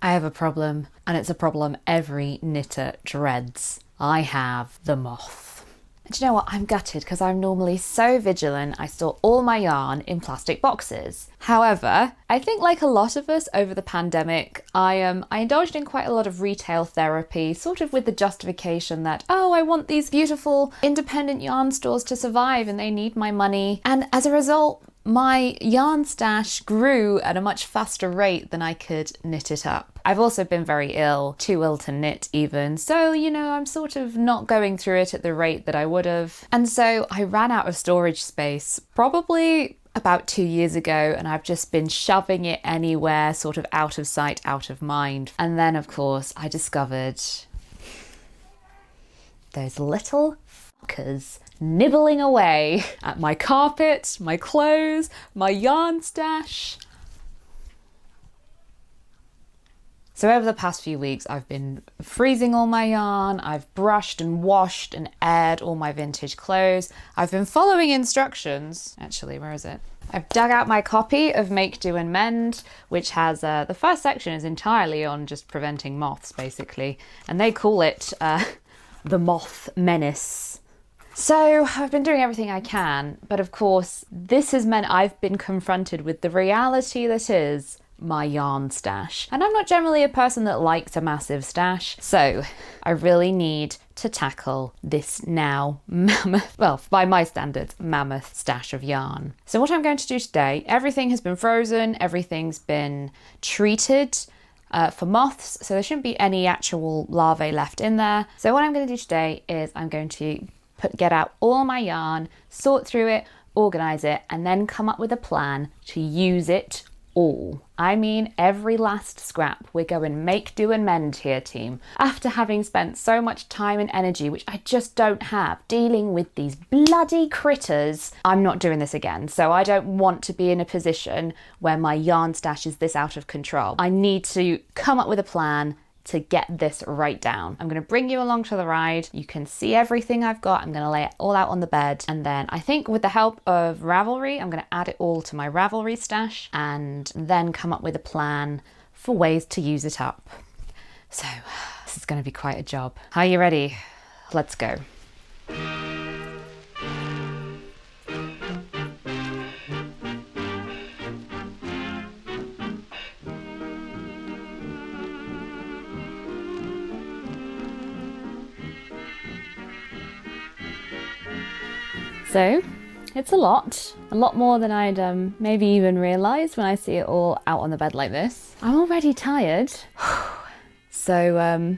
I have a problem, and it's a problem every knitter dreads. I have the moth. And do you know what? I'm gutted because I'm normally so vigilant. I store all my yarn in plastic boxes. However, I think like a lot of us over the pandemic, I indulged in quite a lot of retail therapy, sort of with the justification that, oh, I want these beautiful independent yarn stores to survive and they need my money. And as a result, my yarn stash grew at a much faster rate than I could knit it up. I've also been very ill, too ill to knit even, so I'm sort of not going through it at the rate that I would have. And so I ran out of storage space probably about 2 years ago, and I've just been shoving it anywhere, sort of out of sight, out of mind. And then of course I discovered those little fuckers nibbling away at my carpet, my clothes, my yarn stash. So over the past few weeks, I've been freezing all my yarn, I've brushed and washed and aired all my vintage clothes. I've been following instructions. Actually, where is it? I've dug out my copy of Make, Do and Mend, which has, the first section is entirely on just preventing moths, basically. And they call it the Moth Menace. So I've been doing everything I can, but of course, this has meant I've been confronted with the reality that is my yarn stash. And I'm not generally a person that likes a massive stash, so I really need to tackle this now mammoth, well, by my standards, mammoth stash of yarn. So what I'm going to do today, everything has been frozen, everything's been treated for moths, so there shouldn't be any actual larvae left in there. So what I'm going to do today is I'm going to get out all my yarn, sort through it, organise it, and then come up with a plan to use it all. I mean every last scrap. We're going make, do and mend here, team. After having spent so much time and energy, which I just don't have, dealing with these bloody critters, I'm not doing this again. So I don't want to be in a position where my yarn stash is this out of control. I need to come up with a plan to get this right down. I'm going to bring you along for the ride. You can see everything I've got. I'm going to lay it all out on the bed. And then I think with the help of Ravelry, I'm going to add it all to my Ravelry stash and then come up with a plan for ways to use it up. So this is going to be quite a job. Are you ready? Let's go. So it's a lot more than I'd maybe even realised when I see it all out on the bed like this. I'm already tired. So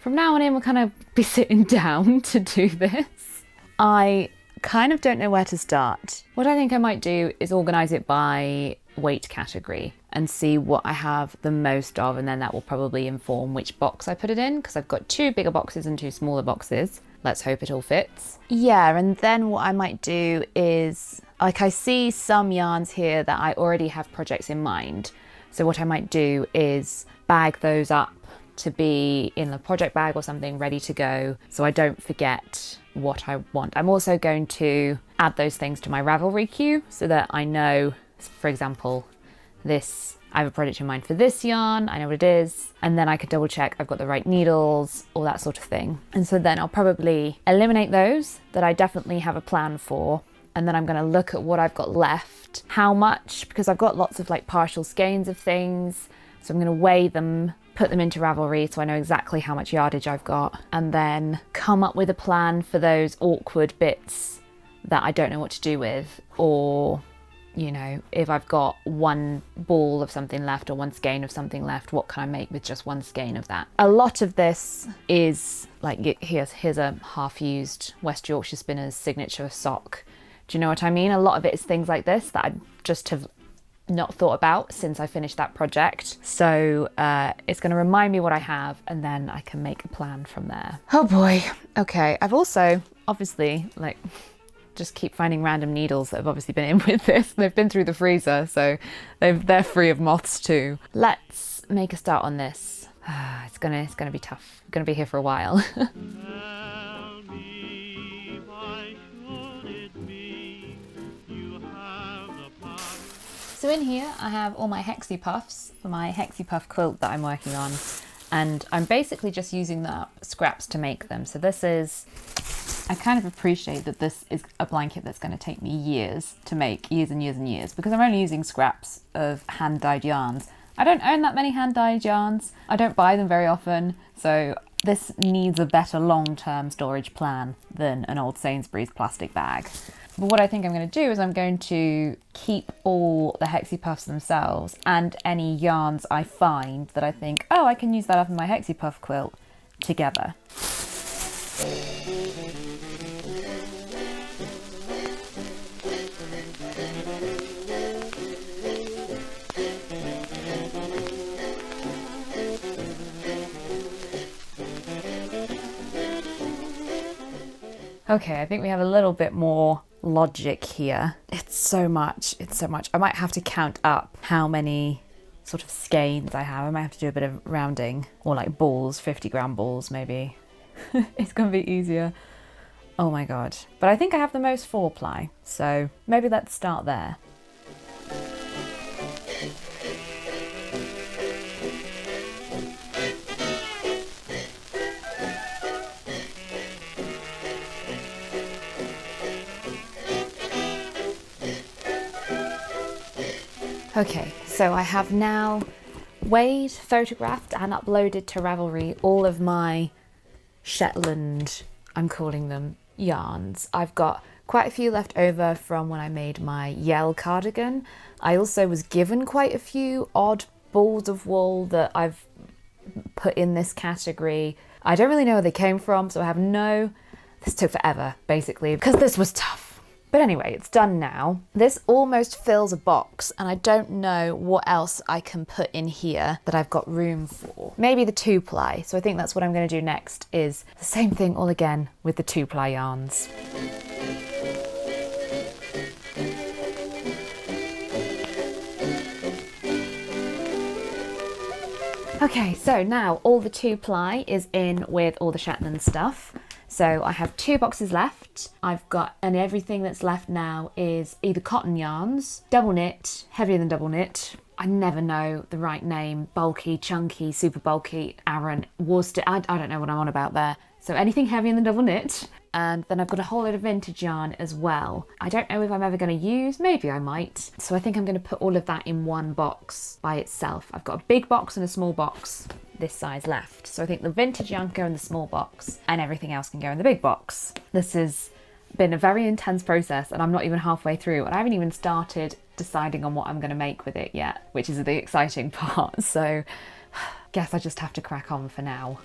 from now on in, we'll kind of be sitting down to do this. I kind of don't know where to start. What I think I might do is organise it by weight category and see what I have the most of, and then that will probably inform which box I put it in, because I've got 2 bigger boxes and 2 smaller boxes. Let's hope it all fits. Yeah, and then what I might do is, like, I see some yarns here that I already have projects in mind. So what I might do is bag those up to be in the project bag or something ready to go, so I don't forget what I want. I'm also going to add those things to my Ravelry queue so that I know, for example, I have a project in mind for this yarn, I know what it is, and then I could double check I've got the right needles, all that sort of thing. And so then I'll probably eliminate those that I definitely have a plan for, and then I'm going to look at what I've got left, how much, because I've got lots of like partial skeins of things, so I'm going to weigh them, put them into Ravelry so I know exactly how much yardage I've got, and then come up with a plan for those awkward bits that I don't know what to do with, or if I've got one ball of something left or one skein of something left, what can I make with just one skein of that? A lot of this is like, here's a half-used West Yorkshire Spinner's signature sock. Do you know what I mean? A lot of it is things like this that I just have not thought about since I finished that project. So it's going to remind me what I have, and then I can make a plan from there. Oh boy. Okay. I've also, obviously, just keep finding random needles that have obviously been in with this. They've been through the freezer, so they're free of moths too. Let's make a start on this. It's gonna be tough. I'm gonna be here for a while. So in here I have all my hexie puffs for my hexie puff quilt that I'm working on, and I'm basically just using the scraps to make them. So this is, I kind of appreciate that this is a blanket that's going to take me years to make, years and years and years, because I'm only using scraps of hand-dyed yarns. I don't own that many hand-dyed yarns. I don't buy them very often, so this needs a better long-term storage plan than an old Sainsbury's plastic bag. But what I think I'm going to do is I'm going to keep all the hexie puffs themselves and any yarns I find that I think, oh, I can use that up in my hexie puff quilt together. Okay, I think we have a little bit more logic here. It's so much, it's so much. I might have to count up how many sort of skeins I have. I might have to do a bit of rounding, or like balls, 50-gram balls maybe. It's gonna be easier. Oh my God. But I think I have the most 4-ply, so maybe let's start there. Okay, so I have now weighed, photographed and uploaded to Ravelry all of my Shetland, I'm calling them, yarns. I've got quite a few left over from when I made my Yell cardigan. I also was given quite a few odd balls of wool that I've put in this category. I don't really know where they came from, so I have no... This took forever, basically, because this was tough. But anyway, it's done now. This almost fills a box, and I don't know what else I can put in here that I've got room for. Maybe the 2-ply. So I think that's what I'm going to do next, is the same thing all again with the 2-ply yarns. Okay, so now all the 2-ply is in with all the Shetland stuff. So I have 2 boxes left. I've got, and everything that's left now is either cotton yarns, double knit, heavier than double knit. I never know the right name. Bulky, chunky, super bulky, Aran, worsted. I don't know what I'm on about there. So anything heavier than double knit. And then I've got a whole load of vintage yarn as well. I don't know if I'm ever going to use, maybe I might. So I think I'm going to put all of that in one box by itself. I've got a big box and a small box this size left. So I think the vintage yarn can go in the small box and everything else can go in the big box. This has been a very intense process and I'm not even halfway through and I haven't even started deciding on what I'm going to make with it yet, which is the exciting part. So guess I just have to crack on for now.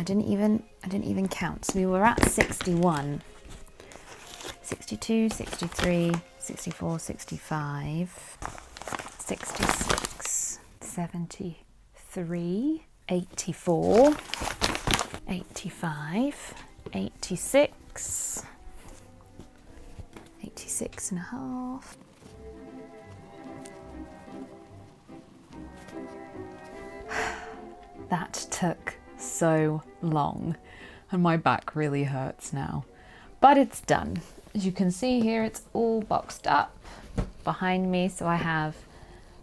I didn't even count. So we were at 61, 62, 63, 64, 65, 66, 73, 84, 85, 86, 86 and a half. That took so long and my back really hurts now, but it's done. As you can see here, it's all boxed up behind me. So I have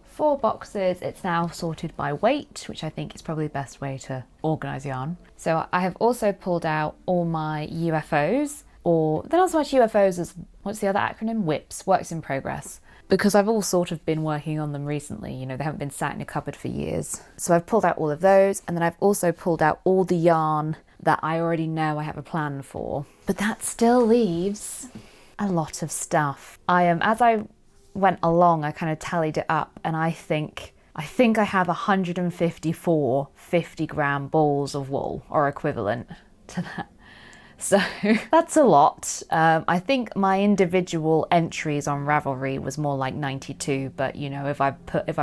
4 boxes. It's now sorted by weight, which I think is probably the best way to organize yarn. So I have also pulled out all my UFOs, or they're not so much UFOs as, what's the other acronym? WIPs, works in progress. Because I've all sort of been working on them recently, you know, they haven't been sat in a cupboard for years. So I've pulled out all of those, and then I've also pulled out all the yarn that I already know I have a plan for. But that still leaves a lot of stuff. As I went along, I kind of tallied it up, and I think I have 154 50-gram balls of wool, or equivalent to that. So that's a lot. I think my individual entries on Ravelry was more like 92, but you know, if I've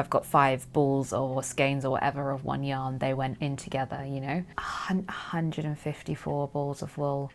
got 5 balls or skeins or whatever of one yarn, they went in together, you know. 154 balls of wool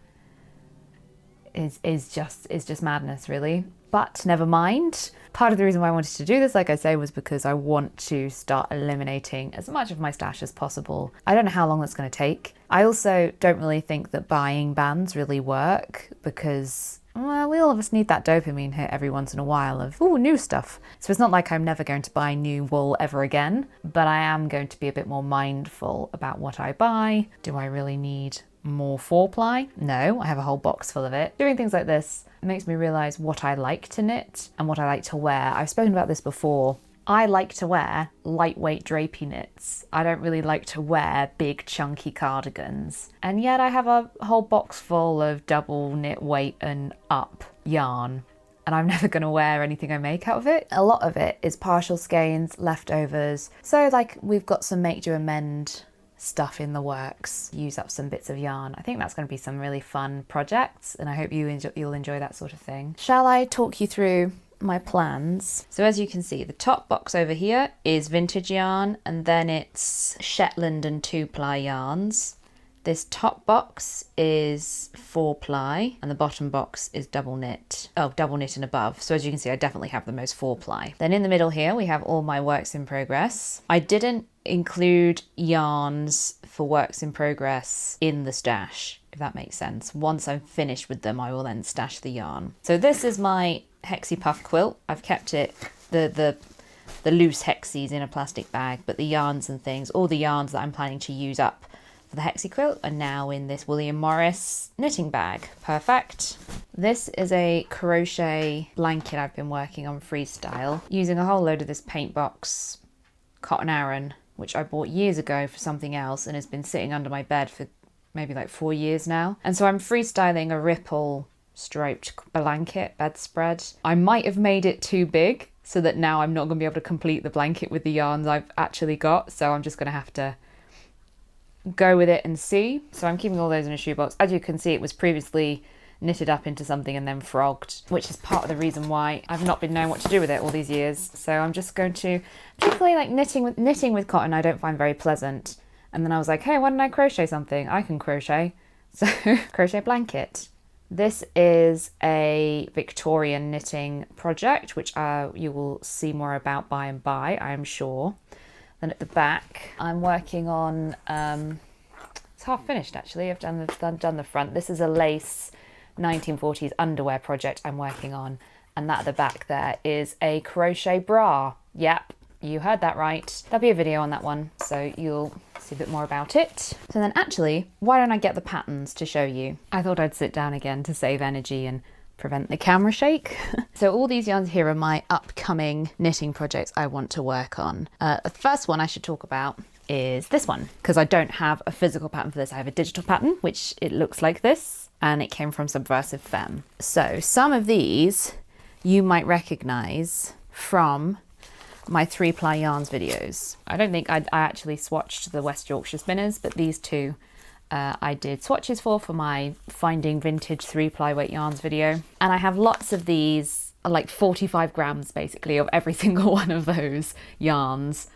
is just madness, really. but never mind. Part of the reason why I wanted to do this, like I say, was because I want to start eliminating as much of my stash as possible. I don't know how long that's going to take. I also don't really think that buying bands really work because, well, we all of us need that dopamine hit every once in a while of, ooh, new stuff. So it's not like I'm never going to buy new wool ever again, but I am going to be a bit more mindful about what I buy. Do I really need more 4-ply? No, I have a whole box full of it. Doing things like this makes me realize what I like to knit and what I like to wear. I've spoken about this before. I like to wear lightweight drapey knits. I don't really like to wear big chunky cardigans. And yet I have a whole box full of double knit weight and up yarn. And I'm never going to wear anything I make out of it. A lot of it is partial skeins, leftovers. So like we've got some make, do, amend stuff in the works, use up some bits of yarn. I think that's going to be some really fun projects, and I hope you'll enjoy that sort of thing. Shall I talk you through my plans? So as you can see, the top box over here is vintage yarn, and then it's Shetland and 2-ply yarns. This top box is 4-ply and the bottom box is double knit. Oh, double knit and above. So as you can see, I definitely have the most 4-ply. Then in the middle here, we have all my works in progress. I didn't include yarns for works in progress in the stash, if that makes sense. Once I'm finished with them, I will then stash the yarn. So this is my Hexie Puff quilt. I've kept it, the loose Hexies in a plastic bag, but the yarns and things, all the yarns that I'm planning to use up for the Hexie quilt are now in this William Morris knitting bag. Perfect. This is a crochet blanket I've been working on freestyle using a whole load of this paint box Cotton Aran, which I bought years ago for something else and has been sitting under my bed for maybe like 4 years now. And so I'm freestyling a ripple striped blanket bedspread. I might have made it too big so that now I'm not going to be able to complete the blanket with the yarns I've actually got. So I'm just going to have to go with it and see. So I'm keeping all those in a shoebox. As you can see, it was previously knitted up into something and then frogged, which is part of the reason why I've not been knowing what to do with it all these years. So I'm just going to, particularly like knitting with cotton, I don't find very pleasant. And then I was like, hey, why don't I crochet something? I can crochet. So crochet blanket. This is a Victorian knitting project, which you will see more about by and by, I am sure. Then at the back, I'm working on, it's half finished actually, I've done the front. This is a lace 1940s underwear project I'm working on, and that at the back there is a crochet bra. Yep, you heard that right. There'll be a video on that one, so you'll see a bit more about it. So then actually, why don't I get the patterns to show you? I thought I'd sit down again to save energy and prevent the camera shake. So all these yarns here are my upcoming knitting projects I want to work on. The first one I should talk about is this one, because I don't have a physical pattern for this. I have a digital pattern, which it looks like this, and it came from Subversive Femme. So some of these you might recognize from my 3-ply yarns videos. I don't think I actually swatched the West Yorkshire spinners, but these two I did swatches for my Finding Vintage 3-ply weight yarns video. And I have lots of these, like 45 grams basically of every single one of those yarns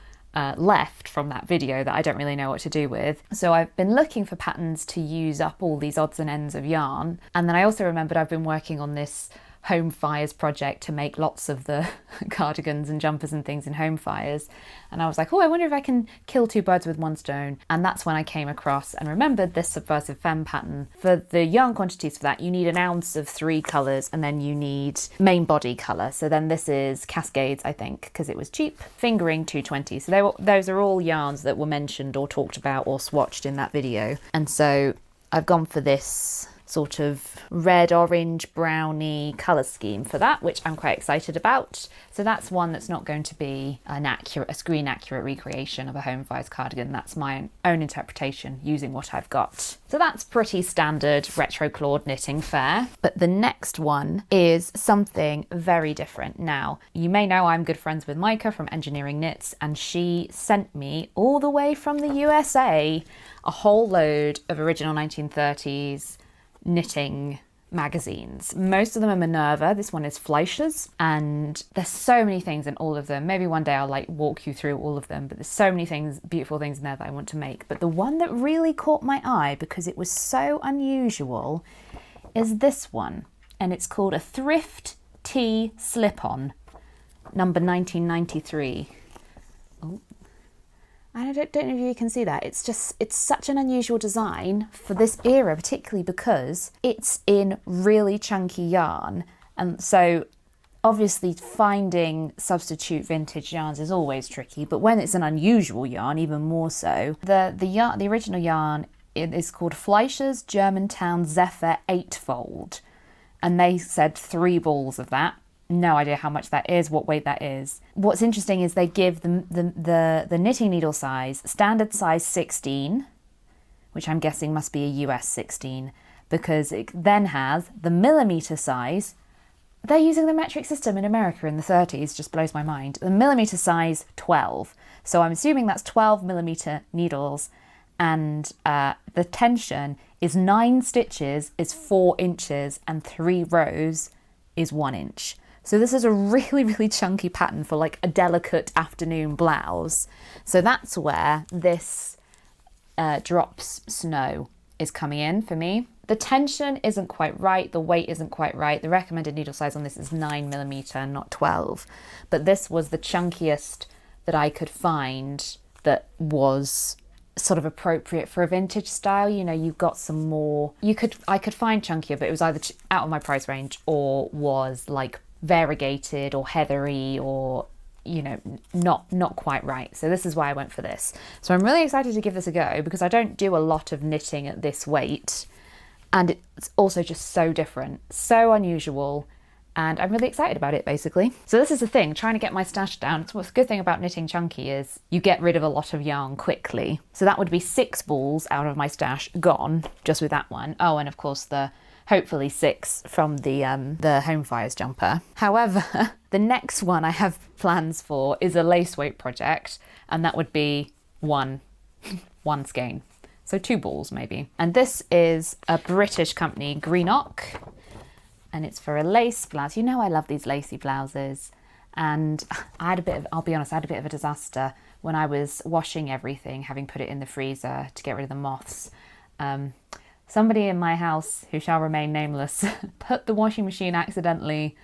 left from that video that I don't really know what to do with. So I've been looking for patterns to use up all these odds and ends of yarn. And then I also remembered I've been working on this home fires project to make lots of the cardigans and jumpers and things in home fires, and I was like, oh, I wonder if I can kill 2 birds with 1 stone. And that's when I came across and remembered this Subversive Femme pattern. For the yarn quantities for that, you need 1 ounce of 3 colours, and then you need main body colour. So then this is Cascades, I think, because it was cheap. Fingering 220. So those are all yarns that were mentioned or talked about or swatched in that video. And so I've gone for this sort of red, orange, browny colour scheme for that, which I'm quite excited about. So that's one that's not going to be a screen accurate recreation of a home fires cardigan. That's my own interpretation using what I've got. So that's pretty standard retro clawed knitting fare. But the next one is something very different. Now, you may know I'm good friends with Micah from Engineering Knits, and she sent me all the way from the USA a whole load of original 1930s knitting magazines. Most of them are Minerva. This one is Fleischer's, and there's so many things in all of them. Maybe one day I'll like walk you through all of them, but there's so many things, beautiful things in there that I want to make. But the one that really caught my eye because it was so unusual is this one, and it's called a Thrift T slip-on, number 1993. Oh, I don't know if you can see that. It's such an unusual design for this era, particularly because it's in really chunky yarn. And so obviously finding substitute vintage yarns is always tricky, but when it's an unusual yarn, even more so. The original yarn is called Fleischer's Germantown Zephyr 8-fold, and they said 3 balls of that. No idea how much that is, what weight that is. What's interesting is they give the knitting needle size, standard size 16, which I'm guessing must be a US 16, because it then has the millimetre size. They're using the metric system in America in the 30s, just blows my mind. The millimetre size 12. So I'm assuming that's 12 millimetre needles, and the tension is 9 stitches is 4 inches and 3 rows is 1 inch. So this is a really, really chunky pattern for like a delicate afternoon blouse. So that's where this Drops Snow is coming in for me. The tension isn't quite right, the weight isn't quite right. The recommended needle size on this is 9 millimetre, not 12. But this was the chunkiest that I could find that was sort of appropriate for a vintage style. You know, you've got some more, I could find chunkier, but it was either out of my price range or was like variegated or heathery or, you know, not quite right. So this is why I went for this. So I'm really excited to give this a go because I don't do a lot of knitting at this weight, and it's also just so different, so unusual, and I'm really excited about it basically. So this is the thing, trying to get my stash down. What's a good thing about knitting chunky is you get rid of a lot of yarn quickly. So that would be 6 balls out of my stash gone just with that one. Oh, and of course the hopefully 6 from the Home Fires jumper. However, the next one I have plans for is a lace weight project, and that would be one skein. So 2 balls maybe. And this is a British company, Greenock, and it's for a lace blouse. You know I love these lacy blouses. And I'll be honest, I had a bit of a disaster when I was washing everything, having put it in the freezer to get rid of the moths. Somebody in my house, who shall remain nameless, put the washing machine accidentally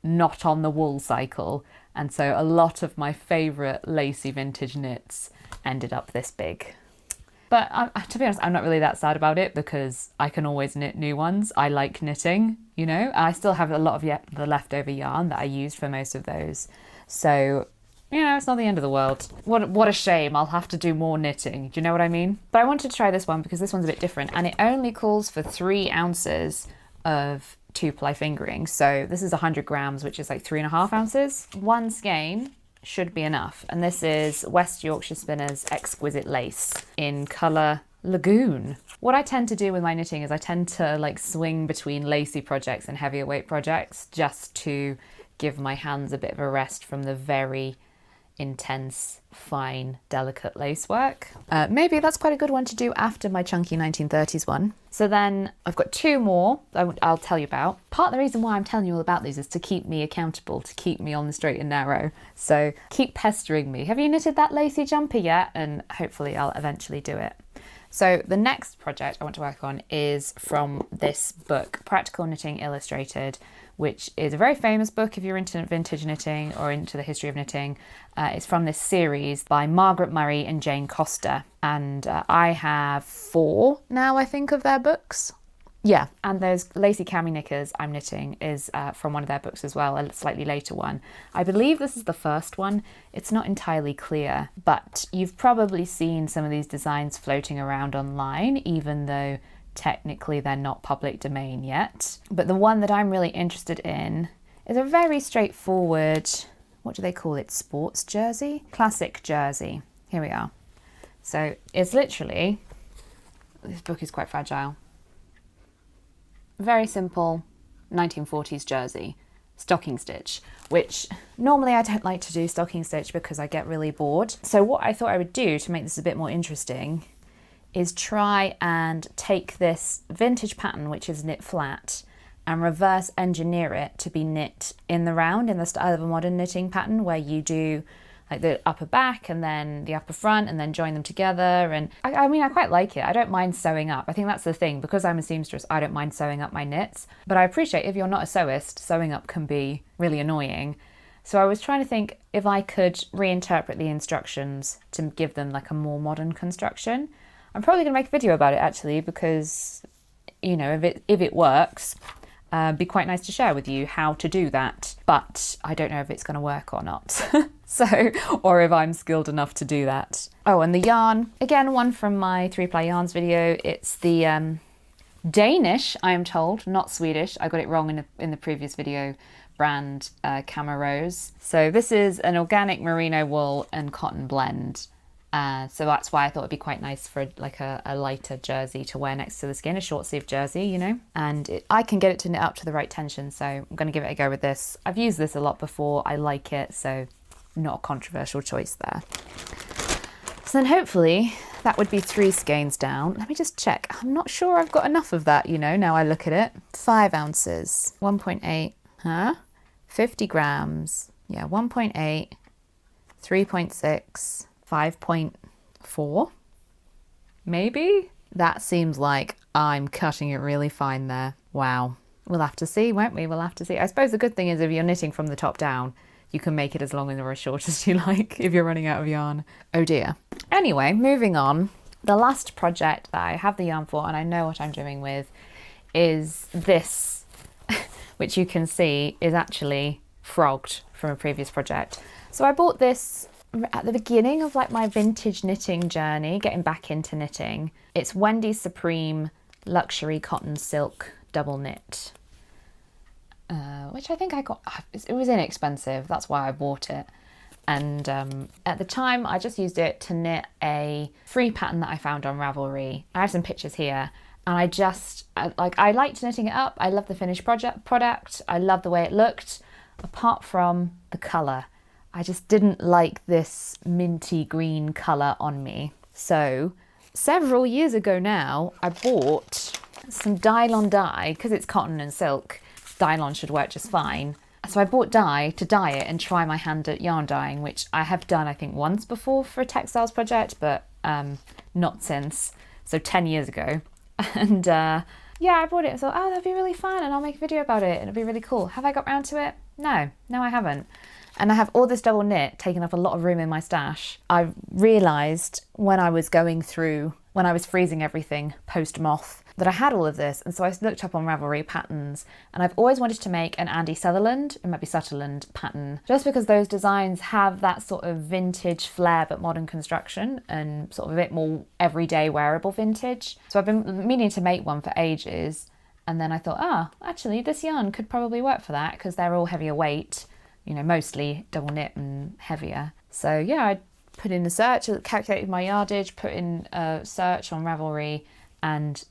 not on the wool cycle. And so a lot of my favourite lacy vintage knits ended up this big. But to be honest, I'm not really that sad about it because I can always knit new ones. I like knitting, you know. I still have a lot of the leftover yarn that I used for most of those. So, you know, it's not the end of the world. What a shame. I'll have to do more knitting. Do you know what I mean? But I wanted to try this one because this one's a bit different, and it only calls for 3 ounces of 2-ply fingering. So this is 100 grams, which is like 3.5 ounces. 1 skein should be enough. And this is West Yorkshire Spinners Exquisite Lace in colour Lagoon. What I tend to do with my knitting is I tend to like swing between lacy projects and heavier weight projects just to give my hands a bit of a rest from the very intense, fine, delicate lace work. Maybe that's quite a good one to do after my chunky 1930s one. So then I've got 2 more I'll tell you about. Part of the reason why I'm telling you all about these is to keep me accountable, to keep me on the straight and narrow. So keep pestering me. Have you knitted that lacy jumper yet? And hopefully I'll eventually do it. So the next project I want to work on is from this book, Practical Knitting Illustrated, which is a very famous book if you're into vintage knitting or into the history of knitting. It's from this series by Margaret Murray and Jane Coster. And I have 4 now, I think, of their books. Yeah, and those lacy cami knickers I'm knitting is from one of their books as well, a slightly later one. I believe this is the first one. It's not entirely clear, but you've probably seen some of these designs floating around online, even though technically they're not public domain yet. But the one that I'm really interested in is a very straightforward, what do they call it, sports jersey? Classic jersey. Here we are. So it's literally, this book is quite fragile. Very simple 1940s jersey, stocking stitch, which normally I don't like to do stocking stitch because I get really bored. So what I thought I would do to make this a bit more interesting is try and take this vintage pattern, which is knit flat, and reverse engineer it to be knit in the round in the style of a modern knitting pattern where you do like the upper back and then the upper front and then join them together. And I mean, I quite like it. I don't mind sewing up. I think that's the thing. Because I'm a seamstress, I don't mind sewing up my knits. But I appreciate if you're not a sewist, sewing up can be really annoying. So I was trying to think if I could reinterpret the instructions to give them like a more modern construction. I'm probably going to make a video about it actually, because, you know, if it works, be quite nice to share with you how to do that. But I don't know if it's going to work or not. So, or if I'm skilled enough to do that. Oh, and the yarn, again, one from my 3-ply yarns video. It's the Danish, I am told, not Swedish. I got it wrong in the previous video. Brand Camarose. So this is an organic merino wool and cotton blend. So that's why I thought it'd be quite nice for like a lighter jersey to wear next to the skin, a short sleeve jersey, you know. And I can get it to knit up to the right tension, so I'm going to give it a go with this. I've used this a lot before. I like it, so not a controversial choice there. So then hopefully that would be 3 skeins down. Let me just check. I'm not sure I've got enough of that, you know, now I look at it. 5 ounces, 1.8, 50 grams, yeah, 1.8, 3.6, 5.4, maybe? That seems like I'm cutting it really fine there. Wow. We'll have to see, won't we? We'll have to see. I suppose the good thing is if you're knitting from the top down, you can make it as long or as short as you like if you're running out of yarn. Oh dear. Anyway, moving on. The last project that I have the yarn for, and I know what I'm doing with, is this, which you can see is actually frogged from a previous project. So I bought this at the beginning of like my vintage knitting journey, getting back into knitting. It's Wendy's Supreme Luxury Cotton Silk Double Knit, which I think I got, it was inexpensive, that's why I bought it. And at the time I just used it to knit a free pattern that I found on Ravelry. I have some pictures here. And I liked knitting it up. I love the finished product. I love the way it looked, apart from the colour. I just didn't like this minty green colour on me. So several years ago now, I bought some Dylon dye, because it's cotton and silk. Dylon should work just fine. So I bought dye to dye it and try my hand at yarn dyeing, which I have done, I think, once before for a textiles project, but not since. So 10 years ago. And yeah, I bought it and thought, oh, that'd be really fun and I'll make a video about it and it'll be really cool. Have I got round to it? No, I haven't. And I have all this double knit taking up a lot of room in my stash. I realised when I was freezing everything post-moth, that I had all of this. And so I looked up on Ravelry patterns, and I've always wanted to make an Andy Sutherland, it might be Sutherland pattern, just because those designs have that sort of vintage flair but modern construction and sort of a bit more everyday wearable vintage. So I've been meaning to make one for ages, and then I thought, actually this yarn could probably work for that because they're all heavier weight, you know, mostly double knit and heavier. So yeah, I put in a search, calculated my yardage, put in a search on Ravelry, and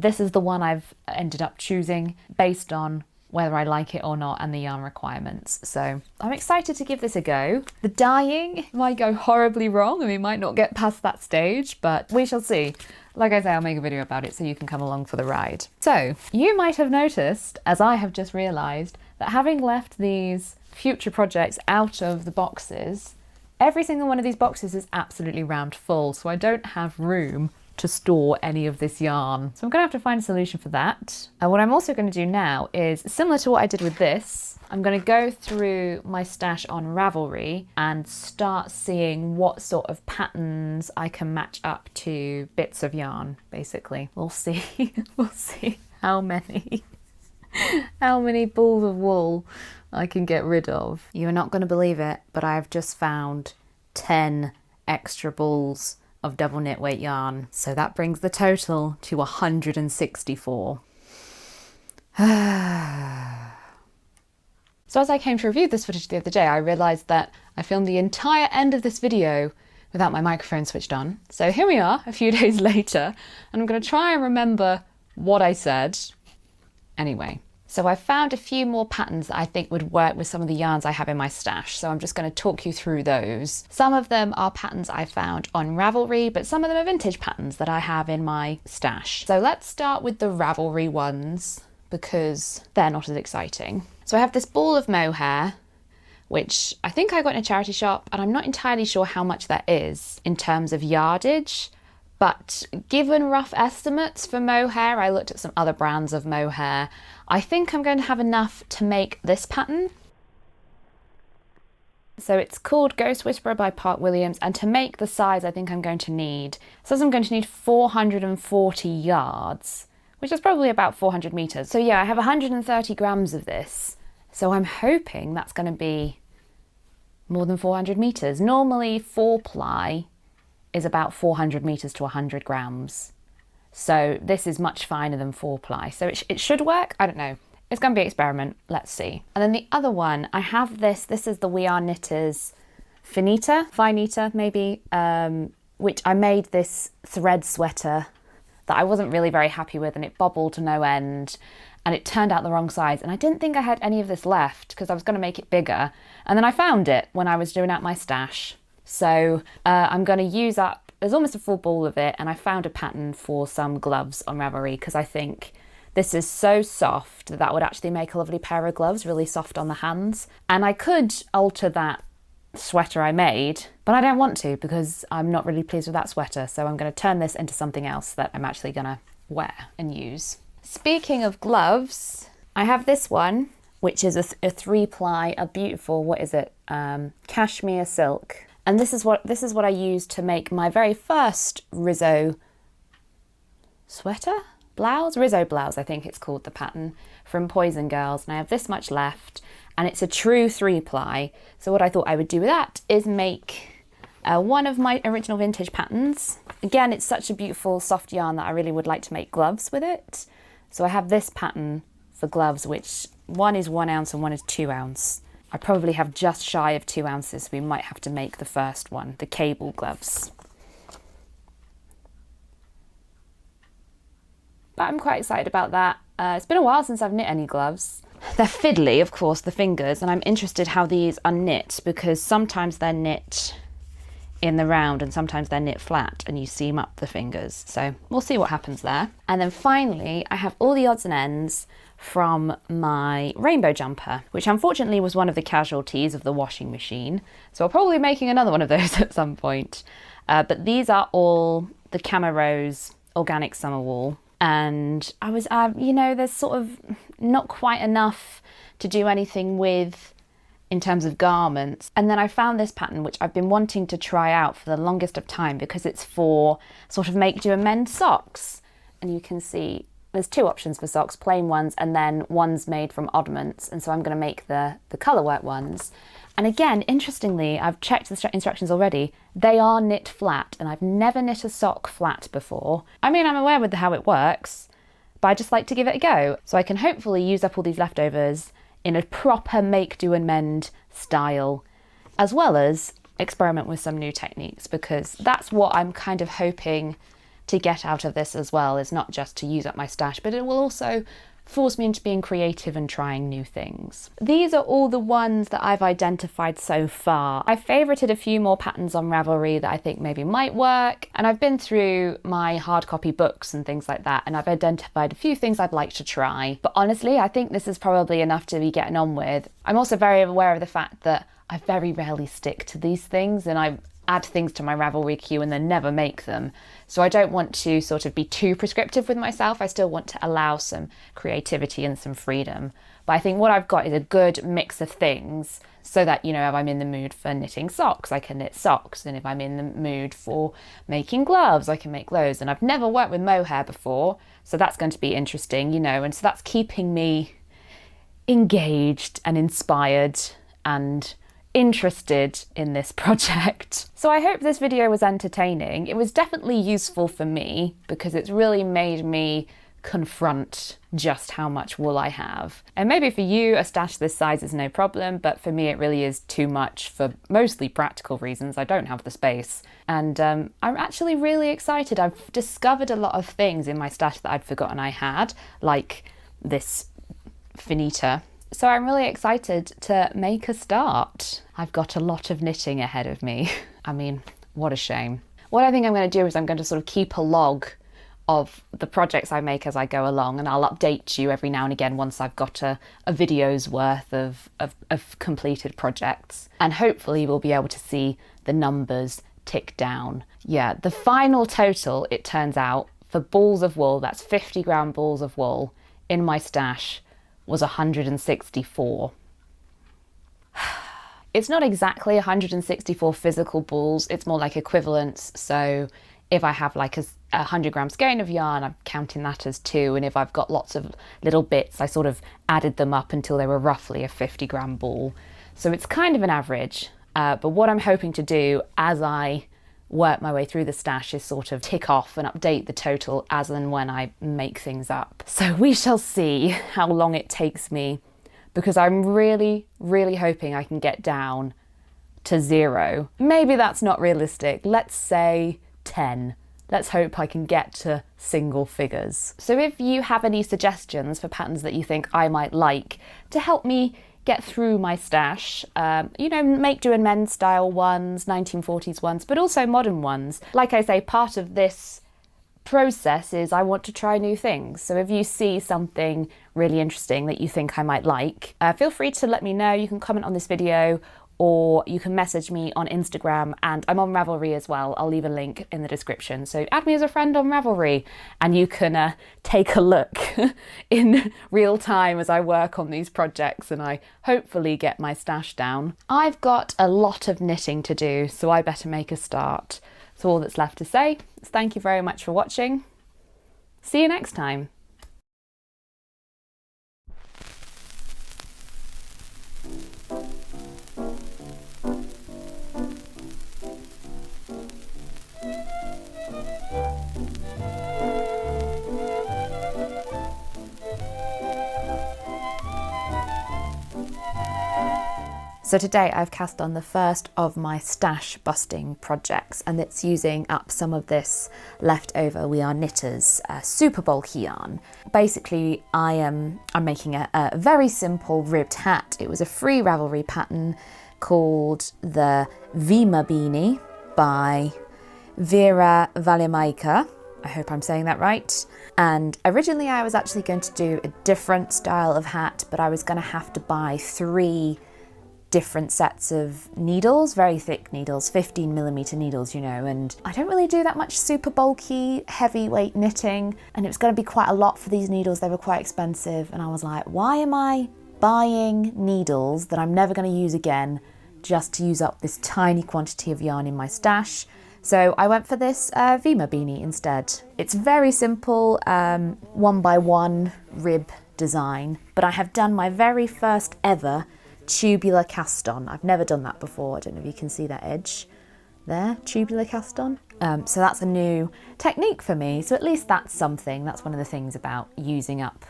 this is the one I've ended up choosing based on whether I like it or not and the yarn requirements. So I'm excited to give this a go. The dyeing might go horribly wrong and we might not get past that stage, but we shall see. Like I say, I'll make a video about it so you can come along for the ride. So you might have noticed, as I have just realised, that having left these future projects out of the boxes, every single one of these boxes is absolutely rammed full, so I don't have room to store any of this yarn. So I'm gonna have to find a solution for that. And what I'm also gonna do now is, similar to what I did with this, I'm gonna go through my stash on Ravelry and start seeing what sort of patterns I can match up to bits of yarn, basically. We'll see, we'll see how many balls of wool I can get rid of. You're not gonna believe it, but I've just found 10 extra balls of double knit weight yarn. So that brings the total to 164. So as I came to review this footage the other day, I realised that I filmed the entire end of this video without my microphone switched on. So here we are, a few days later, and I'm going to try and remember what I said. Anyway, so I found a few more patterns that I think would work with some of the yarns I have in my stash. So I'm just going to talk you through those. Some of them are patterns I found on Ravelry, but some of them are vintage patterns that I have in my stash. So let's start with the Ravelry ones because they're not as exciting. So I have this ball of mohair, which I think I got in a charity shop, and I'm not entirely sure how much that is in terms of yardage. But given rough estimates for mohair, I looked at some other brands of mohair. I think I'm going to have enough to make this pattern. So it's called Ghost Whisperer by Park Williams, and to make the size I think I'm going to need, it says I'm going to need 440 yards, which is probably about 400 meters. So yeah, I have 130 grams of this. So I'm hoping that's going to be more than 400 meters. Normally 4-ply is about 400 meters to 100 grams. So this is much finer than 4-ply. So it should work. I don't know. It's going to be an experiment. Let's see. And then the other one, I have this. This is the We Are Knitters Finita maybe, which I made this thread sweater that I wasn't really very happy with, and it bobbled to no end, and it turned out the wrong size. And I didn't think I had any of this left because I was going to make it bigger. And then I found it when I was doing out my stash. So I'm going to use up, there's almost a full ball of it, and I found a pattern for some gloves on Ravelry because I think this is so soft that that would actually make a lovely pair of gloves, really soft on the hands. And I could alter that sweater I made, but I don't want to because I'm not really pleased with that sweater. So I'm going to turn this into something else that I'm actually going to wear and use. Speaking of gloves, I have this one, which is a 3-ply, a beautiful, what is it? Cashmere silk. And this is what I used to make my very first Rizzo sweater? Blouse? Rizzo blouse, I think it's called, the pattern, from Poison Girls. And I have this much left, and it's a true 3-ply. So what I thought I would do with that is make one of my original vintage patterns. Again, it's such a beautiful soft yarn that I really would like to make gloves with it. So I have this pattern for gloves, which one is 1 ounce and one is 2 ounce. I probably have just shy of 2 ounces, so we might have to make the first one, the cable gloves. But I'm quite excited about that. It's been a while since I've knit any gloves. They're fiddly, of course, the fingers, and I'm interested how these are knit because sometimes they're knit in the round and sometimes they're knit flat and you seam up the fingers. So we'll see what happens there. And then finally, I have all the odds and ends from my rainbow jumper, which unfortunately was one of the casualties of the washing machine. So I'll probably be making another one of those at some point. But these are all the Camo Rose organic summer wool. And I was, you know, there's sort of not quite enough to do anything with in terms of garments. And then I found this pattern, which I've been wanting to try out for the longest of time because it's for sort of make, do and mend socks. And you can see there's 2 options for socks, plain ones and then ones made from oddments. And so I'm going to make the colour work ones. And again, interestingly, I've checked the instructions already. They are knit flat, and I've never knit a sock flat before. I mean, I'm aware with how it works, but I just like to give it a go. So I can hopefully use up all these leftovers in a proper make, do and mend style, as well as experiment with some new techniques, because that's what I'm kind of hoping to get out of this as well, is not just to use up my stash, but it will also force me into being creative and trying new things. These are all the ones that I've identified so far. I favorited a few more patterns on Ravelry that I think maybe might work, and I've been through my hard copy books and things like that, and I've identified a few things I'd like to try. But honestly, I think this is probably enough to be getting on with. I'm also very aware of the fact that I very rarely stick to these things, and I add things to my Ravelry queue and then never make them. So I don't want to sort of be too prescriptive with myself. I still want to allow some creativity and some freedom. But I think what I've got is a good mix of things so that, you know, if I'm in the mood for knitting socks, I can knit socks. And if I'm in the mood for making gloves, I can make those. And I've never worked with mohair before, so that's going to be interesting, you know, and so that's keeping me engaged and inspired and interested in this project. So I hope this video was entertaining. It was definitely useful for me because it's really made me confront just how much wool I have. And maybe for you, a stash this size is no problem, but for me it really is too much for mostly practical reasons. I don't have the space. And I'm actually really excited. I've discovered a lot of things in my stash that I'd forgotten I had, like this Finita. So I'm really excited to make a start. I've got a lot of knitting ahead of me. I mean, what a shame. What I think I'm going to do is I'm going to sort of keep a log of the projects I make as I go along, and I'll update you every now and again once I've got a video's worth of completed projects. And hopefully we'll be able to see the numbers tick down. Yeah, the final total, it turns out, for balls of wool, that's 50-gram balls of wool in my stash, was 164. It's not exactly 164 physical balls, it's more like equivalents. So if I have like a 100-gram skein of yarn, I'm counting that as 2. And if I've got lots of little bits, I sort of added them up until they were roughly a 50-gram ball. So it's kind of an average. But what I'm hoping to do as I work my way through the stash is sort of tick off and update the total as and when I make things up. So we shall see how long it takes me, because I'm really, really hoping I can get down to 0. Maybe that's not realistic. Let's say 10. Let's hope I can get to single figures. So if you have any suggestions for patterns that you think I might like to help me get through my stash, you know, make do and mend style ones, 1940s ones, but also modern ones. Like I say, part of this process is I want to try new things. So if you see something really interesting that you think I might like, feel free to let me know. You can comment on this video, or you can message me on Instagram, and I'm on Ravelry as well. I'll leave a link in the description. So add me as a friend on Ravelry and you can take a look in real time as I work on these projects and I hopefully get my stash down. I've got a lot of knitting to do, so I better make a start. So all that's left to say is thank you very much for watching. See you next time. So today I've cast on the first of my stash busting projects, and it's using up some of this leftover We Are Knitters super bulky yarn. Basically, I'm making a very simple ribbed hat. It was a free Ravelry pattern called the Vima Beanie by Vera Valimaica. I hope I'm saying that right. And originally I was actually going to do a different style of hat, but I was going to have to buy 3 different sets of needles, very thick needles, 15mm needles, you know, and I don't really do that much super bulky, heavyweight knitting, and it was going to be quite a lot for these needles. They were quite expensive, and I was like, why am I buying needles that I'm never going to use again just to use up this tiny quantity of yarn in my stash? So I went for this Vima beanie instead. It's very simple, 1x1 rib design, but I have done my very first ever tubular cast on. I've never done that before. I don't know if you can see that edge there, tubular cast on. So that's a new technique for me. So at least that's something. That's one of the things about using up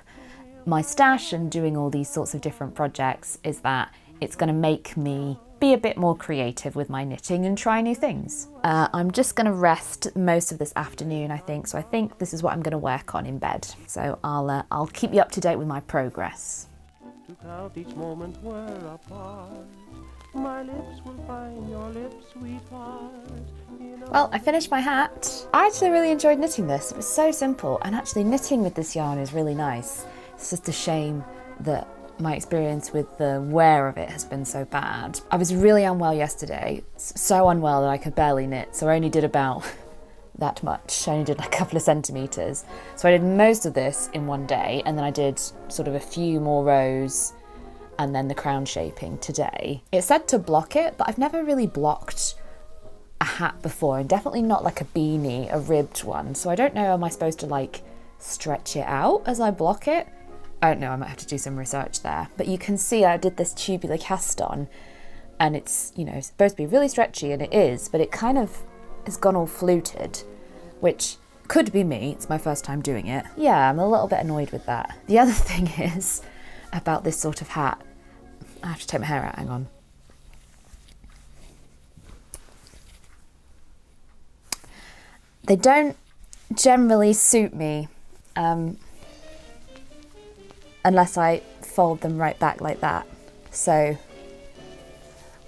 my stash and doing all these sorts of different projects, is that it's going to make me be a bit more creative with my knitting and try new things. I'm just going to rest most of this afternoon, I think. So I think this is what I'm going to work on in bed. So I'll keep you up to date with my progress. To count each moment we're apart, my lips will find your lips, sweetheart. You know. Well, I finished my hat. I actually really enjoyed knitting this. It was so simple, and actually knitting with this yarn is really nice. It's just a shame that my experience with the wear of it has been so bad. I was really unwell yesterday, so unwell that I could barely knit, so I only did about that much. I only did like a couple of centimetres. So I did most of this in one day, and then I did sort of a few more rows and then the crown shaping today. It said to block it, but I've never really blocked a hat before, and definitely not like a beanie, a ribbed one. So I don't know, am I supposed to like stretch it out as I block it? I don't know, I might have to do some research there. But you can see I did this tubular cast on, and it's, you know, supposed to be really stretchy, and it is, but it kind of has gone all fluted, which could be me. It's my first time doing it. Yeah, I'm a little bit annoyed with that. The other thing is about this sort of hat. I have to take my hair out, hang on. They don't generally suit me unless I fold them right back like that. So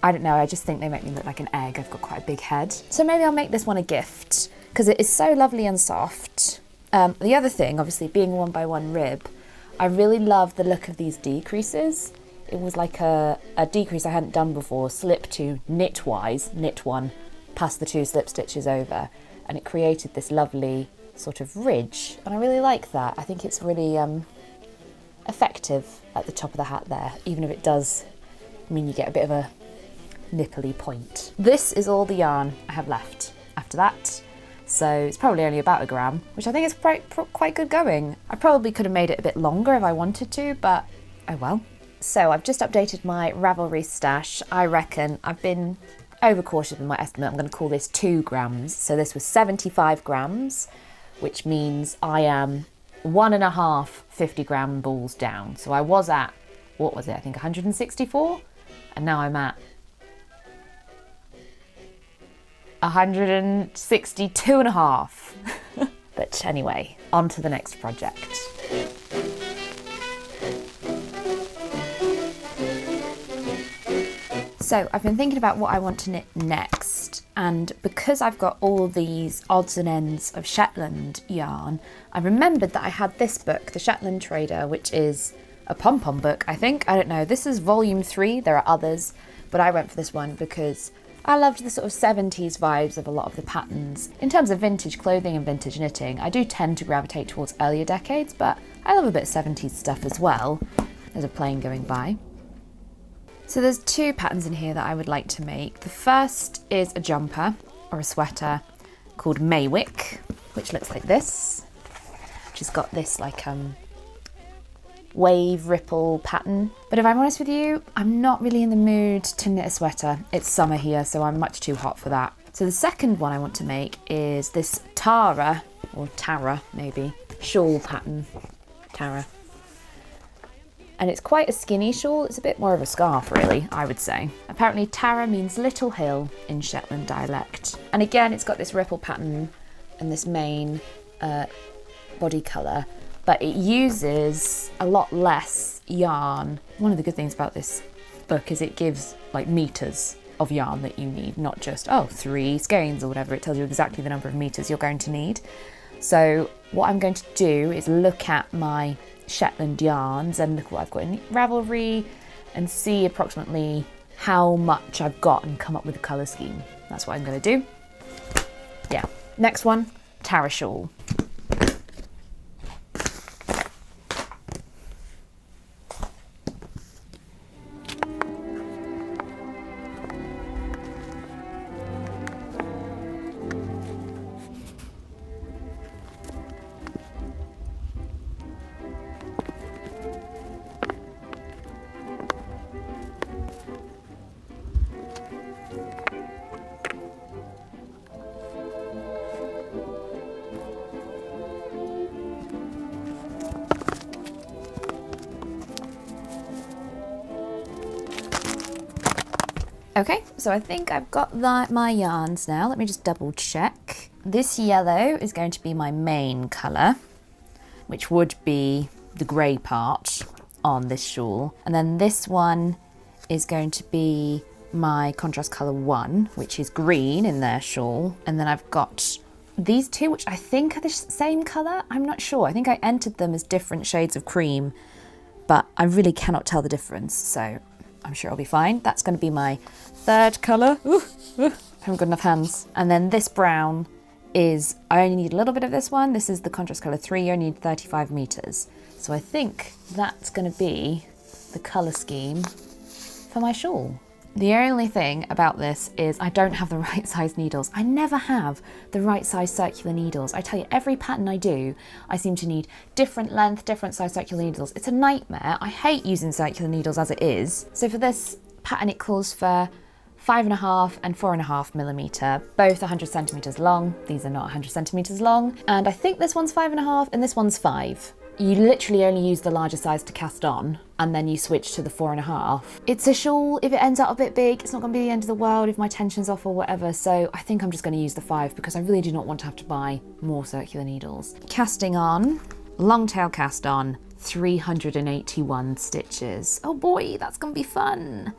I don't know, I just think they make me look like an egg. I've got quite a big head. So maybe I'll make this one a gift, because it is so lovely and soft. The other thing, obviously being 1x1 rib, I really love the look of these decreases. It was like a decrease I hadn't done before, slip to knitwise, knit one, past the 2 slip stitches over, and it created this lovely sort of ridge, and I really like that. I think it's really effective at the top of the hat there, even if it does mean you get a bit of a nipply point. This is all the yarn I have left after that, so it's probably only about a gram, which I think is quite good going. I probably could have made it a bit longer if I wanted to, but oh well. So I've just updated my Ravelry stash. I reckon I've been overcautious in my estimate. I'm going to call this 2 grams. So this was 75 grams, which means I am 1.5 50-gram balls down. So I was at, what was it? I think 164, and now I'm at 162.5. But anyway, on to the next project. So I've been thinking about what I want to knit next, and because I've got all these odds and ends of Shetland yarn, I remembered that I had this book, The Shetland Trader, which is a pom-pom book, I think. I don't know. This is volume 3. There are others, but I went for this one because I loved the sort of 70s vibes of a lot of the patterns. In terms of vintage clothing and vintage knitting, I do tend to gravitate towards earlier decades, but I love a bit of 70s stuff as well. There's a plane going by. So there's 2 patterns in here that I would like to make. The first is a jumper or a sweater called Maywick, which looks like this, which has got this like wave ripple pattern. But if I'm honest with you, I'm not really in the mood to knit a sweater. It's summer here, so I'm much too hot for that. So the second one I want to make is this Tara, or Tara maybe, shawl pattern. Tara. And it's quite a skinny shawl. It's a bit more of a scarf, really, I would say. Apparently Tara means little hill in Shetland dialect. And again, it's got this ripple pattern and this main body colour, but it uses a lot less yarn. One of the good things about this book is it gives like meters of yarn that you need, not just, 3 skeins or whatever. It tells you exactly the number of meters you're going to need. So what I'm going to do is look at my Shetland yarns and look what I've got in Ravelry and see approximately how much I've got and come up with a colour scheme. That's what I'm going to do. Yeah. Next one, Tara shawl. Okay, so I think I've got my yarns now. Let me just double check. This yellow is going to be my main colour, which would be the grey part on this shawl. And then this one is going to be my contrast colour 1, which is green in their shawl. And then I've got these 2, which I think are the same colour. I'm not sure. I think I entered them as different shades of cream, but I really cannot tell the difference. So I'm sure I'll be fine. That's going to be my 3rd colour. I haven't got enough hands. And then this brown is, I only need a little bit of this one. This is the contrast colour 3, you only need 35 metres. So I think that's going to be the colour scheme for my shawl. The only thing about this is I don't have the right size needles. I never have the right size circular needles. I tell you, every pattern I do, I seem to need different length, different size circular needles. It's a nightmare. I hate using circular needles as it is. So for this pattern, it calls for 5.5 and 4.5 millimetre, both 100 centimetres long. These are not 100 centimetres long. And I think this one's 5.5 and this one's 5. You literally only use the larger size to cast on, and then you switch to the 4.5. It's a shawl. If it ends up a bit big, it's not going to be the end of the world if my tension's off or whatever, so I think I'm just going to use the 5 because I really do not want to have to buy more circular needles. Casting on, long tail cast on, 381 stitches. Oh boy, that's going to be fun.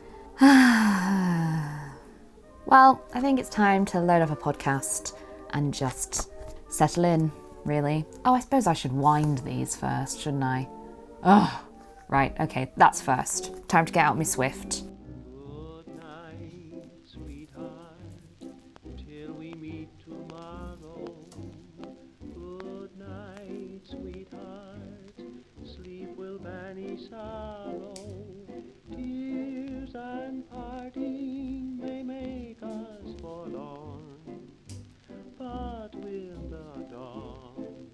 Well, I think it's time to load up a podcast and just settle in. Really? Oh, I suppose I should wind these first, shouldn't I? Oh, right, okay, that's first. Time to get out my Swift. Good night, sweetheart, till we meet tomorrow. Good night, sweetheart, sleep will banish sorrow. Tears and parting may make us forlorn, but with the dawn,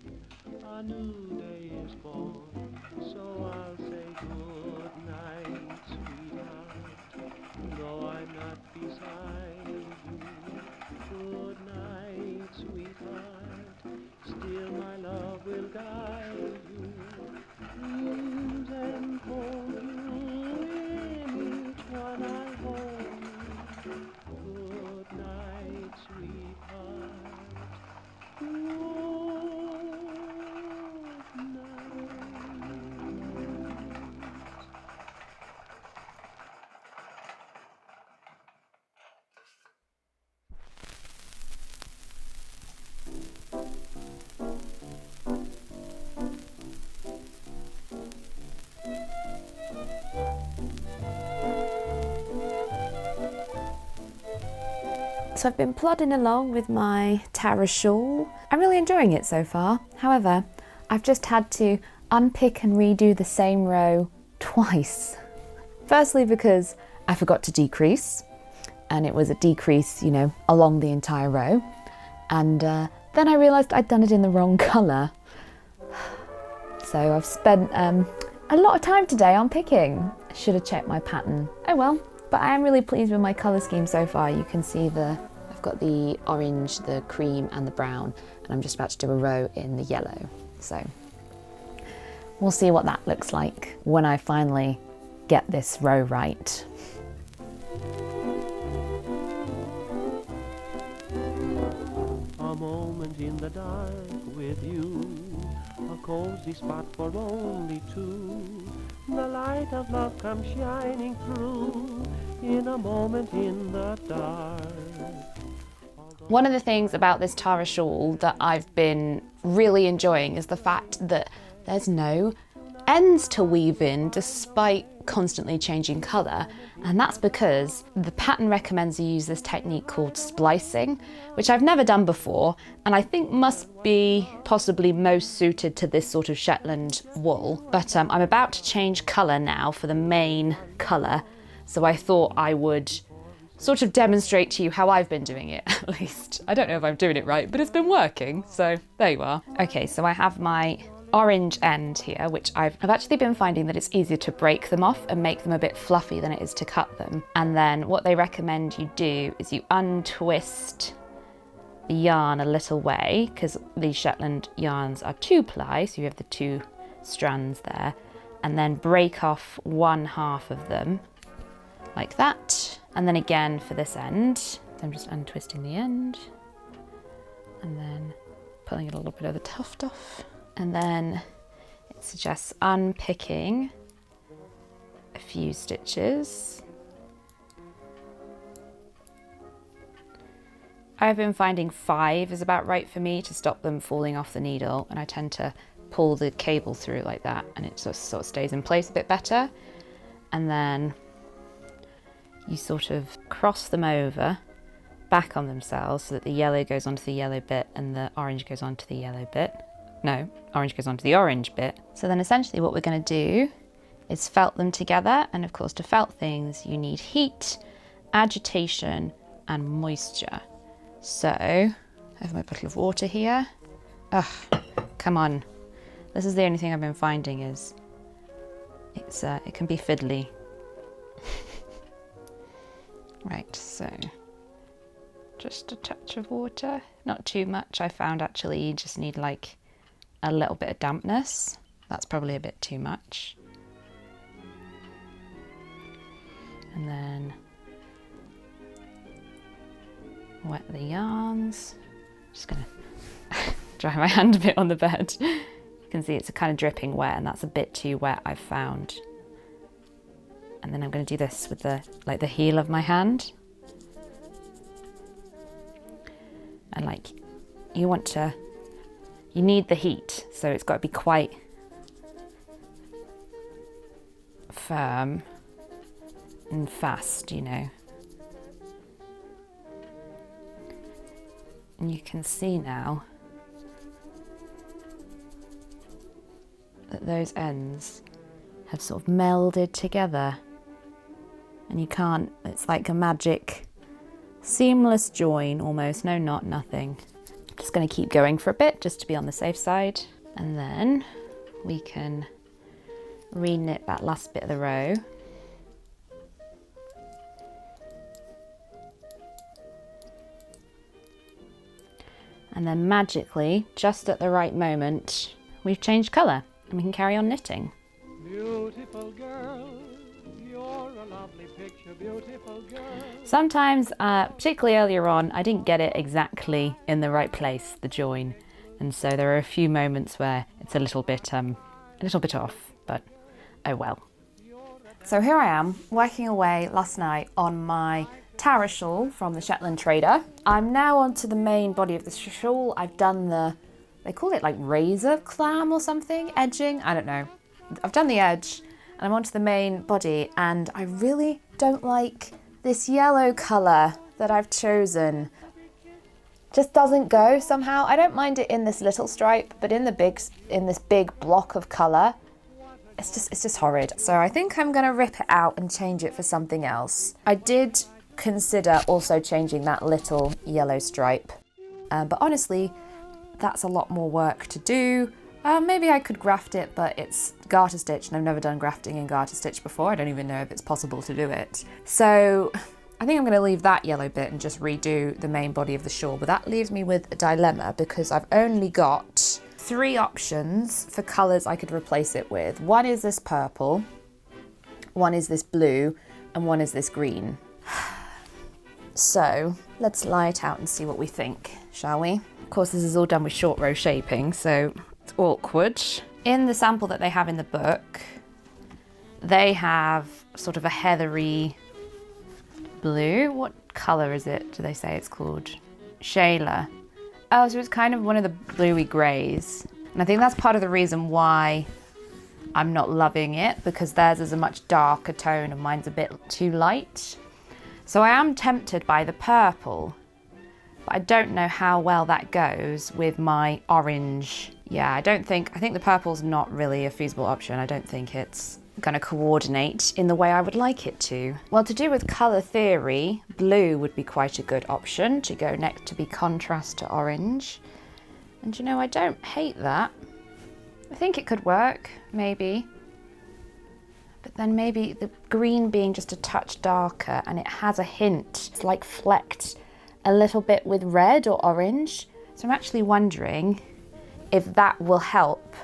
a new day is born. So I'll say good night, sweetheart, though I'm not beside you. Good night, sweetheart, still my love will guide you. Dreams enfold you, in each one I hold you. Good night, sweetheart. Good night. So I've been plodding along with my Tara shawl. I'm really enjoying it so far. However, I've just had to unpick and redo the same row twice. Firstly, because I forgot to decrease, and it was a decrease, you know, along the entire row. And then I realised I'd done it in the wrong colour. So I've spent a lot of time today on picking. I should have checked my pattern. Oh well, but I am really pleased with my colour scheme so far. You can see I've got the orange, the cream and the brown, and I'm just about to do a row in the yellow. So we'll see what that looks like when I finally get this row right. A moment in the dark with you, a cozy spot for only two. The light of love comes shining through in a moment in the dark. One of the things about this Tara shawl that I've been really enjoying is the fact that there's no ends to weave in despite constantly changing colour, and that's because the pattern recommends you use this technique called splicing, which I've never done before and I think must be possibly most suited to this sort of Shetland wool. But I'm about to change colour now for the main colour, so I thought I would sort of demonstrate to you how I've been doing it, at least. I don't know if I'm doing it right, but it's been working, so there you are. Okay, so I have my orange end here, which I've actually been finding that it's easier to break them off and make them a bit fluffy than it is to cut them. And then what they recommend you do is you untwist the yarn a little way, because these Shetland yarns are 2-ply, so you have the 2 strands there, and then break off one half of them like that. And then again for this end, so I'm just untwisting the end and then pulling a little bit of the tuft off. And then it suggests unpicking a few stitches. I've been finding 5 is about right for me to stop them falling off the needle, and I tend to pull the cable through like that and it just sort of stays in place a bit better. And then you sort of cross them over back on themselves so that the yellow goes onto the yellow bit and the orange goes onto the yellow bit. No, orange goes onto the orange bit. So then essentially what we're going to do is felt them together, and of course to felt things you need heat, agitation and moisture. So I have my bottle of water here. Ugh, come on. This is the only thing I've been finding is it can be fiddly. Right, so just a touch of water, not too much. I found actually you just need like a little bit of dampness. That's probably a bit too much. And then wet the yarns. Just gonna dry my hand a bit on the bed. You can see it's kind of dripping wet, and that's a bit too wet, I've found. And then I'm going to do this with the heel of my hand. And you want to you need the heat, so it's got to be quite firm and fast, you know. And you can see now that those ends have sort of melded together, and you can't, it's like a magic seamless join almost, no knot, nothing. Just going to keep going for a bit just to be on the safe side, and then we can re-knit that last bit of the row. And then magically, just at the right moment, we've changed colour and we can carry on knitting. Beautiful girl, you're a lovely picture, beautiful girl. Sometimes, particularly earlier on, I didn't get it exactly in the right place, the join. And so there are a few moments where it's a little bit off, but oh well. So here I am, working away last night on my Tara shawl from the Shetland Trader. I'm now onto the main body of the shawl. I've done they call it like razor clam or something, edging, I don't know. I've done the edge and I'm onto the main body, and I really don't like this yellow colour that I've chosen. Just doesn't go somehow. I don't mind it in this little stripe, but in this big block of colour, it's just horrid. So I think I'm gonna rip it out and change it for something else. I did consider also changing that little yellow stripe, but honestly, that's a lot more work to do. Maybe I could graft it, but it's garter stitch and I've never done grafting in garter stitch before. I don't even know if it's possible to do it. So I think I'm going to leave that yellow bit and just redo the main body of the shawl. But that leaves me with a dilemma because I've only got 3 options for colours I could replace it with. One is this purple, one is this blue, and one is this green. So let's lie it out and see what we think, shall we? Of course, this is all done with short row shaping, so it's awkward. In the sample that they have in the book, they have sort of a heathery blue. What colour is it? Do they say it's called? Shayla. Oh, so it's kind of one of the bluey greys. And I think that's part of the reason why I'm not loving it, because theirs is a much darker tone and mine's a bit too light. So I am tempted by the purple, but I don't know how well that goes with my orange. Yeah, I think the purple's not really a feasible option. I don't think it's going to coordinate in the way I would like it to. Well, to do with colour theory, blue would be quite a good option to go next to be contrast to orange. And you know, I don't hate that. I think it could work, maybe. But then maybe the green being just a touch darker and it has a hint, it's like flecked a little bit with red or orange. So I'm actually wondering if that will help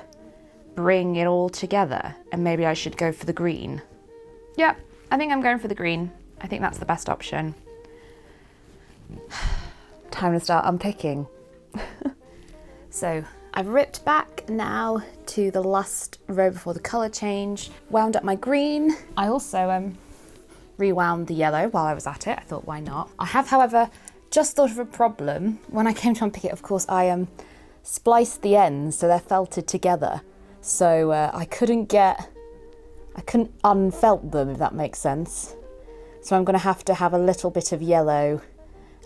bring it all together, and maybe I should go for the green. Yep, I think I'm going for the green. I think that's the best option. Time to start unpicking. So I've ripped back now to the last row before the colour change, wound up my green. I also rewound the yellow while I was at it. I thought, why not? I have, however, just thought of a problem. When I came to unpick it, of course, I spliced the ends so they're felted together. So I couldn't unfelt them, if that makes sense. So I'm going to have a little bit of yellow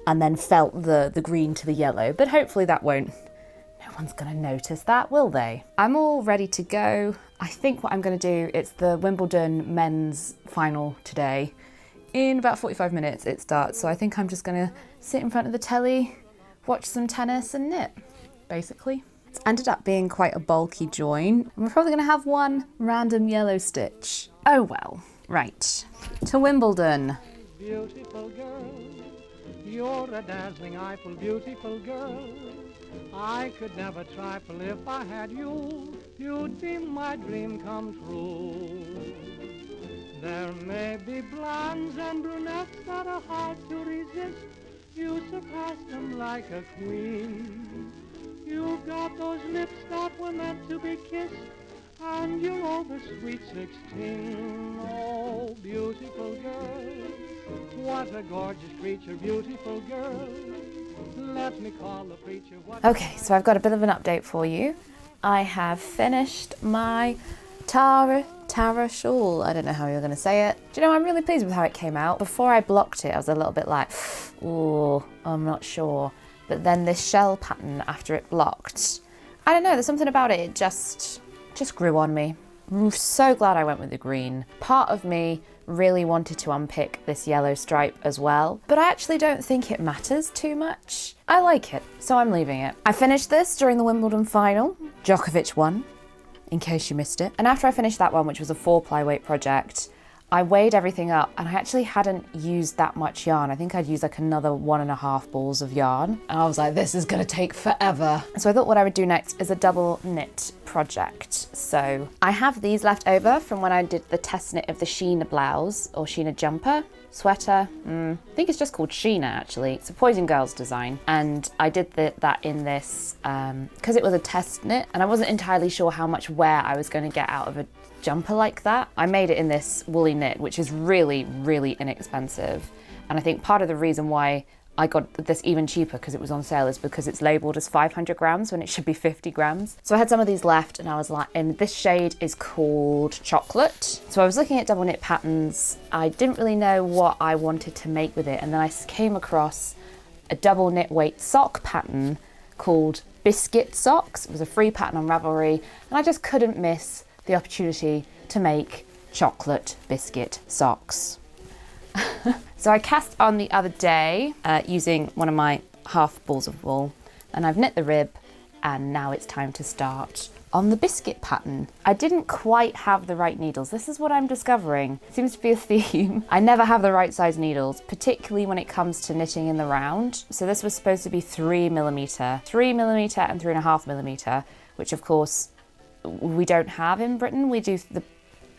and then felt the green to the yellow, but hopefully that won't, no one's going to notice that, will they? I'm all ready to go. I think what I'm going to do, it's the Wimbledon men's final today. In about 45 minutes it starts, so I think I'm just going to sit in front of the telly, watch some tennis and knit, basically. It's ended up being quite a bulky join, and we're probably going to have one random yellow stitch. Oh well. Right, to Wimbledon. Beautiful girl, you're a dazzling eyeful, beautiful girl. I could never trifle if I had you. You'd be my dream come true. There may be blondes and brunettes that are hard to resist. You surpass them like a queen. You've got those lips that were meant to be kissed, and you're over sweet 16. Oh, beautiful girl, what a gorgeous creature, beautiful girl. Let me call the preacher. Okay, so I've got a bit of an update for you. I have finished my Tara shawl. I don't know how you're going to say it. Do you know, I'm really pleased with how it came out. Before I blocked it, I was a little bit like, oh, I'm not sure. But then this shell pattern after it blocked, I don't know, there's something about it, it just grew on me. I'm so glad I went with the green. Part of me really wanted to unpick this yellow stripe as well, but I actually don't think it matters too much. I like it, so I'm leaving it. I finished this during the Wimbledon final. Djokovic won, in case you missed it. And after I finished that one, which was a 4-ply weight project, I weighed everything up and I actually hadn't used that much yarn. I think I'd used like another 1.5 balls of yarn. And I was like, this is gonna take forever. So I thought what I would do next is a double knit project. So I have these left over from when I did the test knit of the Sheena blouse or Sheena jumper, sweater. I think it's just called Sheena actually. It's a Poison Girls design. And I did that in this, because it was a test knit and I wasn't entirely sure how much wear I was gonna get out of a jumper like that. I made it in this woolly knit, which is really, really inexpensive. And I think part of the reason why I got this even cheaper because it was on sale is because it's labeled as 500 grams when it should be 50 grams. So I had some of these left and I was like, and this shade is called Chocolate. So I was looking at double knit patterns. I didn't really know what I wanted to make with it. And then I came across a double knit weight sock pattern called Biscuit Socks. It was a free pattern on Ravelry and I just couldn't miss the opportunity to make chocolate biscuit socks. So I cast on the other day using one of my half balls of wool and I've knit the rib and now it's time to start on the biscuit pattern. I didn't quite have the right needles. This is what I'm discovering. It seems to be a theme. I never have the right size needles, particularly when it comes to knitting in the round. So this was supposed to be 3mm and 3.5mm, which of course we don't have in Britain. We do the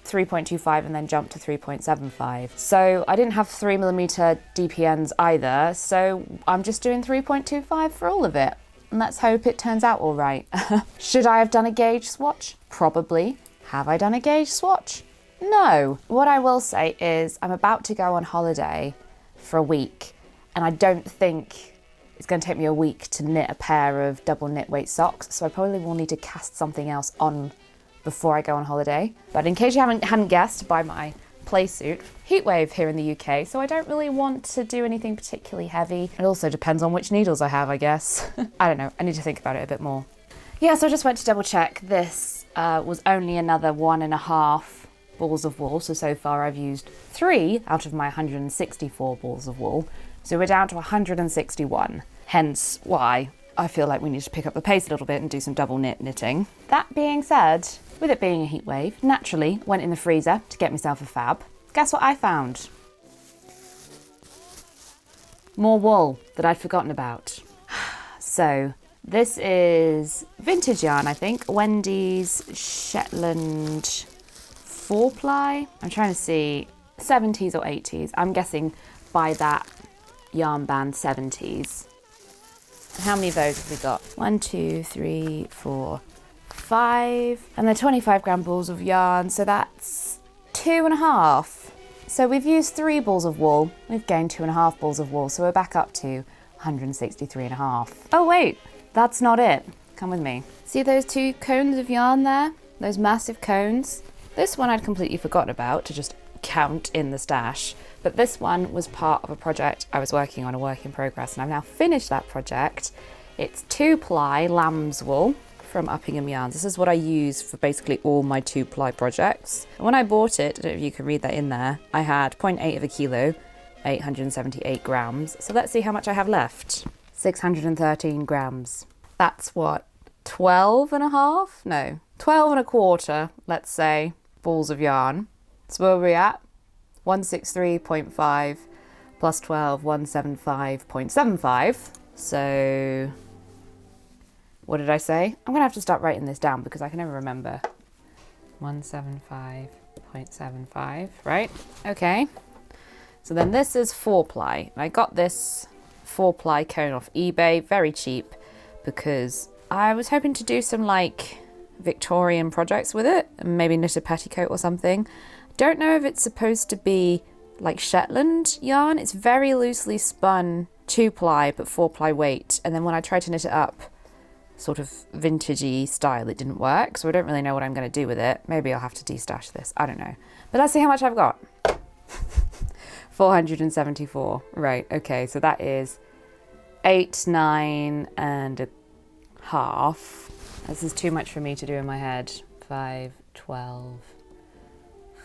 3.25 and then jump to 3.75. So I didn't have 3mm DPNs either, so I'm just doing 3.25 for all of it. And let's hope it turns out all right. Should I have done a gauge swatch? Probably. Have I done a gauge swatch? No. What I will say is I'm about to go on holiday for a week and I don't think it's going to take me a week to knit a pair of double knit weight socks, so I probably will need to cast something else on before I go on holiday. But in case you hadn't guessed by my play suit, heatwave here in the UK, so I don't really want to do anything particularly heavy. It also depends on which needles I have, I guess. I don't know, I need to think about it a bit more. Yeah, so I just went to double check. This was only another 1.5 balls of wool, so far I've used 3 out of my 164 balls of wool. So we're down to 161, hence why I feel like we need to pick up the pace a little bit and do some double knitting. That being said, with it being a heat wave, naturally went in the freezer to get myself a fab. Guess what I found? More wool that I'd forgotten about. So this is vintage yarn, I think. Wendy's Shetland 4-ply. I'm trying to see 70s or 80s. I'm guessing by that yarn band 70s. And how many of those have we got? 1, 2, 3, 4, 5. And they're 25 gram balls of yarn, so that's 2.5. So we've used 3 balls of wool. We've gained 2.5 balls of wool, so we're back up to 163.5. Oh wait, that's not it. Come with me. See those 2 cones of yarn there? Those massive cones? This one I'd completely forgotten about to just count in the stash. But this one was part of a project I was working on, a work in progress, and I've now finished that project. It's 2-ply lamb's wool from Uppingham Yarns. This is what I use for basically all my 2-ply projects. And when I bought it, I don't know if you can read that in there, I had 0.8 of a kilo, 878 grams. So let's see how much I have left. 613 grams. That's what, 12.5? No, 12.25, let's say, balls of yarn. So where are we at? 163.5 plus 12, 175.75. So what did I say? I'm gonna have to start writing this down because I can never remember. 175.75, right? Okay. So then this is 4-ply. I got this 4-ply cone off eBay, very cheap, because I was hoping to do some like Victorian projects with it, and maybe knit a petticoat or something. Don't know if it's supposed to be like Shetland yarn. It's very loosely spun 2-ply but 4-ply weight, and then when I tried to knit it up sort of vintagey style, it didn't work, so I don't really know what I'm going to do with it. Maybe I'll have to destash this, I don't know. But let's see how much I've got. 474. Right, okay, so that is 8, 9 and a half. This is too much for me to do in my head. 5, 12,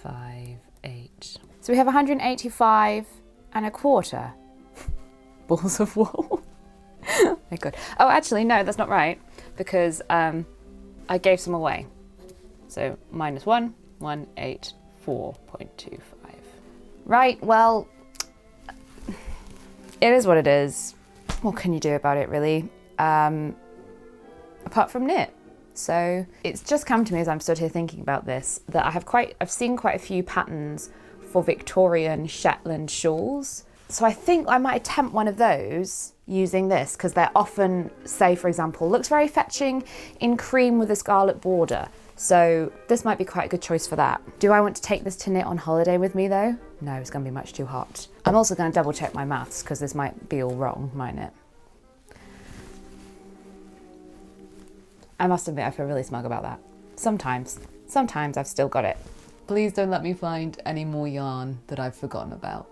5, 8. So we have 185 and a quarter balls of wool. Oh my God. Oh, actually, no, that's not right, because I gave some away. So minus 184.25. Right, well, it is what it is. What can you do about it, really? Apart from knit. So it's just come to me as I'm stood here thinking about this that I've seen quite a few patterns for Victorian Shetland shawls. So I think I might attempt one of those using this, because they're often, say for example, looks very fetching in cream with a scarlet border. So this might be quite a good choice for that. Do I want to take this to knit on holiday with me though? No, it's gonna be much too hot. I'm also gonna double check my maths, because this might be all wrong, mightn't it? I must admit, I feel really smug about that. Sometimes I've still got it. Please don't let me find any more yarn that I've forgotten about.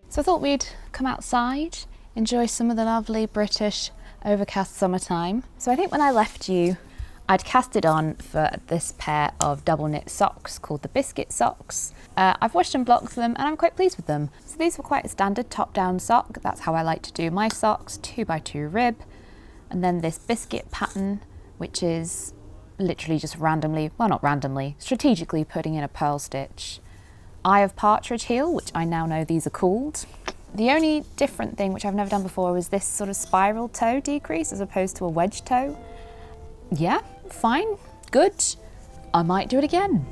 So I thought we'd come outside, enjoy some of the lovely British overcast summertime. So I think when I left you, I'd cast it on for this pair of double knit socks called the biscuit socks. I've washed and blocked them and I'm quite pleased with them. So these were quite a standard top-down sock. That's how I like to do my socks, 2x2 rib. And then this biscuit pattern, which is literally just randomly, well not randomly, strategically putting in a purl stitch. Eye of partridge heel, which I now know these are called. The only different thing, which I've never done before, was this sort of spiral toe decrease as opposed to a wedge toe. Yeah, fine, good. I might do it again.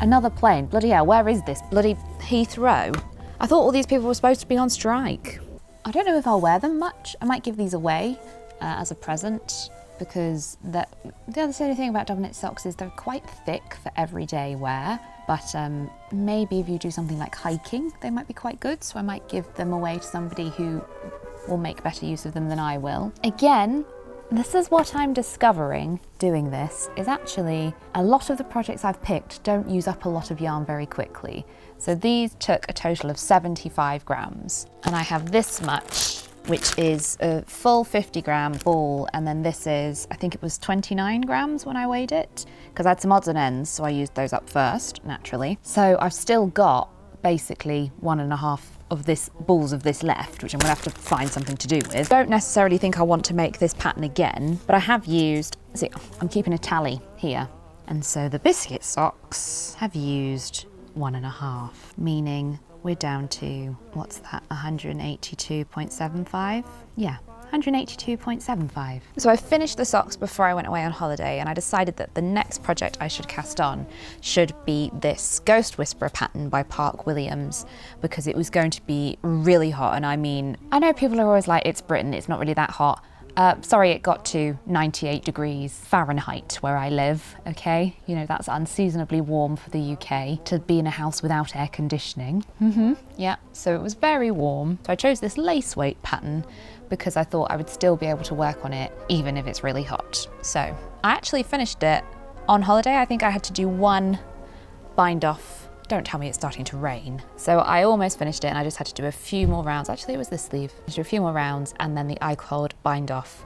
Another plane, bloody hell, where is this? Bloody Heathrow? I thought all these people were supposed to be on strike. I don't know if I'll wear them much. I might give these away as a present, because the other silly thing about double knit socks is they're quite thick for everyday wear. But maybe if you do something like hiking, they might be quite good. So I might give them away to somebody who will make better use of them than I will. Again, this is what I'm discovering doing this, is actually a lot of the projects I've picked don't use up a lot of yarn very quickly. So these took a total of 75 grams. And I have this much, which is a full 50-gram ball, and then this is, I think it was 29 grams when I weighed it, because I had some odds and ends, so I used those up first, naturally. So I've still got basically 1.5 of this balls of this left, which I'm gonna have to find something to do with. Don't necessarily think I want to make this pattern again, but I have used, see, I'm keeping a tally here. And so the biscuit socks have used 1.5, meaning we're down to, what's that, 182.75? Yeah, 182.75. So I finished the socks before I went away on holiday, and I decided that the next project I should cast on should be this Ghost Whisperer pattern by Park Williams, because it was going to be really hot. And I mean, I know people are always like, it's Britain, it's not really that hot. Sorry, it got to 98 degrees Fahrenheit where I live, okay? You know, that's unseasonably warm for the UK to be in a house without air conditioning. Yeah, so it was very warm. So I chose this lace weight pattern because I thought I would still be able to work on it even if it's really hot. So I actually finished it on holiday. I think I had to do one bind off. Don't tell me it's starting to rain. So I almost finished it and I just had to do a few more rounds. Actually, it was this sleeve. Just do a few more rounds and then the iCloud bind off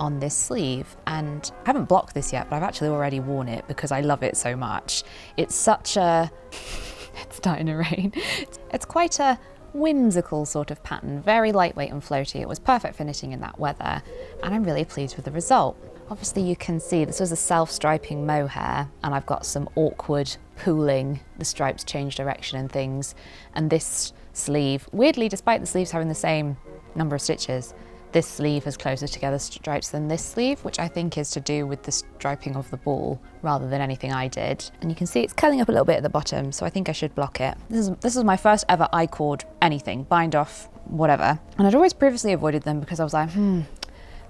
on this sleeve. And I haven't blocked this yet, but I've actually already worn it because I love it so much. It's such a, it's starting to rain. It's quite a whimsical sort of pattern, very lightweight and floaty. It was perfect for knitting in that weather and I'm really pleased with the result. Obviously you can see this was a self-striping mohair and I've got some awkward pooling, the stripes change direction and things. And this sleeve, weirdly, despite the sleeves having the same number of stitches, this sleeve has closer together stripes than this sleeve, which I think is to do with the striping of the ball rather than anything I did. And you can see it's curling up a little bit at the bottom, so I think I should block it. This is my first ever I-cord anything, bind off, whatever. And I'd always previously avoided them because I was like,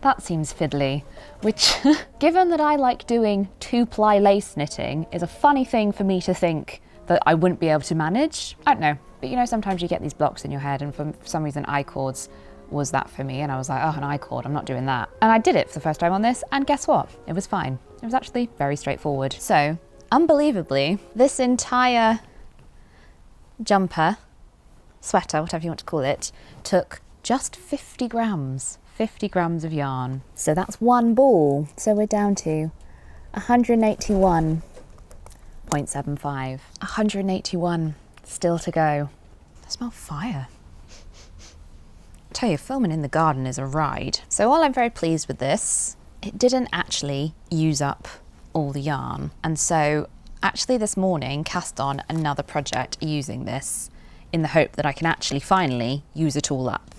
that seems fiddly, which, given that I like doing 2-ply lace knitting, is a funny thing for me to think that I wouldn't be able to manage. I don't know, but you know, sometimes you get these blocks in your head, and for some reason I-cords was that for me, and I was like, oh, an I-cord, I'm not doing that. And I did it for the first time on this, and guess what? It was fine. It was actually very straightforward. So, unbelievably, this entire jumper, sweater, whatever you want to call it, took just 50 grams. 50 grams of yarn. So that's one ball. So we're down to 181.75. 181 still to go. I smell fire. I tell you, filming in the garden is a ride. So while I'm very pleased with this, it didn't actually use up all the yarn. And so actually this morning cast on another project using this in the hope that I can actually finally use it all up.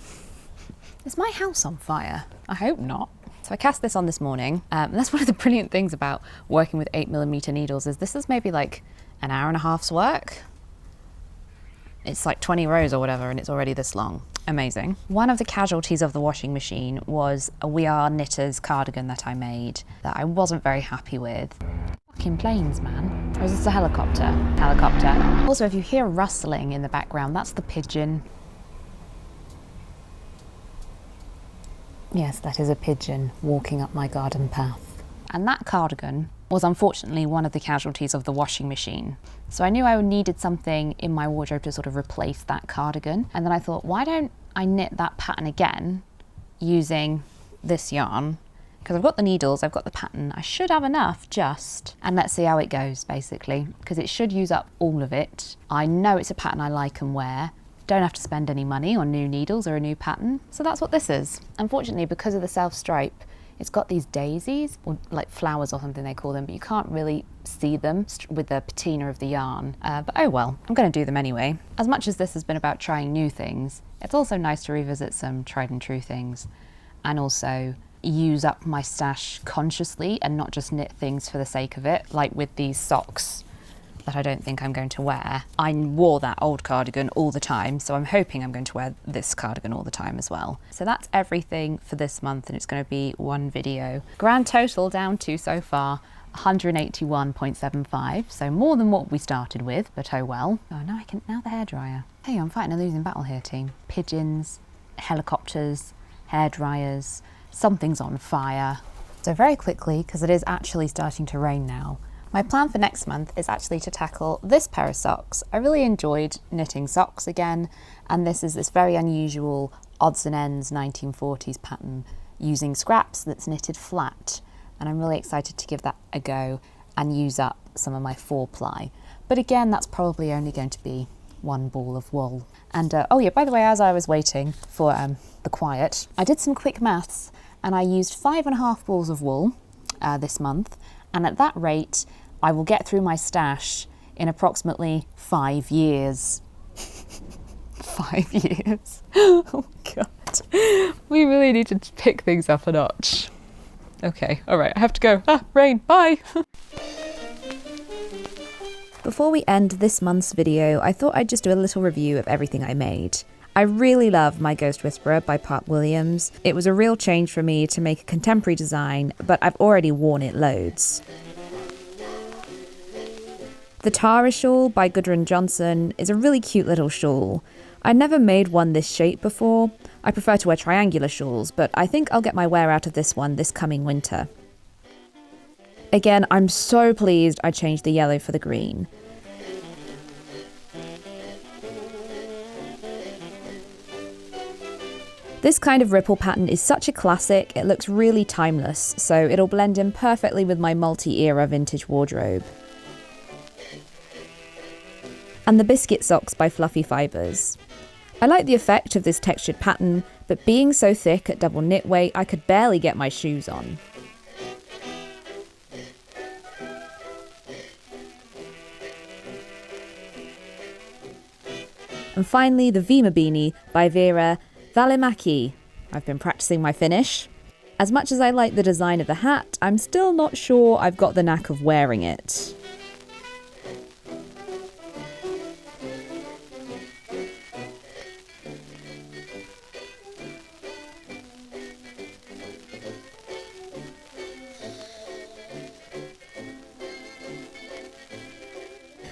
Is my house on fire? I hope not. So I cast this on this morning. And that's one of the brilliant things about working with 8mm needles is this is maybe like an hour and a half's work. It's like 20 rows or whatever, and it's already this long. Amazing. One of the casualties of the washing machine was a We Are Knitters cardigan that I made that I wasn't very happy with. Fucking planes, man. Or is this a helicopter? Helicopter. Also, if you hear rustling in the background, that's the pigeon. Yes, that is a pigeon walking up my garden path. And that cardigan was unfortunately one of the casualties of the washing machine. So I knew I needed something in my wardrobe to sort of replace that cardigan. And then I thought, why don't I knit that pattern again using this yarn? Because I've got the needles, I've got the pattern, I should have enough just, and let's see how it goes basically, because it should use up all of it. I know it's a pattern I like and wear. Don't have to spend any money on new needles or a new pattern. So that's what this is. Unfortunately, because of the self-stripe, it's got these daisies, or like flowers or something they call them, but you can't really see them with the patina of the yarn. But oh well, I'm gonna do them anyway. As much as this has been about trying new things, it's also nice to revisit some tried and true things, and also use up my stash consciously and not just knit things for the sake of it, like with these socks that I don't think I'm going to wear. I wore that old cardigan all the time, so I'm hoping I'm going to wear this cardigan all the time as well. So that's everything for this month, and it's going to be one video. Grand total down to so far 181.75, so more than what we started with, but oh well. Oh, now the hairdryer. Hey, I'm fighting a losing battle here, team. Pigeons, helicopters, hairdryers, something's on fire. So very quickly, because it is actually starting to rain now, my plan for next month is actually to tackle this pair of socks. I really enjoyed knitting socks again, and this is this very unusual odds and ends 1940s pattern using scraps that's knitted flat, and I'm really excited to give that a go and use up some of my 4-ply. But again, that's probably only going to be one ball of wool. And oh yeah, by the way, as I was waiting for the quiet, I did some quick maths, and I used 5.5 balls of wool this month. And at that rate, I will get through my stash in approximately 5 years. 5 years. Oh God. We really need to pick things up a notch. Okay, all right, I have to go. Rain, bye. Before we end this month's video, I thought I'd just do a little review of everything I made. I really love My Ghost Whisperer by Pat Williams. It was a real change for me to make a contemporary design, but I've already worn it loads. The Tara shawl by Gudrun Johnson is a really cute little shawl. I'd never made one this shape before. I prefer to wear triangular shawls, but I think I'll get my wear out of this one this coming winter. Again, I'm so pleased I changed the yellow for the green. This kind of ripple pattern is such a classic, it looks really timeless, so it'll blend in perfectly with my multi-era vintage wardrobe. And the Biscuit Socks by Fluffy Fibres. I like the effect of this textured pattern, but being so thick at double knit weight, I could barely get my shoes on. And finally, the Vima Beanie by Vera Välimäki. I've been practicing my finish. As much as I like the design of the hat, I'm still not sure I've got the knack of wearing it.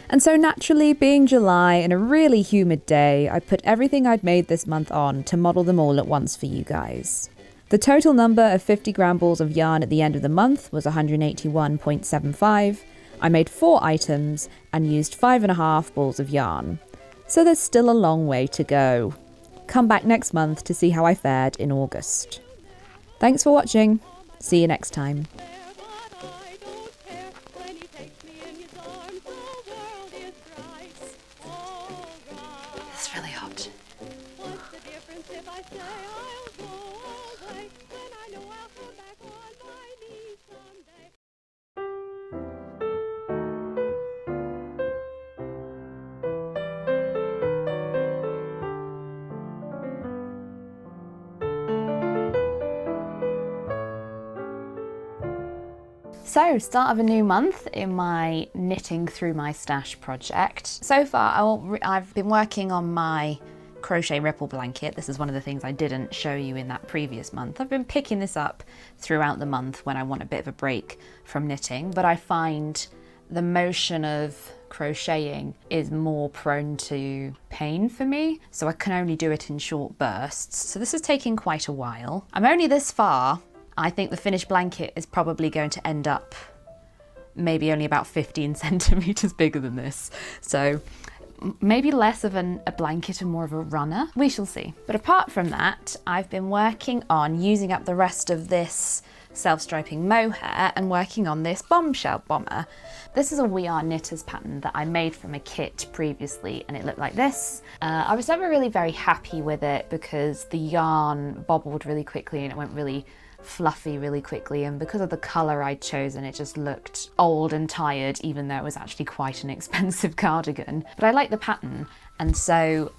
And so naturally, being July and a really humid day, I put everything I'd made this month on to model them all at once for you guys. The total number of 50 gram balls of yarn at the end of the month was 181.75. I made 4 items and used 5.5 balls of yarn. So there's still a long way to go. Come back next month to see how I fared in August. Thanks for watching. See you next time. It's really hot. What's the difference if I say I'll go away when I know I'll come back on my knees someday? So, start of a new month in my knitting through my stash project. So far, I've been working on my crochet ripple blanket. This is one of the things I didn't show you in that previous month. I've been picking this up throughout the month when I want a bit of a break from knitting, but I find the motion of crocheting is more prone to pain for me, so I can only do it in short bursts. So this is taking quite a while. I'm only this far. I think the finished blanket is probably going to end up maybe only about 15 centimetres bigger than this. So maybe less of a blanket and more of a runner. We shall see. But apart from that, I've been working on using up the rest of this self-striping mohair and working on this bombshell bomber. This is a We Are Knitters pattern that I made from a kit previously, and it looked like this. I was never really very happy with it because the yarn bobbled really quickly and it went really fluffy really quickly, and because of the colour I'd chosen it just looked old and tired, even though it was actually quite an expensive cardigan. But I like the pattern, and so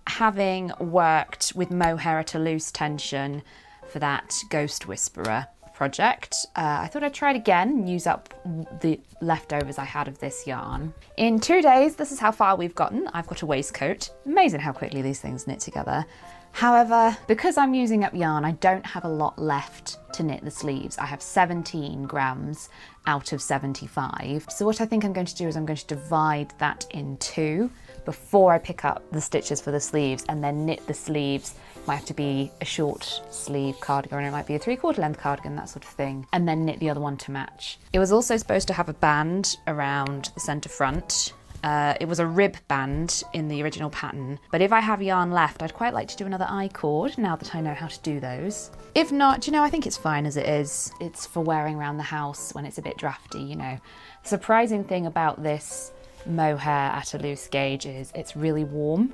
having worked with mohair at a loose tension for that Ghost Whisperer project, I thought I'd try it again and use up the leftovers I had of this yarn. In 2 days, this is how far we've gotten. I've got a waistcoat. Amazing how quickly these things knit together. However, because I'm using up yarn, I don't have a lot left to knit the sleeves. I have 17 grams out of 75. So what I think I'm going to do is I'm going to divide that in 2 before I pick up the stitches for the sleeves, and then knit the sleeves. It might have to be a short sleeve cardigan, or it might be a 3/4 length cardigan, that sort of thing, and then knit the other one to match. It was also supposed to have a band around the centre front. It was a rib band in the original pattern, but if I have yarn left, I'd quite like to do another I-cord now that I know how to do those. If not, I think it's fine as it is. It's for wearing around the house when it's a bit drafty, The surprising thing about this mohair at a loose gauge is it's really warm.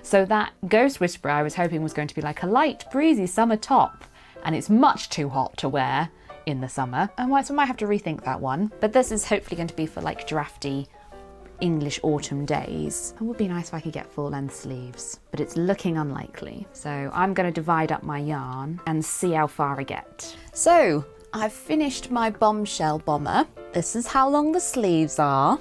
So that Ghost Whisperer I was hoping was going to be like a light, breezy summer top, and it's much too hot to wear in the summer, and so I might have to rethink that one. But this is hopefully going to be for like drafty English autumn days. It would be nice if I could get full length sleeves, but it's looking unlikely. So I'm going to divide up my yarn and see how far I get. So I've finished my bombshell bomber. This is how long the sleeves are.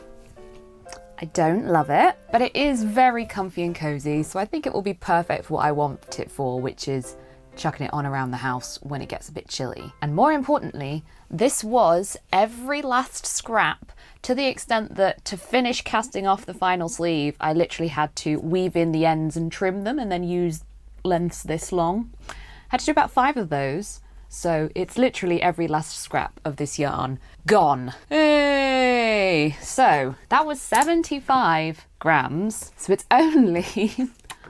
I don't love it, but it is very comfy and cozy, so I think it will be perfect for what I want it for, which is chucking it on around the house when it gets a bit chilly. And more importantly, this was every last scrap, to the extent that to finish casting off the final sleeve, I literally had to weave in the ends and trim them and then use lengths this long. I had to do about 5 of those, so it's literally every last scrap of this yarn gone. Hey! So that was 75 grams, so it's only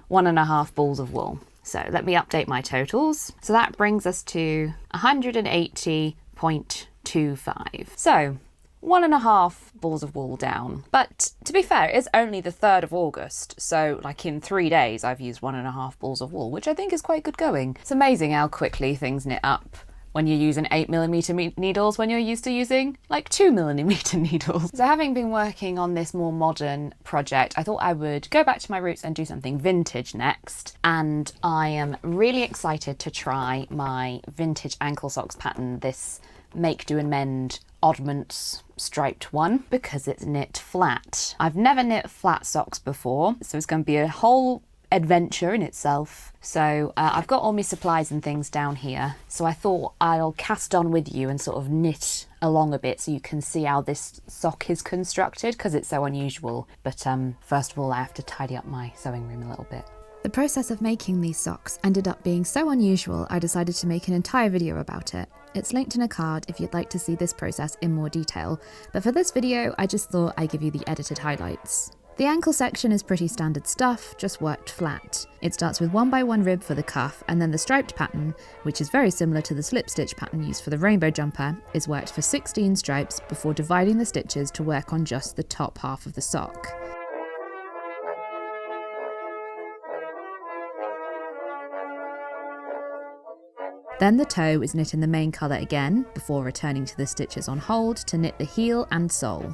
1.5 balls of wool. So let me update my totals. So that brings us to 180.25. So 1.5 balls of wool down. But to be fair, it is only the 3rd of August. So like in 3 days, I've used 1.5 balls of wool, which I think is quite good going. It's amazing how quickly things knit up when you're using 8mm needles when you're used to using like 2mm needles. So having been working on this more modern project, I thought I would go back to my roots and do something vintage next. And I am really excited to try my vintage ankle socks pattern, this Make, Do and Mend Oddments striped one, because it's knit flat. I've never knit flat socks before, so it's going to be a whole adventure in itself. So I've got all my supplies and things down here, so I thought I'll cast on with you and sort of knit along a bit so you can see how this sock is constructed, because it's so unusual. But first of all, I have to tidy up my sewing room a little bit. The process of making these socks ended up being so unusual, I decided to make an entire video about it. It's linked in a card if you'd like to see this process in more detail, but for this video I just thought I'd give you the edited highlights. The ankle section is pretty standard stuff, just worked flat. It starts with 1x1 rib for the cuff, and then the striped pattern, which is very similar to the slip stitch pattern used for the rainbow jumper, is worked for 16 stripes before dividing the stitches to work on just the top half of the sock. Then the toe is knit in the main colour again, before returning to the stitches on hold to knit the heel and sole.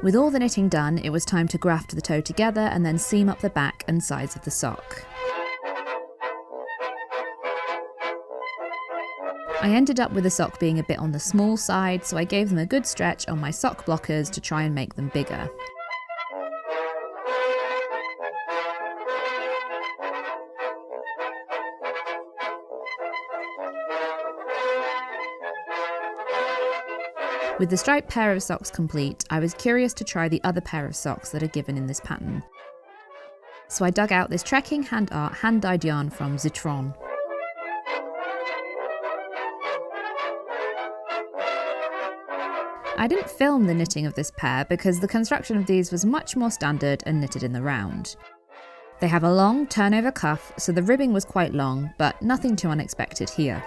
With all the knitting done, it was time to graft the toe together and then seam up the back and sides of the sock. I ended up with the sock being a bit on the small side, so I gave them a good stretch on my sock blockers to try and make them bigger. With the striped pair of socks complete, I was curious to try the other pair of socks that are given in this pattern. So I dug out this trekking hand art hand-dyed yarn from Zitron. I didn't film the knitting of this pair because the construction of these was much more standard and knitted in the round. They have a long turnover cuff, so the ribbing was quite long, but nothing too unexpected here.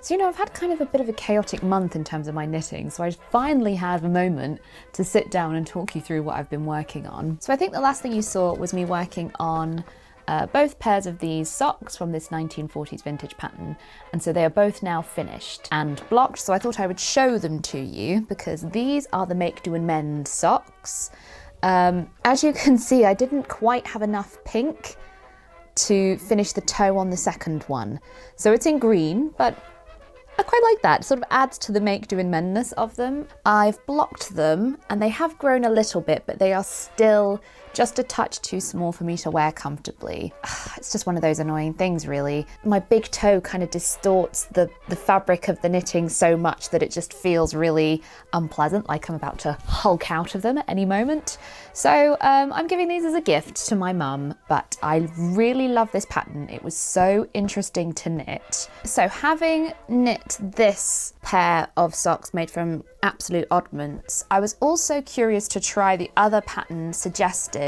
So, I've had kind of a bit of a chaotic month in terms of my knitting, so I finally had a moment to sit down and talk you through what I've been working on. So I think the last thing you saw was me working on both pairs of these socks from this 1940s vintage pattern, and so they are both now finished and blocked, so I thought I would show them to you because these are the Make, Do and Mend socks. As you can see, I didn't quite have enough pink to finish the toe on the second one, so it's in green, but I quite like that. It sort of adds to the Make, Do and Mendness of them. I've blocked them and they have grown a little bit, but they are still just a touch too small for me to wear comfortably. It's just one of those annoying things, really. My big toe kind of distorts the fabric of the knitting so much that it just feels really unpleasant, like I'm about to hulk out of them at any moment. So I'm giving these as a gift to my mum, but I really love this pattern. It was so interesting to knit. So having knit this pair of socks made from absolute oddments, I was also curious to try the other pattern suggested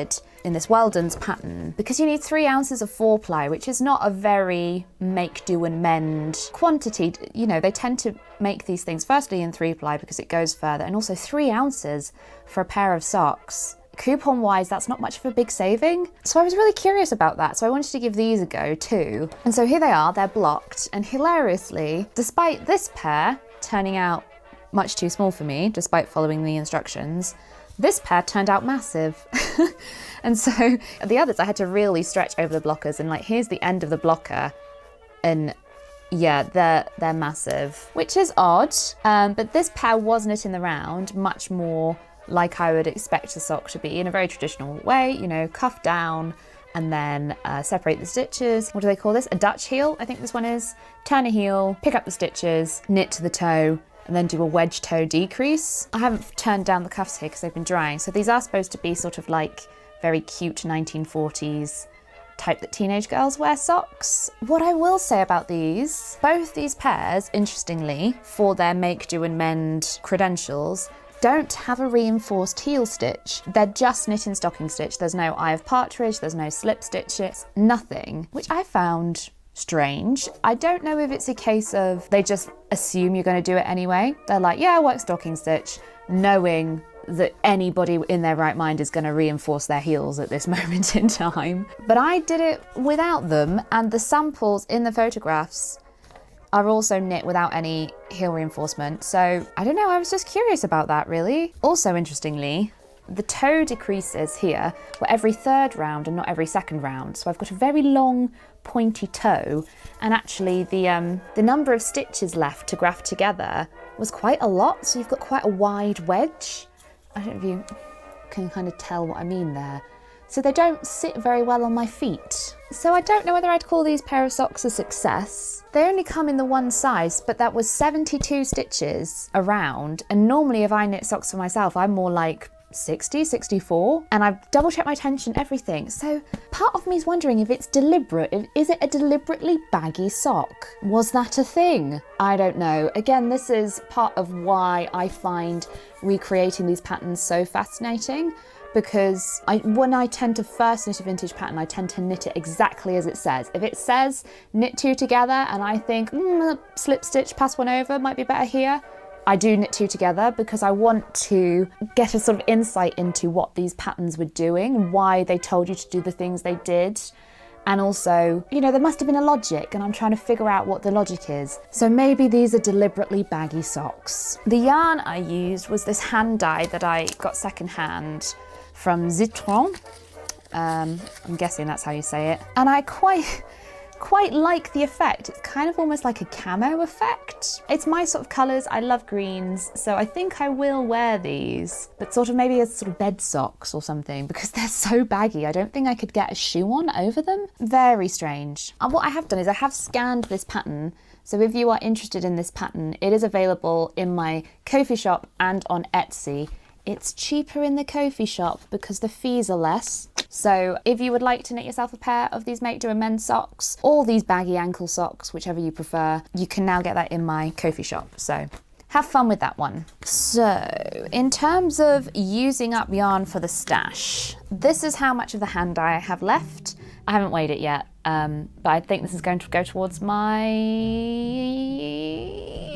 in this Weldon's pattern, because you need 3 ounces of 4-ply, which is not a very Make, Do and Mend quantity. They tend to make these things firstly in 3-ply because it goes further, and also 3 ounces for a pair of socks. Coupon wise, that's not much of a big saving. So I was really curious about that, so I wanted to give these a go too. And so here they are, they're blocked, and hilariously, despite this pair turning out much too small for me, despite following the instructions, this pair turned out massive. And so the others I had to really stretch over the blockers, and here's the end of the blocker, and yeah, they're massive, which is odd, but this pair was knit in the round, much more like I would expect a sock to be, in a very traditional way, cuff down and then separate the stitches. What do they call this? A Dutch heel, I think this one is. Turn a heel, pick up the stitches, knit to the toe, and then do a wedge toe decrease. I haven't turned down the cuffs here because they've been drying, so these are supposed to be sort of like very cute 1940s type that teenage girls wear socks. What I will say about these, both these pairs, interestingly, for their Make, Do and Mend credentials, don't have a reinforced heel stitch. They're just knit in stocking stitch. There's no eye of partridge, there's no slip stitches, nothing, which I found strange. I don't know if it's a case of they just assume you're going to do it anyway. They're like, yeah, work stocking stitch, knowing that anybody in their right mind is going to reinforce their heels at this moment in time. But I did it without them, and the samples in the photographs are also knit without any heel reinforcement. So I don't know, I was just curious about that really. Also interestingly, the toe decreases here were every third round and not every second round. So I've got a very long pointy toe, and actually the number of stitches left to graft together was quite a lot. So you've got quite a wide wedge. I don't know if you can kind of tell what I mean there. So they don't sit very well on my feet. So I don't know whether I'd call these pair of socks a success. They only come in the one size, but that was 72 stitches around. And normally if I knit socks for myself, I'm more like 60, 64. And I've double checked my tension, everything. So part of me is wondering if it's deliberate. Is it a deliberately baggy sock? Was that a thing? I don't know. Again, this is part of why I find recreating these patterns so fascinating, because when I tend to first knit a vintage pattern, I tend to knit it exactly as it says. If it says knit two together and I think slip stitch, pass one over, might be better here, I do knit two together because I want to get a sort of insight into what these patterns were doing, why they told you to do the things they did. And also, you know, there must have been a logic, and I'm trying to figure out what the logic is. So maybe these are deliberately baggy socks. The yarn I used was this hand dye that I got secondhand from Zitron. I'm guessing that's how you say it. And I quite like the effect. It's kind of almost like a camo effect. It's my sort of colours. I love greens, so I think I will wear these, but sort of maybe as sort of bed socks or something, because they're so baggy. I don't think I could get a shoe on over them. Very strange. And what I have done is I have scanned this pattern. So if you are interested in this pattern, it is available in my Ko-fi shop and on Etsy. It's cheaper in the Ko-fi shop because the fees are less. So if you would like to knit yourself a pair of these Make Do and Mend socks, or these baggy ankle socks, whichever you prefer, you can now get that in my Ko-fi shop. So have fun with that one. So in terms of using up yarn for the stash, this is how much of the hand dye I have left. I haven't weighed it yet, but I think this is going to go towards my,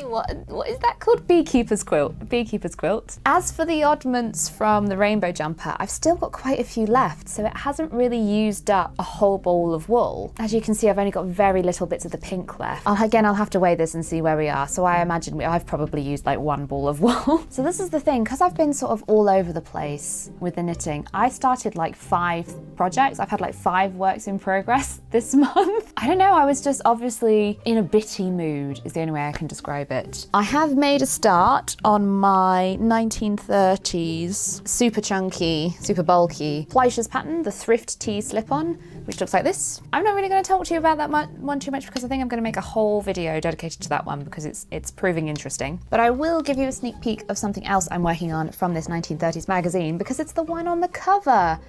what is that called? Beekeeper's quilt. Beekeeper's quilt. As for the oddments from the rainbow jumper, I've still got quite a few left, so it hasn't really used up a whole bowl of wool. As you can see, I've only got very little bits of the pink left. I'll have to weigh this and see where we are. So I imagine I've probably used like one ball of wool. So this is the thing, because I've been sort of all over the place with the knitting. I started like 5 projects. I've had like 5 works in progress this month. I don't know, I was just obviously in a bitty mood is the only way I can describe it. I have made a start on my 1930s super chunky, super bulky Fleischer's pattern, the Thrift Tee slip-on, which looks like this. I'm not really going to talk to you about that one too much because I think I'm going to make a whole video dedicated to that one because it's proving interesting. But I will give you a sneak peek of something else I'm working on from this 1930s magazine because it's the one on the cover.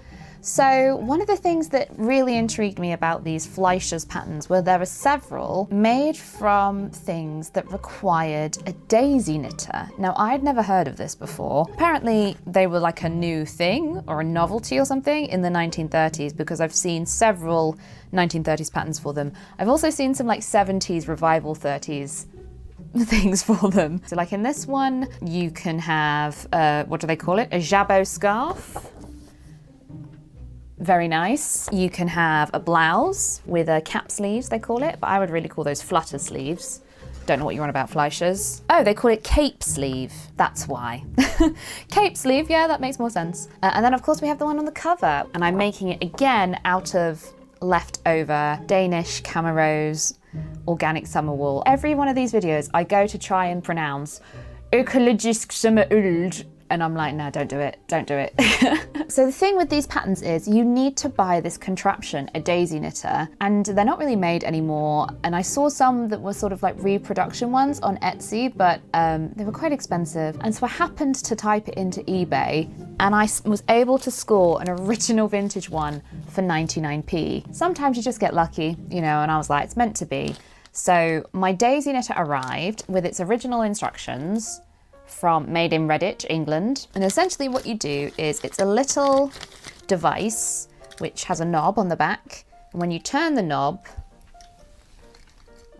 So one of the things that really intrigued me about these Fleischer's patterns were there are several made from things that required a daisy knitter. Now I'd never heard of this before. Apparently they were like a new thing or a novelty or something in the 1930s because I've seen several 1930s patterns for them. I've also seen some like 70s revival 30s things for them. So like in this one you can have, what do they call it? A jabot scarf. Very nice. You can have a blouse with a cap sleeves, they call it, but I would really call those flutter sleeves. Don't know what you're on about, Fleischers. Oh, they call it cape sleeve. That's why. Cape sleeve, yeah, that makes more sense. And then of course we have the one on the cover, and I'm making it again out of leftover Danish Camerose organic summer wool. Every one of these videos I go to try and pronounce økologisk sommeruld, and I'm like, no, don't do it, don't do it. So the thing with these patterns is you need to buy this contraption, a daisy knitter, and they're not really made anymore. And I saw some that were sort of like reproduction ones on Etsy, but they were quite expensive. And so I happened to type it into eBay and I was able to score an original vintage one for 99p. Sometimes you just get lucky, you know, and I was like, it's meant to be. So my daisy knitter arrived with its original instructions from made in Redditch, England. And essentially what you do is it's a little device which has a knob on the back. And when you turn the knob,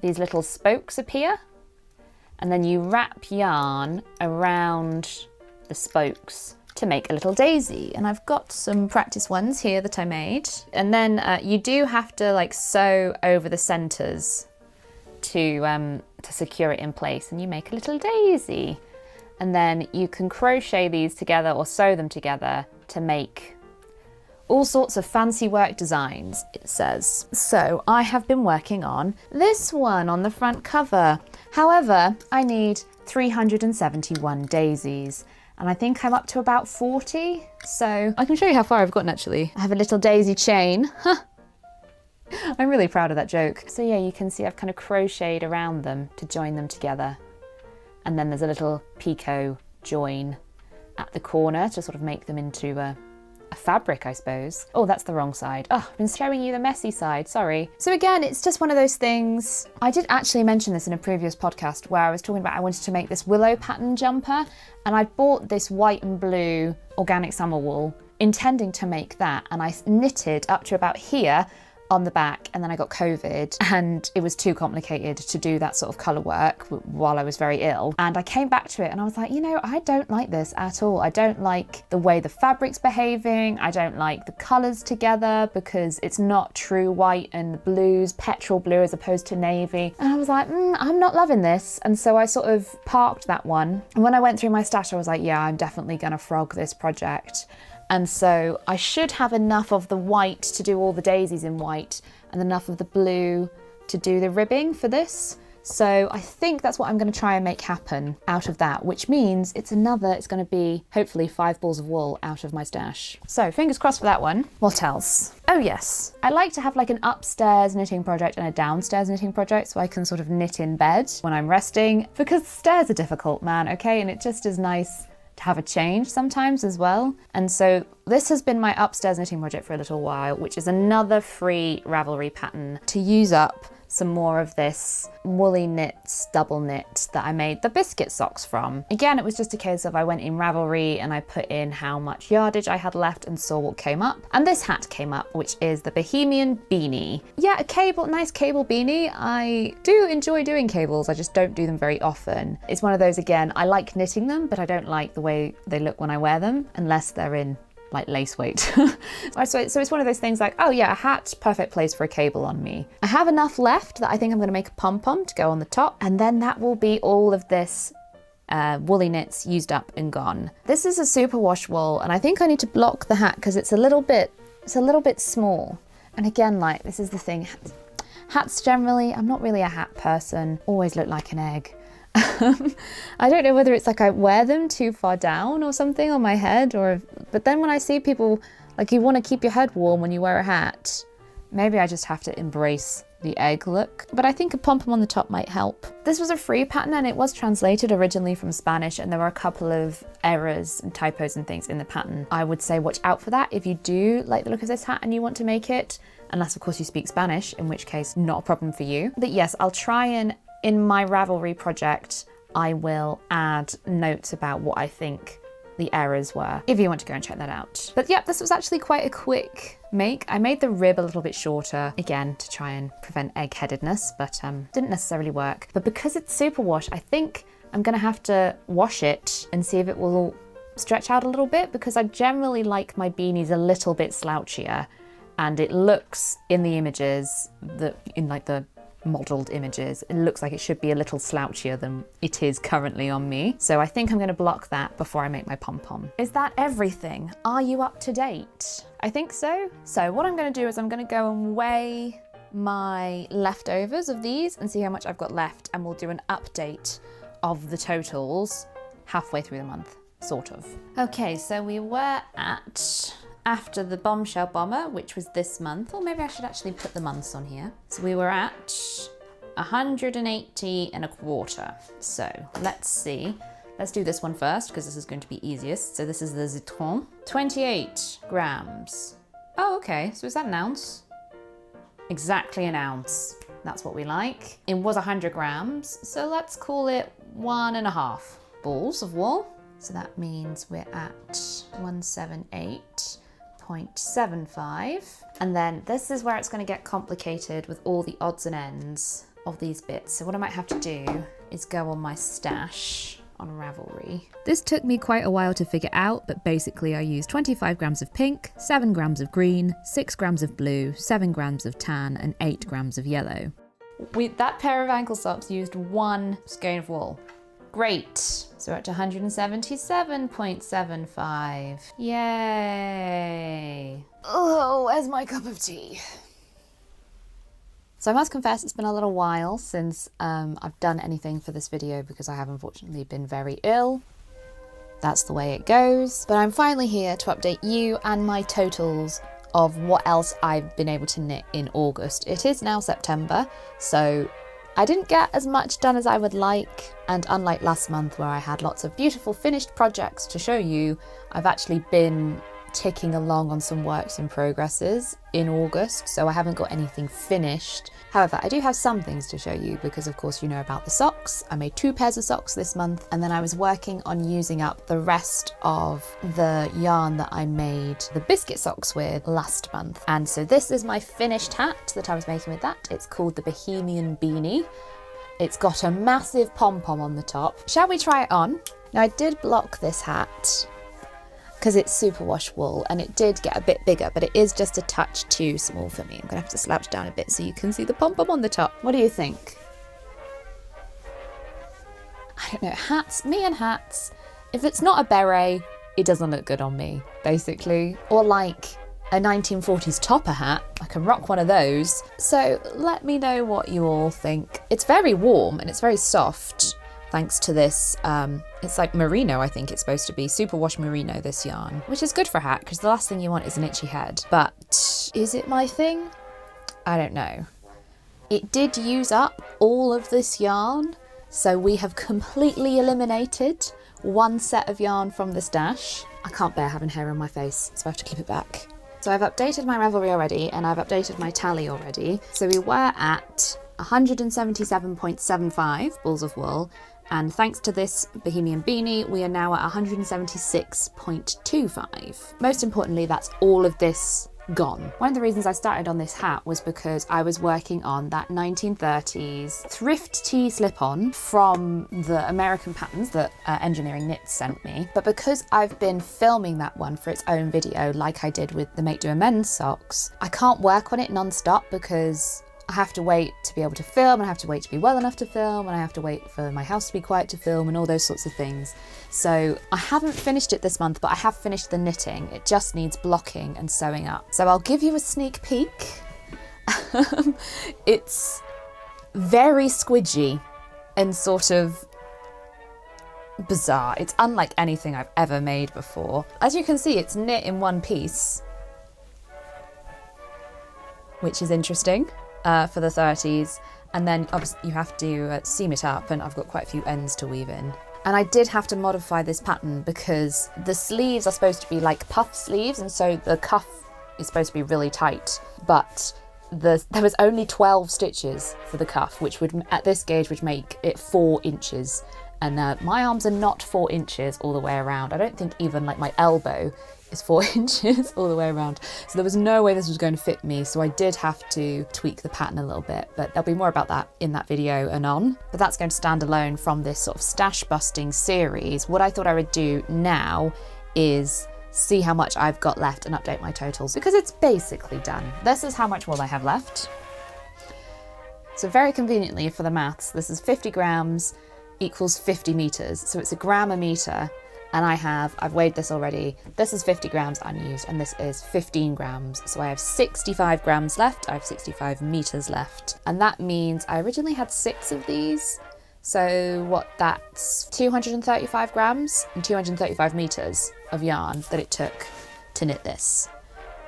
these little spokes appear, and then you wrap yarn around the spokes to make a little daisy. And I've got some practice ones here that I made. And then you do have to like sew over the centers to secure it in place, and you make a little daisy. And then you can crochet these together or sew them together to make all sorts of fancy work designs, it says. So I have been working on this one on the front cover. However, I need 371 daisies, and I think I'm up to about 40. So I can show you how far I've gotten actually. I have a little daisy chain. I'm really proud of that joke. So yeah, you can see I've kind of crocheted around them to join them together. And then there's a little picot join at the corner to sort of make them into a fabric, I suppose. Oh, that's the wrong side. Oh, I've been showing you the messy side, sorry. So again, it's just one of those things. I did actually mention this in a previous podcast where I was talking about I wanted to make this willow pattern jumper, and I bought this white and blue organic summer wool intending to make that, and I knitted up to about here on the back, and then I got COVID and it was too complicated to do that sort of colour work while I was very ill. And I came back to it and I was like, you know, I don't like this at all. I don't like the way the fabric's behaving. I don't like the colours together because it's not true white and blues, petrol blue as opposed to navy. And I was like, I'm not loving this. And so I sort of parked that one. And when I went through my stash, I was like, yeah, I'm definitely gonna frog this project. And so I should have enough of the white to do all the daisies in white and enough of the blue to do the ribbing for this. So I think that's what I'm going to try and make happen out of that, which means it's going to be hopefully 5 balls of wool out of my stash. So fingers crossed for that one. What else? Oh yes, I like to have like an upstairs knitting project and a downstairs knitting project so I can sort of knit in bed when I'm resting, because stairs are difficult, man, okay? And it just is nice to have a change sometimes as well. And so this has been my upstairs knitting project for a little while, which is another free Ravelry pattern to use up some more of this woolly knits, double knit that I made the biscuit socks from. Again, it was just a case of I went in Ravelry and I put in how much yardage I had left and saw what came up. And this hat came up, which is the Bohemian beanie. Yeah, nice cable beanie. I do enjoy doing cables, I just don't do them very often. It's one of those, again, I like knitting them, but I don't like the way they look when I wear them, unless they're in like lace weight. So it's one of those things like, oh yeah, a hat, perfect place for a cable on me. I have enough left that I think I'm gonna make a pom-pom to go on the top, and then that will be all of this woolly knits used up and gone. This is a superwash wool, and I think I need to block the hat because it's a little bit small. And again, like, this is the thing, hats generally, I'm not really a hat person, always look like an egg. I don't know whether it's like I wear them too far down or something on my head, but then when I see people, like, you want to keep your head warm when you wear a hat, maybe I just have to embrace the egg look. But I think a pom-pom on the top might help. This was a free pattern and it was translated originally from Spanish, and there were a couple of errors and typos and things in the pattern. I would say watch out for that if you do like the look of this hat and you want to make it, unless of course you speak Spanish, in which case not a problem for you. But yes, I'll try and, in my Ravelry project, I will add notes about what I think the errors were, if you want to go and check that out. But yeah, this was actually quite a quick make. I made the rib a little bit shorter, again, to try and prevent egg-headedness, but didn't necessarily work. But because it's superwash, I think I'm gonna have to wash it and see if it will stretch out a little bit, because I generally like my beanies a little bit slouchier, and it looks in the images, in like the modelled images, it looks like it should be a little slouchier than it is currently on me. So I think I'm going to block that before I make my pom-pom. Is that everything? Are you up to date? I think so. So what I'm going to do is I'm going to go and weigh my leftovers of these and see how much I've got left, and we'll do an update of the totals halfway through the month, sort of. Okay, so we were at, after the bombshell bomber, which was this month, or maybe I should actually put the months on here. So we were at 180 and a quarter. So let's see. Let's do this one first because this is going to be easiest. So this is the Zitron, 28 grams. Oh, okay. So is that an ounce? Exactly an ounce. That's what we like. It was 100 grams. So let's call it 1.5 balls of wool. So that means we're at 178.75. And then this is where it's going to get complicated with all the odds and ends. of these bits. So what I might have to do is go on my stash on Ravelry. This took me quite a while to figure out, but basically I used 25 grams of pink, 7 grams of green, 6 grams of blue, 7 grams of tan, and 8 grams of yellow. That pair of ankle socks used 1 skein of wool. Great. So we're up to 177.75. Yay. Oh, where's my cup of tea? So I must confess it's been a little while since I've done anything for this video because I have unfortunately been very ill. That's the way it goes. But I'm finally here to update you and my totals of what else I've been able to knit in August. It is now September, so I didn't get as much done as I would like, and unlike last month where I had lots of beautiful finished projects to show you, I've actually been ticking along on some works in progresses in August, so I haven't got anything finished. However, I do have some things to show you because of course you know about the socks. I made 2 pairs of socks this month, and then I was working on using up the rest of the yarn that I made the biscuit socks with last month. And so this is my finished hat that I was making with that. It's called the Bohemian Beanie. It's got a massive pom-pom on the top. Shall we try it on? Now I did block this hat because it's superwash wool and it did get a bit bigger, but it is just a touch too small for me. I'm gonna have to slouch down a bit so you can see the pom-pom on the top. What do you think? I don't know, hats, me and hats, if it's not a beret, it doesn't look good on me, basically. Or like a 1940s topper hat, I can rock one of those. So let me know what you all think. It's very warm and it's very soft. Thanks to this, it's like merino, I think it's supposed to be, superwash merino, this yarn, which is good for a hat because the last thing you want is an itchy head. But is it my thing? I don't know. It did use up all of this yarn, so we have completely eliminated 1 set of yarn from the stash. I can't bear having hair on my face, so I have to clip it back. So I've updated my Ravelry already, and I've updated my tally already. So we were at 177.75 balls of wool, and thanks to this Bohemian Beanie, we are now at 176.25. Most importantly, that's all of this gone. One of the reasons I started on this hat was because I was working on that 1930s thrift tee slip-on from the American patterns that Engineering Knits sent me. But because I've been filming that one for its own video, like I did with the Make Do Amends socks, I can't work on it non-stop because I have to wait to be able to film, and I have to wait to be well enough to film, and I have to wait for my house to be quiet to film, and all those sorts of things. So I haven't finished it this month, but I have finished the knitting. It just needs blocking and sewing up. So I'll give you a sneak peek. It's very squidgy and sort of bizarre. It's unlike anything I've ever made before. As you can see, it's knit in one piece, which is interesting. For the 30s, and then obviously you have to seam it up, and I've got quite a few ends to weave in. And I did have to modify this pattern because the sleeves are supposed to be like puff sleeves, and so the cuff is supposed to be really tight, but there was only 12 stitches for the cuff, which would at this gauge would make it 4 inches, and my arms are not 4 inches all the way around. I don't think even like my elbow is 4 inches all the way around. So there was no way this was going to fit me, so I did have to tweak the pattern a little bit, but there'll be more about that in that video anon. But that's going to stand alone from this sort of stash busting series. What I thought I would do now is see how much I've got left and update my totals, because it's basically done. This is how much wool I have left. So very conveniently for the maths, this is 50 grams equals 50 meters. So it's a gram a meter. And I've weighed this already. This is 50 grams unused, and this is 15 grams. So I have 65 grams left. I have 65 meters left. And that means I originally had 6 of these. So that's 235 grams and 235 meters of yarn that it took to knit this.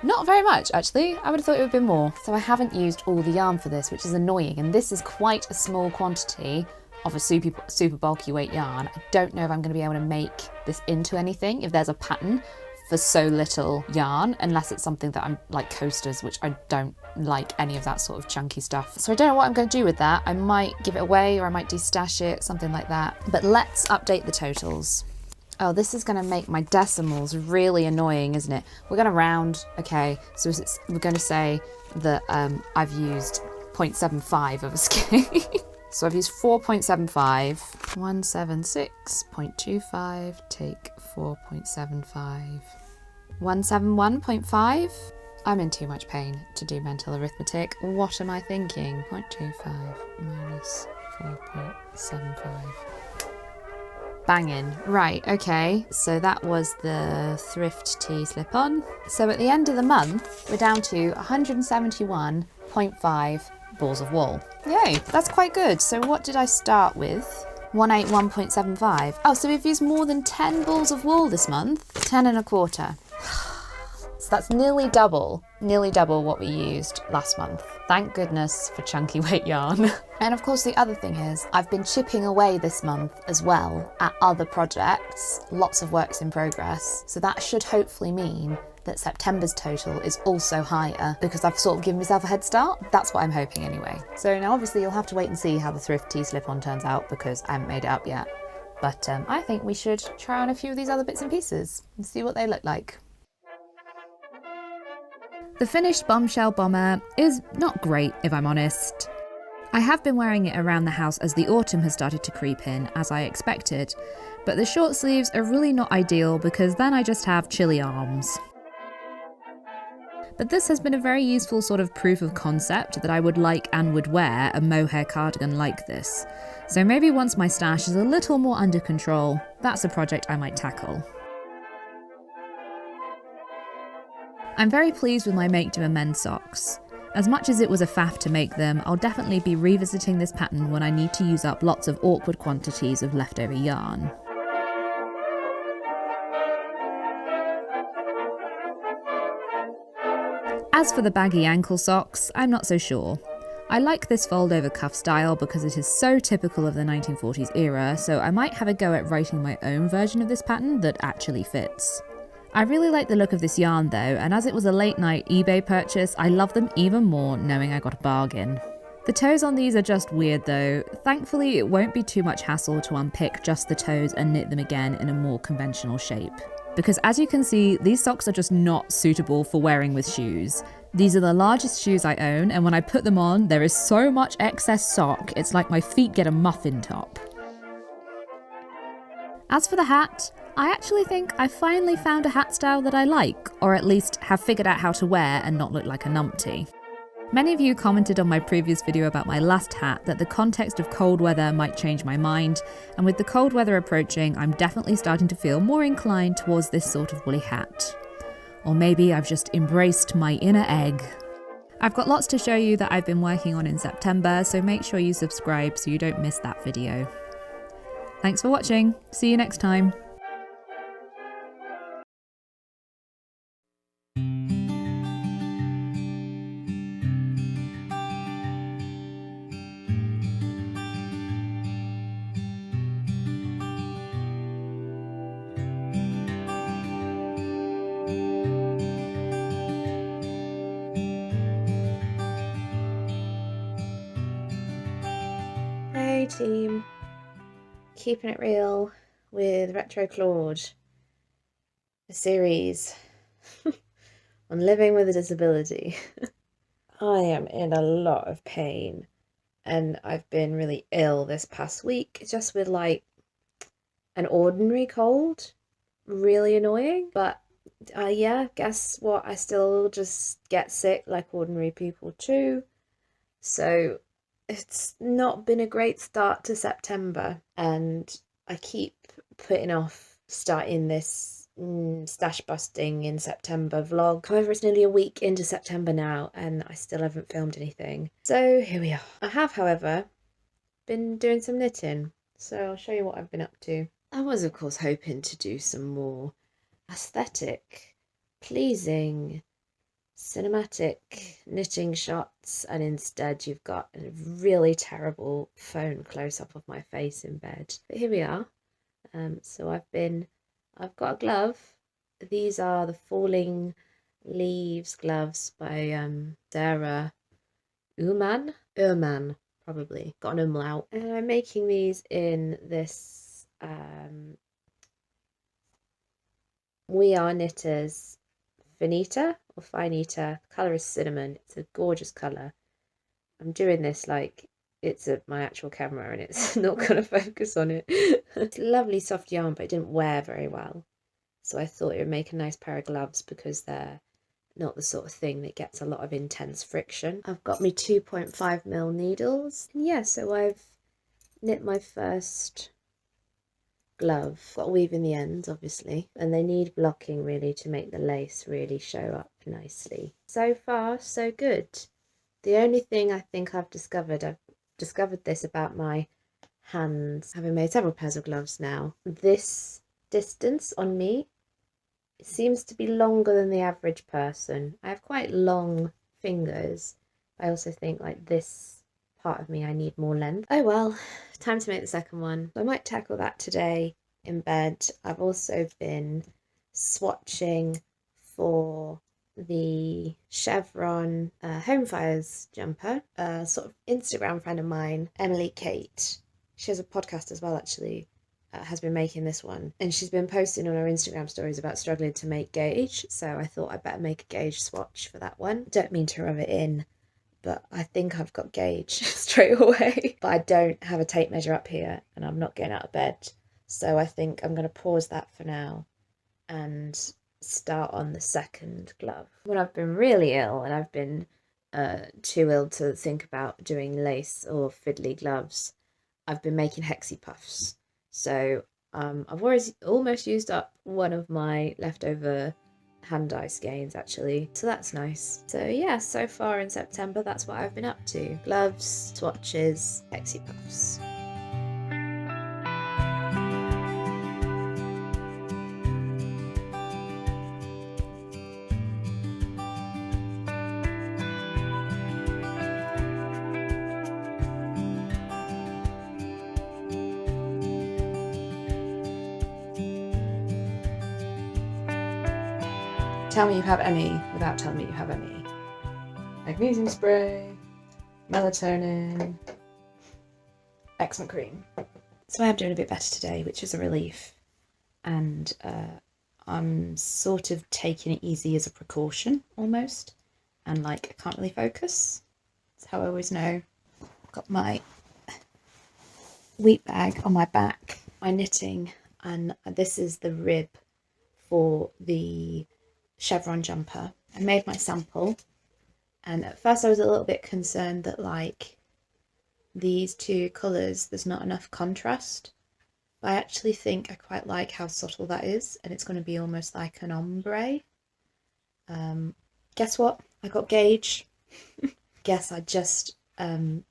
Not very much, actually. I would have thought it would have been more. So I haven't used all the yarn for this, which is annoying. And this is quite a small quantity of a super bulky weight yarn. I don't know if I'm going to be able to make this into anything if there's a pattern for so little yarn, unless it's something that I'm like coasters, which I don't like any of that sort of chunky stuff. So I don't know what I'm going to do with that. I might give it away, or I might destash it, something like that. But let's update the totals. Oh, this is going to make my decimals really annoying, isn't it? We're going to round, okay, so we're going to say that I've used 0.75 of a scale. So I've used 4.75. 176.25, take 4.75. 171.5. I'm in too much pain to do mental arithmetic. What am I thinking? 0.25 minus 4.75. Banging. Right, okay. So that was the thrift tea slip-on. So at the end of the month, we're down to 171.5 balls of wool. Yay, that's quite good. So what did I start with? 181.75. Oh, so we've used more than 10 balls of wool this month. 10 and a quarter. So that's nearly double what we used last month. Thank goodness for chunky weight yarn. And of course the other thing is, I've been chipping away this month as well at other projects, lots of works in progress. So that should hopefully mean that September's total is also higher because I've sort of given myself a head start. That's what I'm hoping anyway. So now obviously you'll have to wait and see how the thrift tea slip-on turns out because I haven't made it up yet. But I think we should try on a few of these other bits and pieces and see what they look like. The finished bombshell bomber is not great, if I'm honest. I have been wearing it around the house as the autumn has started to creep in, as I expected, but the short sleeves are really not ideal because then I just have chilly arms. But this has been a very useful sort of proof of concept that I would like and would wear a mohair cardigan like this. So maybe once my stash is a little more under control, that's a project I might tackle. I'm very pleased with my make do amend socks. As much as it was a faff to make them, I'll definitely be revisiting this pattern when I need to use up lots of awkward quantities of leftover yarn. As for the baggy ankle socks, I'm not so sure. I like this fold over cuff style because it is so typical of the 1940s era, so I might have a go at writing my own version of this pattern that actually fits. I really like the look of this yarn though, and as it was a late night eBay purchase, I love them even more knowing I got a bargain. The toes on these are just weird though. Thankfully it won't be too much hassle to unpick just the toes and knit them again in a more conventional shape. Because as you can see, these socks are just not suitable for wearing with shoes. These are the largest shoes I own, and when I put them on, there is so much excess sock, it's like my feet get a muffin top. As for the hat, I actually think I finally found a hat style that I like, or at least have figured out how to wear and not look like a numpty. Many of you commented on my previous video about my last hat that the context of cold weather might change my mind, and with the cold weather approaching, I'm definitely starting to feel more inclined towards this sort of woolly hat. Or maybe I've just embraced my inner egg. I've got lots to show you that I've been working on in September, so make sure you subscribe so you don't miss that video. Thanks for watching. See you next time. Hey team, keeping it real with Retro Claude, a series on living with a disability. I am in a lot of pain and I've been really ill this past week, just with like an ordinary cold, really annoying, but yeah, guess what, I still just get sick like ordinary people too, so it's not been a great start to September, and I keep putting off starting this stash busting in September vlog. However, it's nearly a week into September now and I still haven't filmed anything. So here we are. I have, however, been doing some knitting, so I'll show you what I've been up to. I was, of course, hoping to do some more aesthetic, pleasing, cinematic knitting shots, and instead you've got a really terrible phone close-up of my face in bed. But here we are. So I've got a glove. These are the Falling Leaves gloves by Sarah Uhrmann, probably, got an umlaut. And I'm making these in this We Are Knitters Finita or Finita. The colour is cinnamon. It's a gorgeous colour. I'm doing this like it's my actual camera and it's not going to focus on it. It's a lovely soft yarn, but it didn't wear very well. So I thought it would make a nice pair of gloves because they're not the sort of thing that gets a lot of intense friction. I've got me 2.5mm needles. And yeah, so I've knit my first glove. Got to weave in the ends, obviously, and they need blocking really to make the lace really show up nicely. So far, so good. The only thing I think I've discovered this about my hands, having made several pairs of gloves now. This distance on me seems to be longer than the average person. I have quite long fingers. I also think like this part of me, I need more length. Oh well, time to make the second one. I might tackle that today in bed. I've also been swatching for the chevron home fires jumper. A sort of Instagram friend of mine, Emily Kate, she has a podcast as well actually, has been making this one, and she's been posting on her Instagram stories about struggling to make gauge, so I thought I'd better make a gauge swatch for that one. Don't mean to rub it in, but I think I've got gauge straight away. But I don't have a tape measure up here and I'm not getting out of bed, so I think I'm going to pause that for now and start on the second glove. When I've been really ill and I've been too ill to think about doing lace or fiddly gloves, I've been making hexie puffs. So I've almost used up one of my leftover hand dye skeins actually, so that's nice. So yeah, so far in September that's what I've been up to. Gloves, swatches, hexie puffs. Tell me you have ME without telling me you have ME. Magnesium spray, melatonin, eczema cream. So I am doing a bit better today, which is a relief. And I'm sort of taking it easy as a precaution, almost. And like, I can't really focus. That's how I always know. I've got my wheat bag on my back, my knitting, and this is the rib for the chevron jumper. I made my sample, and at first I was a little bit concerned that like these two colours there's not enough contrast, but I actually think I quite like how subtle that is, and it's going to be almost like an ombre. Guess what? I got gauge. Guess I just am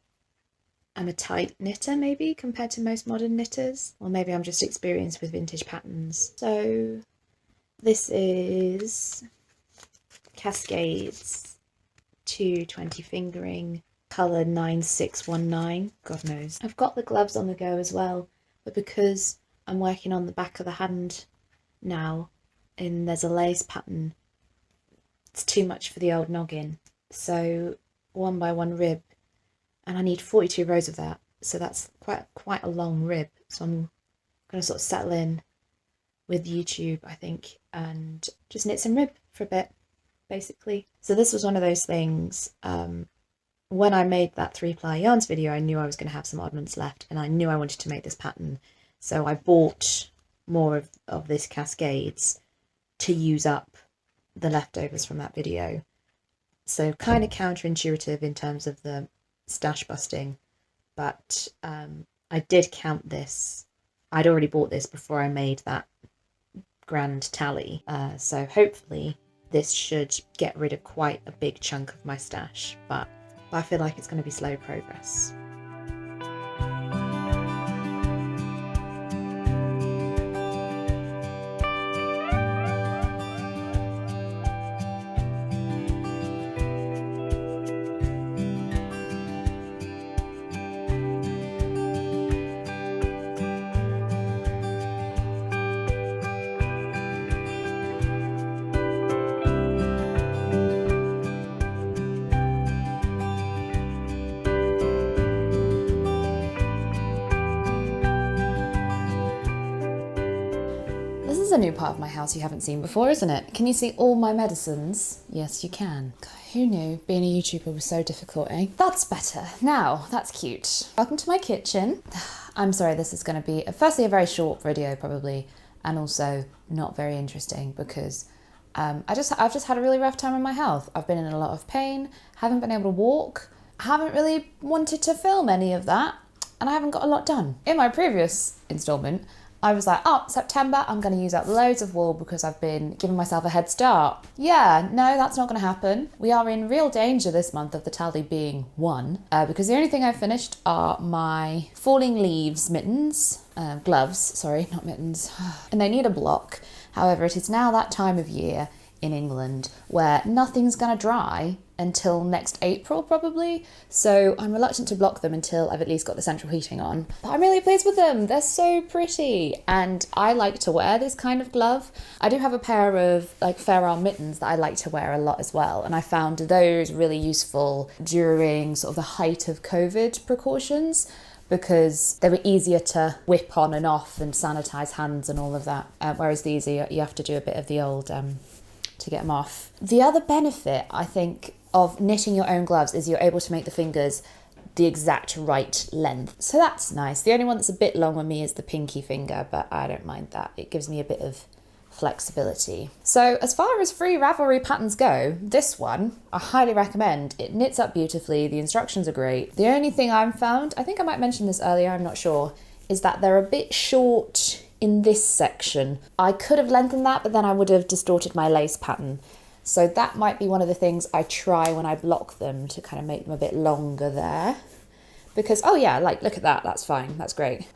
a tight knitter maybe compared to most modern knitters, or maybe I'm just experienced with vintage patterns. So this is Cascades 220 fingering, colour 9619, God knows. I've got the gloves on the go as well, but because I'm working on the back of the hand now and there's a lace pattern, it's too much for the old noggin. So 1 by 1 rib, and I need 42 rows of that, so that's quite a long rib. So I'm going to sort of settle in with YouTube, I think, and just knit some rib for a bit, basically. So this was one of those things, when I made that 3-ply yarns video, I knew I was going to have some oddments left, and I knew I wanted to make this pattern, so I bought more of this Cascades to use up the leftovers from that video. So kind of counterintuitive in terms of the stash busting, but I did count this. I'd already bought this before I made that grand tally, so hopefully this should get rid of quite a big chunk of my stash, but I feel like it's going to be slow progress. is a new part of my house you haven't seen before, isn't it? Can you see all my medicines? Yes, you can. God, who knew being a YouTuber was so difficult, eh? That's better. Now, that's cute. Welcome to my kitchen. I'm sorry, this is going to be, firstly, a very short video, probably, and also not very interesting because I've just had a really rough time in my health. I've been in a lot of pain, haven't been able to walk, haven't really wanted to film any of that, and I haven't got a lot done. In my previous installment, I was like, oh, September, I'm going to use up loads of wool because I've been giving myself a head start. Yeah, no, that's not going to happen. We are in real danger this month of the tally being 1, because the only thing I've finished are my falling leaves mittens, gloves, sorry, not mittens, and they need a block. However, it is now that time of year in England where nothing's going to dry until next April probably, so I'm reluctant to block them until I've at least got the central heating on. But I'm really pleased with them, they're so pretty, and I like to wear this kind of glove. I do have a pair of like fair arm mittens that I like to wear a lot as well, and I found those really useful during sort of the height of COVID precautions, because they were easier to whip on and off and sanitize hands and all of that, whereas these you have to do a bit of the old to get them off. The other benefit, I think, of knitting your own gloves is you're able to make the fingers the exact right length. So that's nice. The only one that's a bit long on me is the pinky finger, but I don't mind that. It gives me a bit of flexibility. So as far as free Ravelry patterns go, this one I highly recommend. It knits up beautifully, the instructions are great. The only thing I've found, I think I might mention this earlier, I'm not sure, is that they're a bit short in this section. I could have lengthened that, but then I would have distorted my lace pattern. So that might be one of the things I try when I block them, to kind of make them a bit longer there. Because, oh yeah, like, look at that, that's fine, that's great.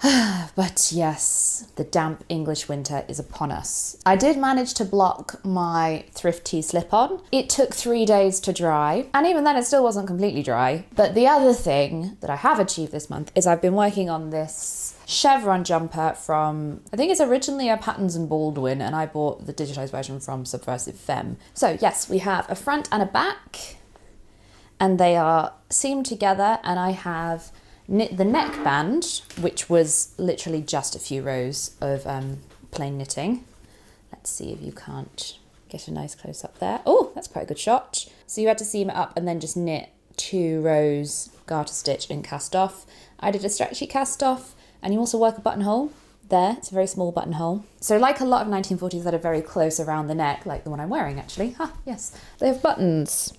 But yes, the damp English winter is upon us. I did manage to block my thrifty slip-on. It took 3 days to dry, and even then it still wasn't completely dry. But the other thing that I have achieved this month is I've been working on this chevron jumper from, I think it's originally a Patterns and Baldwin, and I bought the digitized version from Subversive Femme. So yes, we have a front and a back, and they are seamed together, and I have knit the neckband, which was literally just a few rows of plain knitting. Let's see if you can't get a nice close up there. Oh, that's quite a good shot. So you had to seam it up and then just knit 2 rows, garter stitch and cast off. I did a stretchy cast off, and you also work a buttonhole there. It's a very small buttonhole. So like a lot of 1940s that are very close around the neck, like the one I'm wearing actually, yes, they have buttons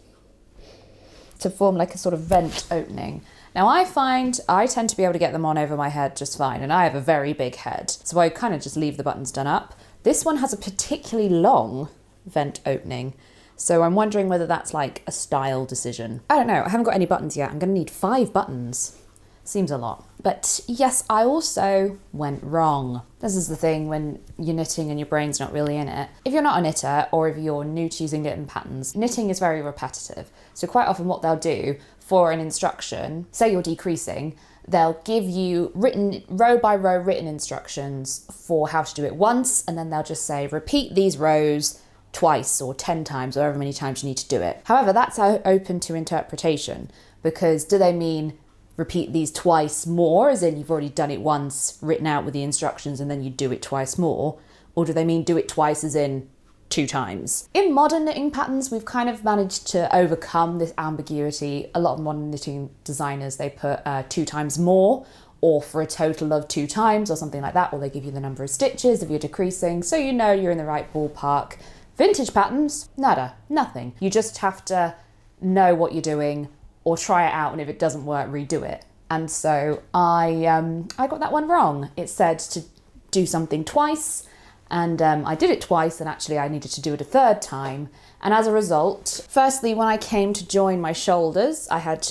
to form like a sort of vent opening. Now I find I tend to be able to get them on over my head just fine, and I have a very big head, so I kind of just leave the buttons done up. This one has a particularly long vent opening, so I'm wondering whether that's like a style decision. I don't know, I haven't got any buttons yet. I'm gonna need 5 buttons. Seems a lot. But yes, I also went wrong. This is the thing when you're knitting and your brain's not really in it. If you're not a knitter, or if you're new to using knitting patterns, knitting is very repetitive. So quite often what they'll do for an instruction, say you're decreasing, they'll give you written, row by row written instructions for how to do it once, and then they'll just say, repeat these rows twice or 10 times, or however many times you need to do it. However, that's open to interpretation, because do they mean repeat these twice more, as in you've already done it once, written out with the instructions, and then you do it twice more? Or do they mean do it twice as in 2 times? In modern knitting patterns, we've kind of managed to overcome this ambiguity. A lot of modern knitting designers, they put 2 times more, or for a total of 2 times, or something like that, or they give you the number of stitches if you're decreasing, so you know you're in the right ballpark. Vintage patterns, nada, nothing. You just have to know what you're doing, or try it out, and if it doesn't work, redo it. And so I got that one wrong. It said to do something twice, and I did it twice, and actually I needed to do it a 3rd time. And as a result, firstly, when I came to join my shoulders, I had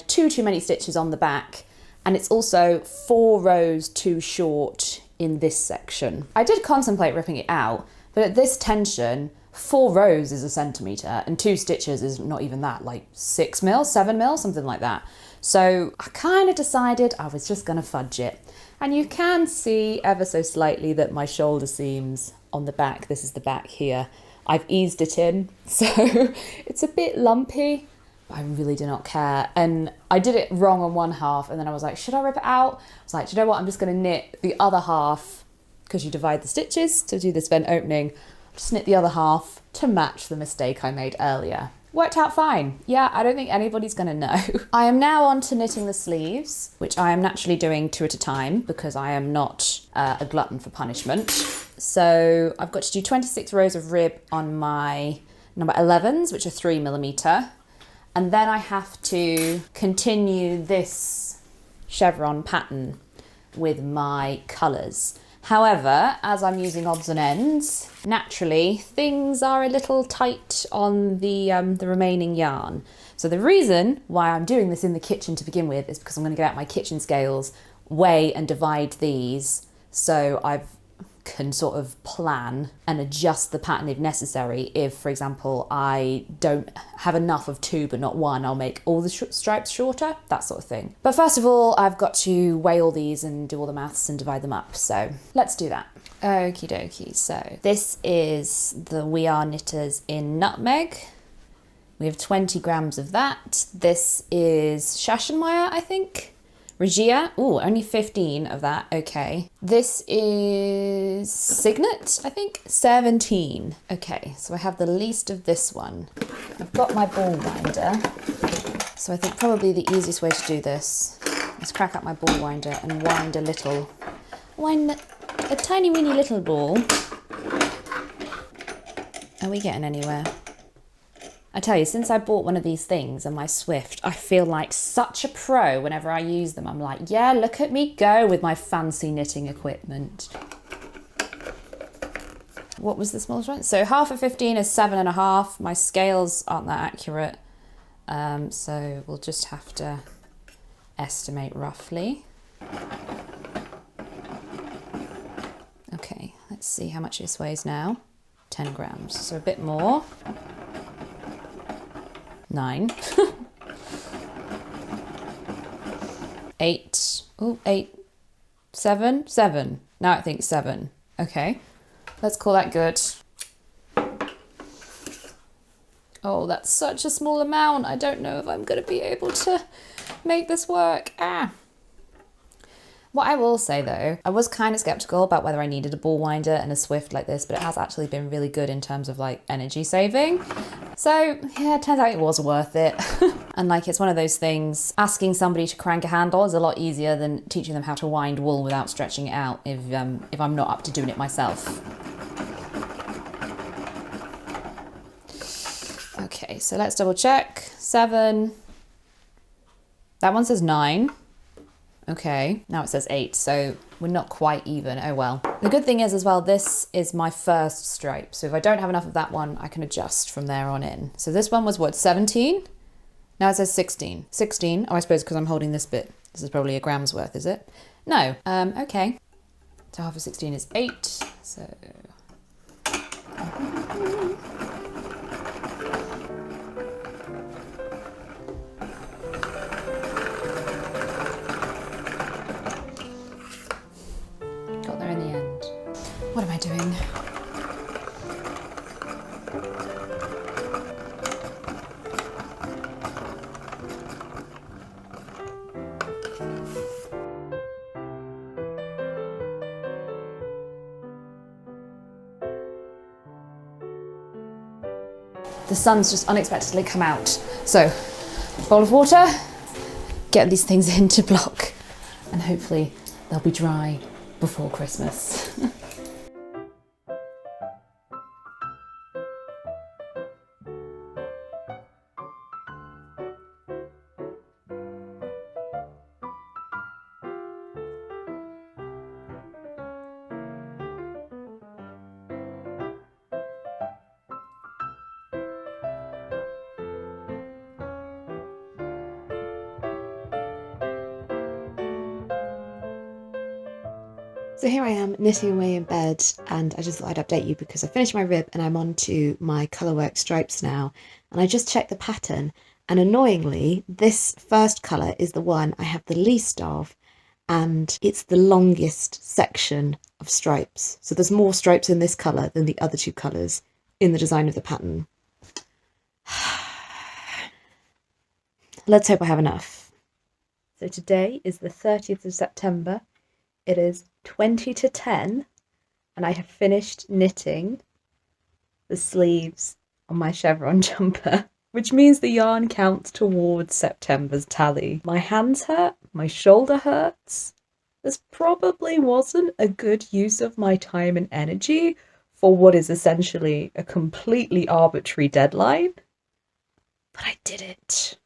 too many stitches on the back, and it's also 4 rows too short in this section. I did contemplate ripping it out, but at this tension, 4 rows is a centimetre, and 2 stitches is not even that, like 6 mil, 7 mil, something like that. So I kind of decided I was just going to fudge it. And you can see ever so slightly that my shoulder seams on the back, this is the back here, I've eased it in, so it's a bit lumpy, but I really do not care. And I did it wrong on one half, and then I was like, should I rip it out? I was like, do you know what, I'm just going to knit the other half because you divide the stitches to do this vent opening. Just knit the other half to match the mistake I made earlier. Worked out fine. Yeah, I don't think anybody's gonna know. I am now on to knitting the sleeves, which I am naturally doing 2 at a time because I am not a glutton for punishment. So I've got to do 26 rows of rib on my number 11s, which are 3mm. And then I have to continue this chevron pattern with my colours. However, as I'm using odds and ends, naturally things are a little tight on the remaining yarn. So the reason why I'm doing this in the kitchen to begin with is because I'm going to get out my kitchen scales, weigh and divide these, so I can sort of plan and adjust the pattern if necessary. If, for example, I don't have enough of 2 but not 1, I'll make all the stripes shorter, that sort of thing. But first of all, I've got to weigh all these and do all the maths and divide them up. So let's do that. Okie dokie. So this is the We Are Knitters in nutmeg. We have 20 grams of that. This is Schachenmeier, I think. Regia, only 15 of that, okay. This is Signet, I think, 17. Okay, so I have the least of this one. I've got my ball winder, so I think probably the easiest way to do this is crack up my ball winder and wind a tiny weeny little ball. Are we getting anywhere? I tell you, since I bought one of these things and my Swift, I feel like such a pro whenever I use them. I'm like, yeah, look at me go with my fancy knitting equipment. What was the smallest one? So half of 15 is 7.5. My scales aren't that accurate. So we'll just have to estimate roughly. Okay, let's see how much this weighs now. 10 grams, so a bit more. 9. 8. Oh, 8. 7. 7. Now I think 7. Okay, let's call that good. Oh, that's such a small amount. I don't know if I'm going to be able to make this work. What I will say though, I was kind of skeptical about whether I needed a ball winder and a Swift like this, but it has actually been really good in terms of like energy saving. So yeah, it turns out it was worth it. And like, it's one of those things, asking somebody to crank a handle is a lot easier than teaching them how to wind wool without stretching it out if I'm not up to doing it myself. Okay, so let's double check. 7. That one says 9. Okay, now it says 8, so we're not quite even. Oh well. The good thing is as well, this is my first stripe. So if I don't have enough of that one, I can adjust from there on in. So this one was what, 17? Now it says 16. 16, oh, I suppose because I'm holding this bit. This is probably a gram's worth, is it? No, okay. So half of 16 is 8, so... What am I doing? The sun's just unexpectedly come out. So, bowl of water, get these things into block, and hopefully they'll be dry before Christmas. So here I am knitting away in bed, and I just thought I'd update you because I finished my rib and I'm on to my colourwork stripes now, and I just checked the pattern, and annoyingly this first colour is the one I have the least of, and it's the longest section of stripes. So there's more stripes in this colour than the other 2 colours in the design of the pattern. Let's hope I have enough. So today is the 30th of September. It is 20 to 10, and I have finished knitting the sleeves on my chevron jumper, which means the yarn counts towards September's tally. My hands hurt, my shoulder hurts. This probably wasn't a good use of my time and energy for what is essentially a completely arbitrary deadline, but I did it.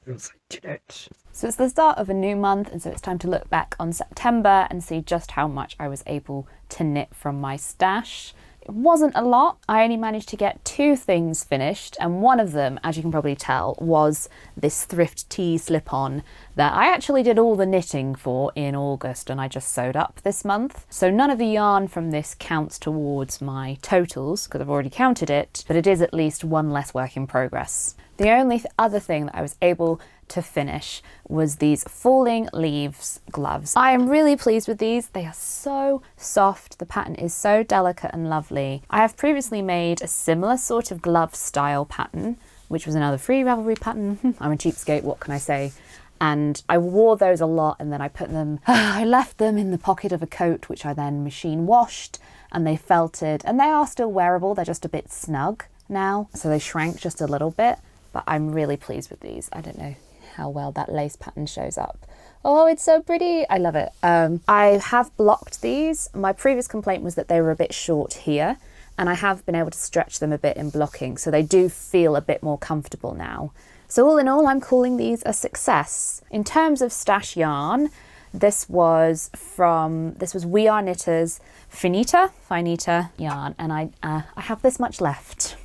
Yes, I did it. So it's the start of a new month, and so it's time to look back on September and see just how much I was able to knit from my stash. It wasn't a lot. I only managed to get 2 things finished, and one of them, as you can probably tell, was this thrift tee slip-on that I actually did all the knitting for in August and I just sewed up this month. So none of the yarn from this counts towards my totals because I've already counted it, but it is at least one less work in progress. The only other thing that I was able to finish was these falling leaves gloves. I am really pleased with these. They are so soft. The pattern is so delicate and lovely. I have previously made a similar sort of glove style pattern, which was another free Ravelry pattern. I'm a cheapskate, what can I say? And I wore those a lot, and then I put them, I left them in the pocket of a coat, which I then machine washed, and they felted, and they are still wearable. They're just a bit snug now, so they shrank just a little bit, but I'm really pleased with these. I don't know how well that lace pattern shows up. Oh, it's so pretty. I love it. I have blocked these. My previous complaint was that they were a bit short here, and I have been able to stretch them a bit in blocking, so they do feel a bit more comfortable now. So all in all, I'm calling these a success. In terms of stash yarn, this was We Are Knitters Finita yarn, and I have this much left.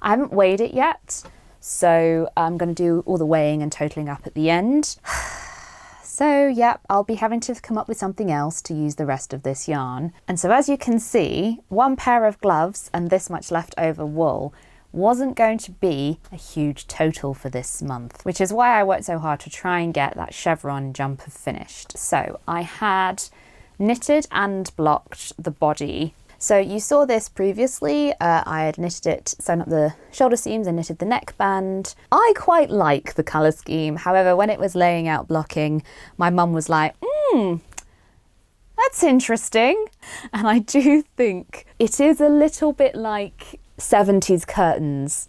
I haven't weighed it yet, so I'm going to do all the weighing and totaling up at the end. So yeah, I'll be having to come up with something else to use the rest of this yarn. And so as you can see, 1 pair of gloves and this much leftover wool wasn't going to be a huge total for this month, which is why I worked so hard to try and get that chevron jumper finished. So I had knitted and blocked the body. So you saw this previously. I had knitted it, sewn up the shoulder seams and knitted the neckband. I quite like the colour scheme. However, when it was laying out blocking, my mum was like, that's interesting. And I do think it is a little bit like 70s curtains.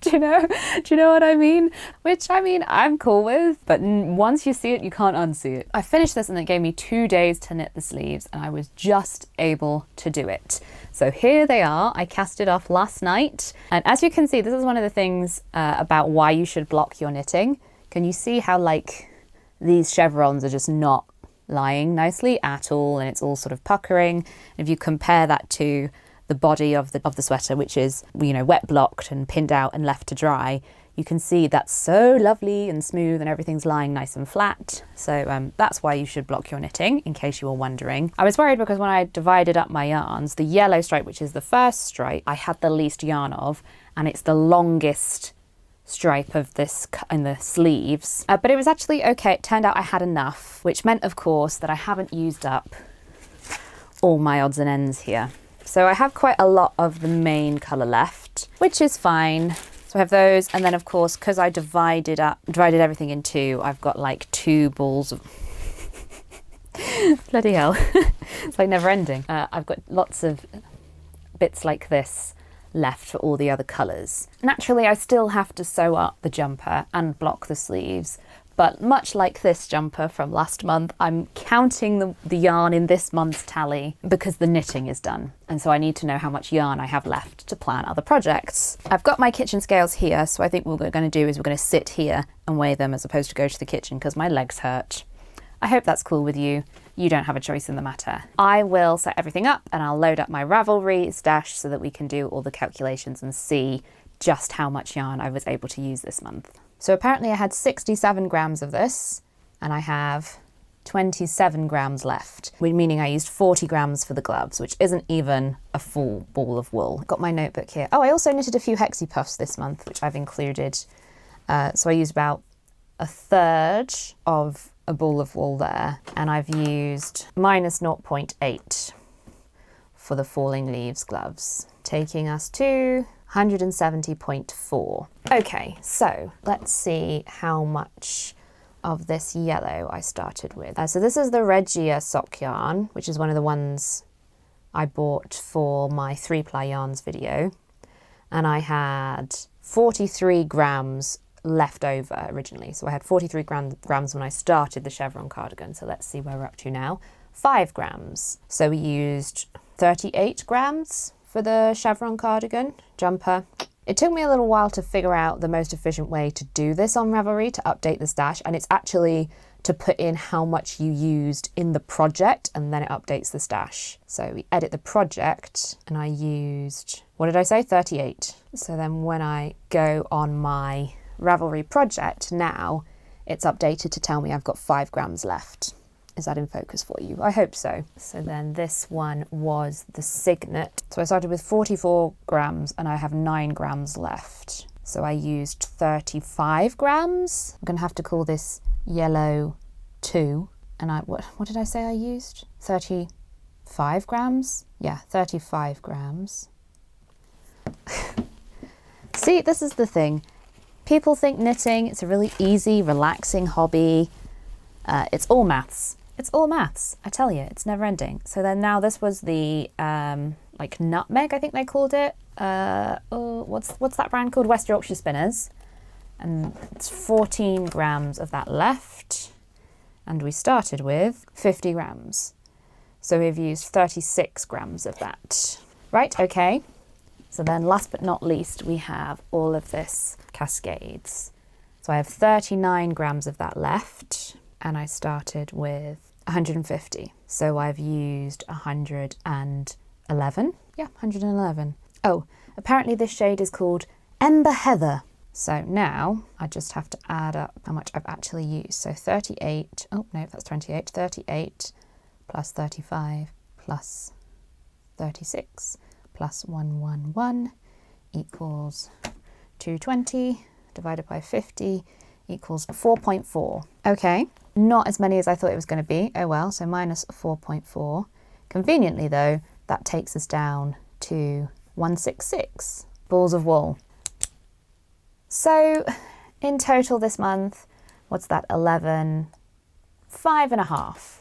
Do you know what I mean? Which, I mean, I'm cool with, but once you see it, you can't unsee it. I finished this and it gave me 2 days to knit the sleeves, and I was just able to do it. So here they are. I cast it off last night, and as you can see, this is one of the things about why you should block your knitting. Can you see how like these chevrons are just not lying nicely at all, and it's all sort of puckering? If you compare that to the body of the sweater, which is, you know, wet blocked and pinned out and left to dry, you can see that's so lovely and smooth and everything's lying nice and flat. So that's why you should block your knitting, in case you were wondering. I was worried because when I divided up my yarns, the yellow stripe, which is the first stripe, I had the least yarn of, and it's the longest stripe of this in the sleeves. But it was actually okay. It turned out I had enough, which meant, of course, that I haven't used up all my odds and ends here. So I have quite a lot of the main colour left, which is fine. So I have those, and then of course, because I divided everything in 2, I've got like 2 balls of bloody hell. It's like never ending. I've got lots of bits like this left for all the other colours. Naturally, I still have to sew up the jumper and block the sleeves, but much like this jumper from last month, I'm counting the yarn in this month's tally because the knitting is done. And so I need to know how much yarn I have left to plan other projects. I've got my kitchen scales here, so I think what we're going to do is we're going to sit here and weigh them as opposed to go to the kitchen because my legs hurt. I hope that's cool with you. You don't have a choice in the matter. I will set everything up and I'll load up my Ravelry stash so that we can do all the calculations and see just how much yarn I was able to use this month. So apparently I had 67 grams of this and I have 27 grams left, meaning I used 40 grams for the gloves, which isn't even a full ball of wool. Got my notebook here. Oh, I also knitted a few hexie puffs this month, which I've included. So I used about 1/3 of a ball of wool there, and I've used minus 0.8 for the falling leaves gloves, taking us to 170.4. Okay, so let's see how much of this yellow I started with. So this is the Regia sock yarn, which is one of the ones I bought for my 3-ply yarns video. And I had 43 grams left over originally. So I had 43 grams when I started the chevron cardigan. So let's see where we're up to now. 5 grams. So we used 38 grams for the chevron cardigan jumper. It took me a little while to figure out the most efficient way to do this on Ravelry to update the stash, and it's actually to put in how much you used in the project and then it updates the stash. So we edit the project and I used, what did I say? 38. So then when I go on my Ravelry project now, it's updated to tell me I've got 5 grams left. Is that in focus for you? I hope so. So then this one was the Signet. So I started with 44 grams and I have 9 grams left. So I used 35 grams. I'm gonna have to call this yellow 2. And what did I say I used? 35 grams? Yeah, 35 grams. See, this is the thing. People think knitting, it's a really easy, relaxing hobby. It's all maths. It's all maths, I tell you, it's never ending. So then now this was the like nutmeg, I think they called it. What's that brand called? West Yorkshire Spinners. And it's 14 grams of that left. And we started with 50 grams. So we've used 36 grams of that. Right, okay. So then last but not least, we have all of this Cascades. So I have 39 grams of that left. And I started with 150. So I've used 111. Yeah, 111. Oh, apparently this shade is called Ember Heather. So now I just have to add up how much I've actually used. So 38, oh no, that's 28. 38 plus 35 plus 36 plus 111 equals 220 divided by 50 equals 4.4. Okay, not as many as I thought it was going to be. Oh well, so minus 4.4. Conveniently though, that takes us down to 166 balls of wool. So in total this month, what's that, 11, 5.5.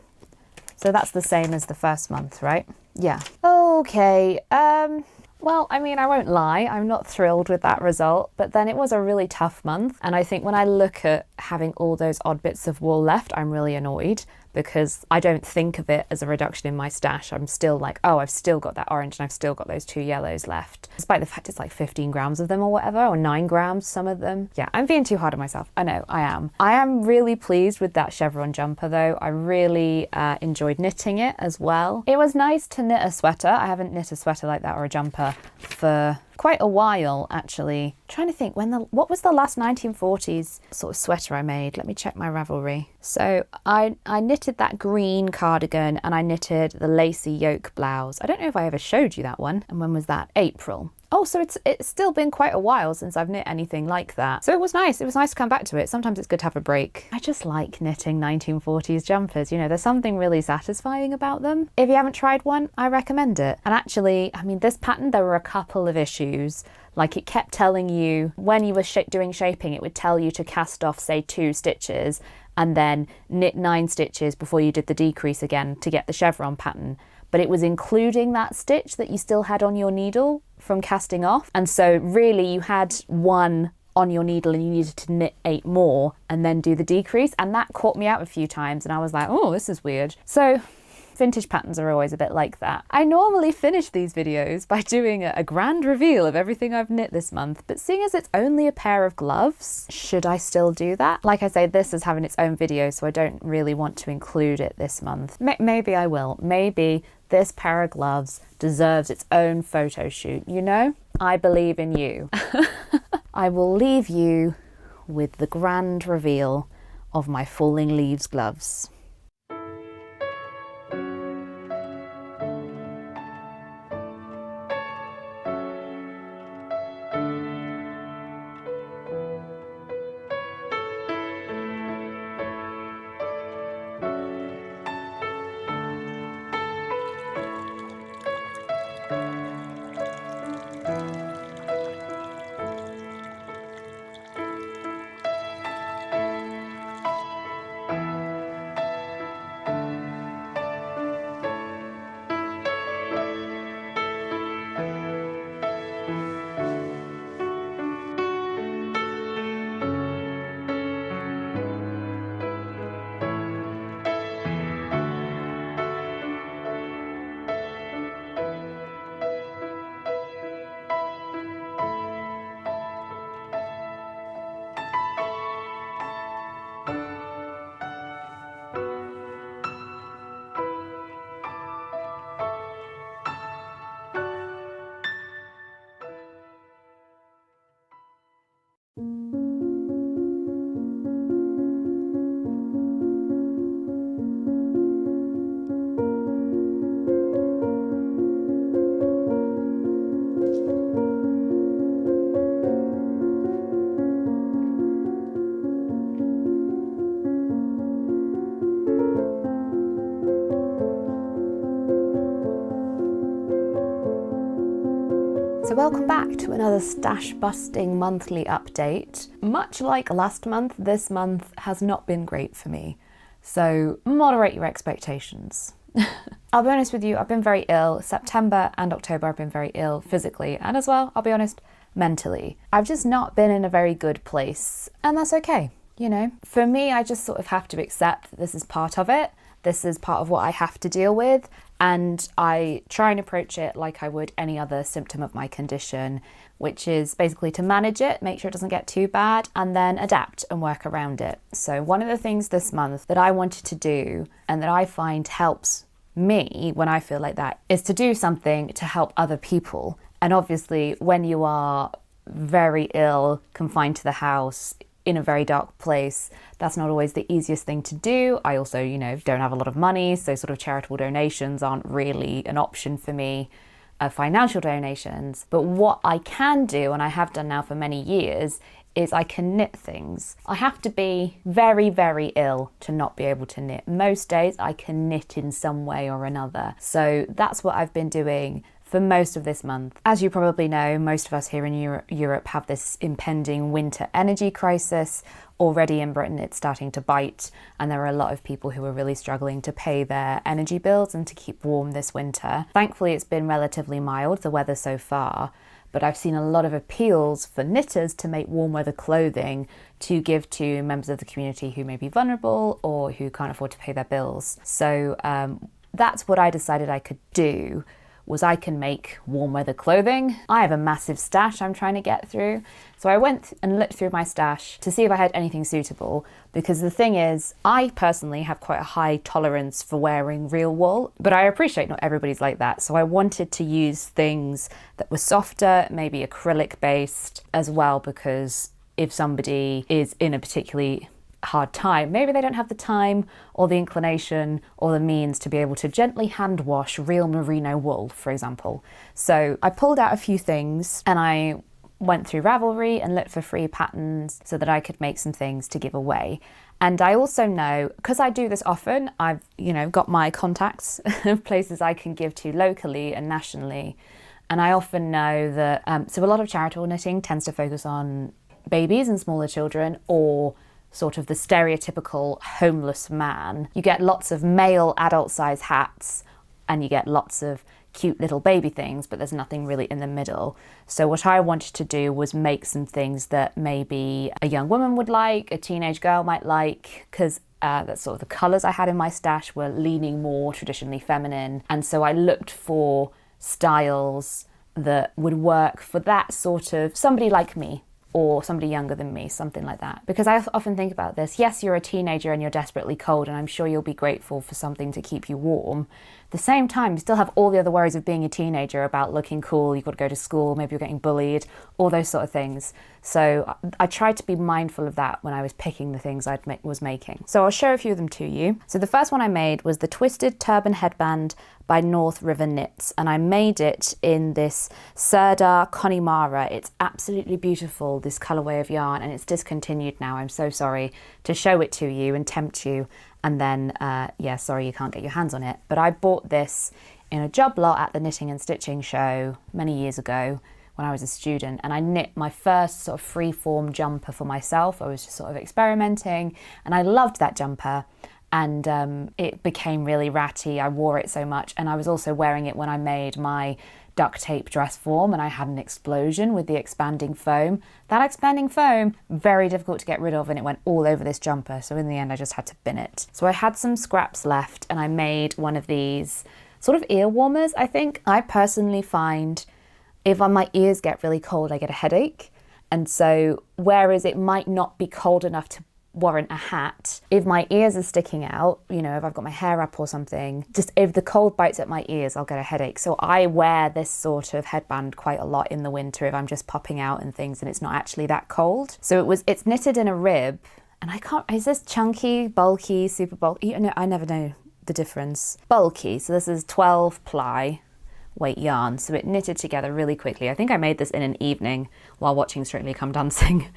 So that's the same as the first month, right? Yeah. Okay, well, I mean, I won't lie, I'm not thrilled with that result, but then it was a really tough month. And I think when I look at having all those odd bits of wool left, I'm really annoyed because I don't think of it as a reduction in my stash. I'm still like, oh, I've still got that orange and I've still got those 2 yellows left. Despite the fact it's like 15 grams of them or whatever, or 9 grams, some of them. Yeah, I'm being too hard on myself. I know, I am. I am really pleased with that chevron jumper though. I really enjoyed knitting it as well. It was nice to knit a sweater. I haven't knit a sweater like that or a jumper for quite a while actually. I'm trying to think what was the last 1940s sort of sweater I made. Let me check my Ravelry. So I knitted that green cardigan and I knitted the lacy yoke blouse. I don't know if I ever showed you that one. And when was that? April. Oh, so it's still been quite a while since I've knit anything like that. So it was nice. It was nice to come back to it. Sometimes it's good to have a break. I just like knitting 1940s jumpers. You know, there's something really satisfying about them. If you haven't tried one, I recommend it. And actually, I mean, this pattern, there were a couple of issues. Like it kept telling you when you were doing shaping, it would tell you to cast off, say, 2 stitches and then knit 9 stitches before you did the decrease again to get the chevron pattern. But it was including that stitch that you still had on your needle from casting off. And so really you had 1 on your needle and you needed to knit 8 more and then do the decrease. And that caught me out a few times and I was like, oh, this is weird. So vintage patterns are always a bit like that. I normally finish these videos by doing a grand reveal of everything I've knit this month, but seeing as it's only a pair of gloves, should I still do that? Like I say, this is having its own video, so I don't really want to include it this month. Maybe I will. Maybe this pair of gloves deserves its own photo shoot, you know? I believe in you. I will leave you with the grand reveal of my falling leaves gloves. welcome back to another stash busting monthly update. Much like last month, this month has not been great for me, so moderate your expectations. I'll be honest with you, I've been very ill. September and October I've been very ill physically, and as well, I'll be honest, mentally. I've just not been in a very good place, and that's okay, you know. For me, I just sort of have to accept that this is part of it. This is part of what I have to deal with, and I try and approach it like I would any other symptom of my condition, which is basically to manage it, make sure it doesn't get too bad, and then adapt and work around it. So one of the things this month that I wanted to do and that I find helps me when I feel like that is to do something to help other people. And obviously when you are very ill, confined to the house, in a very dark place, that's not always the easiest thing to do. I also, you know, don't have a lot of money, so sort of charitable donations aren't really an option for me, financial donations. But what I can do, and I have done now for many years, is I can knit things. I have to be very, very ill to not be able to knit. Most days I can knit in some way or another. So that's what I've been doing for most of this month. As you probably know, most of us here in Europe have this impending winter energy crisis. Already in Britain it's starting to bite, and there are a lot of people who are really struggling to pay their energy bills and to keep warm this winter. Thankfully it's been relatively mild, the weather so far, but I've seen a lot of appeals for knitters to make warm weather clothing to give to members of the community who may be vulnerable or who can't afford to pay their bills. So that's what I decided I could do, was I can make warm weather clothing. I have a massive stash I'm trying to get through. So I went and looked through my stash to see if I had anything suitable, because the thing is, I personally have quite a high tolerance for wearing real wool, but I appreciate not everybody's like that. So I wanted to use things that were softer, maybe acrylic based as well, because if somebody is in a particularly hard time, maybe they don't have the time or the inclination or the means to be able to gently hand wash real merino wool, for example. So I pulled out a few things and I went through Ravelry and looked for free patterns so that I could make some things to give away. And I also know, because I do this often, I've, you know, got my contacts of places I can give to locally and nationally. And I often know that, so a lot of charitable knitting tends to focus on babies and smaller children, or sort of the stereotypical homeless man. You get lots of male adult size hats and you get lots of cute little baby things, but there's nothing really in the middle. So what I wanted to do was make some things that maybe a young woman would like, a teenage girl might like, because that's sort of the colours I had in my stash were leaning more traditionally feminine. And so I looked for styles that would work for that sort of somebody like me, or somebody younger than me, something like that. Because I often think about this. Yes, you're a teenager and you're desperately cold, and I'm sure you'll be grateful for something to keep you warm. At the same time, you still have all the other worries of being a teenager about looking cool, you've got to go to school, maybe you're getting bullied, all those sort of things. So I tried to be mindful of that when I was picking the things I was making. So I'll show a few of them to you. So the first one I made was the Twisted Turban Headband by North River Knits, and I made it in this Serdar Connemara. It's absolutely beautiful, this colourway of yarn, and it's discontinued now. I'm so sorry to show it to you and tempt you, and then, yeah, sorry you can't get your hands on it. But I bought this in a job lot at the Knitting and Stitching show many years ago when I was a student, and I knit my first sort of free-form jumper for myself. I was just sort of experimenting, and I loved that jumper. And it became really ratty. I wore it so much, and I was also wearing it when I made my duct tape dress form, and I had an explosion with the expanding foam. That expanding foam, very difficult to get rid of, and it went all over this jumper. So in the end, I just had to bin it. So I had some scraps left, and I made one of these sort of ear warmers, I think. I personally find if my ears get really cold, I get a headache. And so whereas it might not be cold enough to warrant a hat, if my ears are sticking out, you know, if I've got my hair up or something, just if the cold bites at my ears, I'll get a headache. So I wear this sort of headband quite a lot in the winter if I'm just popping out and things and it's not actually that cold. So it's knitted in a rib, and is this chunky, bulky, super bulky? I never know the difference. Bulky, so this is 12 ply, weight yarn, so it knitted together really quickly. I think I made this in an evening while watching Strictly Come Dancing.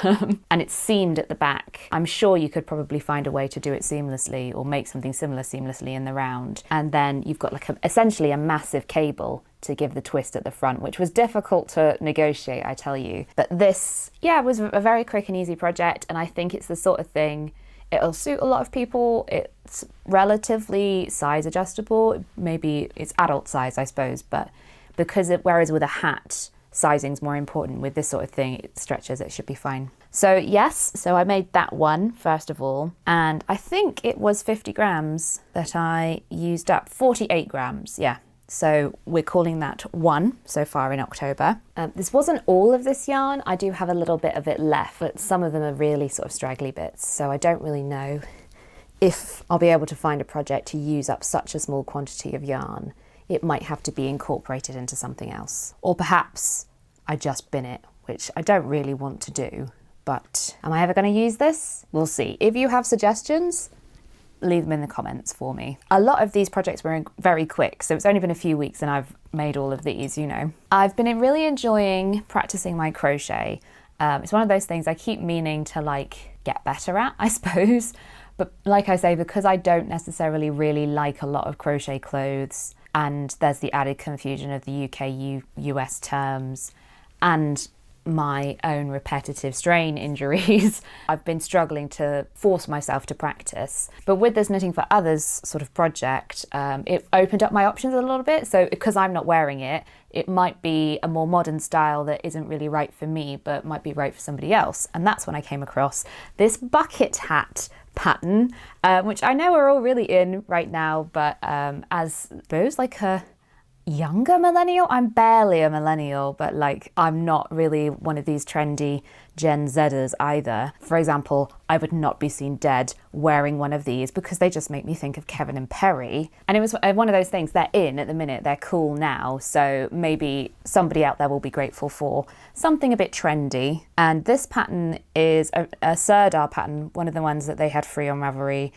And it's seamed at the back. I'm sure you could probably find a way to do it seamlessly or make something similar seamlessly in the round. And then you've got like essentially a massive cable to give the twist at the front, which was difficult to negotiate, I tell you. But this, yeah, was a very quick and easy project, and I think it's the sort of thing, it'll suit a lot of people. It's relatively size adjustable. Maybe it's adult size, I suppose, but because whereas with a hat, sizing's more important, with this sort of thing, it stretches, it should be fine. So yes, so I made that one first of all, and I think it was 50 grams that I used up, 48 grams, yeah. So we're calling that one so far in October. This wasn't all of this yarn. I do have a little bit of it left, but some of them are really sort of straggly bits. So I don't really know if I'll be able to find a project to use up such a small quantity of yarn. It might have to be incorporated into something else. Or perhaps I just bin it, which I don't really want to do. But am I ever going to use this? We'll see. If you have suggestions, leave them in the comments for me. A lot of these projects were very quick, so it's only been a few weeks and I've made all of these, you know. I've been really enjoying practicing my crochet. It's one of those things I keep meaning to like get better at, I suppose. But like I say, because I don't necessarily really like a lot of crochet clothes, and there's the added confusion of the UK, US terms, and my own repetitive strain injuries, I've been struggling to force myself to practice. But with this Knitting for Others sort of project, it opened up my options a little bit. So because I'm not wearing it, it might be a more modern style that isn't really right for me, but might be right for somebody else. And that's when I came across this bucket hat pattern, which I know we're all really in right now, but as I suppose like a younger millennial. I'm barely a millennial, but like I'm not really one of these trendy Gen Zers either. For example, I would not be seen dead wearing one of these because they just make me think of Kevin and Perry. And it was one of those things, they're in at the minute, they're cool now, so maybe somebody out there will be grateful for something a bit trendy. And this pattern is a Sirdar pattern, one of the ones that they had free on Ravelry,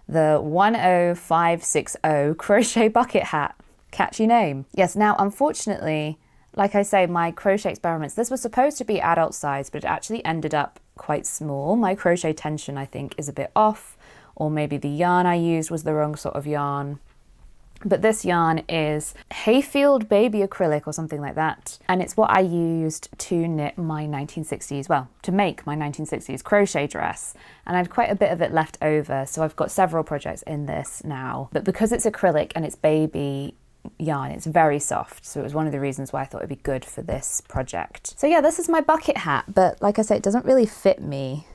the 10560 crochet bucket hat. Catchy name. Yes, now unfortunately, like I say, my crochet experiments, this was supposed to be adult size, but it actually ended up quite small. My crochet tension, I think, is a bit off, or maybe the yarn I used was the wrong sort of yarn. But this yarn is Hayfield Baby Acrylic or something like that. And it's what I used to knit my 1960s, well, to make my 1960s crochet dress. And I had quite a bit of it left over, so I've got several projects in this now. But because it's acrylic and it's baby yarn, it's very soft, so it was one of the reasons why I thought it'd be good for this project. So yeah, this is my bucket hat, but like I say, it doesn't really fit me.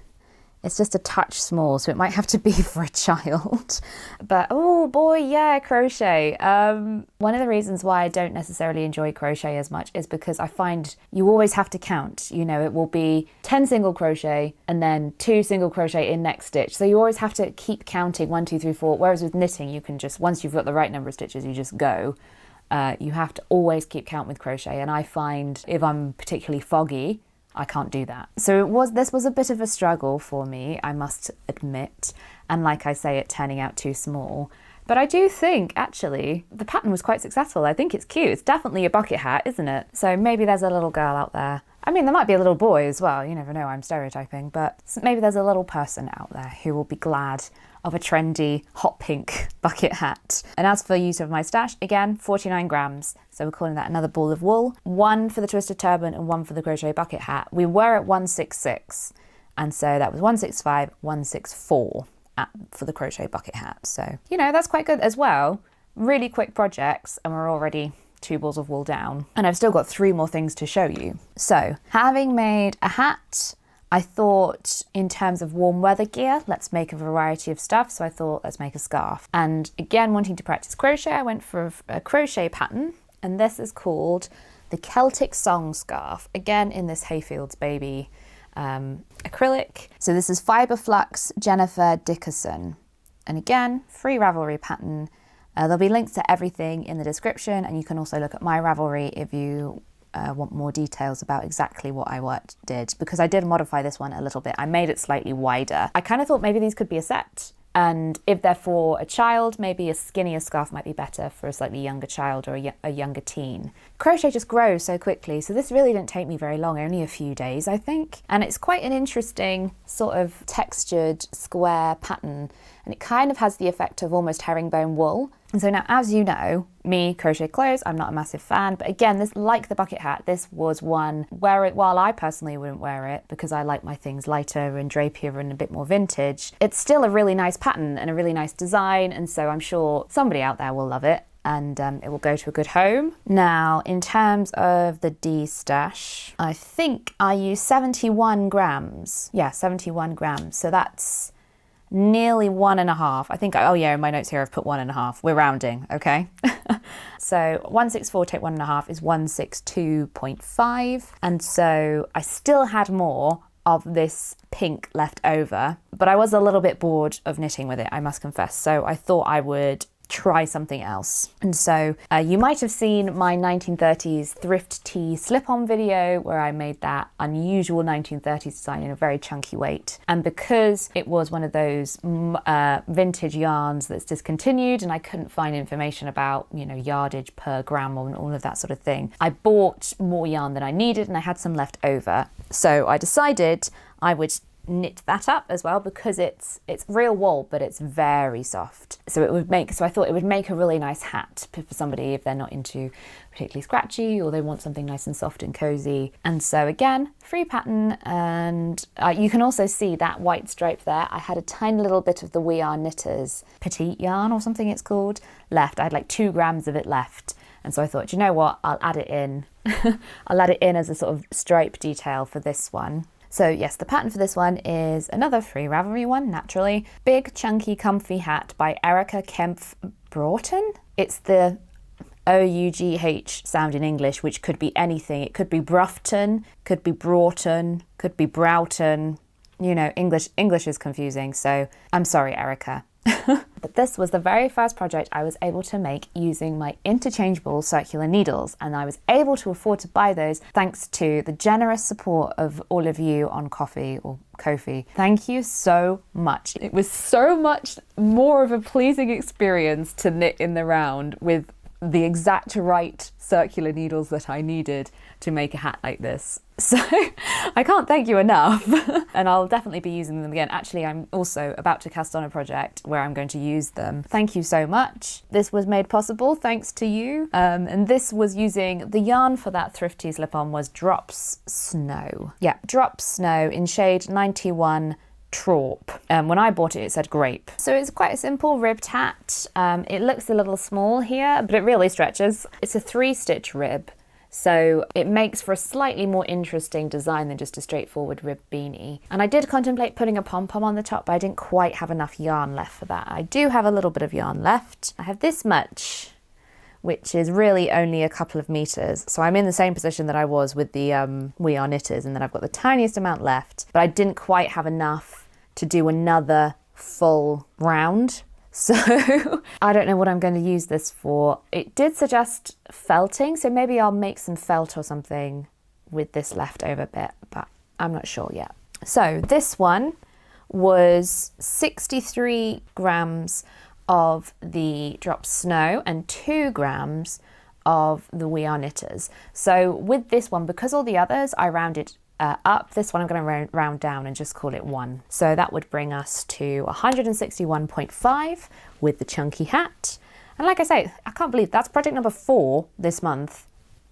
It's just a touch small, so it might have to be for a child. But oh boy, yeah, crochet. One of the reasons why I don't necessarily enjoy crochet as much is because I find you always have to count. You know, it will be 10 single crochet and then 2 single crochet in next stitch. So you always have to keep counting 1, 2, 3, 4. Whereas with knitting, you can just, once you've got the right number of stitches, you just go. You have to always keep count with crochet. And I find if I'm particularly foggy, I can't do that. So this was a bit of a struggle for me, I must admit. And like I say, it turning out too small. But I do think, actually, the pattern was quite successful. I think it's cute. It's definitely a bucket hat, isn't it? So maybe there's a little girl out there. I mean, there might be a little boy as well. You never know, I'm stereotyping. But maybe there's a little person out there who will be glad of a trendy hot pink bucket hat. And as for use of my stash, again, 49 grams. So we're calling that another ball of wool. 1 for the twisted turban and 1 for the crochet bucket hat. We were at 166. And so that was 165, 164 for the crochet bucket hat. So, you know, that's quite good as well. Really quick projects, and we're already 2 balls of wool down. And I've still got 3 more things to show you. So having made a hat, I thought in terms of warm weather gear, let's make a variety of stuff. So I thought let's make a scarf. And again, wanting to practice crochet, I went for a crochet pattern. And this is called the Celtic Song Scarf. Again, in this Hayfield's Baby acrylic. So this is Fibre Flux Jennifer Dickerson. And again, free Ravelry pattern. There'll be links to everything in the description. And you can also look at my Ravelry if you want more details about exactly what I did, because I did modify this one a little bit. I made it slightly wider. I kind of thought maybe these could be a set, And if they're for a child, maybe a skinnier scarf might be better for a slightly younger child or a younger teen. Crochet just grows so quickly, so this really didn't take me very long, only a few days, I think. And it's quite an interesting sort of textured square pattern, and it kind of has the effect of almost herringbone wool. And so now, as you know, me, crochet clothes, I'm not a massive fan, but again, this, like the bucket hat, this was one where while I personally wouldn't wear it because I like my things lighter and drapier and a bit more vintage, it's still a really nice pattern and a really nice design, and so I'm sure somebody out there will love it, and it will go to a good home. Now, in terms of the D-stash, I think I use 71 grams. Yeah, 71 grams. So that's nearly 1.5. I think, oh yeah, in my notes here I've put 1.5. We're rounding, okay? So 164 take 1.5 is 162.5. And so I still had more of this pink left over, but I was a little bit bored of knitting with it, I must confess. So I thought I would try something else. And so you might have seen my 1930s thrift tee slip-on video where I made that unusual 1930s design in a very chunky weight. And because it was one of those vintage yarns that's discontinued and I couldn't find information about, you know, yardage per gram and all of that sort of thing, I bought more yarn than I needed and I had some left over. So I decided I would knit that up as well because it's real wool, but it's very soft. So I thought it would make a really nice hat for somebody if they're not into particularly scratchy or they want something nice and soft and cozy. And so again, free pattern, and you can also see that white stripe there. I had a tiny little bit of the We Are Knitters petite yarn or something it's called left. I had like 2 grams of it left. And so I thought, you know what, I'll add it in. I'll add it in as a sort of stripe detail for this one. So yes, the pattern for this one is another free Ravelry one, naturally. Big, chunky, comfy hat by Erica Kempf Broughton. It's the O-U-G-H sound in English, which could be anything. It could be Brufton, could be Broughton, could be Broughton. You know, English is confusing, so I'm sorry, Erica. But this was the very first project I was able to make using my interchangeable circular needles, and I was able to afford to buy those thanks to the generous support of all of you on Ko-fi or Ko-fi. Thank you so much. It was so much more of a pleasing experience to knit in the round with the exact right circular needles that I needed to make a hat like this. So I can't thank you enough. And I'll definitely be using them again. Actually, I'm also about to cast on a project where I'm going to use them. Thank you so much. This was made possible thanks to you. And this was using, the yarn for that thrifty slip-on was Drops Snow. Yeah, Drops Snow in shade 91 Taupe. When I bought it, it said grape. So it's quite a simple ribbed hat. It looks a little small here, but it really stretches. It's a 3-stitch rib. So it makes for a slightly more interesting design than just a straightforward rib beanie. And I did contemplate putting a pom-pom on the top, but I didn't quite have enough yarn left for that. I do have a little bit of yarn left. I have this much, which is really only a couple of meters. So I'm in the same position that I was with the We Are Knitters, and then I've got the tiniest amount left, but I didn't quite have enough to do another full round. So I don't know what I'm going to use this for. It did suggest felting, so maybe I'll make some felt or something with this leftover bit, but I'm not sure yet. So this one was 63 grams of the Drop Snow and 2 grams of the We Are Knitters. So with this one, because all the others I rounded up, this one I'm going to round down and just call it 1. So that would bring us to 161.5 with the chunky hat. And like I say, I can't believe that's project number 4 this month,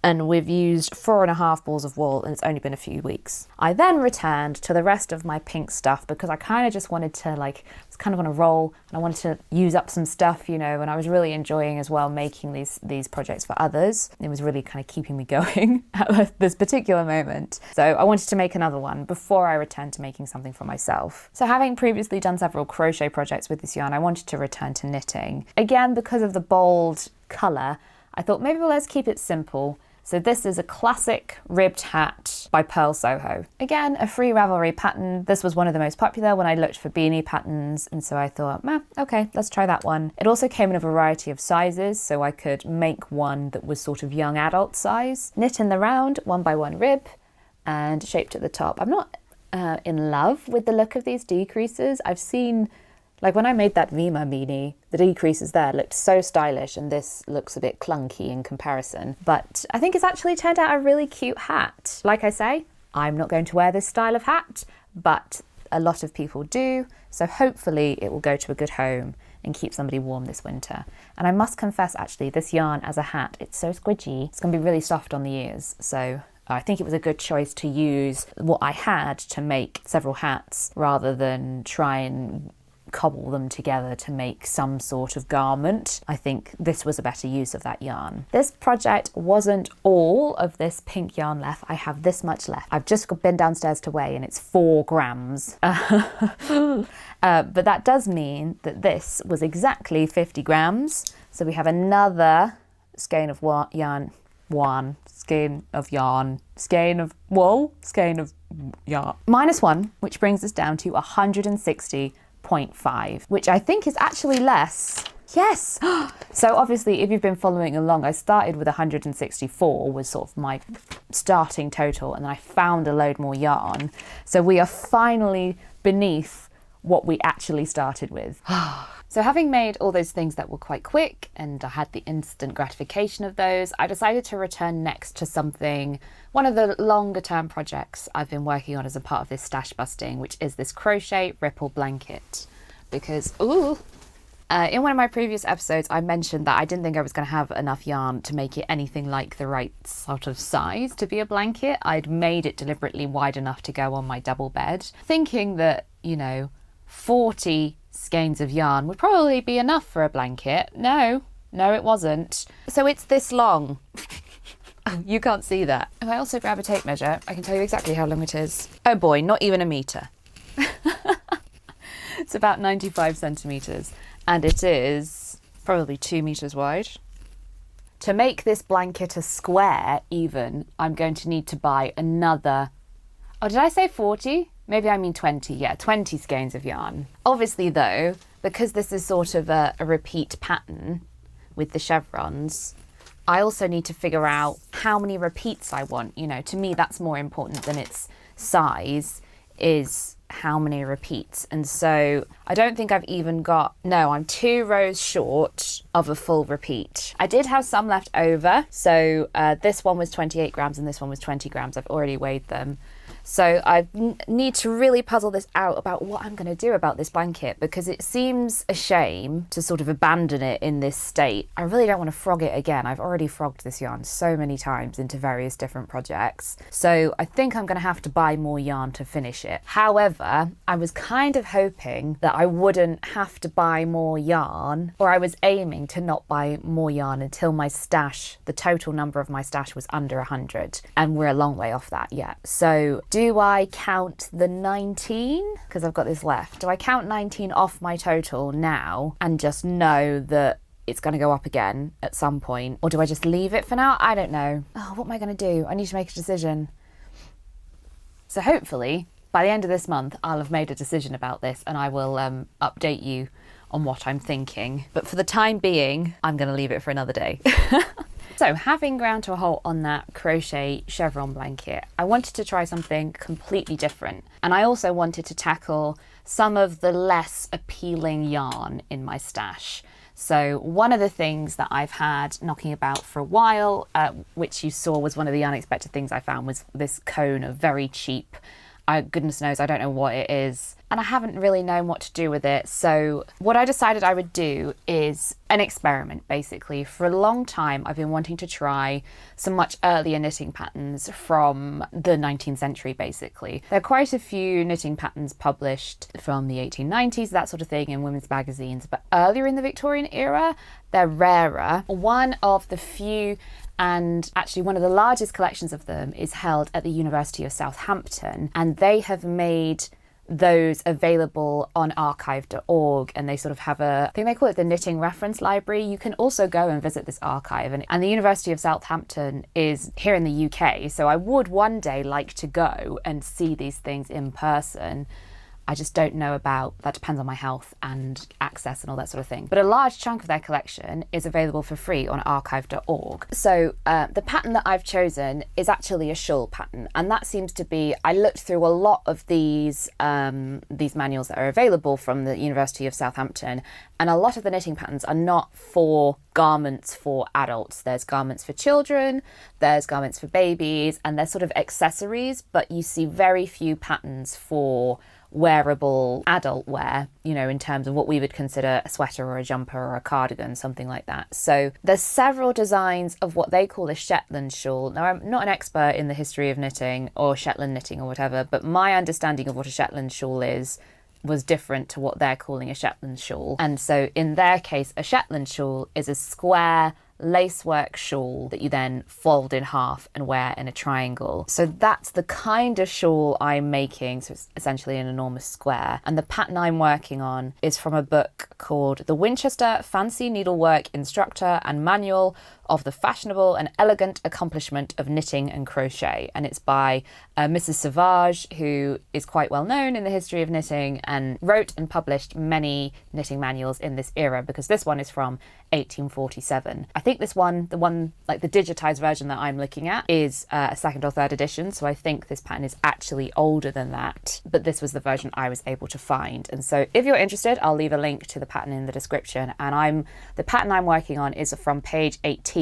and we've used 4.5 balls of wool and it's only been a few weeks. I then returned to the rest of my pink stuff because I kind of just wanted to, like, I was kind of on a roll and I wanted to use up some stuff, you know, and I was really enjoying as well making these projects for others. It was really kind of keeping me going at this particular moment. So I wanted to make another one before I returned to making something for myself. So having previously done several crochet projects with this yarn, I wanted to return to knitting. Again, because of the bold colour, I thought maybe let's keep it simple. So this is a classic ribbed hat by Pearl Soho. Again, a free Ravelry pattern. This was one of the most popular when I looked for beanie patterns, and so I thought, okay, let's try that one. It also came in a variety of sizes, so I could make one that was sort of young adult size. Knit in the round, 1 by 1 rib, and shaped at the top. I'm not in love with the look of these decreases. I've seen Like when I made that Vima beanie, the decreases there looked so stylish and this looks a bit clunky in comparison. But I think it's actually turned out a really cute hat. Like I say, I'm not going to wear this style of hat, but a lot of people do. So hopefully it will go to a good home and keep somebody warm this winter. And I must confess, actually, this yarn as a hat, it's so squidgy. It's going to be really soft on the ears. So I think it was a good choice to use what I had to make several hats rather than try and cobble them together to make some sort of garment. I think this was a better use of that yarn. This project wasn't all of this pink yarn left. I have this much left. I've just been downstairs to weigh and it's 4 grams. But that does mean that this was exactly 50 grams. So we have another skein of yarn, skein of yarn, skein of wool, skein of yarn. -1, which brings us down to 160.5, which I think is actually less. Yes! So obviously, if you've been following along, I started with 164 was sort of my starting total, and then I found a load more yarn. So we are finally beneath what we actually started with. So having made all those things that were quite quick and I had the instant gratification of those, I decided to return next to one of the longer term projects I've been working on as a part of this stash busting, which is this crochet ripple blanket. Because, in one of my previous episodes, I mentioned that I didn't think I was going to have enough yarn to make it anything like the right sort of size to be a blanket. I'd made it deliberately wide enough to go on my double bed, thinking that, 40 skeins of yarn would probably be enough for a blanket. No, it wasn't. So it's this long. You can't see that. If I also grab a tape measure, I can tell you exactly how long it is. Oh boy, not even a metre. It's about 95 centimetres and it is probably 2 metres wide. To make this blanket a square even, I'm going to need to buy another... Oh, did I say 40? Maybe I mean 20, yeah, 20 skeins of yarn. Obviously though, because this is sort of a repeat pattern with the chevrons, I also need to figure out how many repeats I want. To me that's more important than its size, is how many repeats. And so I don't think I've even got, no, I'm 2 rows short of a full repeat. I did have some left over. So this one was 28 grams and this one was 20 grams. I've already weighed them. So I need to really puzzle this out about what I'm going to do about this blanket, because it seems a shame to sort of abandon it in this state. I really don't want to frog it again. I've already frogged this yarn so many times into various different projects. So I think I'm going to have to buy more yarn to finish it. However, I was kind of hoping that I wouldn't have to buy more yarn, or I was aiming to not buy more yarn until my stash, the total number of my stash was under 100. And we're a long way off that yet. So do I count the 19? Because I've got this left. Do I count 19 off my total now and just know that it's going to go up again at some point? Or do I just leave it for now? I don't know. Oh, what am I going to do? I need to make a decision. So hopefully by the end of this month, I'll have made a decision about this and I will update you on what I'm thinking. But for the time being, I'm going to leave it for another day. So having ground to a halt on that crochet chevron blanket, I wanted to try something completely different. And I also wanted to tackle some of the less appealing yarn in my stash. So one of the things that I've had knocking about for a while, which you saw was one of the unexpected things I found, was this cone of very cheap, goodness knows, I don't know what it is. And I haven't really known what to do with it. So what I decided I would do is an experiment, basically. For a long time, I've been wanting to try some much earlier knitting patterns from the 19th century, basically. There are quite a few knitting patterns published from the 1890s, that sort of thing, in women's magazines. But earlier in the Victorian era, they're rarer. One of the few, and actually one of the largest collections of them, is held at the University of Southampton, and they have made those available on archive.org, and they sort of have I think they call it the Knitting Reference Library. You can also go and visit this archive, and the University of Southampton is here in the UK, so I would one day like to go and see these things in person. I just don't know about, that depends on my health and access and all that sort of thing. But a large chunk of their collection is available for free on archive.org. So the pattern that I've chosen is actually a shawl pattern, and that seems to be, I looked through a lot of these manuals that are available from the University of Southampton, and a lot of the knitting patterns are not for garments for adults. There's garments for children, there's garments for babies, and there's sort of accessories, but you see very few patterns for wearable adult wear, you know, in terms of what we would consider a sweater or a jumper or a cardigan, something like that. So there's several designs of what they call a Shetland shawl. Now, I'm not an expert in the history of knitting or Shetland knitting or whatever, but my understanding of what a Shetland shawl is was different to what they're calling a Shetland shawl. And so in their case, a Shetland shawl is a square lacework shawl that you then fold in half and wear in a triangle. So that's the kind of shawl I'm making. So it's essentially an enormous square. And the pattern I'm working on is from a book called The Winchester Fancy Needlework Instructor and Manual of the Fashionable and Elegant Accomplishment of Knitting and Crochet. And it's by Mrs. Savage, who is quite well known in the history of knitting and wrote and published many knitting manuals in this era, because this one is from 1847. I think this one, the one like the digitized version that I'm looking at, is a second or third edition. So I think this pattern is actually older than that, but this was the version I was able to find. And so if you're interested, I'll leave a link to the pattern in the description. And the pattern I'm working on is from page 18,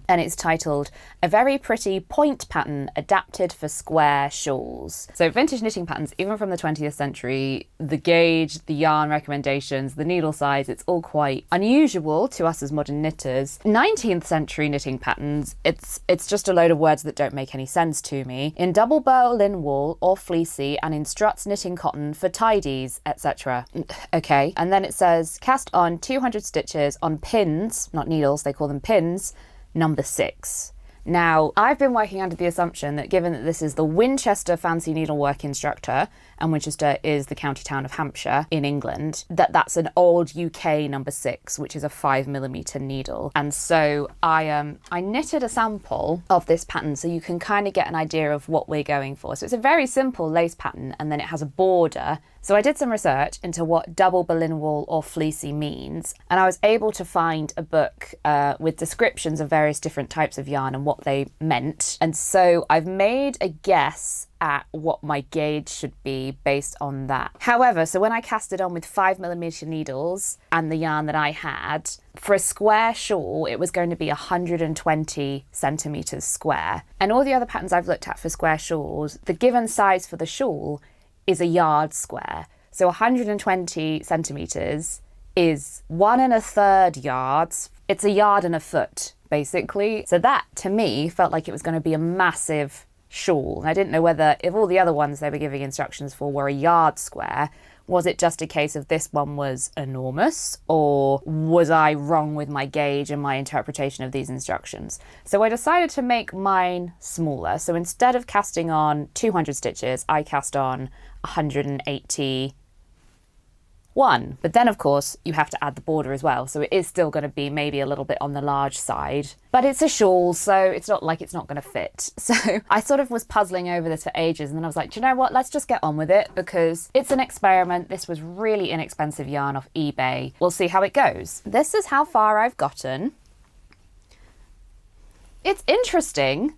and it's titled A Very Pretty Point Pattern Adapted for Square Shawls. So vintage knitting patterns, even from the 20th century, the gauge, the yarn recommendations, the needle size, it's all quite unusual to us as modern knitters. 19th century knitting patterns, it's just a load of words that don't make any sense to me. In double Berlin wool or fleecy and in struts knitting cotton for tidies, etc. Okay. And then it says cast on 200 stitches on pins, not needles, they call them pins, number 6. Now, I've been working under the assumption that given that this is the Winchester Fancy Needlework Instructor, and Winchester is the county town of Hampshire in England, that's an old UK number 6, which is a 5mm needle. And so I knitted a sample of this pattern so you can kind of get an idea of what we're going for. So it's a very simple lace pattern, and then it has a border. So I did some research into what double Berlin wool or fleecy means, and I was able to find a book with descriptions of various different types of yarn and what they meant. And so I've made a guess at what my gauge should be based on that. However, so when I cast it on with 5mm needles and the yarn that I had, for a square shawl, it was going to be 120 centimetres square. And all the other patterns I've looked at for square shawls, the given size for the shawl is a yard square. So 120 centimetres is 1 1/3 yards. It's a yard and a foot, basically. So that, to me, felt like it was going to be a massive shawl. And I didn't know whether, if all the other ones they were giving instructions for were a yard square, was it just a case of this one was enormous, or was I wrong with my gauge and my interpretation of these instructions? So I decided to make mine smaller. So instead of casting on 200 stitches, I cast on 181. But then, of course, you have to add the border as well. So it is still going to be maybe a little bit on the large side. But it's a shawl, so it's not like it's not going to fit. So I sort of was puzzling over this for ages. And then I was like, do you know what? Let's just get on with it, because it's an experiment. This was really inexpensive yarn off eBay. We'll see how it goes. This is how far I've gotten. It's interesting.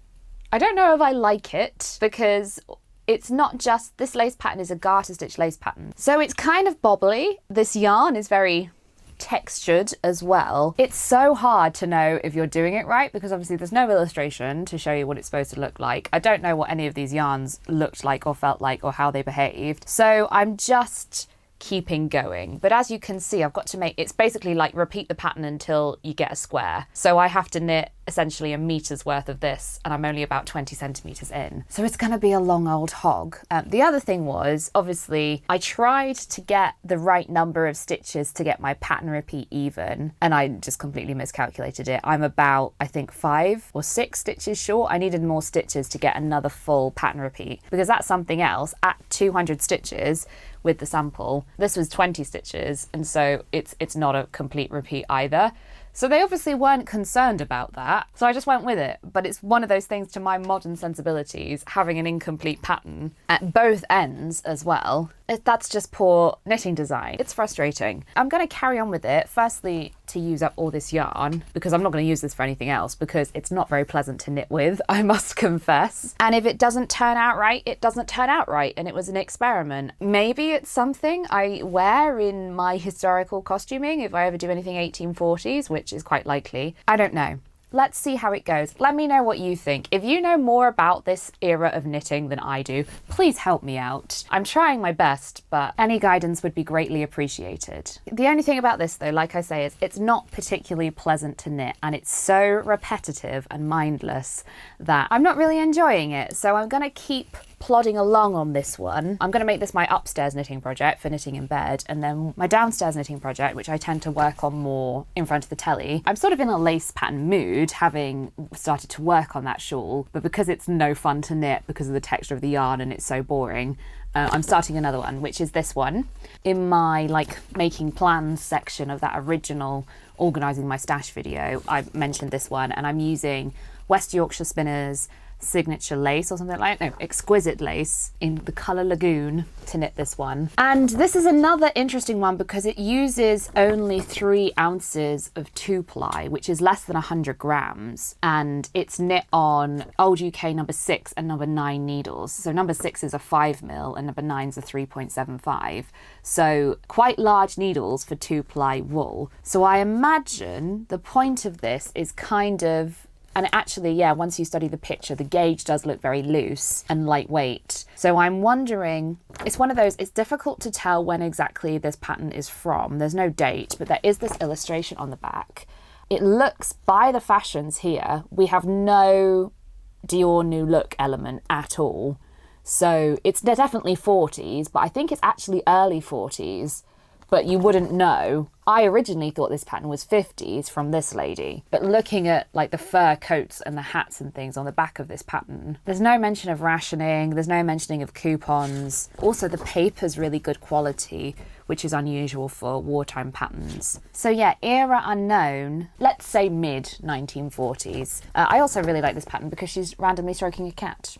I don't know if I like it, because it's not just, this lace pattern is a garter stitch lace pattern. So it's kind of bobbly. This yarn is very textured as well. It's so hard to know if you're doing it right, because obviously there's no illustration to show you what it's supposed to look like. I don't know what any of these yarns looked like or felt like or how they behaved. So I'm just keeping going. But as you can see, I've got to make, it's basically like repeat the pattern until you get a square. So I have to knit essentially a meter's worth of this, and I'm only about 20 centimeters in. So it's going to be a long old hog. The other thing was, obviously, I tried to get the right number of stitches to get my pattern repeat even, and I just completely miscalculated it. I'm about, I think, 5 or 6 stitches short. I needed more stitches to get another full pattern repeat, because that's something else. At 200 stitches with the sample, this was 20 stitches, and so it's not a complete repeat either. So they obviously weren't concerned about that. So I just went with it. But it's one of those things to my modern sensibilities, having an incomplete pattern at both ends as well. That's just poor knitting design. It's frustrating. I'm going to carry on with it. Firstly, to use up all this yarn, because I'm not going to use this for anything else, because it's not very pleasant to knit with, I must confess. And if it doesn't turn out right, it doesn't turn out right. And it was an experiment. Maybe it's something I wear in my historical costuming if I ever do anything 1840s, which is quite likely. I don't know. Let's see how it goes. Let me know what you think. If you know more about this era of knitting than I do, please help me out. I'm trying my best, but any guidance would be greatly appreciated. The only thing about this though, like I say, is it's not particularly pleasant to knit, and it's so repetitive and mindless that I'm not really enjoying it. So I'm gonna keep plodding along on this one. I'm going to make this my upstairs knitting project for knitting in bed, and then my downstairs knitting project, which I tend to work on more in front of the telly. I'm sort of in a lace pattern mood, having started to work on that shawl, but because it's no fun to knit because of the texture of the yarn and it's so boring, I'm starting another one, which is this one. In my like making plans section of that original organising my stash video, I mentioned this one, and I'm using West Yorkshire Spinners signature lace or something like that. No, exquisite lace in the colour Lagoon to knit this one. And this is another interesting one because it uses only 3 ounces of 2-ply, which is less than 100 grams. And it's knit on Old UK number 6 and number 9 needles. So number 6 is a 5mm and number 9 is a 3.75. So quite large needles for 2-ply wool. So I imagine the point of this is kind of, and actually, yeah, once you study the picture, the gauge does look very loose and lightweight. So I'm wondering, it's one of those, it's difficult to tell when exactly this pattern is from. There's no date, but there is this illustration on the back. It looks, by the fashions here, we have no Dior New Look element at all. So it's definitely 40s, but I think it's actually early 40s. But you wouldn't know. I originally thought this pattern was 50s from this lady, but looking at like the fur coats and the hats and things on the back of this pattern, there's no mention of rationing, there's no mentioning of coupons. Also, the paper's really good quality, which is unusual for wartime patterns. So yeah, era unknown, let's say mid 1940s. I also really like this pattern because she's randomly stroking a cat.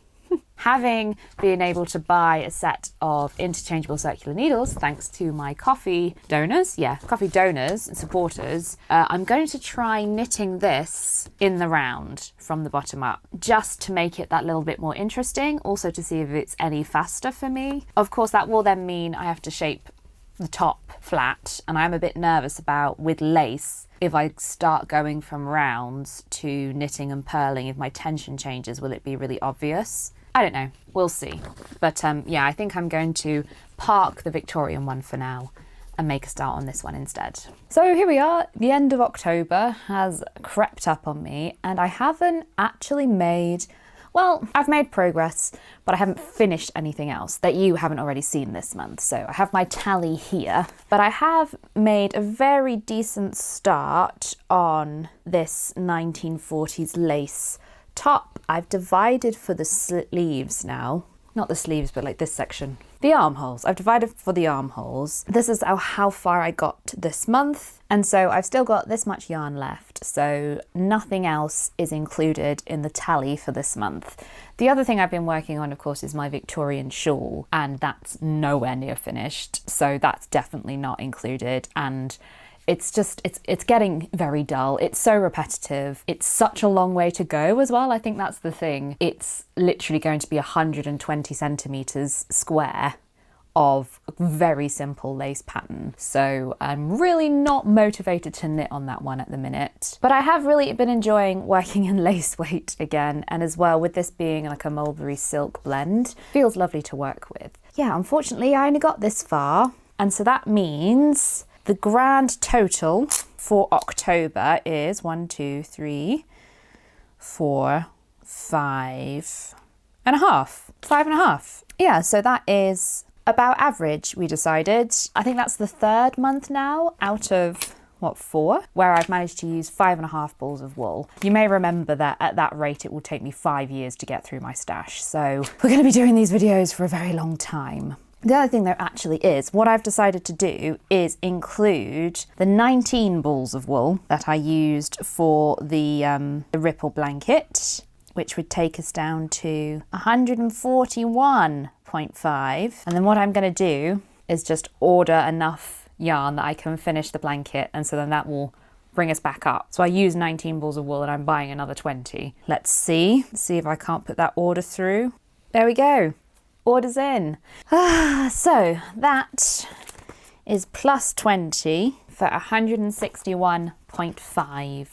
Having been able to buy a set of interchangeable circular needles, thanks to my coffee donors and supporters, I'm going to try knitting this in the round from the bottom up, just to make it that little bit more interesting, also to see if it's any faster for me. Of course, that will then mean I have to shape the top flat, and I'm a bit nervous about, with lace, if I start going from rounds to knitting and purling, if my tension changes, will it be really obvious? I don't know, we'll see. But yeah, I think I'm going to park the Victorian one for now and make a start on this one instead. So here we are, the end of October has crept up on me, and I haven't actually made, well, I've made progress, but I haven't finished anything else that you haven't already seen this month. So I have my tally here, but I have made a very decent start on this 1940s lace top. I've divided for the sleeves now. Not the sleeves, but like this section. The armholes. I've divided for the armholes. This is how far I got this month. And so I've still got this much yarn left. So nothing else is included in the tally for this month. The other thing I've been working on, of course, is my Victorian shawl. And that's nowhere near finished. So that's definitely not included. And it's just, it's getting very dull. It's so repetitive. It's such a long way to go as well. I think that's the thing. It's literally going to be 120 centimeters square of very simple lace pattern. So I'm really not motivated to knit on that one at the minute. But I have really been enjoying working in lace weight again. And as well, with this being like a mulberry silk blend, feels lovely to work with. Yeah, unfortunately, I only got this far. And so that means the grand total for October is 1, 2, 3, 4, 5 and a half. 5.5. Yeah, so that is about average, we decided. I think that's the 3rd month now out of, what, 4, where I've managed to use 5.5 balls of wool. You may remember that at that rate it will take me 5 years to get through my stash, so we're going to be doing these videos for a very long time. The other thing there actually is, what I've decided to do is include the 19 balls of wool that I used for the ripple blanket, which would take us down to 141.5. And then what I'm going to do is just order enough yarn that I can finish the blanket, and so then that will bring us back up. So I use 19 balls of wool and I'm buying another 20. Let's see if I can't put that order through. There we go. Orders in. So that is plus 20 for 161.5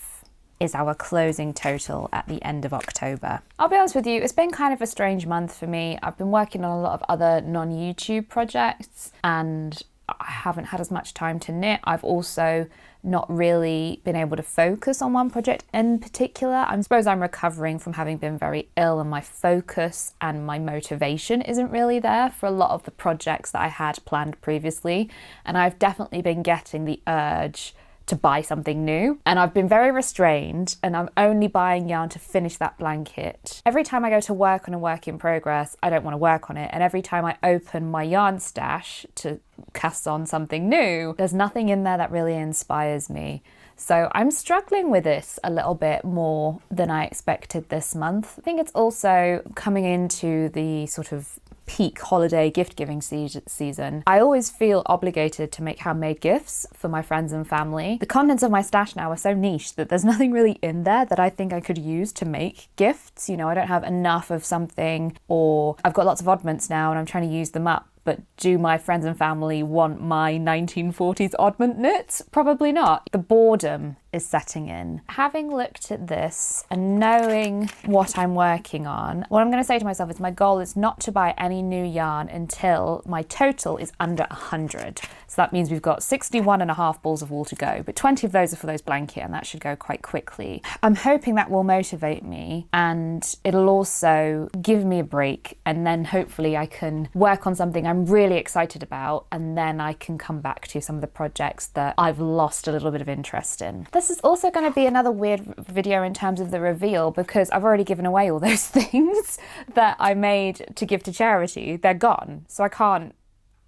is our closing total at the end of October. I'll be honest with you, it's been kind of a strange month for me. I've been working on a lot of other non-YouTube projects and I haven't had as much time to knit. I've also not really been able to focus on one project in particular. I suppose I'm recovering from having been very ill, and my focus and my motivation isn't really there for a lot of the projects that I had planned previously. And I've definitely been getting the urge to buy something new, and I've been very restrained, and I'm only buying yarn to finish that blanket. Every time I go to work on a work in progress, I don't want to work on it, and every time I open my yarn stash to cast on something new, there's nothing in there that really inspires me. So I'm struggling with this a little bit more than I expected this month. I think it's also coming into the sort of peak holiday gift giving season. I always feel obligated to make handmade gifts for my friends and family. The contents of my stash now are so niche that there's nothing really in there that I think I could use to make gifts. You know, I don't have enough of something, or I've got lots of oddments now and I'm trying to use them up. But do my friends and family want my 1940s oddment knits? Probably not. The boredom is setting in. Having looked at this and knowing what I'm working on, what I'm going to say to myself is my goal is not to buy any new yarn until my total is under 100. So that means we've got 61.5 balls of wool to go, but 20 of those are for those blanket, and that should go quite quickly. I'm hoping that will motivate me, and it'll also give me a break, and then hopefully I can work on something I'm really excited about, and then I can come back to some of the projects that I've lost a little bit of interest in. This is also going to be another weird video in terms of the reveal, because I've already given away all those things that I made to give to charity. They're gone, so I can't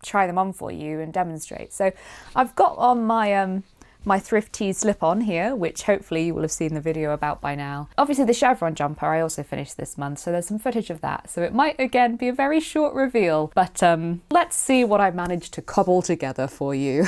try them on for you and demonstrate. So I've got on my my Thrift Tees slip-on here, which hopefully you will have seen the video about by now. Obviously the chevron jumper I also finished this month, so there's some footage of that. So it might again be a very short reveal, but let's see what I managed to cobble together for you.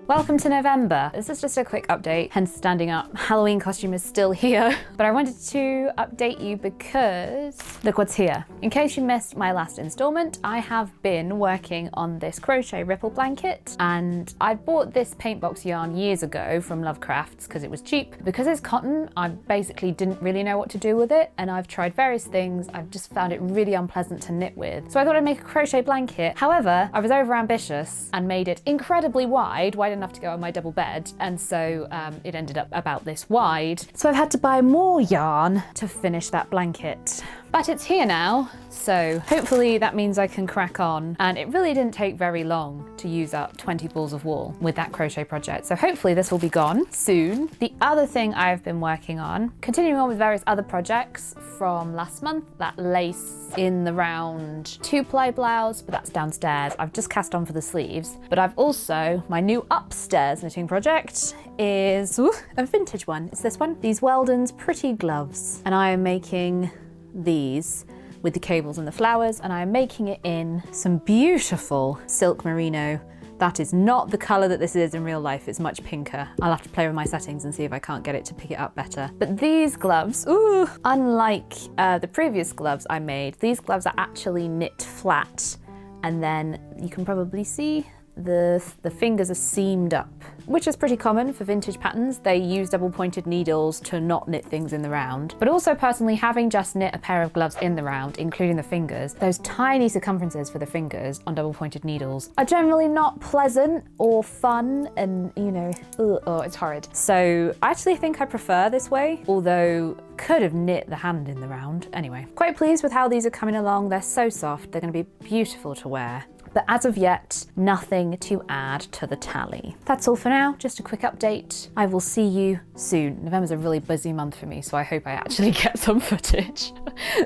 Welcome to November. This is just a quick update, hence standing up. Halloween costume is still here, but I wanted to update you because look what's here. In case you missed my last installment, I have been working on this crochet ripple blanket, and I bought this paint box yarn years ago from Lovecrafts because it was cheap. Because it's cotton, I basically didn't really know what to do with it, and I've tried various things. I've just found it really unpleasant to knit with. So I thought I'd make a crochet blanket. However, I was over ambitious and made it incredibly wide enough to go on my double bed, and so it ended up about this wide. So I've had to buy more yarn to finish that blanket. But it's here now, so hopefully that means I can crack on. And it really didn't take very long to use up 20 balls of wool with that crochet project, so hopefully this will be gone soon. The other thing I've been working on, continuing on with various other projects from last month, that lace in the round 2-ply blouse, but that's downstairs. I've just cast on for the sleeves, but I've also, my new upstairs knitting project is a vintage one. It's this one, these Weldon's Pretty Gloves, and I am making these with the cables and the flowers, and I'm making it in some beautiful silk merino That is not the colour that this is in real life. It's much pinker. I'll have to play with my settings and see if I can't get it to pick it up better. But these gloves, ooh, unlike the previous gloves I made, these gloves are actually knit flat. And then you can probably see the fingers are seamed up, which is pretty common for vintage patterns. They use double pointed needles to not knit things in the round. But also personally, having just knit a pair of gloves in the round, including the fingers, those tiny circumferences for the fingers on double pointed needles are generally not pleasant or fun, and you know, oh, it's horrid. So I actually think I prefer this way, although could have knit the hand in the round. Anyway, quite pleased with how these are coming along. They're so soft, they're going to be beautiful to wear. But as of yet, nothing to add to the tally. That's all for now, just a quick update. I will see you soon. November's a really busy month for me, so I hope I actually get some footage.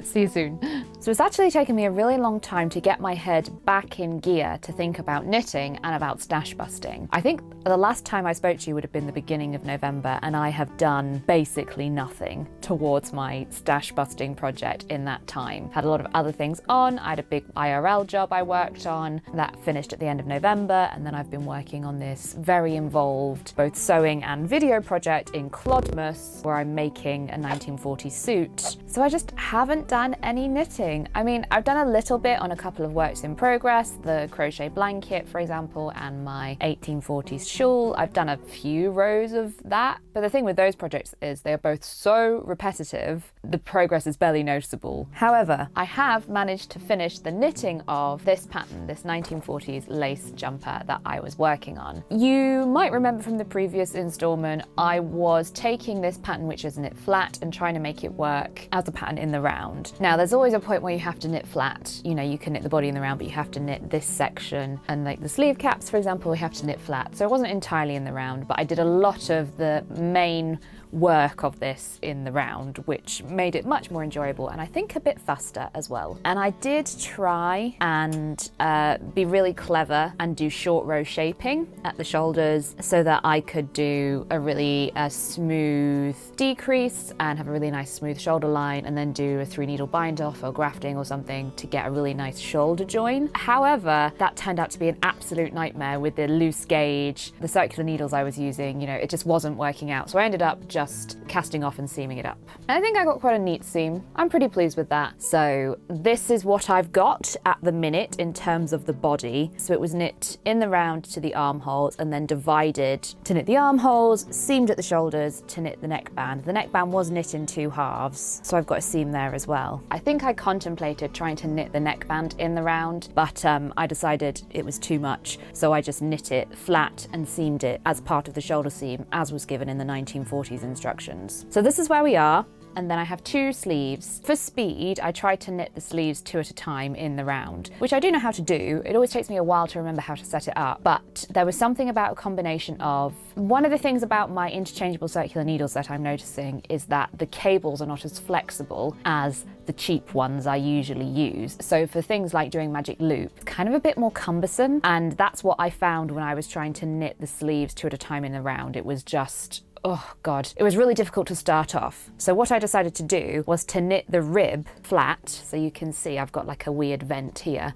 See you soon. So it's actually taken me a really long time to get my head back in gear to think about knitting and about stash busting. I think the last time I spoke to you would have been the beginning of November, and I have done basically nothing towards my stash busting project in that time. Had a lot of other things on. I had a big IRL job I worked on that finished at the end of November, and then I've been working on this very involved both sewing and video project in Clodmas where I'm making a 1940s suit. So I just haven't done any knitting. I mean, I've done a little bit on a couple of works in progress, the crochet blanket for example, and my 1840s shawl. I've done a few rows of that, but the thing with those projects is they are both so repetitive, the progress is barely noticeable. However, I have managed to finish the knitting of this pattern, this 1940s lace jumper that I was working on. You might remember from the previous installment, I was taking this pattern, which is knit flat, and trying to make it work as a pattern in the round. Now, there's always a point where you have to knit flat. You know, you can knit the body in the round, but you have to knit this section. And like the sleeve caps, for example, we have to knit flat. So it wasn't entirely in the round, but I did a lot of the main work of this in the round, which made it much more enjoyable and I think a bit faster as well. And I did try and be really clever and do short row shaping at the shoulders so that I could do a really smooth decrease and have a really nice smooth shoulder line, and then do a 3 needle bind off or grafting or something to get a really nice shoulder join. However, that turned out to be an absolute nightmare with the loose gauge, the circular needles I was using, you know, it just wasn't working out. So I ended up just casting off and seaming it up. And I think I got quite a neat seam. I'm pretty pleased with that. So this is what I've got at the minute in terms of the body. So it was knit in the round to the armholes and then divided to knit the armholes, seamed at the shoulders to knit the neckband. The neckband was knit in 2 halves, so I've got a seam there as well. I think I contemplated trying to knit the neckband in the round, but I decided it was too much, so I just knit it flat and seamed it as part of the shoulder seam as was given in the 1940s instructions. So this is where we are. And then I have 2 sleeves. For speed, I try to knit the sleeves 2 at a time in the round, which I do know how to do. It always takes me a while to remember how to set it up, but there was something about a combination of, one of the things about my interchangeable circular needles that I'm noticing is that the cables are not as flexible as the cheap ones I usually use. So for things like doing magic loop, it's kind of a bit more cumbersome, and that's what I found when I was trying to knit the sleeves 2 at a time in the round. It was just, oh God, it was really difficult to start off. So what I decided to do was to knit the rib flat. So you can see I've got like a weird vent here.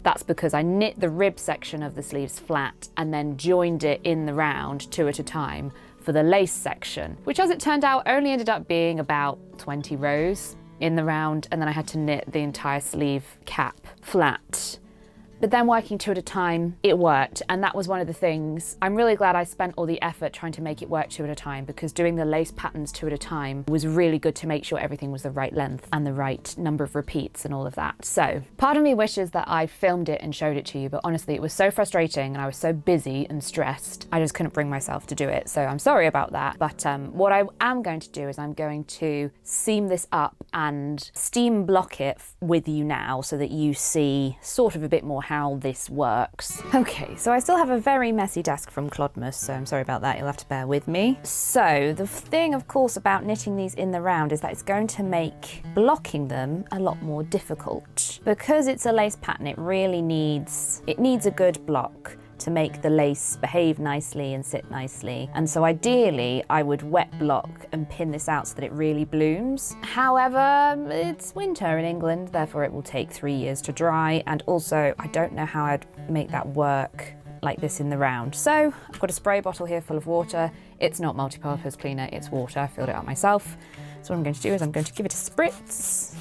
That's because I knit the rib section of the sleeves flat and then joined it in the round 2 at a time for the lace section, which as it turned out only ended up being about 20 rows in the round. And then I had to knit the entire sleeve cap flat. But then working 2 at a time, it worked. And that was one of the things. I'm really glad I spent all the effort trying to make it work 2 at a time, because doing the lace patterns 2 at a time was really good to make sure everything was the right length and the right number of repeats and all of that. So part of me wishes that I filmed it and showed it to you, but honestly, it was so frustrating and I was so busy and stressed, I just couldn't bring myself to do it. So I'm sorry about that. But what I am going to do is I'm going to seam this up and steam block it with you now so that you see sort of a bit more how this works. Okay, so I still have a very messy desk from Clodmas, so I'm sorry about that, you'll have to bear with me. So the thing, of course, about knitting these in the round is that it's going to make blocking them a lot more difficult. Because it's a lace pattern, it really needs a good block to make the lace behave nicely and sit nicely. And so ideally, I would wet block and pin this out so that it really blooms. However, it's winter in England, therefore it will take 3 years to dry. And also, I don't know how I'd make that work wet like this in the round. So I've got a spray bottle here full of water. It's not multi-purpose cleaner, it's water. I filled it up myself. So what I'm going to do is I'm going to give it a spritz.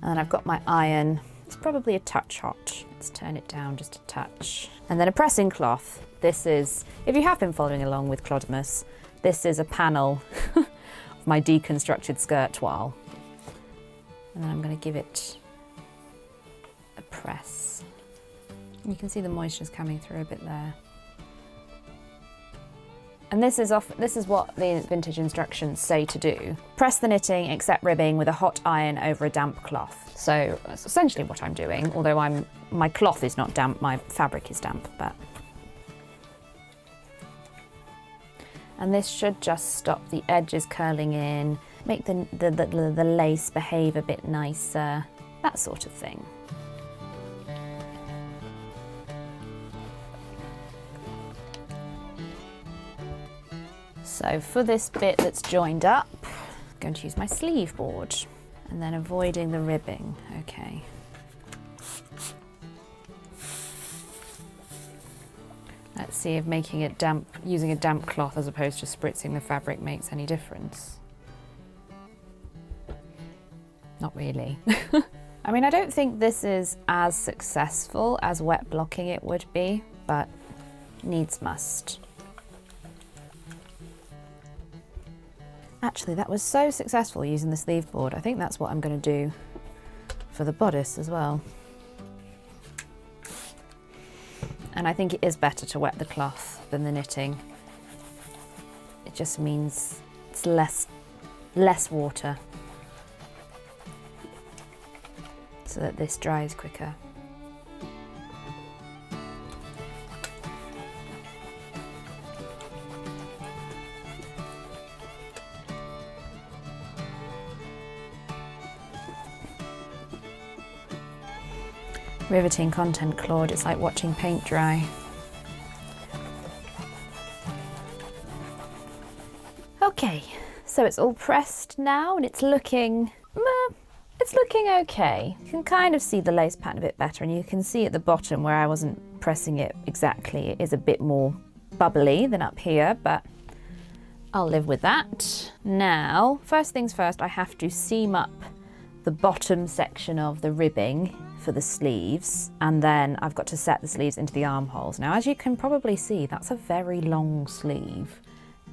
And then I've got my iron. It's probably a touch hot. Let's turn it down just a touch. And then a pressing cloth. This is, if you have been following along with Clodmas, this is a panel of my deconstructed skirt toile. And then I'm going to give it a press. You can see the moisture's coming through a bit there. And this is what the vintage instructions say to do. Press the knitting except ribbing with a hot iron over a damp cloth. So that's essentially what I'm doing, although my cloth is not damp, my fabric is damp, but. And this should just stop the edges curling in, make the lace behave a bit nicer, that sort of thing. So for this bit that's joined up, I'm going to use my sleeve board and then avoiding the ribbing, okay. Let's see if making it damp, using a damp cloth as opposed to spritzing the fabric makes any difference. Not really. I mean, I don't think this is as successful as wet blocking it would be, but needs must. Actually, that was so successful using the sleeve board. I think that's what I'm going to do for the bodice as well. And I think it is better to wet the cloth than the knitting. It just means it's less water, so that this dries quicker. Riveting content, Claude. It's like watching paint dry. Okay, so it's all pressed now and it's looking okay. You can kind of see the lace pattern a bit better, and you can see at the bottom where I wasn't pressing it exactly, it is a bit more bubbly than up here, but I'll live with that. Now, first things first, I have to seam up the bottom section of the ribbing for the sleeves, and then I've got to set the sleeves into the armholes. Now, as you can probably see, that's a very long sleeve,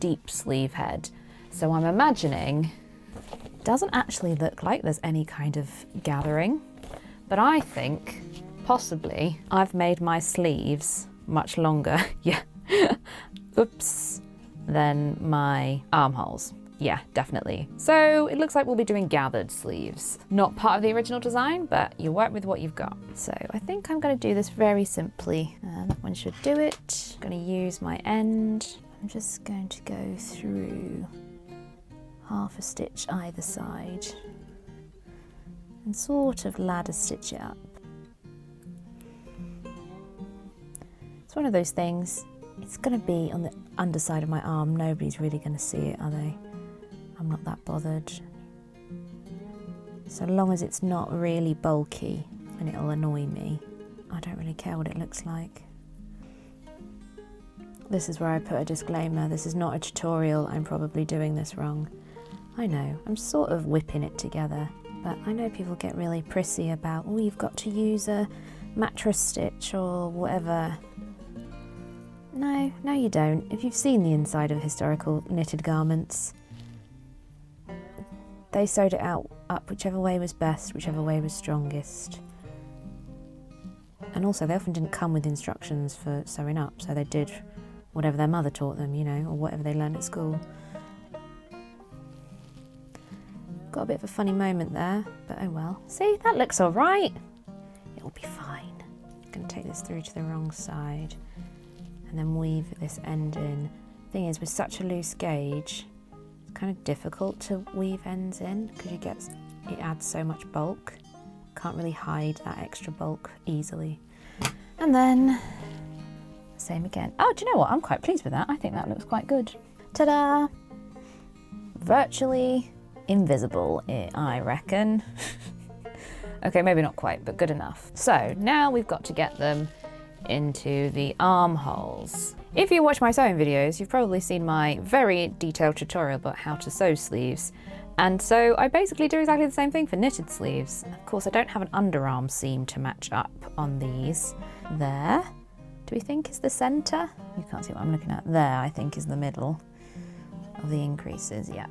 deep sleeve head. So I'm imagining it doesn't actually look like there's any kind of gathering, but I think possibly I've made my sleeves much longer, yeah, oops, than my armholes. Yeah, definitely. So it looks like we'll be doing gathered sleeves. Not part of the original design, but you work with what you've got. So I think I'm going to do this very simply. That one should do it. I'm going to use my end. I'm just going to go through half a stitch either side and sort of ladder stitch it up. It's one of those things, it's going to be on the underside of my arm. Nobody's really going to see it, are they? I'm not that bothered. So long as it's not really bulky and it'll annoy me, I don't really care what it looks like. This is where I put a disclaimer. This is not a tutorial. I'm probably doing this wrong. I know, I'm sort of whipping it together, but I know people get really prissy about, oh, you've got to use a mattress stitch or whatever. No, you don't. If you've seen the inside of historical knitted garments, they sewed it up whichever way was best, whichever way was strongest. And also, they often didn't come with instructions for sewing up, so they did whatever their mother taught them, you know, or whatever they learned at school. Got a bit of a funny moment there, but oh well. See, that looks all right. It'll be fine. I'm going to take this through to the wrong side and then weave this end in. Thing is, with such a loose gauge, kind of difficult to weave ends in because it adds so much bulk. Can't really hide that extra bulk easily. And then same again. Oh, do you know what? I'm quite pleased with that. I think that looks quite good. Ta-da! Virtually invisible, I reckon. Okay, maybe not quite, but good enough. So now we've got to get them into the armholes. If you watch my sewing videos, you've probably seen my very detailed tutorial about how to sew sleeves. And so I basically do exactly the same thing for knitted sleeves. Of course, I don't have an underarm seam to match up on these. There, do we think is the center? You can't see what I'm looking at. There, I think, is the middle of the increases, yep.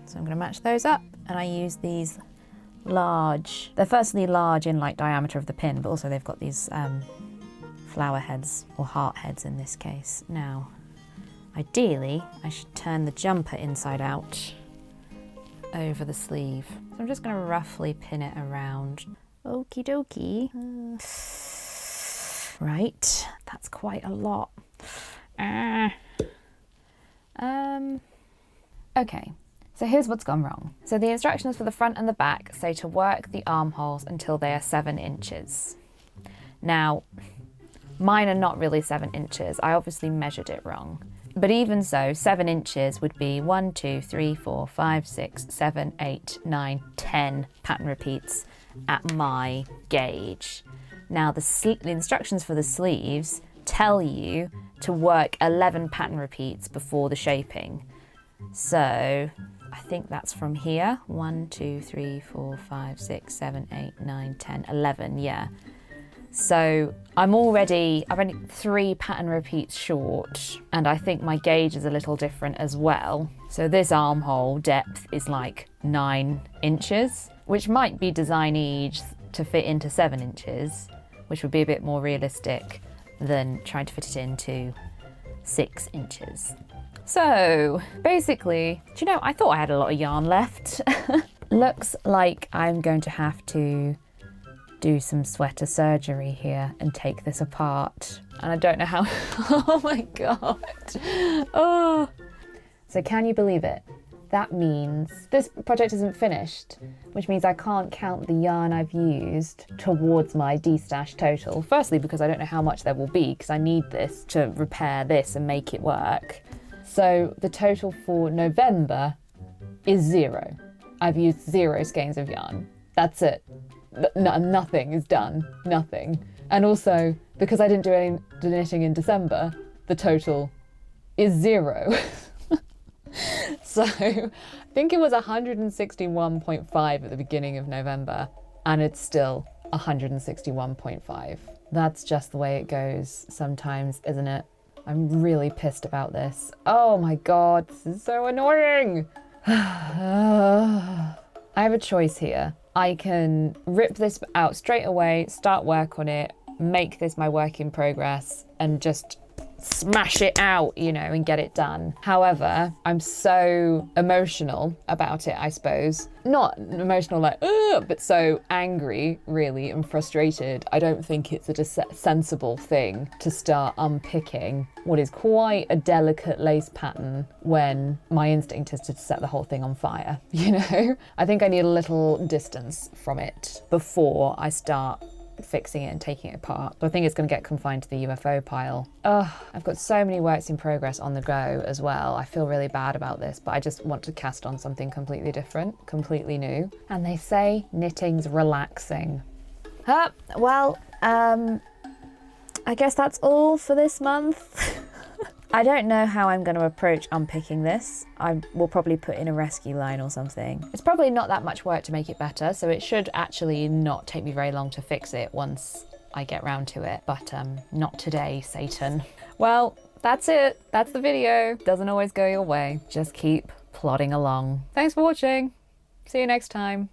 So I'm gonna match those up, and I use these large, they're firstly large in like diameter of the pin, but also they've got these flower heads, or heart heads in this case. Now, ideally, I should turn the jumper inside out over the sleeve. So I'm just going to roughly pin it around. Okie dokie. Right, that's quite a lot. Okay, so here's what's gone wrong. So the instructions for the front and the back say to work the armholes until they are 7 inches. Now, mine are not really 7 inches. I obviously measured it wrong. But even so, 7 inches would be 1, 2, 3, 4, 5, 6, 7, 8, 9, 10 pattern repeats at my gauge. Now the instructions for the sleeves tell you to work 11 pattern repeats before the shaping. So I think that's from here. 1, 2, 3, 4, 5, 6, 7, 8, 9, 10, 11, yeah. So I'm only 3 pattern repeats short, and I think my gauge is a little different as well. So this armhole depth is like 9 inches, which might be design-age to fit into 7 inches, which would be a bit more realistic than trying to fit it into 6 inches. So basically, do you know, I thought I had a lot of yarn left. Looks like I'm going to have to do some sweater surgery here and take this apart. And I don't know how, oh my God. Oh. So can you believe it? That means this project isn't finished, which means I can't count the yarn I've used towards my de-stash total. Firstly, because I don't know how much there will be, because I need this to repair this and make it work. So the total for November is 0. I've used 0 skeins of yarn. That's it. Nothing is done, nothing. And also, because I didn't do any knitting in December, the total is 0. So I think it was 161.5 at the beginning of November, and it's still 161.5. That's just the way it goes sometimes, isn't it? I'm really pissed about this. Oh my God, this is so annoying. I have a choice here. I can rip this out straight away, start work on it, make this my work in progress, and just smash it out, you know, and get it done. However, I'm so emotional about it, I suppose. Not emotional like, ugh, but so angry, really, and frustrated. I don't think it's a sensible thing to start unpicking what is quite a delicate lace pattern when my instinct is to set the whole thing on fire, you know? I think I need a little distance from it before I start fixing it and taking it apart. So I think it's going to get confined to the UFO pile. Ugh, I've got so many works in progress on the go as well. I feel really bad about this, but I just want to cast on something completely different, completely new. And they say knitting's relaxing. Well, I guess that's all for this month. I don't know how I'm going to approach unpicking this. I will probably put in a rescue line or something. It's probably not that much work to make it better, so it should actually not take me very long to fix it once I get round to it. But not today, Satan. Well, that's it. That's the video. Doesn't always go your way. Just keep plodding along. Thanks for watching. See you next time.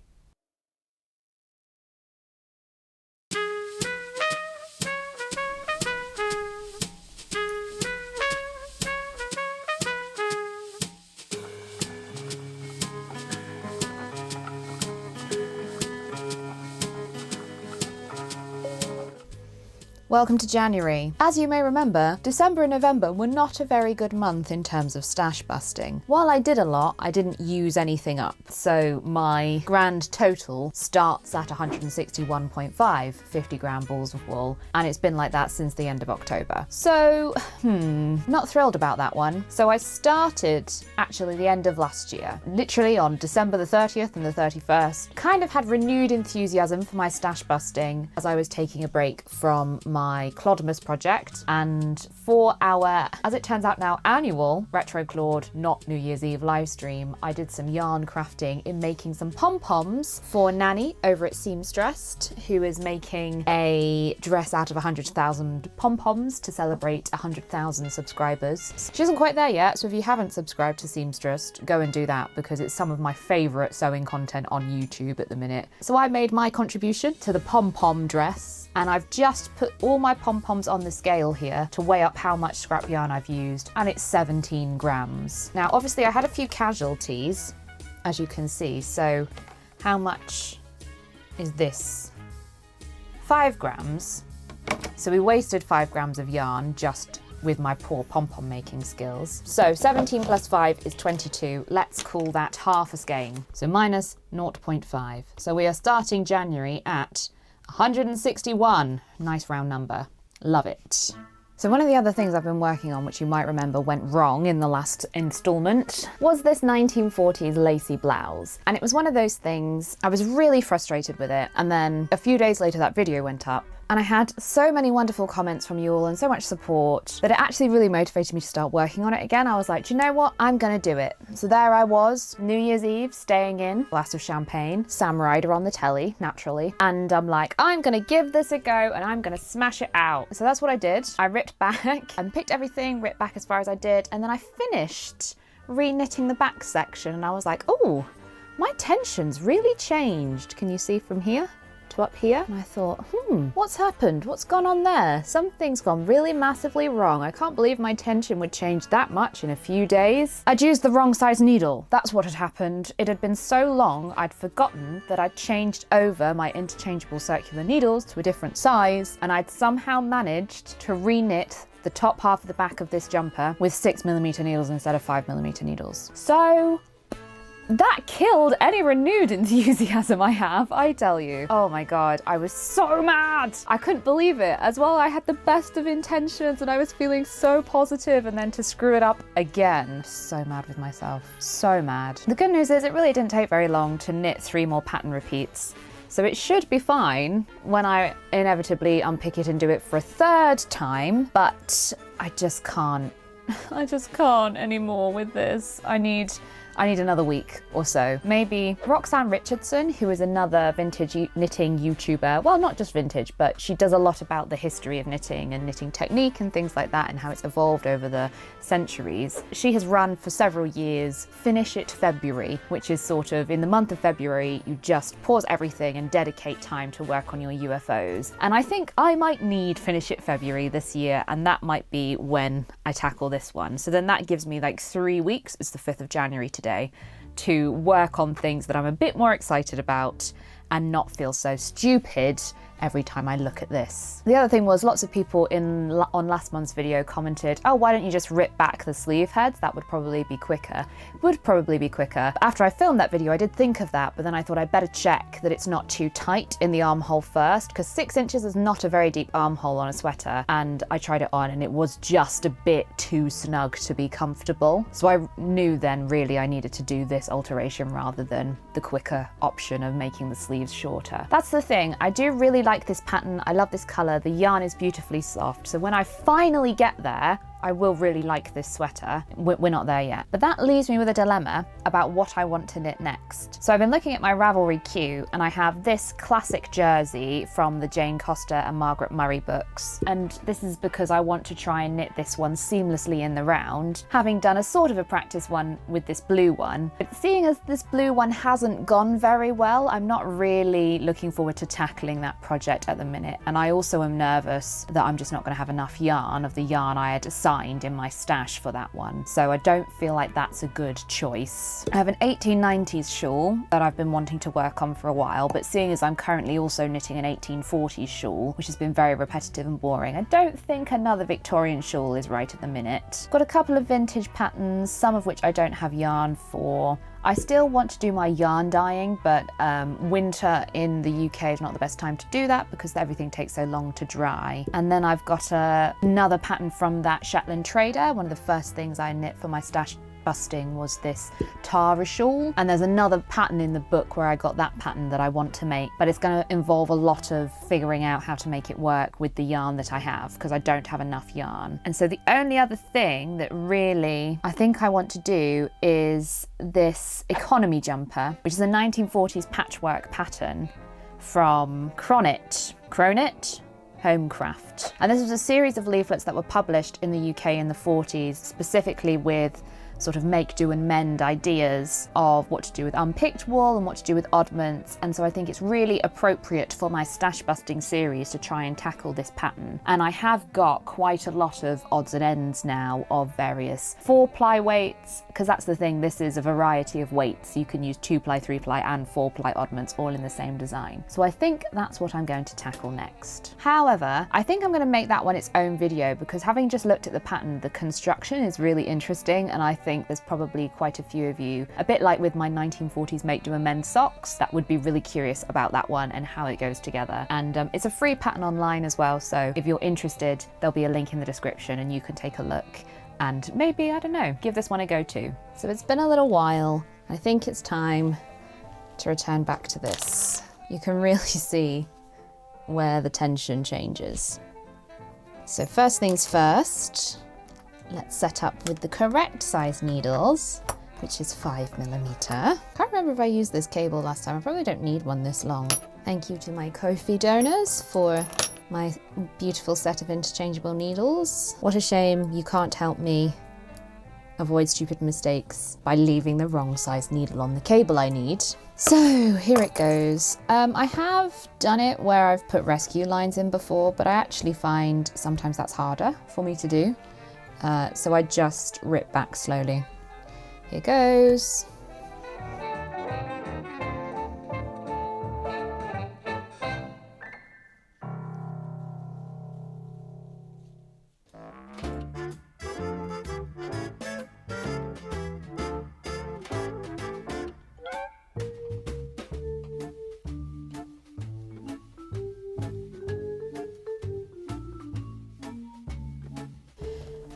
Welcome to January. As you may remember, December and November were not a very good month in terms of stash busting. While I did a lot, I didn't use anything up. So my grand total starts at 161.5 50-gram balls of wool, and it's been like that since the end of October. So, not thrilled about that one. So I started actually the end of last year, literally on December the 30th and the 31st. Kind of had renewed enthusiasm for my stash busting as I was taking a break from my my Clodmas project, and for our, as it turns out now, annual Retro Claude Not New Year's Eve live stream, I did some yarn crafting in making some pom-poms for Nanny over at Seamstressed, who is making a dress out of 100,000 pom-poms to celebrate 100,000 subscribers. She isn't quite there yet, so if you haven't subscribed to Seamstressed, go and do that because it's some of my favourite sewing content on YouTube at the minute. So I made my contribution to the pom-pom dress, and I've just put all my pom-poms on the scale here to weigh up how much scrap yarn I've used, and it's 17 grams. Now obviously I had a few casualties, as you can see, so how much is this? 5 grams. So we wasted 5 grams of yarn just with my poor pom-pom making skills. So 17 plus 5 is 22. Let's call that half a skein. So minus 0.5. So we are starting January at 161. Nice round number. Love it. So one of the other things I've been working on, which you might remember went wrong in the last installment, was this 1940s lacy blouse. And it was one of those things, I was really frustrated with it. And then a few days later that video went up, and I had so many wonderful comments from you all and so much support that it actually really motivated me to start working on it again. I was like, do you know what? I'm gonna do it. So there I was, New Year's Eve, staying in, glass of champagne, Sam Ryder on the telly, naturally. And I'm like, I'm gonna give this a go and I'm gonna smash it out. So that's what I did. I ripped back and picked everything, ripped back as far as I did. And then I finished re-knitting the back section. And I was like, oh, my tension's really changed. Can you see from here to up here? And I thought, what's happened? What's gone on there? Something's gone really massively wrong. I can't believe my tension would change that much in a few days. I'd used the wrong size needle. That's what had happened. It had been so long, I'd forgotten that I'd changed over my interchangeable circular needles to a different size, and I'd somehow managed to re-knit the top half of the back of this jumper with 6mm needles instead of 5mm needles. So that killed any renewed enthusiasm I have, I tell you. Oh my god, I was so mad! I couldn't believe it. As well, I had the best of intentions and I was feeling so positive, and then to screw it up again. So mad with myself. So mad. The good news is it really didn't take very long to knit 3 more pattern repeats. So it should be fine when I inevitably unpick it and do it for a 3rd time, but I just can't. I just can't anymore with this. I need another week or so. Maybe Roxanne Richardson, who is another vintage knitting YouTuber. Well, not just vintage, but she does a lot about the history of knitting and knitting technique and things like that and how it's evolved over the centuries. She has run for several years Finish It February, which is sort of in the month of February, you just pause everything and dedicate time to work on your UFOs. And I think I might need Finish It February this year, and that might be when I tackle this one. So then that gives me like 3 weeks, it's the 5th of January today, to work on things that I'm a bit more excited about and not feel so stupid every time I look at this. The other thing was lots of people on last month's video commented, oh, why don't you just rip back the sleeve heads? That would probably be quicker. Would probably be quicker. After I filmed that video, I did think of that, but then I thought I'd better check that it's not too tight in the armhole first, because 6 inches is not a very deep armhole on a sweater, and I tried it on and it was just a bit too snug to be comfortable. So I knew then really I needed to do this alteration rather than the quicker option of making the sleeves shorter. That's the thing, I do really like this pattern, I love this colour, the yarn is beautifully soft, so when I finally get there, I will really like this sweater. We're not there yet. But that leaves me with a dilemma about what I want to knit next. So I've been looking at my Ravelry queue and I have this classic jersey from the Jane Costa and Margaret Murray books. And this is because I want to try and knit this one seamlessly in the round, having done a sort of a practice one with this blue one. But seeing as this blue one hasn't gone very well, I'm not really looking forward to tackling that project at the minute. And I also am nervous that I'm just not going to have enough yarn of the yarn I had assigned in my stash for that one. So I don't feel like that's a good choice. I have an 1890s shawl that I've been wanting to work on for a while, but seeing as I'm currently also knitting an 1840s shawl, which has been very repetitive and boring, I don't think another Victorian shawl is right at the minute. Got a couple of vintage patterns, some of which I don't have yarn for. I still want to do my yarn dyeing, but winter in the UK is not the best time to do that because everything takes so long to dry. And then I've got another pattern from that Shetland trader, one of the first things I knit for my stash busting was this Tara shawl, and there's another pattern in the book where I got that pattern that I want to make, but it's going to involve a lot of figuring out how to make it work with the yarn that I have, because I don't have enough yarn. And so the only other thing that really I think I want to do is this economy jumper, which is a 1940s patchwork pattern from Cronit Homecraft. And this was a series of leaflets that were published in the UK in the 40s, specifically with sort of make, do and mend ideas of what to do with unpicked wool and what to do with oddments. And so I think it's really appropriate for my stash busting series to try and tackle this pattern. And I have got quite a lot of odds and ends now of various 4-ply weights, because that's the thing, this is a variety of weights. You can use 2-ply, 3-ply and 4-ply oddments all in the same design. So I think that's what I'm going to tackle next. However, I think I'm going to make that one its own video, because having just looked at the pattern, the construction is really interesting, and I think there's probably quite a few of you, a bit like with my 1940s make, do and mend socks, that would be really curious about that one and how it goes together. And it's a free pattern online as well, so if you're interested, there'll be a link in the description and you can take a look and maybe, I don't know, give this one a go too. So it's been a little while. I think it's time to return back to this. You can really see where the tension changes. So first things first, let's set up with the correct size needles, which is 5mm. Can't remember if I used this cable last time. I probably don't need one this long. Thank you to my Ko-fi donors for my beautiful set of interchangeable needles. What a shame you can't help me avoid stupid mistakes by leaving the wrong size needle on the cable I need. So here it goes. I have done it where I've put rescue lines in before, but I actually find sometimes that's harder for me to do. So I just rip back slowly. Here goes.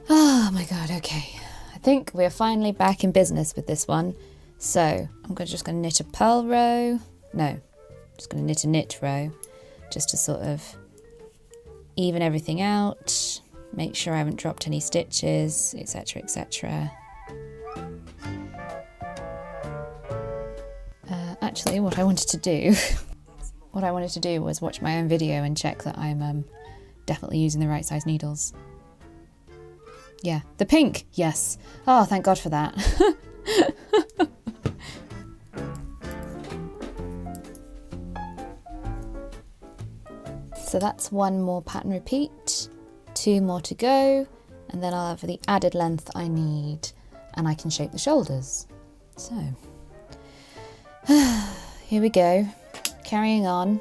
Oh my god, okay. I think we're finally back in business with this one. So I'm just going to knit a purl row. No, I'm just going to knit a knit row just to sort of even everything out, make sure I haven't dropped any stitches, etc, etc. Actually, what I wanted to do was watch my own video and check that I'm definitely using the right size needles. Yeah, the pink, yes. Oh, thank God for that. So that's one more pattern repeat, 2 more to go, and then I'll have the added length I need, and I can shape the shoulders. So, here we go, carrying on.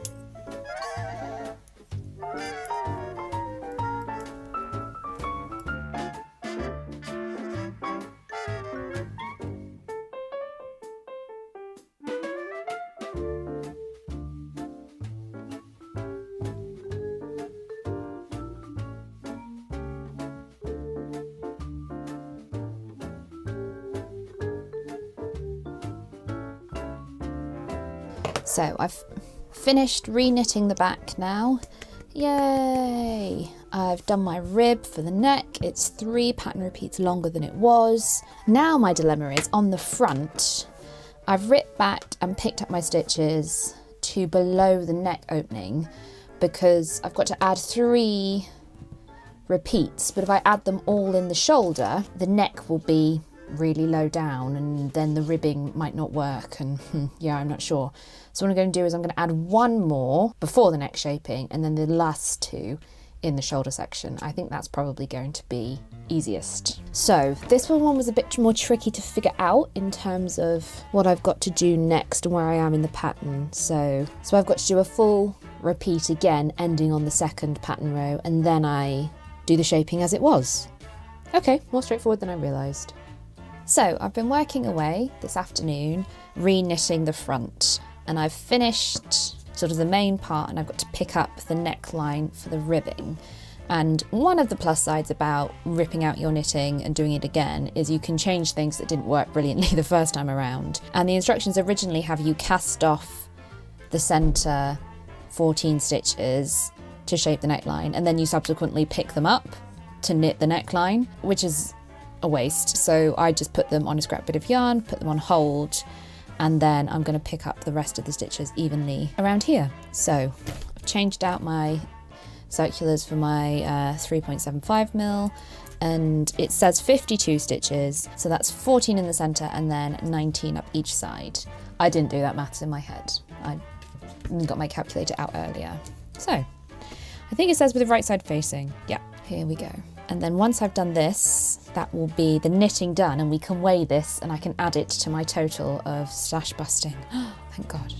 So I've finished re-knitting the back now. Yay! I've done my rib for the neck. It's 3 pattern repeats longer than it was. Now my dilemma is on the front. I've ripped back and picked up my stitches to below the neck opening because I've got to add 3 repeats, but if I add them all in the shoulder, the neck will be really low down and then the ribbing might not work, and yeah, I'm not sure. So what I'm going to do is I'm going to add 1 more before the neck shaping and then the last 2 in the shoulder section. I think that's probably going to be easiest. So this one was a bit more tricky to figure out in terms of what I've got to do next and where I am in the pattern. So I've got to do a full repeat again, ending on the 2nd pattern row, and then I do the shaping as it was. Okay, more straightforward than I realised. So I've been working away this afternoon, re-knitting the front, and I've finished sort of the main part and I've got to pick up the neckline for the ribbing. And one of the plus sides about ripping out your knitting and doing it again is you can change things that didn't work brilliantly the first time around. And the instructions originally have you cast off the centre 14 stitches to shape the neckline, and then you subsequently pick them up to knit the neckline, which is a waste. So I just put them on a scrap bit of yarn, put them on hold, and then I'm going to pick up the rest of the stitches evenly around here. So I've changed out my circulars for my 3.75mm, and it says 52 stitches, so that's 14 in the centre and then 19 up each side. I didn't do that maths in my head. I got my calculator out earlier. So I think it says with the right side facing. Yeah, here we go. And then once I've done this, that will be the knitting done, and we can weigh this and I can add it to my total of stash busting. Thank God.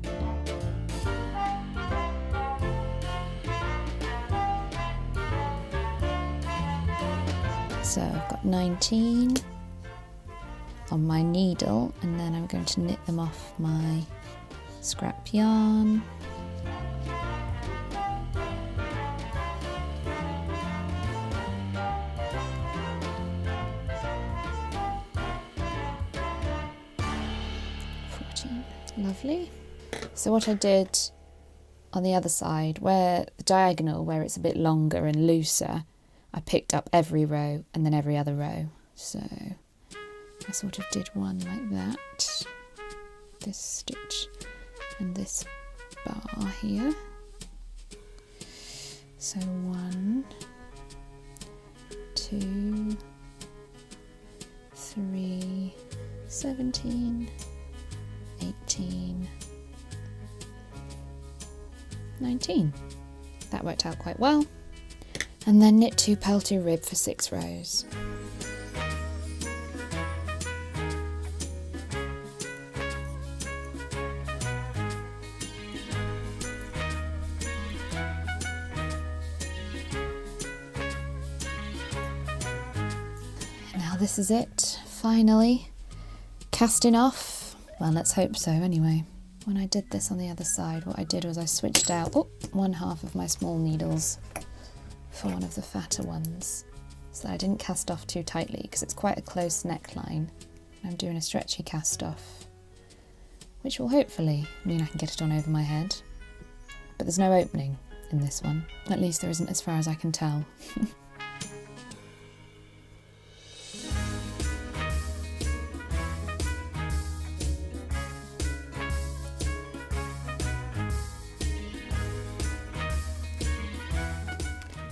So I've got 19 on my needle, and then I'm going to knit them off my scrap yarn. Lovely. So what I did on the other side, where the diagonal, where it's a bit longer and looser, I picked up every row and then every other row. So I sort of did one like that, this stitch and this bar here. So 1, 2, 3, 17, 18, 19. That worked out quite well. And then knit 2 peltier rib for 6 rows. And now this is it, finally. Casting off. Well, let's hope so anyway. When I did this on the other side, what I did was I switched out one half of my small needles for one of the fatter ones, so that I didn't cast off too tightly, because it's quite a close neckline. I'm doing a stretchy cast off, which will hopefully mean I can get it on over my head. But there's no opening in this one. At least there isn't as far as I can tell.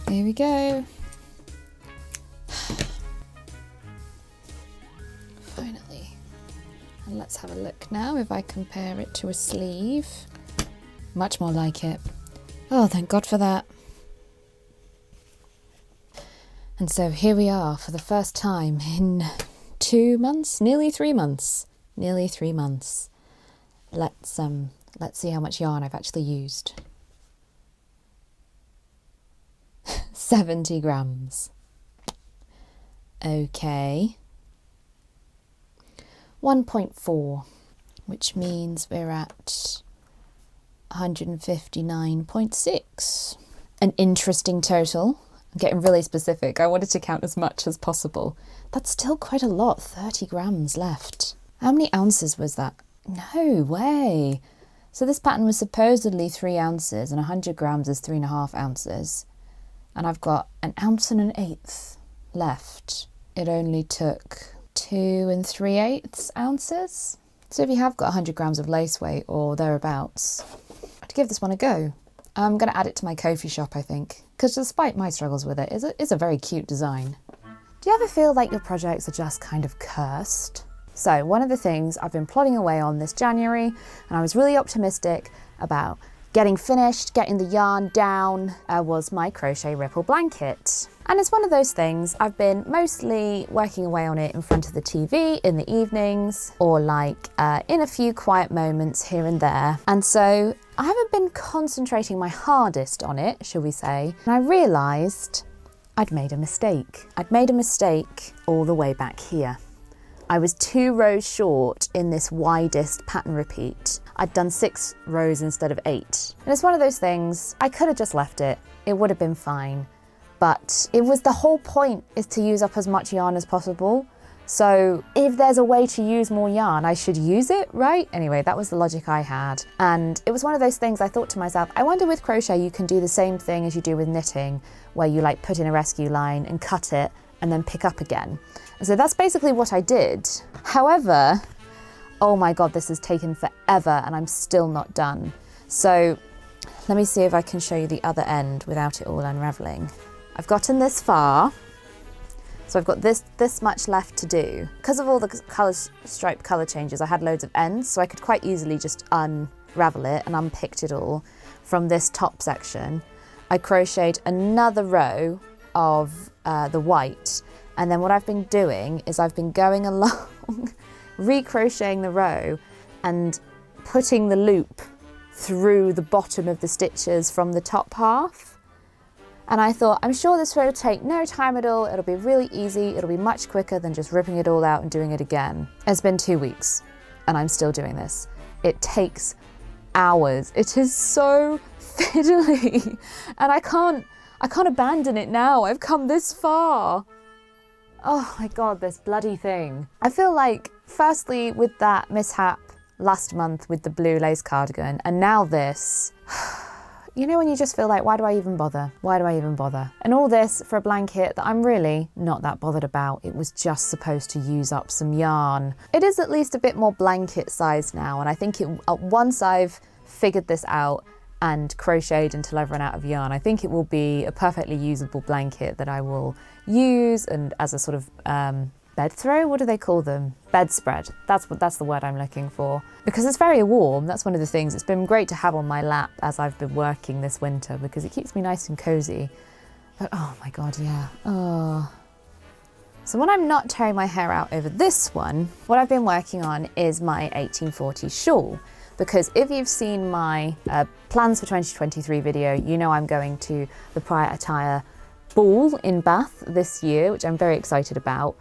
Here we go. Finally. And let's have a look now if I compare it to a sleeve. Much more like it. Oh, thank God for that. And so here we are for the first time in 2 months, nearly 3 months. Nearly 3 months. Let's see how much yarn I've actually used. 70 grams. Okay. 1.4, which means we're at 159.6. An interesting total. I'm getting really specific. I wanted to count as much as possible. That's still quite a lot, 30 grams left. How many ounces was that? No way. So this pattern was supposedly 3 ounces, and 100 grams is 3.5 ounces. And I've got 1 1/8 ounces left. It only took 2 3/8 ounces. So if you have got 100 grams of lace weight or thereabouts, I'd give this one a go. I'm going to add it to my Ko-fi shop, I think, because despite my struggles with it, it's a very cute design. Do you ever feel like your projects are just kind of cursed? So one of the things I've been plodding away on this January, and I was really optimistic about getting finished, getting the yarn down, was my crochet ripple blanket. And it's one of those things, I've been mostly working away on it in front of the TV in the evenings, or like in a few quiet moments here and there. And so I haven't been concentrating my hardest on it, shall we say, and I realised I'd made a mistake. I'd made a mistake all the way back here. I was 2 rows short in this widest pattern repeat. I'd done 6 rows instead of 8. And it's one of those things, I could have just left it. It would have been fine. but it was the whole point is to use up as much yarn as possible. So if there's a way to use more yarn, I should use it, right? Anyway, that was the logic I had. And it was one of those things I thought to myself, I wonder with crochet you can do the same thing as you do with knitting, where you like put in a rescue line and cut it and then pick up again. And so that's basically what I did. However, oh my God, this has taken forever and I'm still not done. So let me see if I can show you the other end without it all unraveling. I've gotten this far. So I've got this much left to do. Because of all the stripe colour changes, I had loads of ends, so I could quite easily just unravel it and unpicked it all from this top section. I crocheted another row of the white, and then what I've been doing is I've been going along, recrocheting the row and putting the loop through the bottom of the stitches from the top half. And I thought, I'm sure this will take no time at all. It'll be really easy. It'll be much quicker than just ripping it all out and doing it again. It's been 2 weeks and I'm still doing this. It takes hours. It is so fiddly and I can't abandon it now. I've come this far. Oh my God, this bloody thing. I feel like, firstly, with that mishap last month with the blue lace cardigan and now this, you know when you just feel like, why do I even bother? Why do I even bother? And all this for a blanket that I'm really not that bothered about. It was just supposed to use up some yarn. It is at least a bit more blanket sized now. And I think once I've figured this out and crocheted until I've run out of yarn, I think it will be a perfectly usable blanket that I will use and as a sort of bed throw, what do they call them? Bedspread. That's the word I'm looking for. Because it's very warm, that's one of the things. It's been great to have on my lap as I've been working this winter because it keeps me nice and cozy. But oh my God, yeah. Oh. So when I'm not tearing my hair out over this one, what I've been working on is my 1840s shawl. Because if you've seen my plans for 2023 video, you know I'm going to the Prior Attire Ball in Bath this year, which I'm very excited about.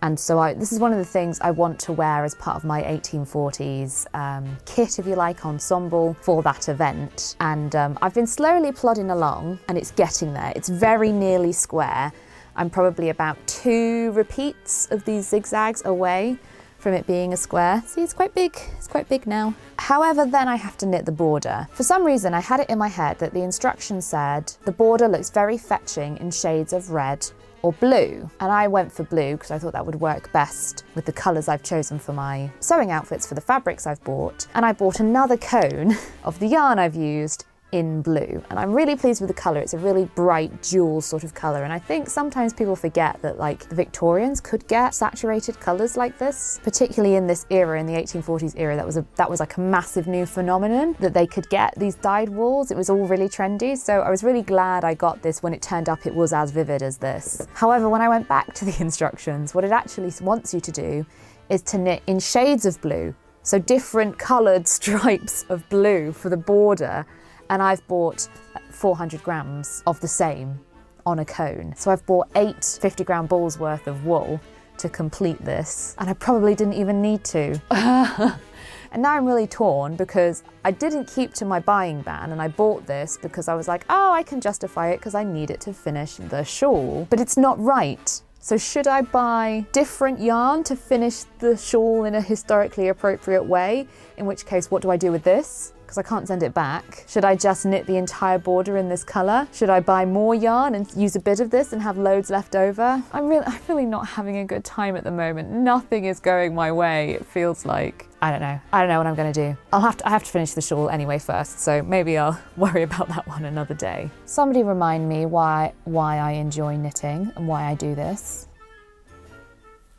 And so this is one of the things I want to wear as part of my 1840s kit, if you like, ensemble for that event. And I've been slowly plodding along and it's getting there. It's very nearly square. I'm probably about 2 repeats of these zigzags away from it being a square. See, it's quite big now. However, then I have to knit the border. For some reason, I had it in my head that the instructions said the border looks very fetching in shades of red or blue. And I went for blue because I thought that would work best with the colours I've chosen for my sewing outfits for the fabrics I've bought. And I bought another cone of the yarn I've used in blue. And I'm really pleased with the colour. It's a really bright jewel sort of colour. And I think sometimes people forget that like the Victorians could get saturated colours like this, particularly in this era, in the 1840s era. That was like a massive new phenomenon that they could get these dyed wools. It was all really trendy. So I was really glad I got this when it turned up it was as vivid as this. However, when I went back to the instructions, what it actually wants you to do is to knit in shades of blue. So different coloured stripes of blue for the border. And I've bought 400 grams of the same on a cone. So I've bought 8 50-gram balls worth of wool to complete this. And I probably didn't even need to. And now I'm really torn because I didn't keep to my buying ban and I bought this because I was like, oh, I can justify it because I need it to finish the shawl. But it's not right. So should I buy different yarn to finish the shawl in a historically appropriate way? In which case, what do I do with this? Because I can't send it back. Should I just knit the entire border in this colour? Should I buy more yarn and use a bit of this and have loads left over? I'm really not having a good time at the moment. Nothing is going my way, it feels like. I don't know what I'm going to do. I have to finish the shawl anyway first, so maybe I'll worry about that one another day. Somebody remind me why I enjoy knitting and why I do this.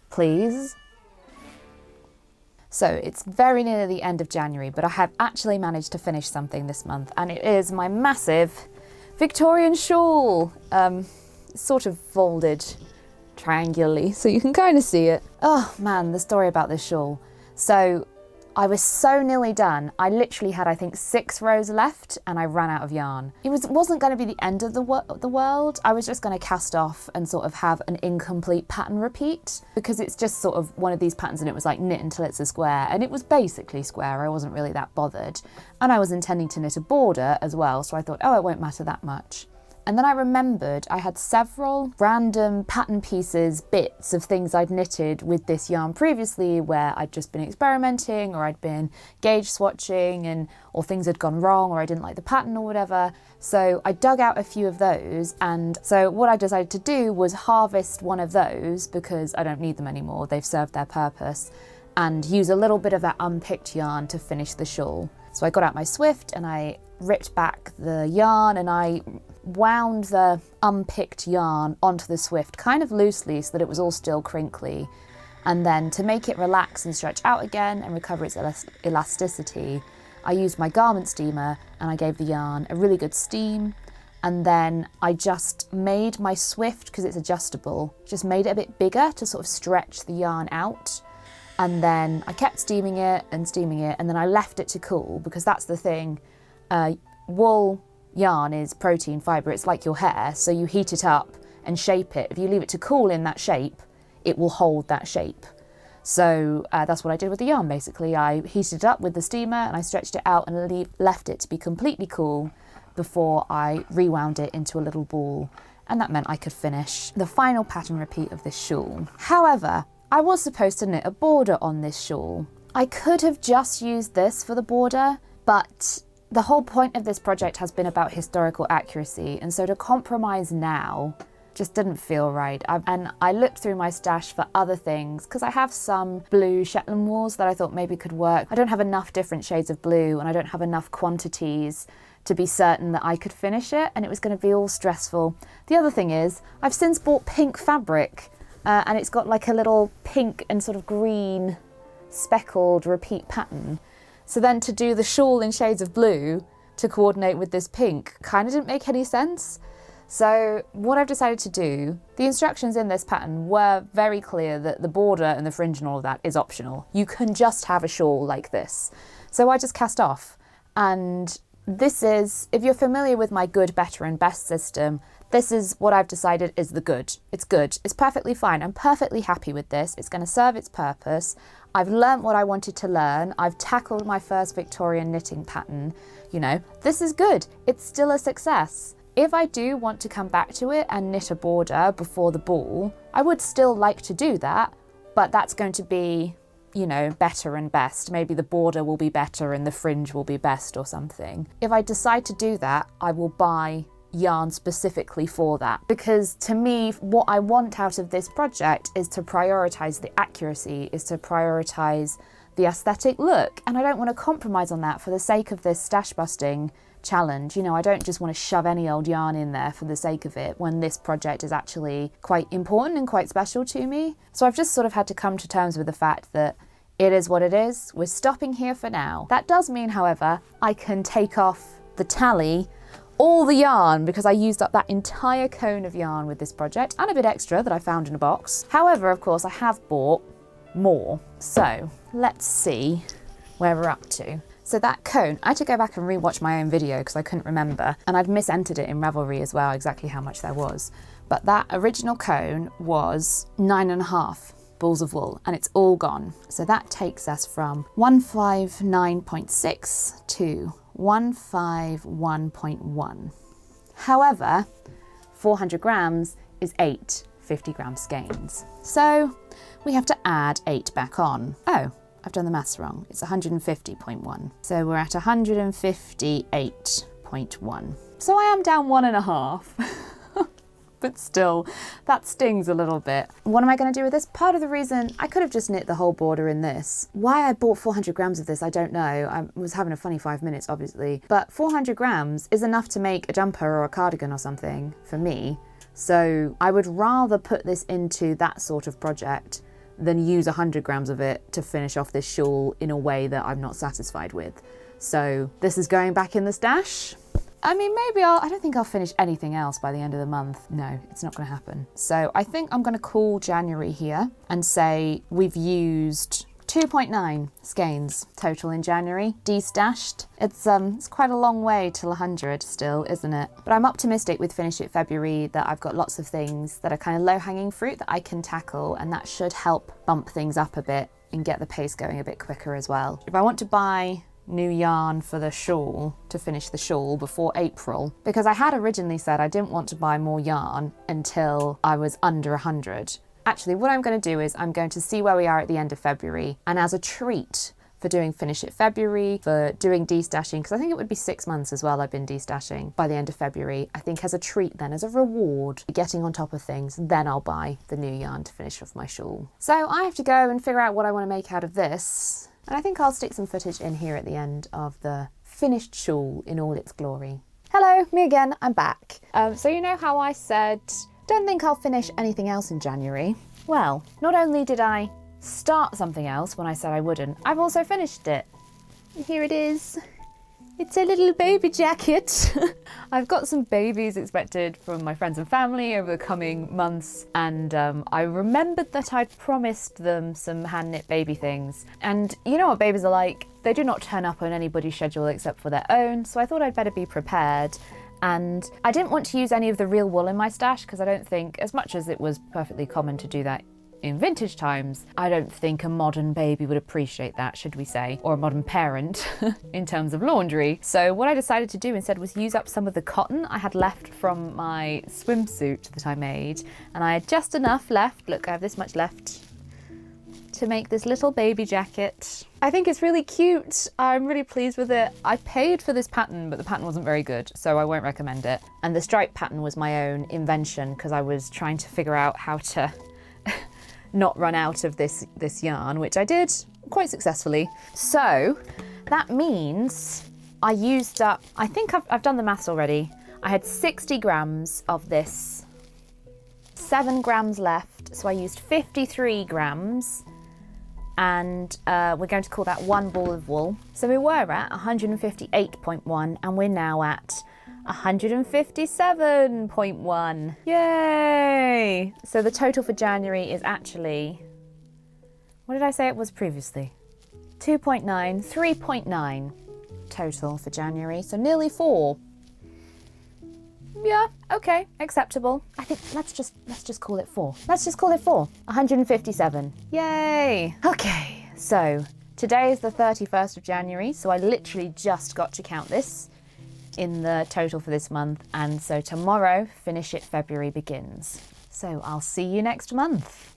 Please. So it's very near the end of January, but I have actually managed to finish something this month, and it is my massive Victorian shawl. It's sort of folded triangularly, so you can kind of see it. Oh man, the story about this shawl. So I was so nearly done. I literally had, I think, 6 rows left and I ran out of yarn. It wasn't going to be the end of the world. I was just going to cast off and sort of have an incomplete pattern repeat because it's just sort of one of these patterns and it was like knit until it's a square, and it was basically square. I wasn't really that bothered. And I was intending to knit a border as well, so I thought, oh, it won't matter that much. And then I remembered I had several random pattern pieces, bits of things I'd knitted with this yarn previously where I'd just been experimenting or I'd been gauge swatching or things had gone wrong or I didn't like the pattern or whatever. So I dug out a few of those, and so what I decided to do was harvest one of those because I don't need them anymore, they've served their purpose, and use a little bit of that unpicked yarn to finish the shawl. So I got out my Swift and I ripped back the yarn and I wound the unpicked yarn onto the Swift kind of loosely so that it was all still crinkly. And then to make it relax and stretch out again and recover its elasticity, I used my garment steamer and I gave the yarn a really good steam. And then I just made my Swift, because it's adjustable, just made it a bit bigger to sort of stretch the yarn out. And then I kept steaming it, and then I left it to cool, because that's the thing. Wool yarn is protein fibre, it's like your hair, so you heat it up and shape it. If you leave it to cool in that shape, it will hold that shape. So that's what I did with the yarn basically. I heated it up with the steamer and I stretched it out and left it to be completely cool before I rewound it into a little ball, and that meant I could finish the final pattern repeat of this shawl. However, I was supposed to knit a border on this shawl. I could have just used this for the border, but the whole point of this project has been about historical accuracy, and so to compromise now just didn't feel right. And I looked through my stash for other things, because I have some blue Shetland wools that I thought maybe could work. I don't have enough different shades of blue, and I don't have enough quantities to be certain that I could finish it, and it was going to be all stressful. The other thing is, I've since bought pink fabric, and it's got like a little pink and sort of green speckled repeat pattern. So then to do the shawl in shades of blue to coordinate with this pink kind of didn't make any sense. So what I've decided to do, the instructions in this pattern were very clear that the border and the fringe and all of that is optional. You can just have a shawl like this. So I just cast off, and this is, if you're familiar with my good, better and best system, this is what I've decided is the good. It's good. It's perfectly fine. I'm perfectly happy with this. It's going to serve its purpose. I've learnt what I wanted to learn. I've tackled my first Victorian knitting pattern. You know, this is good. It's still a success. If I do want to come back to it and knit a border before the ball, I would still like to do that, but that's going to be, you know, better and best. Maybe the border will be better and the fringe will be best or something. If I decide to do that, I will buy yarn specifically for that, because to me what I want out of this project is to prioritize the accuracy, is to prioritize the aesthetic look, and I don't want to compromise on that for the sake of this stash busting challenge. You know, I don't just want to shove any old yarn in there for the sake of it when this project is actually quite important and quite special to me. So I've just sort of had to come to terms with the fact that it is what it is. We're stopping here for now. That does mean, however, I can take off the tally all the yarn, because I used up that entire cone of yarn with this project and a bit extra that I found in a box. However, of course, I have bought more. So let's see where we're up to. So that cone, I had to go back and rewatch my own video because I couldn't remember, and I'd misentered it in Ravelry as well, exactly how much there was. But that original cone was 9.5 balls of wool, and it's all gone. So that takes us from 159.6 to 151.1. However, 400 grams is 8 50-gram skeins. So we have to add 8 back on. Oh, I've done the maths wrong. It's 150.1. So we're at 158.1. So I am down 1.5. But still, that stings a little bit. What am I going to do with this? Part of the reason I could have just knit the whole border in this. Why I bought 400 grams of this, I don't know. I was having a funny 5 minutes, obviously. But 400 grams is enough to make a jumper or a cardigan or something for me. So I would rather put this into that sort of project than use 100 grams of it to finish off this shawl in a way that I'm not satisfied with. So this is going back in the stash. I mean, maybe I don't think I'll finish anything else by the end of the month. No, it's not going to happen. So I think I'm going to call January here and say we've used 2.9 skeins total in January, destashed. It's quite a long way till 100 still, isn't it? But I'm optimistic with Finish It February that I've got lots of things that are kind of low-hanging fruit that I can tackle, and that should help bump things up a bit and get the pace going a bit quicker as well. If I want to buy new yarn for the shawl to finish the shawl before April, because I had originally said I didn't want to buy more yarn until I was under 100. Actually, what I'm going to do is I'm going to see where we are at the end of February, and as a treat for doing Finish It February, for doing destashing, because I think it would be 6 months as well I've been destashing by the end of February. I think as a treat then, as a reward for getting on top of things, then I'll buy the new yarn to finish off my shawl. So I have to go and figure out what I want to make out of this, and I think I'll stick some footage in here at the end of the finished shawl in all its glory. Hello, me again, I'm back. So you know how I said, don't think I'll finish anything else in January? Well, not only did I start something else when I said I wouldn't, I've also finished it. Here it is. It's a little baby jacket. I've got some babies expected from my friends and family over the coming months, and I remembered that I'd promised them some hand knit baby things. And you know what babies are like, they do not turn up on anybody's schedule except for their own, so I thought I'd better be prepared. And I didn't want to use any of the real wool in my stash, because I don't think, as much as it was perfectly common to do that in vintage times, I don't think a modern baby would appreciate that, should we say, or a modern parent in terms of laundry. So what I decided to do instead was use up some of the cotton I had left from my swimsuit that I made, and I had just enough left, look, I have this much left, to make this little baby jacket. I think it's really cute. I'm really pleased with it. I paid for this pattern, but the pattern wasn't very good, so I won't recommend it. And the stripe pattern was my own invention, because I was trying to figure out how to not run out of this yarn, which I did quite successfully. So that means I used up, I think I've done the maths already. I had 60 grams of this, 7 grams left, so I used 53 grams, and we're going to call that 1 ball of wool. So we were at 158.1 and we're now at 157.1. Yay! So the total for January is actually, what did I say it was previously? 2.9, 3.9 total for January, so nearly 4. Yeah, okay, acceptable. I think let's just call it 4. Let's just call it 4. 157. Yay! Okay, so today is the 31st of January, so I literally just got to count this in the total for this month, and so tomorrow Finish It February begins. So I'll see you next month.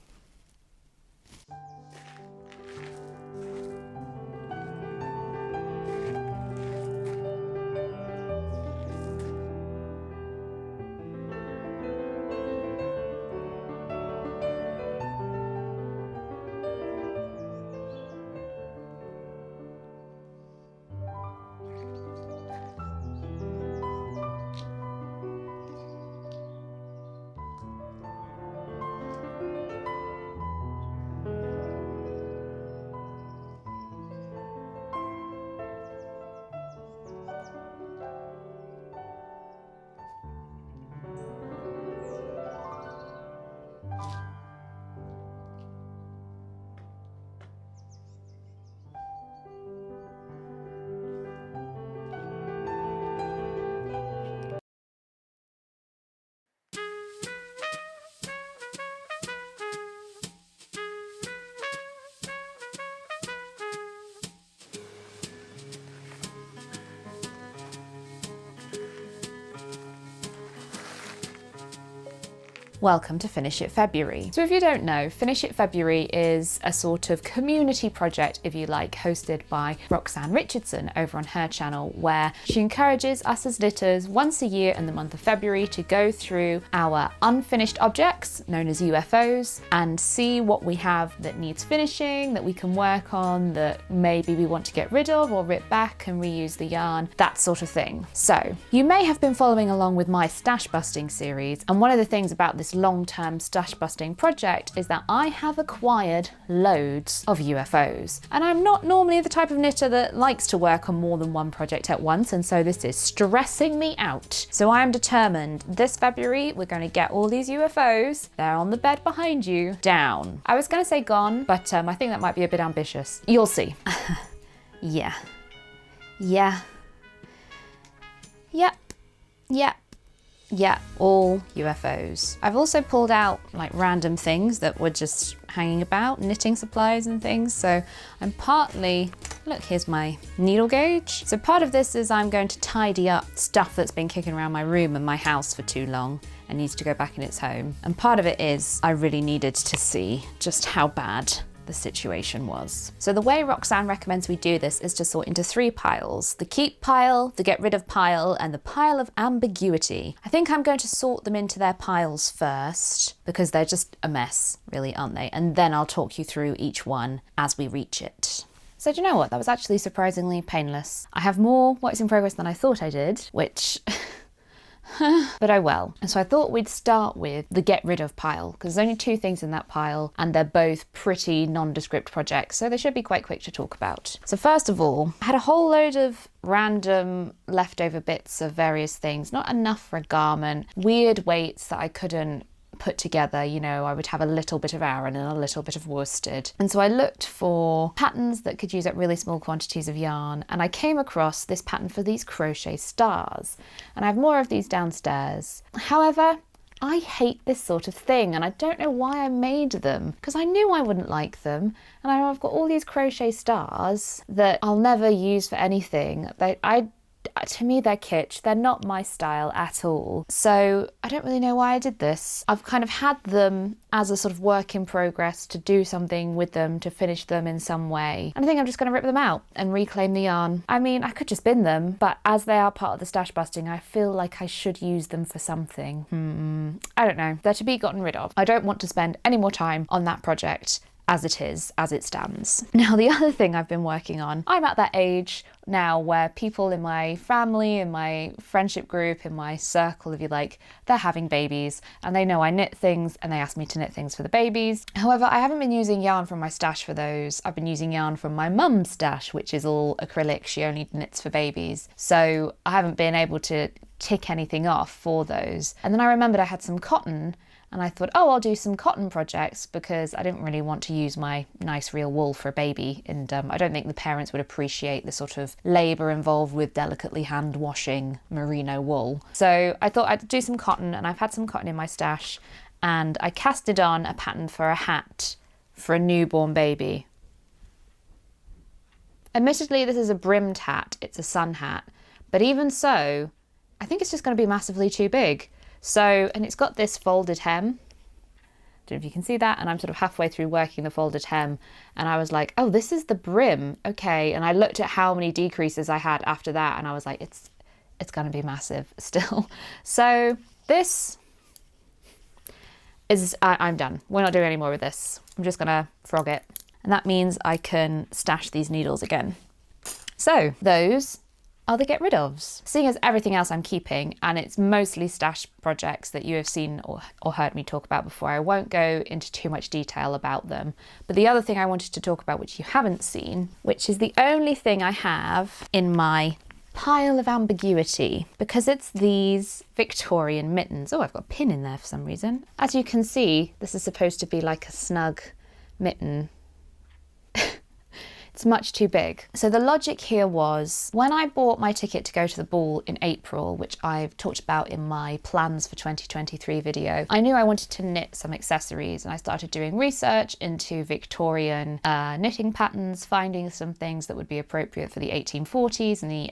Welcome to Finish It February. So if you don't know, Finish It February is a sort of community project, if you like, hosted by Roxanne Richardson over on her channel, where she encourages us as knitters once a year in the month of February to go through our unfinished objects, known as UFOs, and see what we have that needs finishing, that we can work on, that maybe we want to get rid of or rip back and reuse the yarn, that sort of thing. So you may have been following along with my stash busting series, and one of the things about this long-term stash busting project is that I have acquired loads of UFOs, and I'm not normally the type of knitter that likes to work on more than one project at once, and so this is stressing me out. So I am determined this February we're going to get all these UFOs, they're on the bed behind you, down. I was going to say gone, but I think that might be a bit ambitious. You'll see. Yeah. Yeah, all UFOs. I've also pulled out like random things that were just hanging about, knitting supplies and things, so I'm partly look, here's my needle gauge. So part of this is I'm going to tidy up stuff that's been kicking around my room and my house for too long and needs to go back in its home. And part of it is I really needed to see just how bad the situation was. So the way Roxanne recommends we do this is to sort into 3 piles: the keep pile, the get rid of pile, and the pile of ambiguity. I think I'm going to sort them into their piles first because they're just a mess, really, aren't they? And then I'll talk you through each one as we reach it. So do you know what? That was actually surprisingly painless. I have more works in progress than I thought I did, which but oh well. And so I thought we'd start with the get rid of pile, because there's only 2 things in that pile and they're both pretty nondescript projects, so they should be quite quick to talk about. So first of all, I had a whole load of random leftover bits of various things, not enough for a garment, weird weights that I couldn't put together. You know, I would have a little bit of Aran and a little bit of worsted. And so I looked for patterns that could use up really small quantities of yarn, and I came across this pattern for these crochet stars. And I have more of these downstairs. However, I hate this sort of thing, and I don't know why I made them, because I knew I wouldn't like them. And I've got all these crochet stars that I'll never use for anything. To me, they're kitsch. They're not my style at all. So I don't really know why I did this. I've kind of had them as a sort of work in progress to do something with them, to finish them in some way. And I think I'm just going to rip them out and reclaim the yarn. I mean, I could just bin them, but as they are part of the stash busting, I feel like I should use them for something. I don't know. They're to be gotten rid of. I don't want to spend any more time on that project as it is, as it stands. Now, the other thing I've been working on, I'm at that age now where people in my family, in my friendship group, in my circle, if you like, they're having babies and they know I knit things and they ask me to knit things for the babies. However, I haven't been using yarn from my stash for those. I've been using yarn from my mum's stash, which is all acrylic. She only knits for babies. So I haven't been able to tick anything off for those. And then I remembered I had some cotton, and I thought, oh, I'll do some cotton projects because I didn't really want to use my nice real wool for a baby. And I don't think the parents would appreciate the sort of labour involved with delicately hand washing merino wool. So I thought I'd do some cotton, and I've had some cotton in my stash, and I casted on a pattern for a hat for a newborn baby. Admittedly, this is a brimmed hat. It's a sun hat. But even so, I think it's just going to be massively too big. So, and it's got this folded hem. Don't know if you can see that. And I'm sort of halfway through working the folded hem, and I was like, oh, this is the brim. Okay. And I looked at how many decreases I had after that, and I was like, it's going to be massive still. So this is, I'm done. We're not doing any more with this. I'm just going to frog it. And that means I can stash these needles again. So those are the get rid ofs. Seeing as everything else I'm keeping, and it's mostly stash projects that you have seen or heard me talk about before, I won't go into too much detail about them. But the other thing I wanted to talk about, which you haven't seen, which is the only thing I have in my pile of ambiguity, because it's these Victorian mittens. Oh, I've got a pin in there for some reason. As you can see, this is supposed to be like a snug mitten. It's much too big. So the logic here was, when I bought my ticket to go to the ball in April, which I've talked about in my plans for 2023 video, I knew I wanted to knit some accessories, and I started doing research into Victorian knitting patterns, finding some things that would be appropriate for the 1840s and the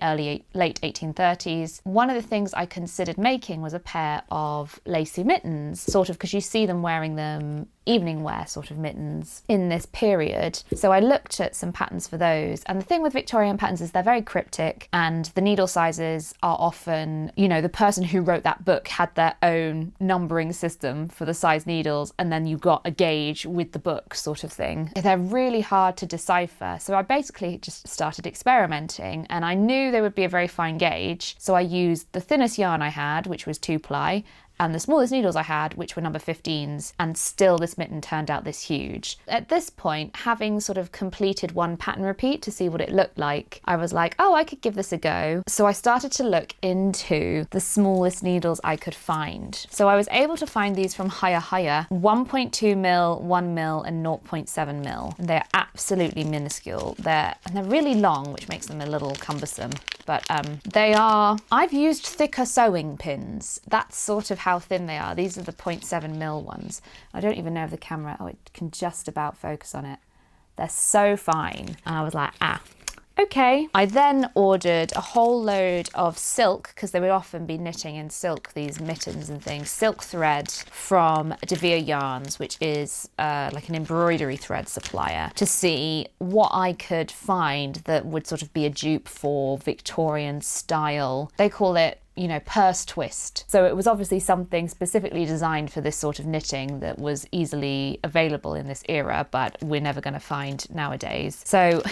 late 1830s. One of the things I considered making was a pair of lacy mittens, sort of because you see them wearing them evening wear sort of mittens in this period. So I looked at some patterns for those, and the thing with Victorian patterns is they're very cryptic, and the needle sizes are often, you know, the person who wrote that book had their own numbering system for the size needles, and then you got a gauge with the book sort of thing. They're really hard to decipher, so I basically just started experimenting, and I knew they would be a very fine gauge, so I used the thinnest yarn I had, which was 2-ply, and the smallest needles I had, which were number 15s, and still this mitten turned out this huge. At this point, having sort of completed one pattern repeat to see what it looked like, I was like, oh, I could give this a go. So I started to look into the smallest needles I could find. So I was able to find these from Higher 1.2 mil, 1 mil, and 0.7 mil. And they're absolutely minuscule. They're really long, which makes them a little cumbersome. But I've used thicker sewing pins. That's sort of how thin they are. These are the 0.7 mil ones. I don't even know if the camera, it can just about focus on it. They're so fine. And I was like, Okay. I then ordered a whole load of silk, because they would often be knitting in silk, these mittens and things, silk thread from De Vere Yarns, which is like an embroidery thread supplier, to see what I could find that would sort of be a dupe for Victorian style. They call it, you know, purse twist. So it was obviously something specifically designed for this sort of knitting that was easily available in this era, but we're never going to find nowadays. So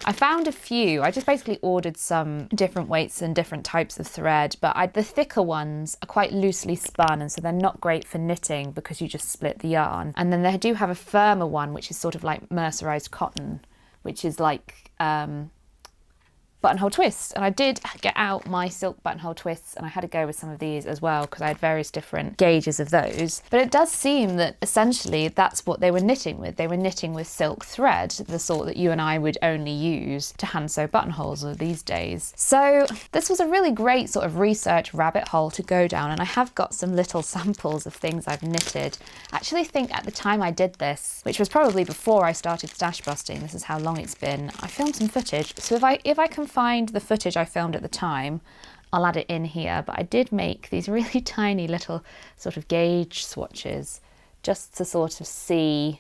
I found a few. I just basically ordered some different weights and different types of thread, but the thicker ones are quite loosely spun, and so they're not great for knitting because you just split the yarn. And then they do have a firmer one, which is sort of like mercerized cotton, which is like buttonhole twists. And I did get out my silk buttonhole twists, and I had to go with some of these as well because I had various different gauges of those. But it does seem that essentially that's what they were knitting with. They were knitting with silk thread, the sort that you and I would only use to hand sew buttonholes these days. So this was a really great sort of research rabbit hole to go down, and I have got some little samples of things I've knitted. I actually think at the time I did this, which was probably before I started stash busting, this is how long it's been, I filmed some footage. So if I can find the footage I filmed at the time, I'll add it in here. But I did make these really tiny little sort of gauge swatches just to sort of see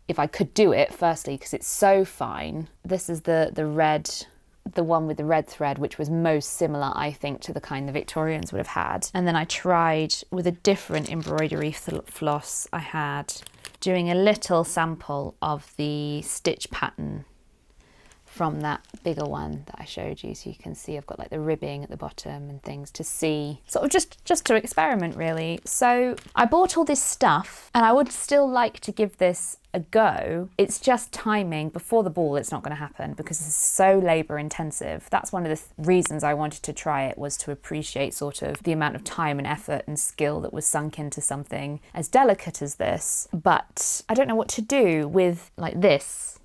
if I could do it, firstly because it's so fine. This is the red, the one with the red thread, which was most similar, I think, to the kind the Victorians would have had. And then I tried with a different embroidery floss I had, doing a little sample of the stitch pattern from that bigger one that I showed you, so you can see I've got like the ribbing at the bottom and things to see, sort of just to experiment really. So I bought all this stuff, and I would still like to give this a go. It's just timing. Before the ball it's not going to happen because it's so labor intensive. That's one of the reasons I wanted to try it, was to appreciate sort of the amount of time and effort and skill that was sunk into something as delicate as this. But I don't know what to do with like this.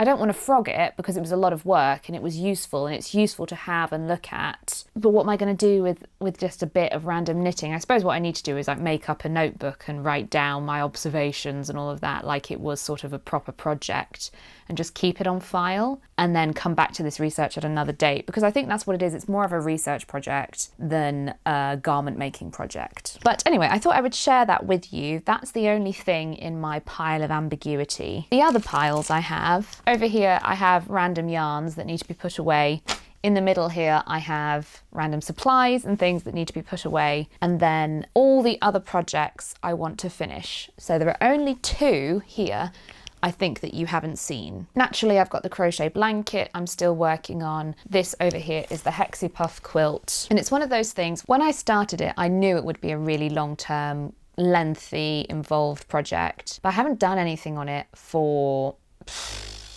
I don't want to frog it because it was a lot of work and it was useful, and it's useful to have and look at. But what am I going to do with just a bit of random knitting? I suppose what I need to do is like make up a notebook and write down my observations and all of that like it was sort of a proper project, and just keep it on file and then come back to this research at another date, because I think that's what it is. It's more of a research project than a garment making project. But anyway, I thought I would share that with you. That's the only thing in my pile of ambiguity. The other piles I have, over here I have random yarns that need to be put away. In the middle here I have random supplies and things that need to be put away, and then all the other projects I want to finish. So there are only two here I think that you haven't seen. Naturally, I've got the crochet blanket I'm still working on. This over here is the Hexie Puff quilt. And it's one of those things, when I started it, I knew it would be a really long-term, lengthy, involved project. But I haven't done anything on it for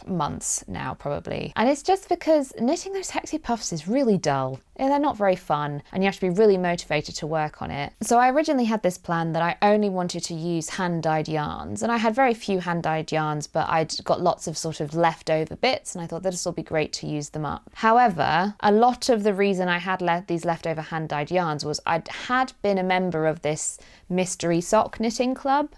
months now probably, and it's just because knitting those Hexie Puffs is really dull and they're not very fun, and you have to be really motivated to work on it. So I originally had this plan that I only wanted to use hand-dyed yarns, and I had very few hand-dyed yarns, but I'd got lots of sort of leftover bits, and I thought this will be great to use them up. However, a lot of the reason I had these leftover hand-dyed yarns was I had been a member of this mystery sock knitting club,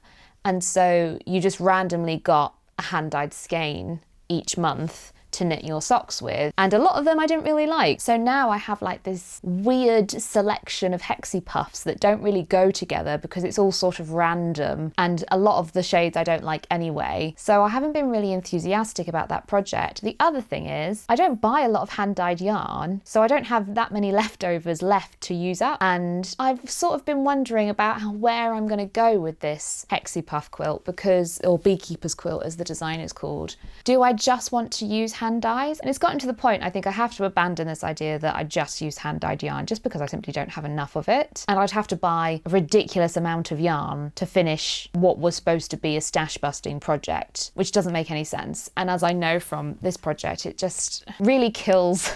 and so you just randomly got a hand-dyed skein each month to knit your socks with, and a lot of them I didn't really like. So now I have like this weird selection of Hexie Puffs that don't really go together because it's all sort of random, and a lot of the shades I don't like anyway. So I haven't been really enthusiastic about that project. The other thing is I don't buy a lot of hand-dyed yarn, so I don't have that many leftovers left to use up, and I've sort of been wondering about where I'm going to go with this Hexie Puff quilt, because, or beekeeper's quilt as the design is called. Do I just want to use hand dyes? And it's gotten to the point I think I have to abandon this idea that I just use hand-dyed yarn, just because I simply don't have enough of it, and I'd have to buy a ridiculous amount of yarn to finish what was supposed to be a stash busting project, which doesn't make any sense. And as I know from this project, it just really kills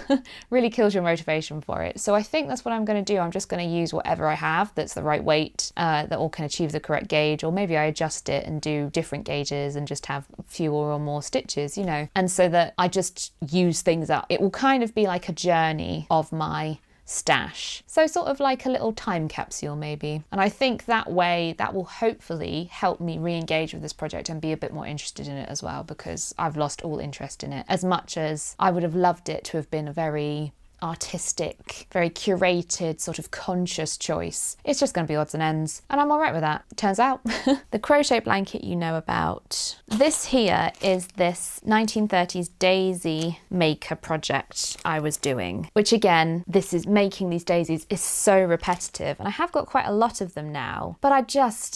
really kills your motivation for it. So I think that's what I'm going to do. I'm just going to use whatever I have that's the right weight, that all can achieve the correct gauge, or maybe I adjust it and do different gauges and just have fewer or more stitches, you know, and so that I just use things up. It will kind of be like a journey of my stash. So sort of like a little time capsule maybe. And I think that way that will hopefully help me re-engage with this project and be a bit more interested in it as well, because I've lost all interest in it. As much as I would have loved it to have been a very artistic, very curated, sort of conscious choice, it's just going to be odds and ends, and I'm all right with that, turns out. The crochet blanket you know about. This here is this 1930s daisy maker project I was doing, which again, this is making these daisies is so repetitive, and I have got quite a lot of them now, but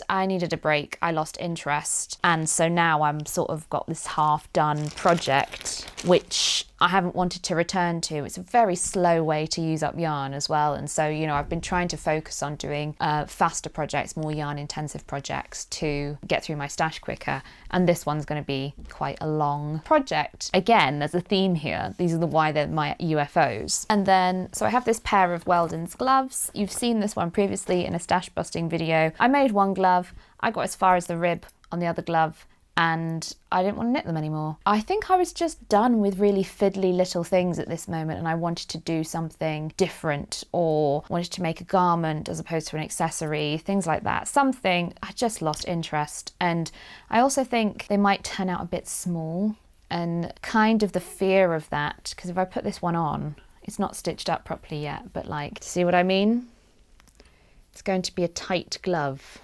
I needed a break. I lost interest, and so now I'm sort of got this half done project, which I haven't wanted to return to. It's a very slow way to use up yarn as well. And so, you know, I've been trying to focus on doing faster projects, more yarn intensive projects to get through my stash quicker. And this one's going to be quite a long project. Again, there's a theme here. These are why they're my UFOs. And then, so I have this pair of Weldon's gloves. You've seen this one previously in a stash busting video. I made one glove. I got as far as the rib on the other glove, and I didn't want to knit them anymore. I think I was just done with really fiddly little things at this moment, and I wanted to do something different, or wanted to make a garment as opposed to an accessory, things like that. Something, I just lost interest. And I also think they might turn out a bit small, and kind of the fear of that, because if I put this one on, it's not stitched up properly yet, but like, see what I mean? It's going to be a tight glove.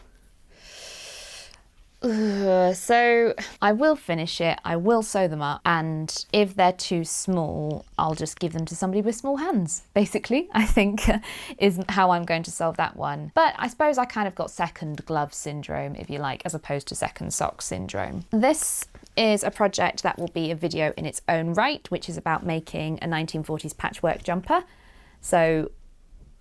So I will finish it, I will sew them up, and if they're too small, I'll just give them to somebody with small hands, basically, I think is how I'm going to solve that one. But I suppose I kind of got second glove syndrome, if you like, as opposed to second sock syndrome. This is a project that will be a video in its own right, which is about making a 1940s patchwork jumper. So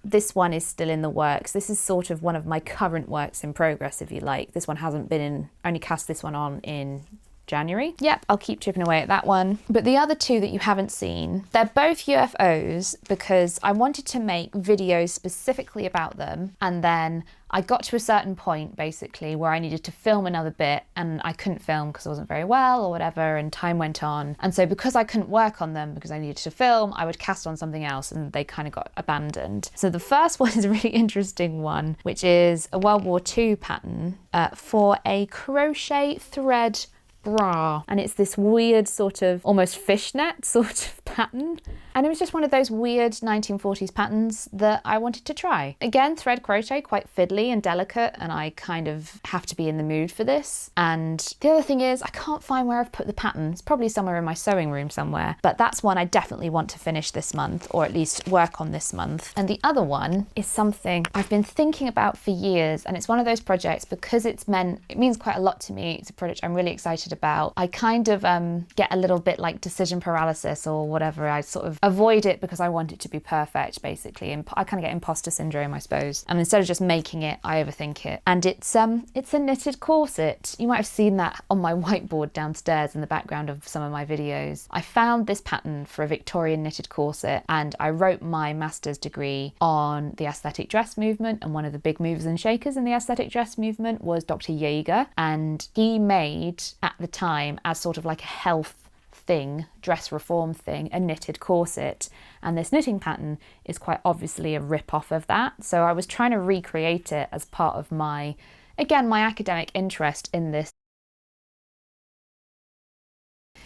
this one is still in the works. This is sort of one of my current works in progress, if you like. This one hasn't been in, only cast this one on in January. Yep, I'll keep chipping away at that one. But the other two that you haven't seen, they're both UFOs because I wanted to make videos specifically about them, and then I got to a certain point basically where I needed to film another bit, and I couldn't film because I wasn't very well or whatever, and time went on. And so because I couldn't work on them because I needed to film, I would cast on something else, and they kind of got abandoned. So the first one is a really interesting one, which is a World War II pattern for a crochet thread bra, and it's this weird sort of almost fishnet sort of pattern, and it was just one of those weird 1940s patterns that I wanted to try. Again, thread crochet, quite fiddly and delicate, and I kind of have to be in the mood for this. And the other thing is I can't find where I've put the pattern. It's probably somewhere in my sewing room somewhere, but that's one I definitely want to finish this month, or at least work on this month. And the other one is something I've been thinking about for years, and it's one of those projects because it means quite a lot to me. It's a project I'm really excited about. I kind of get a little bit like decision paralysis or whatever. I sort of avoid it because I want it to be perfect, basically. And I kind of get imposter syndrome, I suppose. And instead of just making it, I overthink it. And it's a knitted corset. You might have seen that on my whiteboard downstairs in the background of some of my videos. I found this pattern for a Victorian knitted corset, and I wrote my master's degree on the aesthetic dress movement, and one of the big movers and shakers in the aesthetic dress movement was Dr. Jaeger, and he made, at the time, as sort of like a health thing, dress reform thing, a knitted corset, and this knitting pattern is quite obviously a rip-off of that. So I was trying to recreate it as part of my, again, my academic interest in this.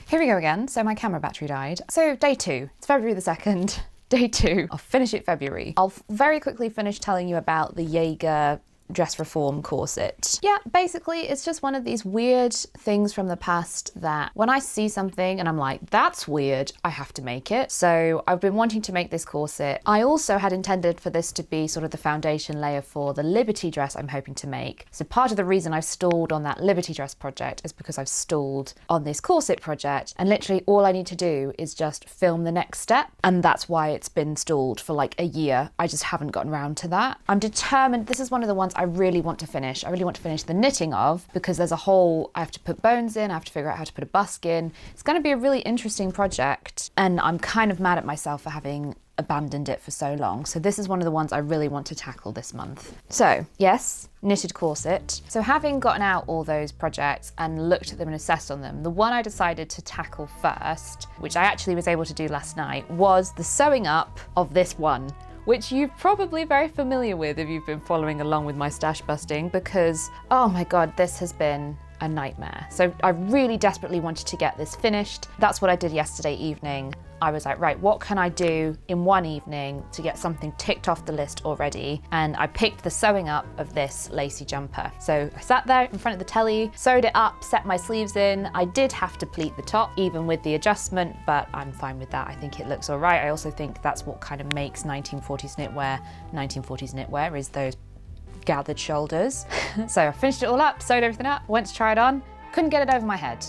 Here we go again. So my camera battery died. So day 2, it's February the 2nd, day 2. I'll finish it February. I'll very quickly finish telling you about the Jaeger dress reform corset. Yeah, basically it's just one of these weird things from the past that when I see something and I'm like, that's weird, I have to make it. So I've been wanting to make this corset. I also had intended for this to be sort of the foundation layer for the Liberty dress I'm hoping to make. So part of the reason I've stalled on that Liberty dress project is because I've stalled on this corset project, and literally all I need to do is just film the next step, and that's why it's been stalled for like a year. I just haven't gotten around to that. I'm determined. This is one of the ones I really want to finish. I really want to finish the knitting of, because there's a whole, I have to put bones in, I have to figure out how to put a busk in. It's going to be a really interesting project, and I'm kind of mad at myself for having abandoned it for so long. So this is one of the ones I really want to tackle this month. So yes, knitted corset. So having gotten out all those projects and looked at them and assessed on them, the one I decided to tackle first, which I actually was able to do last night, was the sewing up of this one, which you're probably very familiar with if you've been following along with my stash busting, because, oh my God, this has been a nightmare. So I really desperately wanted to get this finished. That's what I did yesterday evening. I was like, right, what can I do in one evening to get something ticked off the list already? And I picked the sewing up of this lacy jumper. So I sat there in front of the telly, sewed it up, set my sleeves in. I did have to pleat the top, even with the adjustment, but I'm fine with that. I think it looks all right. I also think that's what kind of makes 1940s knitwear 1940s knitwear, is those gathered shoulders. So I finished it all up, sewed everything up, went to try it on, couldn't get it over my head.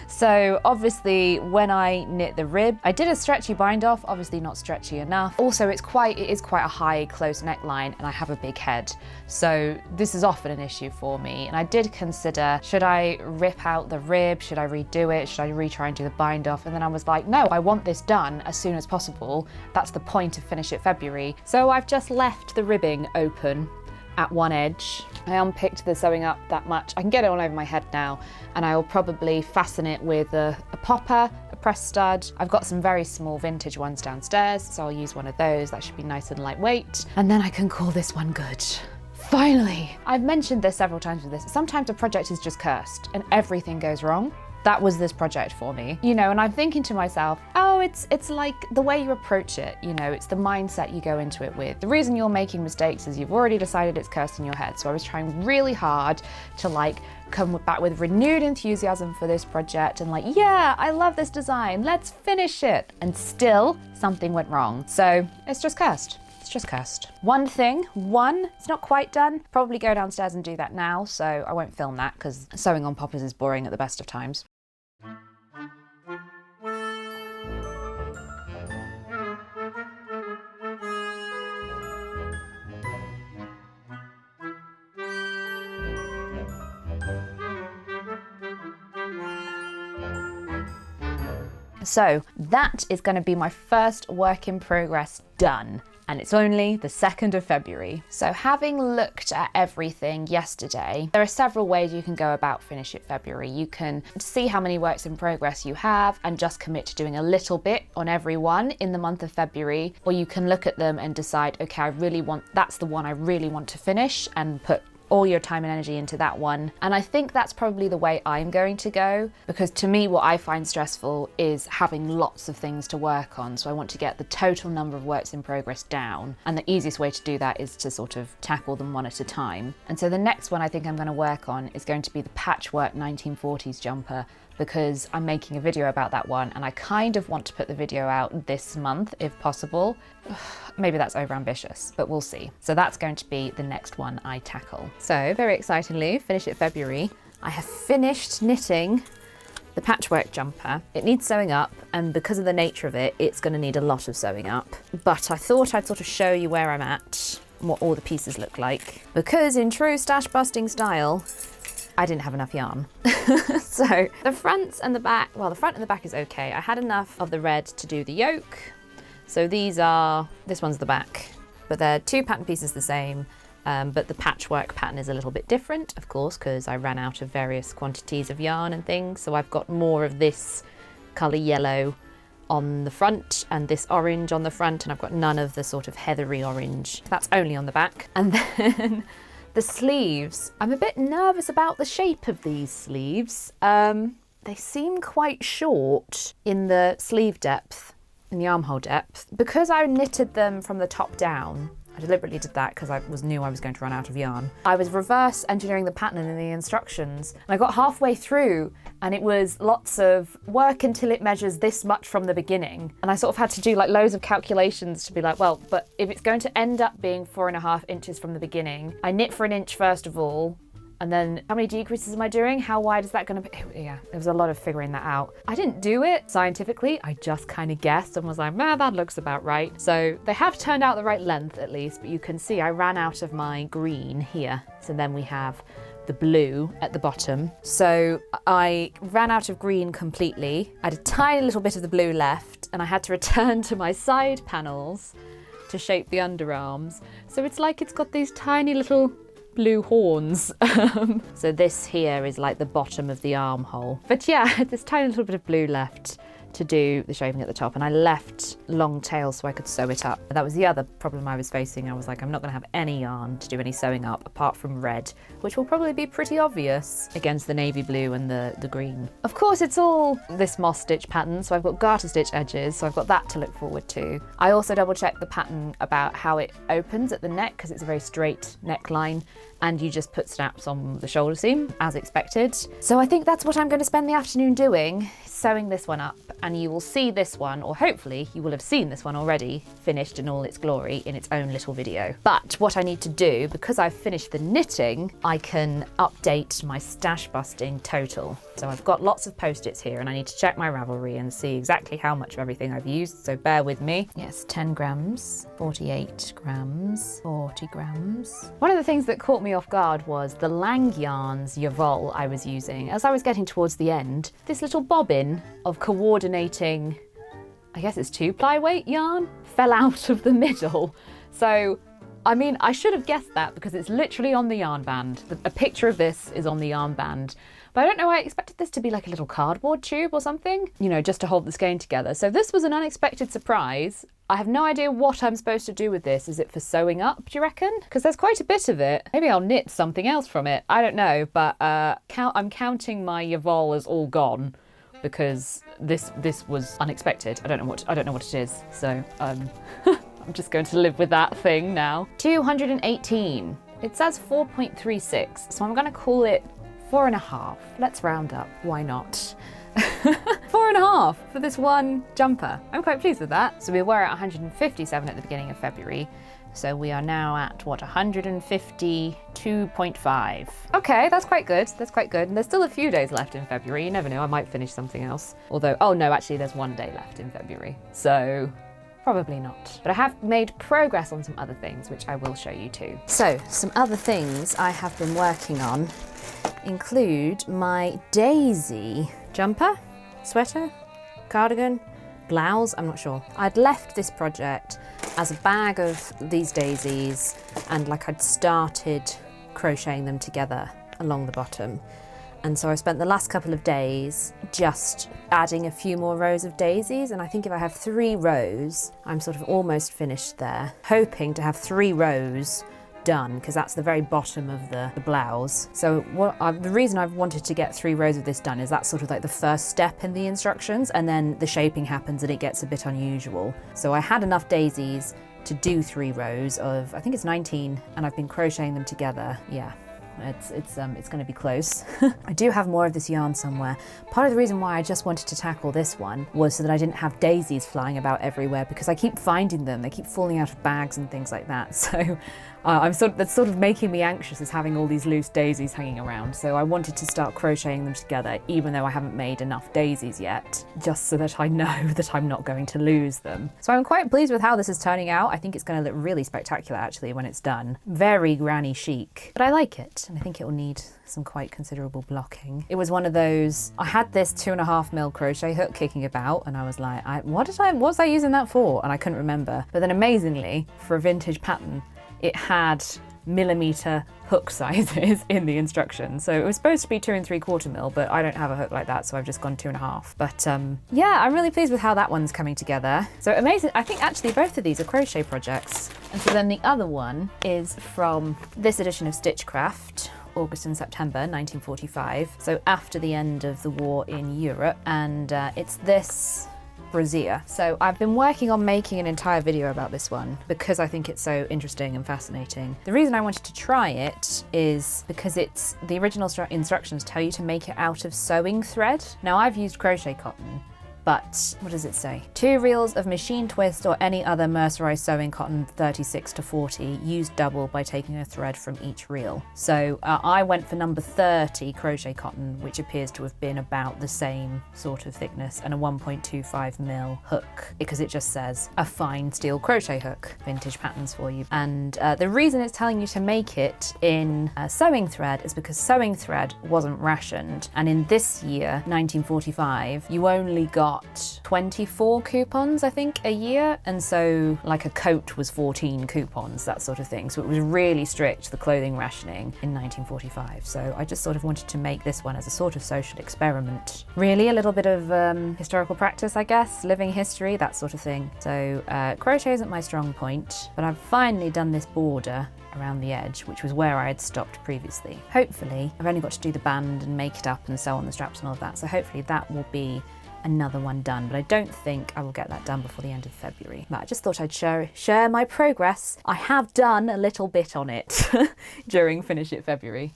So obviously when I knit the rib, I did a stretchy bind off, obviously not stretchy enough. Also it is quite a high close neckline and I have a big head. So this is often an issue for me. And I did consider, should I rip out the rib? Should I redo it? Should I retry and do the bind off? And then I was like, no, I want this done as soon as possible. That's the point of Finish It February. So I've just left the ribbing open at one edge. I unpicked the sewing up that much. I can get it all over my head now, and I will probably fasten it with a popper, a press stud. I've got some very small vintage ones downstairs, so I'll use one of those. That should be nice and lightweight. And then I can call this one good. Finally! I've mentioned this several times with this. Sometimes a project is just cursed and everything goes wrong. That was this project for me, you know, and I'm thinking to myself, oh, it's like the way you approach it, you know, it's the mindset you go into it with. The reason you're making mistakes is you've already decided it's cursed in your head. So I was trying really hard to like come back with renewed enthusiasm for this project and like, yeah, I love this design, let's finish it. And still something went wrong. So it's just cursed. It's just cursed. It's not quite done. Probably go downstairs and do that now, so I won't film that because sewing on poppers is boring at the best of times. So that is going to be my first work in progress done. And it's only the 2nd of February. So having looked at everything yesterday, there are several ways you can go about Finish It February. You can see how many works in progress you have and just commit to doing a little bit on every one in the month of February, or you can look at them and decide, okay, that's the one I really want to finish, and put all your time and energy into that one. And I think that's probably the way I'm going to go, because to me what I find stressful is having lots of things to work on. So I want to get the total number of works in progress down, and the easiest way to do that is to sort of tackle them one at a time. And so the next one I think I'm going to work on is going to be the patchwork 1940s jumper, because I'm making a video about that one and I kind of want to put the video out this month if possible. Maybe that's overambitious, but we'll see. So that's going to be the next one I tackle. So very excitingly, Finish It February, I have finished knitting the patchwork jumper. It needs sewing up, and because of the nature of it, it's going to need a lot of sewing up. But I thought I'd sort of show you where I'm at, what all the pieces look like, because in true stash busting style, I didn't have enough yarn. So the fronts and the back, well, the front and the back is okay. I had enough of the red to do the yoke. So this one's the back, but they're two pattern pieces the same, but the patchwork pattern is a little bit different, of course, because I ran out of various quantities of yarn and things. So I've got more of this colour yellow on the front and this orange on the front, and I've got none of the sort of heathery orange. That's only on the back. And then the sleeves, I'm a bit nervous about the shape of these sleeves. They seem quite short in the sleeve depth, in the armhole depth. Because I knitted them from the top down, I deliberately did that because I knew I was going to run out of yarn. I was reverse engineering the pattern in the instructions, and I got halfway through and it was lots of work until it measures this much from the beginning. And I sort of had to do like loads of calculations to be like, well, but if it's going to end up being 4.5 inches from the beginning, I knit for an inch first of all, and then how many decreases am I doing? How wide is that going to be? Yeah, there was a lot of figuring that out. I didn't do it scientifically. I just kind of guessed and was like, man, that looks about right. So they have turned out the right length at least, but you can see I ran out of my green here. So then we have the blue at the bottom. So I ran out of green completely. I had a tiny little bit of the blue left, and I had to return to my side panels to shape the underarms. So it's like it's got these tiny little blue horns. So this here is like the bottom of the armhole. But yeah, I had this tiny little bit of blue left to do the shaving at the top, and I left long tail so I could sew it up. That was the other problem I was facing. I was like, I'm not going to have any yarn to do any sewing up apart from red, which will probably be pretty obvious against the navy blue and the green. Of course, it's all this moss stitch pattern, so I've got garter stitch edges, so I've got that to look forward to. I also double checked the pattern about how it opens at the neck, because it's a very straight neckline, and you just put snaps on the shoulder seam as expected. So I think that's what I'm going to spend the afternoon doing, sewing this one up, and you will see this one, or hopefully you will have seen this one already, finished in all its glory in its own little video. But what I need to do, because I've finished the knitting, I can update my stash busting total. So I've got lots of post-its here, and I need to check my Ravelry and see exactly how much of everything I've used, so bear with me. Yes, 10 grams, 48 grams, 40 grams. One of the things that caught me off guard was the Lang Yarns Yavol I was using. As I was getting towards the end, this little bobbin of coordinating, I guess it's 2-ply weight yarn, fell out of the middle. So, I mean, I should have guessed that because it's literally on the yarn band. A picture of this is on the yarn band. But I don't know, I expected this to be like a little cardboard tube or something, you know, just to hold the skein together. So this was an unexpected surprise. I have no idea what I'm supposed to do with this. Is it for sewing up, do you reckon? Because there's quite a bit of it. Maybe I'll knit something else from it. I don't know, but I'm counting my Yavol as all gone because this was unexpected. I don't know what it is. So I'm just going to live with that thing now. 218. It says 4.36, so I'm going to call it 4.5. Let's round up. Why not? 4.5 for this one jumper. I'm quite pleased with that. So we were at 157 at the beginning of February. So we are now at, what, 152.5. Okay, that's quite good. That's quite good. And there's still a few days left in February. You never know, I might finish something else. Although, oh no, actually there's 1 day left in February. So probably not. But I have made progress on some other things, which I will show you too. So some other things I have been working on include my daisy jumper, sweater, cardigan, blouse, I'm not sure. I'd left this project as a bag of these daisies and like I'd started crocheting them together along the bottom. And so I spent the last couple of days just adding a few more rows of daisies, and I think if I have 3 rows, I'm sort of almost finished there, hoping to have 3 rows done, because that's the very bottom of the blouse. So the reason I've wanted to get 3 rows of this done is that's sort of like the first step in the instructions, and then the shaping happens and it gets a bit unusual. So I had enough daisies to do 3 rows of, I think it's 19, and I've been crocheting them together. Yeah. It's going to be close. I do have more of this yarn somewhere. Part of the reason why I just wanted to tackle this one was so that I didn't have daisies flying about everywhere, because I keep finding them. They keep falling out of bags and things like that. So that's sort of making me anxious, is having all these loose daisies hanging around. So I wanted to start crocheting them together, even though I haven't made enough daisies yet, just so that I know that I'm not going to lose them. So I'm quite pleased with how this is turning out. I think it's going to look really spectacular actually when it's done. Very granny chic, but I like it. And I think it will need some quite considerable blocking. It was one of those, I had this 2.5mm crochet hook kicking about, and I was like, what was I using that for? And I couldn't remember. But then amazingly, for a vintage pattern, it had millimeter hook sizes in the instructions. So it was supposed to be 2 3/4mm, but I don't have a hook like that, so I've just gone 2.5. But yeah, I'm really pleased with how that one's coming together. So amazing. I think actually both of these are crochet projects. And so then the other one is from this edition of Stitchcraft, August and September 1945, so after the end of the war in Europe, and it's this brassiere. So I've been working on making an entire video about this one because I think it's so interesting and fascinating. The reason I wanted to try it is because it's the original instructions tell you to make it out of sewing thread. Now I've used crochet cotton, but what does it say? 2 reels of machine twist or any other mercerized sewing cotton 36 to 40, used double by taking a thread from each reel. So I went for number 30 crochet cotton, which appears to have been about the same sort of thickness, and a 1.25mm hook, because it just says a fine steel crochet hook, vintage patterns for you. And the reason it's telling you to make it in sewing thread is because sewing thread wasn't rationed. And in this year, 1945, you only got got 24 coupons, I think, a year. And so like a coat was 14 coupons, that sort of thing. So it was really strict, the clothing rationing in 1945. So I just sort of wanted to make this one as a sort of social experiment. Really a little bit of historical practice, I guess, living history, that sort of thing. So crochet isn't my strong point, but I've finally done this border around the edge, which was where I had stopped previously. Hopefully, I've only got to do the band and make it up and sew on the straps and all of that, so hopefully that will be another one done, but I don't think I will get that done before the end of February. But I just thought I'd share my progress. I have done a little bit on it during Finish It February.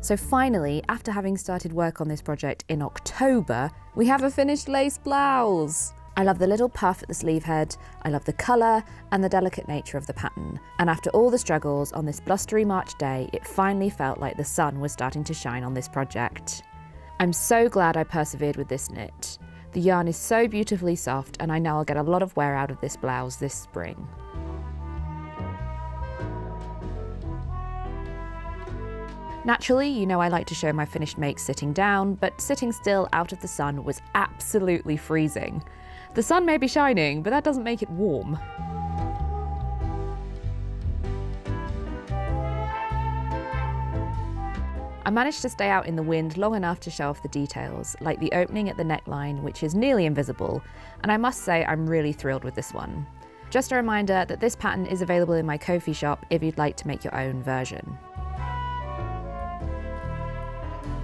So finally, after having started work on this project in October, we have a finished lace blouse. I love the little puff at the sleeve head, I love the colour and the delicate nature of the pattern. And after all the struggles on this blustery March day, it finally felt like the sun was starting to shine on this project. I'm so glad I persevered with this knit. The yarn is so beautifully soft and I know I'll get a lot of wear out of this blouse this spring. Naturally, you know I like to show my finished makes sitting down, but sitting still out of the sun was absolutely freezing. The sun may be shining, but that doesn't make it warm. I managed to stay out in the wind long enough to show off the details, like the opening at the neckline, which is nearly invisible, and I must say I'm really thrilled with this one. Just a reminder that this pattern is available in my Ko-fi shop if you'd like to make your own version.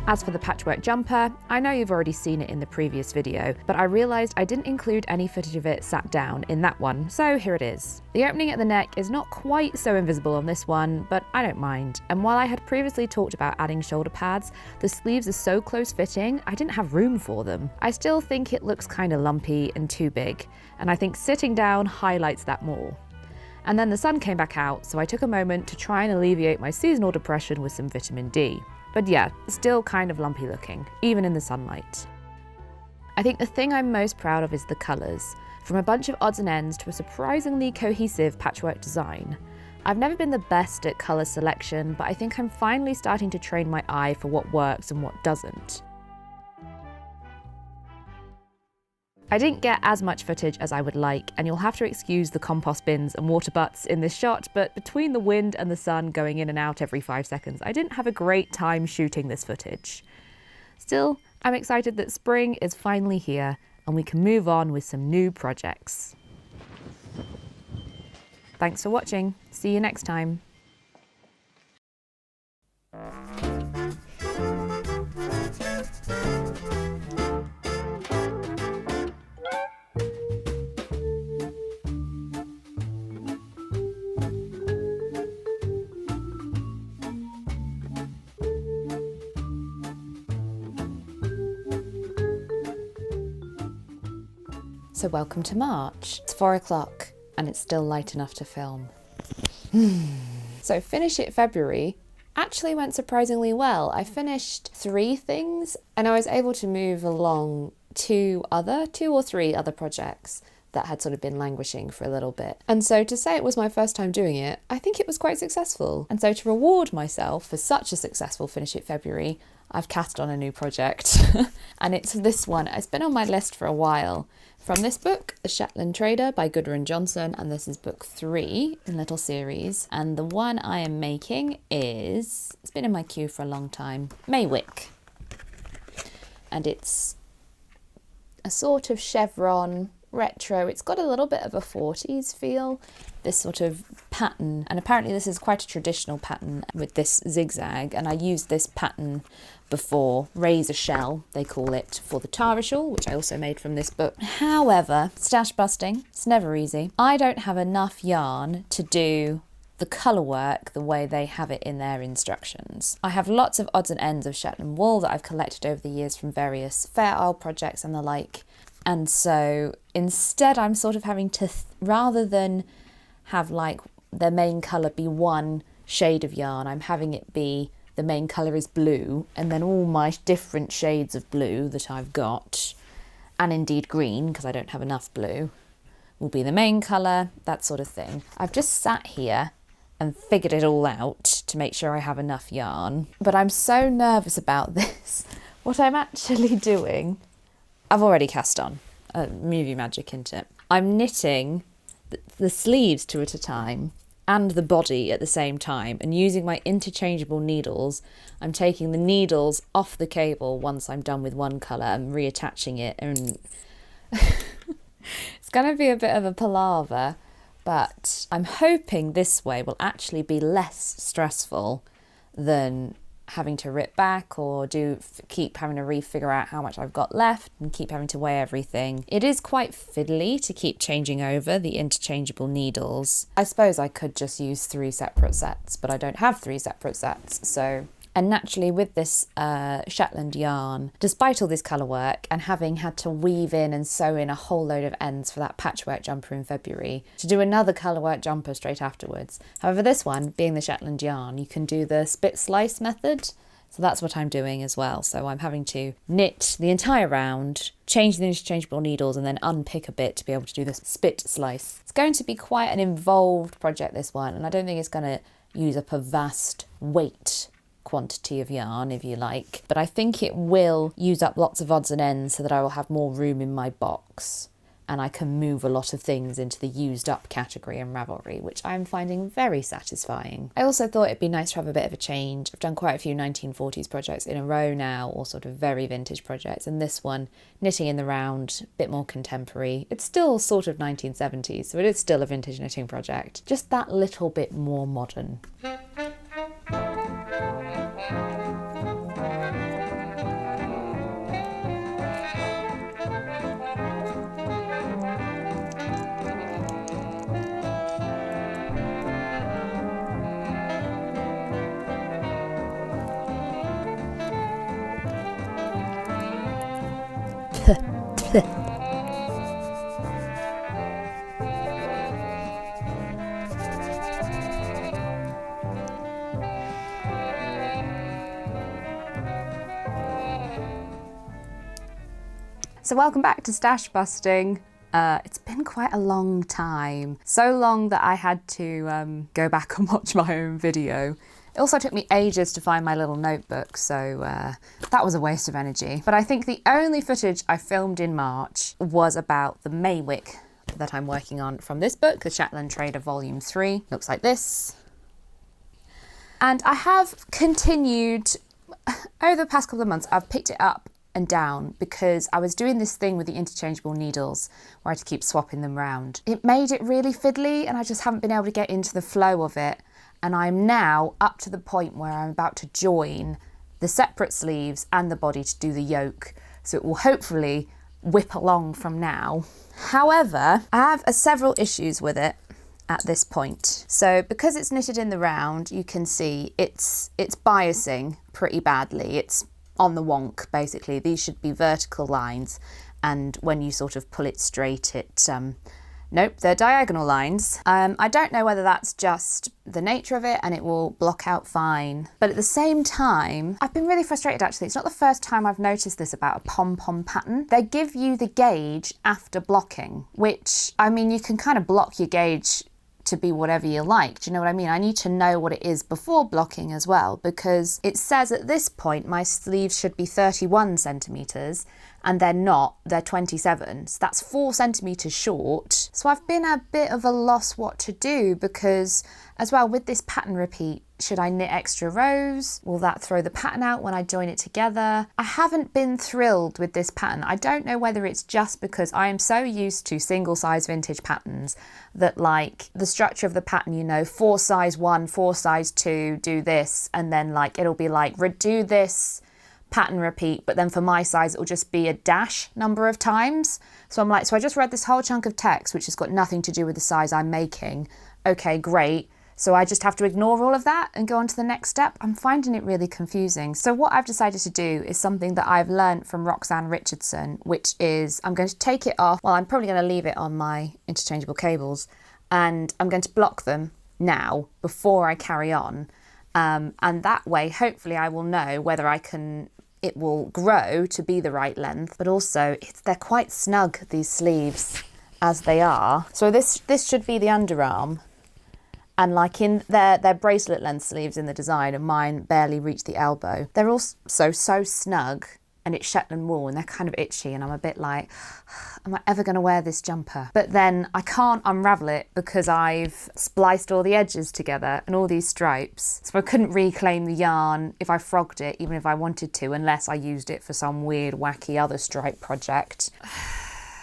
As for the patchwork jumper, I know you've already seen it in the previous video, but I realised I didn't include any footage of it sat down in that one, so here it is. The opening at the neck is not quite so invisible on this one, but I don't mind. And while I had previously talked about adding shoulder pads, the sleeves are so close fitting, I didn't have room for them. I still think it looks kind of lumpy and too big, and I think sitting down highlights that more. And then the sun came back out, so I took a moment to try and alleviate my seasonal depression with some vitamin D. But yeah, still kind of lumpy looking, even in the sunlight. I think the thing I'm most proud of is the colours, from a bunch of odds and ends to a surprisingly cohesive patchwork design. I've never been the best at colour selection, but I think I'm finally starting to train my eye for what works and what doesn't. I didn't get as much footage as I would like, and you'll have to excuse the compost bins and water butts in this shot, but between the wind and the sun going in and out every 5 seconds, I didn't have a great time shooting this footage. Still, I'm excited that spring is finally here, and we can move on with some new projects. Thanks for watching. See you next time. So welcome to March. It's 4 o'clock and it's still light enough to film. So Finish It February actually went surprisingly well. I finished 3 things and I was able to move along 2 or 3 other projects that had sort of been languishing for a little bit. And so to say it was my first time doing it, I think it was quite successful. And so to reward myself for such a successful Finish It February, I've cast on a new project. And it's this one. It's been on my list for a while. From this book, The Shetland Trader by Gudrun Johnson, and this is book 3 in Little Series. And the one I am making is, it's been in my queue for a long time, Maywick. And it's a sort of chevron retro. It's got a little bit of a 40s feel, this sort of pattern. And apparently this is quite a traditional pattern with this zigzag. And I used this pattern before, razor shell, they call it, for the Tara shawl, which I also made from this book. However, stash busting, it's never easy. I don't have enough yarn to do the colour work the way they have it in their instructions. I have lots of odds and ends of Shetland wool that I've collected over the years from various Fair Isle projects and the like. And so instead I'm sort of having to, rather than have like the main colour be one shade of yarn, I'm having it be the main colour is blue, and then all my different shades of blue that I've got, and indeed green, because I don't have enough blue, will be the main colour, that sort of thing. I've just sat here and figured it all out to make sure I have enough yarn, but I'm so nervous about this What I'm actually doing, I've already cast on movie magic into it. I'm knitting the sleeves two at a time and the body at the same time, and using my interchangeable needles, I'm taking the needles off the cable once I'm done with one colour and reattaching it, and it's going to be a bit of a palaver, but I'm hoping this way will actually be less stressful than having to rip back or keep having to figure out how much I've got left and keep having to weigh everything. It is quite fiddly to keep changing over the interchangeable needles. I suppose I could just use 3 separate sets, but I don't have 3 separate sets, so... And naturally with this Shetland yarn, despite all this colour work and having had to weave in and sew in a whole load of ends for that patchwork jumper in February, to do another colour work jumper straight afterwards. However, this one, being the Shetland yarn, you can do the spit slice method. So that's what I'm doing as well. So I'm having to knit the entire round, change the interchangeable needles, and then unpick a bit to be able to do this spit slice. It's going to be quite an involved project, this one, and I don't think it's going to use up a vast weight quantity of yarn, if you like, but I think it will use up lots of odds and ends so that I will have more room in my box and I can move a lot of things into the used up category in Ravelry, which I'm finding very satisfying. I also thought it'd be nice to have a bit of a change. I've done quite a few 1940s projects in a row now, or sort of very vintage projects, and this one, knitting in the round, a bit more contemporary. It's still sort of 1970s, so it is still a vintage knitting project, just that little bit more modern. So welcome back to stash busting. It's been quite a long time. So long that I had to go back and watch my own video. It also took me ages to find my little notebook, so that was a waste of energy. But I think the only footage I filmed in March was about the Maywick that I'm working on from this book, The Shetland Trader Volume 3. Looks like this. And I have continued, over the past couple of months, I've picked it up and down because I was doing this thing with the interchangeable needles where I had to keep swapping them round. It made it really fiddly and I just haven't been able to get into the flow of it. And I'm now up to the point where I'm about to join the separate sleeves and the body to do the yoke. So it will hopefully whip along from now. However, I have several issues with it at this point. So because it's knitted in the round, you can see it's biasing pretty badly. It's on the wonk, basically. These should be vertical lines, and when you sort of pull it straight, nope, they're diagonal lines. I don't know whether that's just the nature of it and it will block out fine. But at the same time, I've been really frustrated actually. It's not the first time I've noticed this about a pom-pom pattern. They give you the gauge after blocking, which, I mean, you can kind of block your gauge to be whatever you like. Do you know what I mean? I need to know what it is before blocking as well, because it says at this point my sleeves should be 31 centimetres and they're not, they're 27. So that's 4 centimetres short. So I've been a bit of a loss what to do, because as well with this pattern repeat, should I knit extra rows? Will that throw the pattern out when I join it together? I haven't been thrilled with this pattern. I don't know whether it's just because I am so used to single size vintage patterns that, like, the structure of the pattern, you know, 4 size 1, 4 size 2, do this, and then like it'll be like redo this, pattern repeat, but then for my size it will just be a dash number of times. So I'm like, so I just read this whole chunk of text which has got nothing to do with the size I'm making. Okay, great. So I just have to ignore all of that and go on to the next step. I'm finding it really confusing. So what I've decided to do is something that I've learned from Roxanne Richardson, which is I'm going to take it off. Well, I'm probably going to leave it on my interchangeable cables, and I'm going to block them now before I carry on. And that way, hopefully I will know whether it will grow to be the right length, but also they're quite snug, these sleeves, as they are. So this should be the underarm. And like in their bracelet length sleeves in the design, and mine barely reach the elbow. They're also so snug and it's Shetland wool and they're kind of itchy, and I'm a bit like, am I ever going to wear this jumper? But then I can't unravel it because I've spliced all the edges together and all these stripes. So I couldn't reclaim the yarn if I frogged it, even if I wanted to, unless I used it for some weird, wacky other stripe project.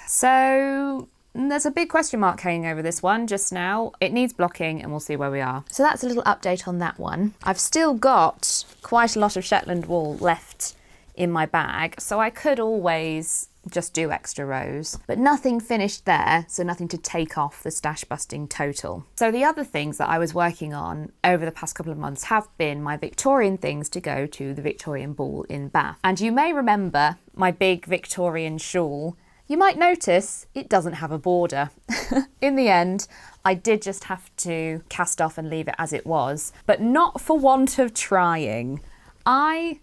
So there's a big question mark hanging over this one just now. It needs blocking and we'll see where we are. So that's a little update on that one. I've still got quite a lot of Shetland wool left in my bag, so I could always just do extra rows, but nothing finished there, so nothing to take off the stash busting total. So the other things that I was working on over the past couple of months have been my Victorian things to go to the Victorian ball in Bath. And you may remember my big Victorian shawl. You might notice it doesn't have a border. In the end, I did just have to cast off and leave it as it was, but not for want of trying. I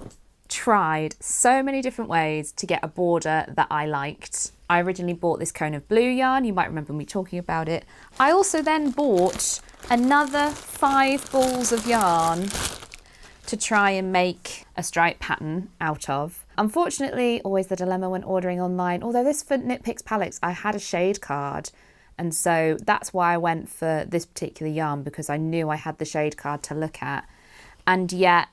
tried so many different ways to get a border that I liked. I originally bought this cone of blue yarn, you might remember me talking about it. I also then bought another 5 balls of yarn to try and make a stripe pattern out of. Unfortunately, always the dilemma when ordering online, although this for Knit Picks palettes, I had a shade card, and so that's why I went for this particular yarn, because I knew I had the shade card to look at, and yet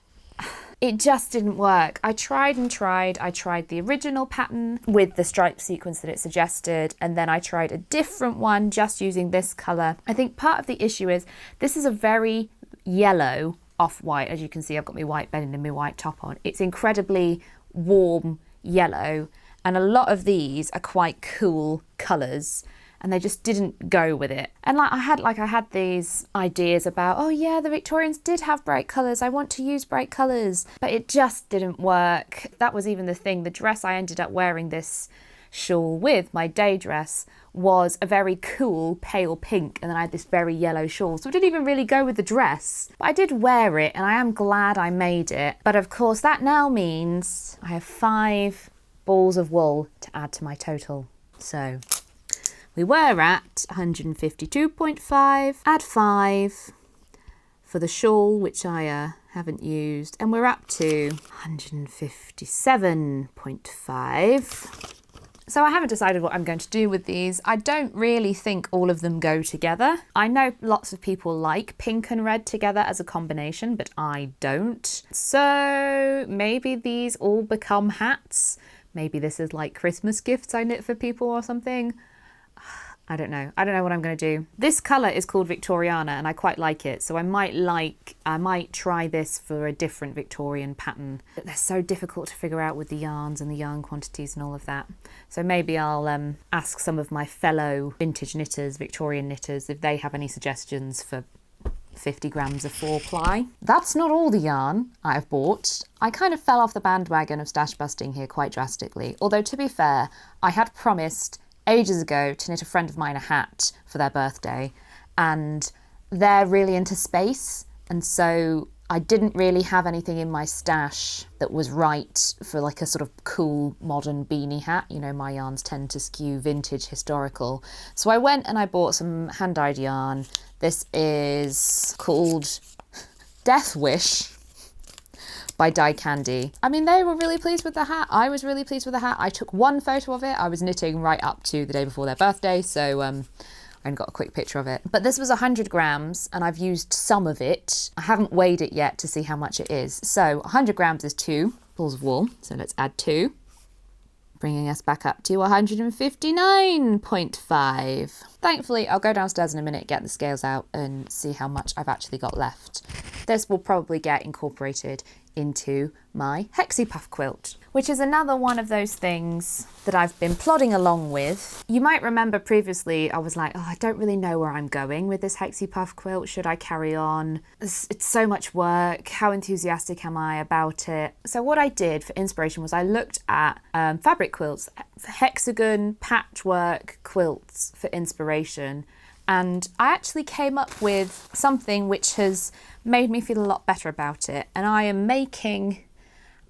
it just didn't work. I tried and tried. I tried the original pattern with the stripe sequence that it suggested, and then I tried a different one just using this colour. I think part of the issue is this is a very yellow off-white. As you can see, I've got my white bedding and my white top on. It's incredibly warm yellow, and a lot of these are quite cool colours, and they just didn't go with it. And I had these ideas about, oh yeah, the Victorians did have bright colours, I want to use bright colours, but it just didn't work. That was even the thing. The dress I ended up wearing this shawl with, my day dress, was a very cool pale pink, and then I had this very yellow shawl, so it didn't even really go with the dress. But I did wear it, and I am glad I made it. But of course that now means I have 5 balls of wool to add to my total. So we were at 152.5, add 5 for the shawl, which I haven't used, and we're up to 157.5. So I haven't decided what I'm going to do with these. I don't really think all of them go together. I know lots of people like pink and red together as a combination, but I don't. So maybe these all become hats. Maybe this is like Christmas gifts I knit for people or something. I don't know. I don't know what I'm going to do. This colour is called Victoriana and I quite like it. So I might try this for a different Victorian pattern. But they're so difficult to figure out with the yarns and the yarn quantities and all of that. So maybe I'll ask some of my fellow vintage knitters, Victorian knitters, if they have any suggestions for 50 grams of 4-ply. That's not all the yarn I've bought. I kind of fell off the bandwagon of stash busting here quite drastically. Although to be fair, I had promised ages ago to knit a friend of mine a hat for their birthday, and they're really into space, and so I didn't really have anything in my stash that was right for like a sort of cool modern beanie hat. You know, my yarns tend to skew vintage historical. So I went and I bought some hand-dyed yarn. This is called Death Wish by Dye Candy. I mean, they were really pleased with the hat. I was really pleased with the hat. I took one photo of it. I was knitting right up to the day before their birthday, so I only got a quick picture of it. But this was 100 grams and I've used some of it. I haven't weighed it yet to see how much it is. So 100 grams is 2 balls of wool. So let's add 2, bringing us back up to 159.5. Thankfully, I'll go downstairs in a minute, get the scales out and see how much I've actually got left. This will probably get incorporated into my Hexie Puff quilt, which is another one of those things that I've been plodding along with. You might remember previously I was like, oh, I don't really know where I'm going with this Hexie Puff quilt. Should I carry on? It's so much work. How enthusiastic am I about it? So what I did for inspiration was I looked at fabric quilts, hexagon patchwork quilts for inspiration, and I actually came up with something which has made me feel a lot better about it. And I am making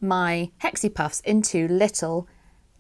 my Hexie Puffs into little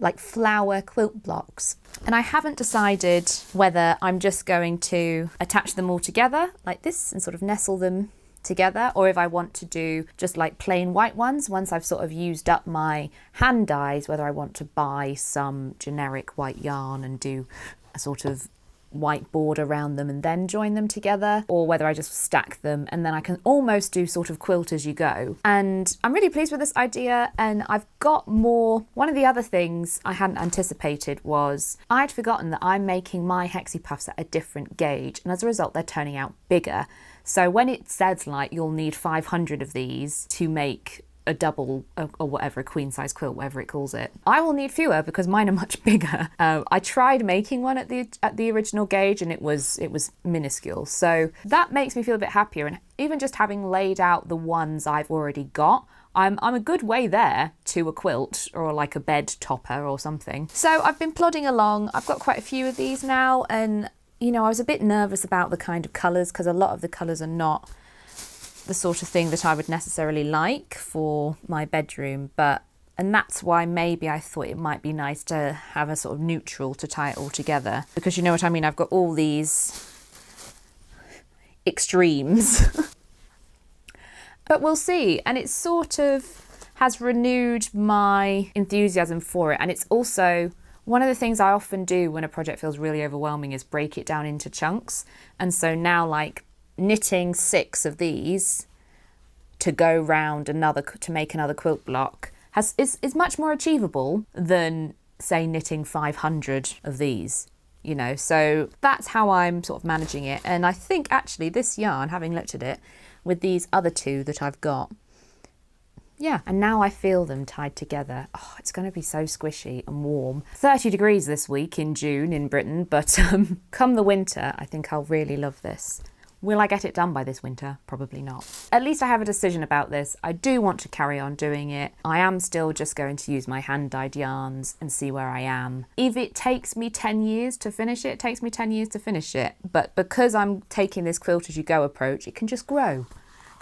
like flower quilt blocks. And I haven't decided whether I'm just going to attach them all together like this and sort of nestle them together, or if I want to do just like plain white ones once I've sort of used up my hand dyes, whether I want to buy some generic white yarn and do a sort of white board around them and then join them together, or whether I just stack them and then I can almost do sort of quilt as you go. And I'm really pleased with this idea, and I've got more. One of the other things I hadn't anticipated was I'd forgotten that I'm making my Hexie Puffs at a different gauge, and as a result they're turning out bigger. So when it says like you'll need 500 of these to make a double or whatever, a queen size quilt, whatever it calls it, I will need fewer because mine are much bigger. I tried making one at the original gauge and it was minuscule, so that makes me feel a bit happier. And even just having laid out the ones I've already got, I'm a good way there to a quilt or like a bed topper or something. So I've been plodding along. I've got quite a few of these now, and you know, I was a bit nervous about the kind of colours because a lot of the colours are not the sort of thing that I would necessarily like for my bedroom, and that's why maybe I thought it might be nice to have a sort of neutral to tie it all together, because you know what I mean, I've got all these extremes. But we'll see, and it sort of has renewed my enthusiasm for it. And it's also one of the things I often do when a project feels really overwhelming is break it down into chunks. And so now, like, knitting 6 of these to go round to make another quilt block is much more achievable than, say, knitting 500 of these, you know. So that's how I'm sort of managing it. And I think actually this yarn, having looked at it with these other 2 that I've got, yeah, and now I feel them tied together. Oh, it's going to be so squishy and warm. 30 degrees this week in June in Britain, but come the winter, I think I'll really love this. Will I get it done by this winter? Probably not. At least I have a decision about this. I do want to carry on doing it. I am still just going to use my hand-dyed yarns and see where I am. If it takes me 10 years to finish it, it takes me 10 years to finish it. But because I'm taking this quilt as you go approach, it can just grow.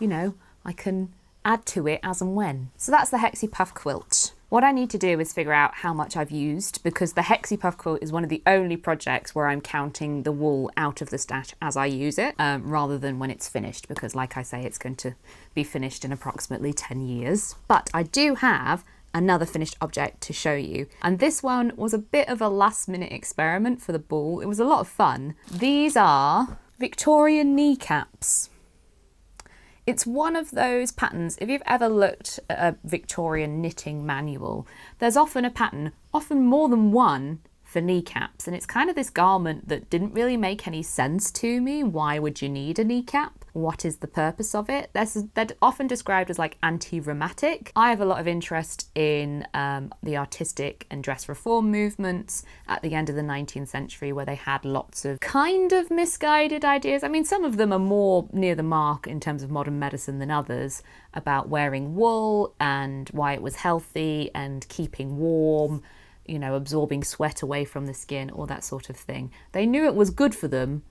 You know, I can add to it as and when. So that's the Hexie Puff quilt. What I need to do is figure out how much I've used, because the Hexie Puff quilt is one of the only projects where I'm counting the wool out of the stash as I use it, rather than when it's finished, because like I say, it's going to be finished in approximately 10 years. But I do have another finished object to show you, and this one was a bit of a last minute experiment for the ball. It was a lot of fun. These are Victorian kneecaps. It's one of those patterns, if you've ever looked at a Victorian knitting manual, there's often a pattern, often more than one, for kneecaps. And it's kind of this garment that didn't really make any sense to me. Why would you need a kneecap? What is the purpose of it? They're often described as like anti-rheumatic. I have a lot of interest in the artistic and dress reform movements at the end of the 19th century, where they had lots of kind of misguided ideas. I mean, some of them are more near the mark in terms of modern medicine than others, about wearing wool and why it was healthy and keeping warm, you know, absorbing sweat away from the skin, all that sort of thing. They knew it was good for them.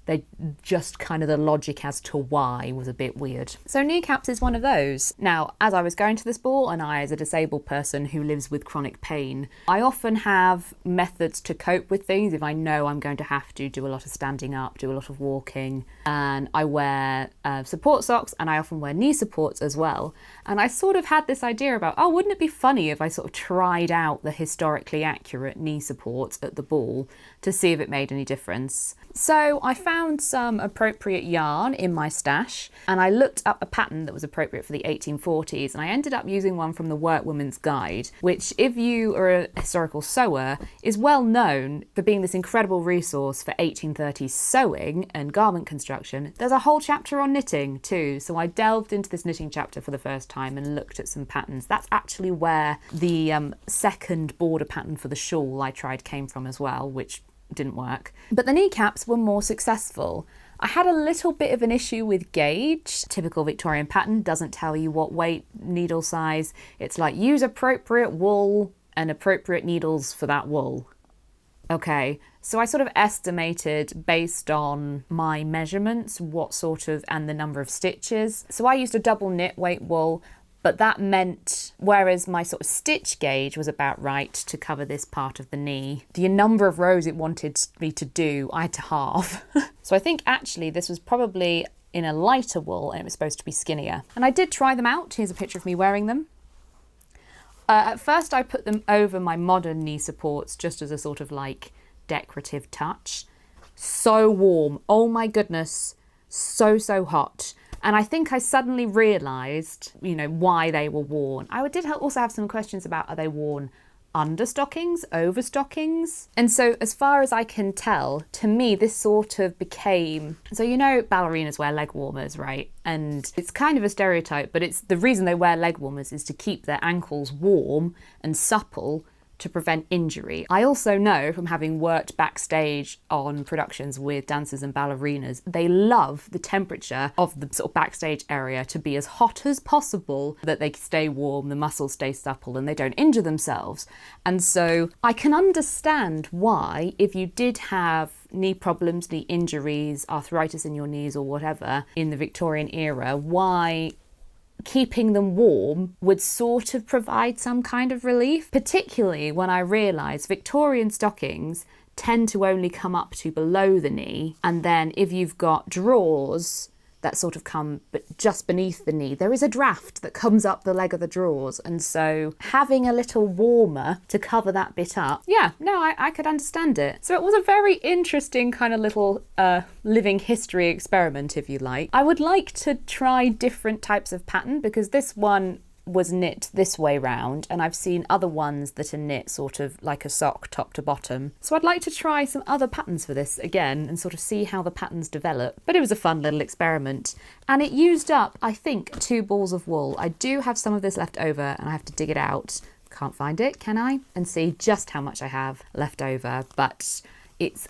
They just kind of, the logic as to why was a bit weird. So kneecaps is one of those. Now, as I was going to this ball, and I, as a disabled person who lives with chronic pain, I often have methods to cope with things if I know I'm going to have to do a lot of standing up, do a lot of walking, and I wear support socks, and I often wear knee supports as well. And I sort of had this idea about, oh, wouldn't it be funny if I sort of tried out the historically accurate knee supports at the ball to see if it made any difference. So I found some appropriate yarn in my stash, and I looked up a pattern that was appropriate for the 1840s, and I ended up using one from the Workwoman's Guide, which, if you are a historical sewer, is well known for being this incredible resource for 1830s sewing and garment construction. There's a whole chapter on knitting too, so I delved into this knitting chapter for the first time and looked at some patterns. That's actually where the second border pattern for the shawl I tried came from as well, which didn't work. But the kneecaps were more successful. I had a little bit of an issue with gauge. Typical Victorian pattern doesn't tell you what weight, needle size. It's like, use appropriate wool and appropriate needles for that wool. Okay, so I sort of estimated based on my measurements what sort of, and the number of stitches. So I used a double knit weight wool, but that meant, whereas my sort of stitch gauge was about right to cover this part of the knee, the number of rows it wanted me to do, I had to halve. So I think actually this was probably in a lighter wool and it was supposed to be skinnier. And I did try them out. Here's a picture of me wearing them. At first I put them over my modern knee supports just as a sort of like decorative touch. So warm. Oh my goodness. So hot. And I think I suddenly realised, you know, why they were worn. I did also have some questions about, are they worn under stockings, over stockings? And so as far as I can tell, to me, this sort of became, so you know ballerinas wear leg warmers, right? And it's kind of a stereotype, but it's the reason they wear leg warmers is to keep their ankles warm and supple to prevent injury. I also know from having worked backstage on productions with dancers and ballerinas, they love the temperature of the sort of backstage area to be as hot as possible, that they stay warm, the muscles stay supple and they don't injure themselves. And so I can understand why, if you did have knee problems, knee injuries, arthritis in your knees or whatever in the Victorian era, why keeping them warm would sort of provide some kind of relief, particularly when I realised Victorian stockings tend to only come up to below the knee, and then if you've got drawers that sort of come just beneath the knee, there is a draft that comes up the leg of the drawers, and so having a little warmer to cover that bit up, yeah, no, I could understand it. So it was a very interesting kind of little living history experiment, if you like. I would like to try different types of pattern, because this one was knit this way round and I've seen other ones that are knit sort of like a sock top to bottom. So I'd like to try some other patterns for this again and sort of see how the patterns develop. But it was a fun little experiment and it used up, I think, 2 balls of wool. I do have some of this left over and I have to dig it out. Can't find it, can I? And see just how much I have left over, but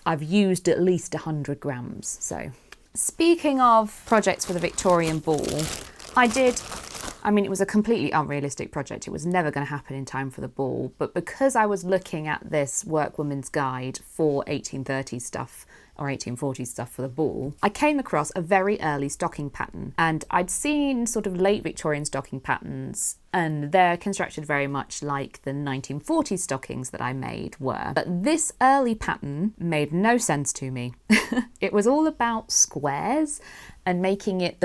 I've used at least 100 grams. So speaking of projects for the Victorian ball, it was a completely unrealistic project. It was never going to happen in time for the ball. But because I was looking at this workwoman's guide for 1830s stuff or 1840s stuff for the ball, I came across a very early stocking pattern. And I'd seen sort of late Victorian stocking patterns and they're constructed very much like the 1940s stockings that I made were. But this early pattern made no sense to me. It was all about squares and making it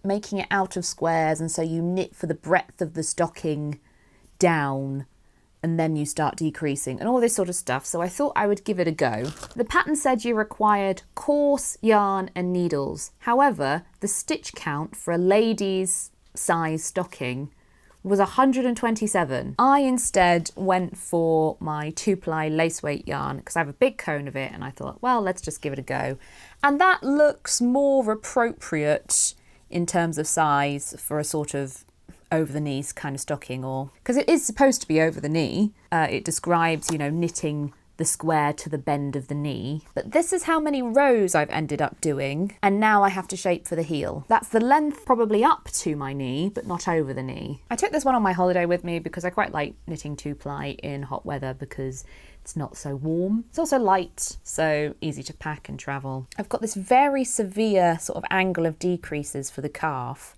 making it out of squares, and so you knit for the breadth of the stocking down and then you start decreasing and all this sort of stuff. So I thought I would give it a go. The pattern said you required coarse yarn and needles. However, the stitch count for a lady's size stocking was 127. I instead went for my 2-ply lace weight yarn because I have a big cone of it and I thought, well, let's just give it a go. And that looks more appropriate in terms of size for a sort of over the knees kind of stocking, or because it is supposed to be over the knee. It describes, knitting the square to the bend of the knee. But this is how many rows I've ended up doing, and now I have to shape for the heel. That's the length probably up to my knee, but not over the knee. I took this one on my holiday with me because I quite like knitting 2-ply in hot weather because it's not so warm. It's also light, so easy to pack and travel. I've got this very severe sort of angle of decreases for the calf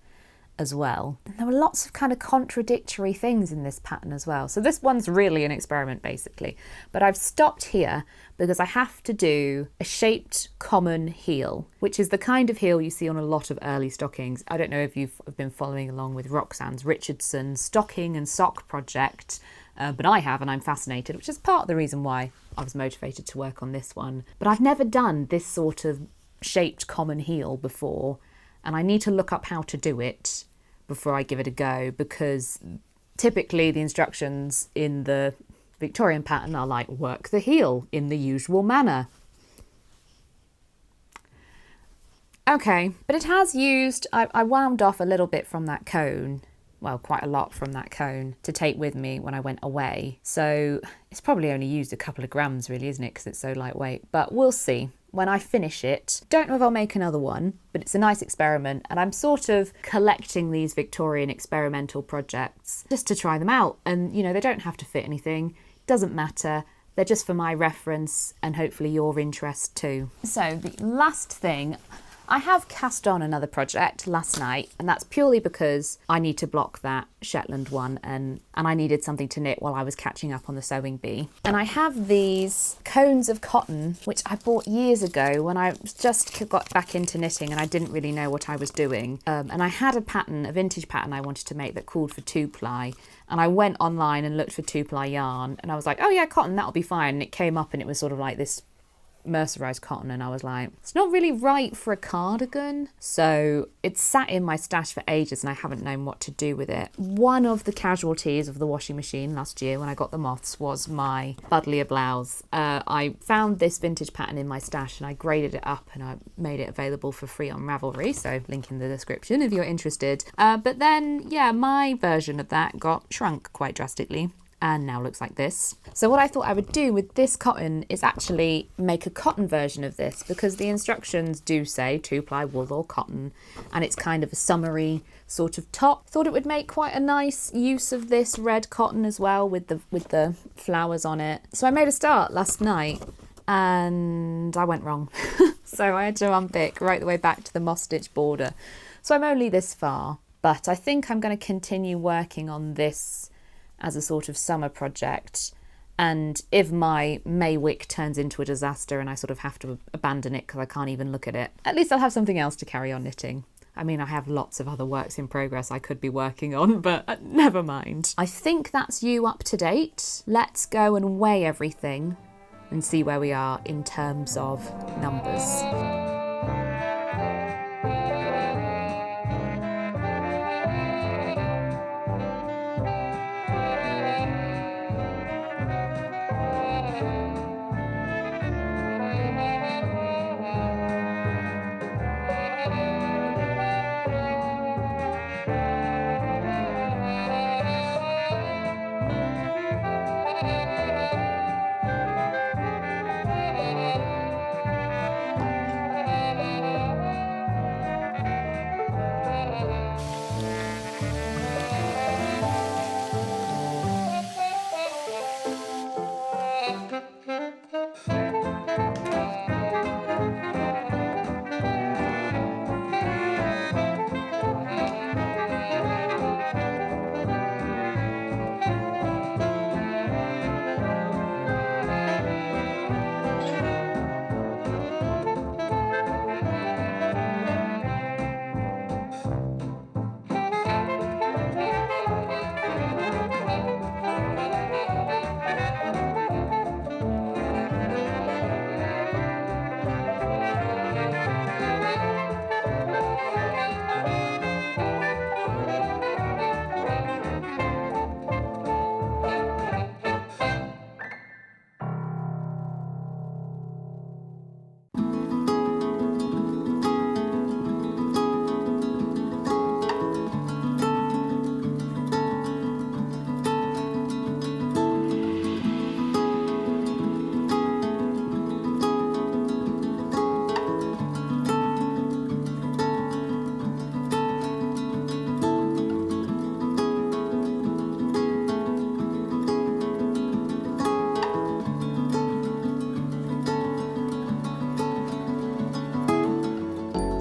as well. And there were lots of kind of contradictory things in this pattern as well. So this one's really an experiment basically. But I've stopped here because I have to do a shaped common heel, which is the kind of heel you see on a lot of early stockings. I don't know if you've been following along with Roxanne's Richardson stocking and sock project, but I have, and I'm fascinated, which is part of the reason why I was motivated to work on this one. But I've never done this sort of shaped common heel before, and I need to look up how to do it before I give it a go, because typically the instructions in the Victorian pattern are like, work the heel in the usual manner. Okay, but it has used, I wound off a little bit from that cone, well, quite a lot from that cone to take with me when I went away. So it's probably only used a couple of grams really, isn't it? Because it's so lightweight, but we'll see. When I finish it, don't know if I'll make another one, but it's a nice experiment and I'm sort of collecting these Victorian experimental projects just to try them out. And they don't have to fit anything, doesn't matter. They're just for my reference and hopefully your interest too. So the last thing, I have cast on another project last night, and that's purely because I need to block that Shetland one, and I needed something to knit while I was catching up on the sewing bee. And I have these cones of cotton, which I bought years ago when I just got back into knitting and I didn't really know what I was doing. And I had a vintage pattern I wanted to make that called for 2-ply. And I went online and looked for 2-ply yarn, and I was like, oh yeah, cotton, that'll be fine. And it came up and it was sort of like this mercerized cotton, and I was like, it's not really right for a cardigan. So it's sat in my stash for ages and I haven't known what to do with it. One of the casualties of the washing machine last year when I got the moths was my buddleia blouse. I found this vintage pattern in my stash and I graded it up and I made it available for free on Ravelry, so link in the description if you're interested. But then, yeah, my version of that got shrunk quite drastically and now looks like this. So what I thought I would do with this cotton is actually make a cotton version of this, because the instructions do say 2-ply wool or cotton, and it's kind of a summery sort of top. Thought it would make quite a nice use of this red cotton as well with the flowers on it. So I made a start last night and I went wrong. So I had to unpick right the way back to the moss stitch border. So I'm only this far, but I think I'm going to continue working on this as a sort of summer project. And if my Maywick turns into a disaster and I sort of have to abandon it because I can't even look at it, at least I'll have something else to carry on knitting. I mean, I have lots of other works in progress I could be working on, but never mind. I think that's you up to date. Let's go and weigh everything and see where we are in terms of numbers.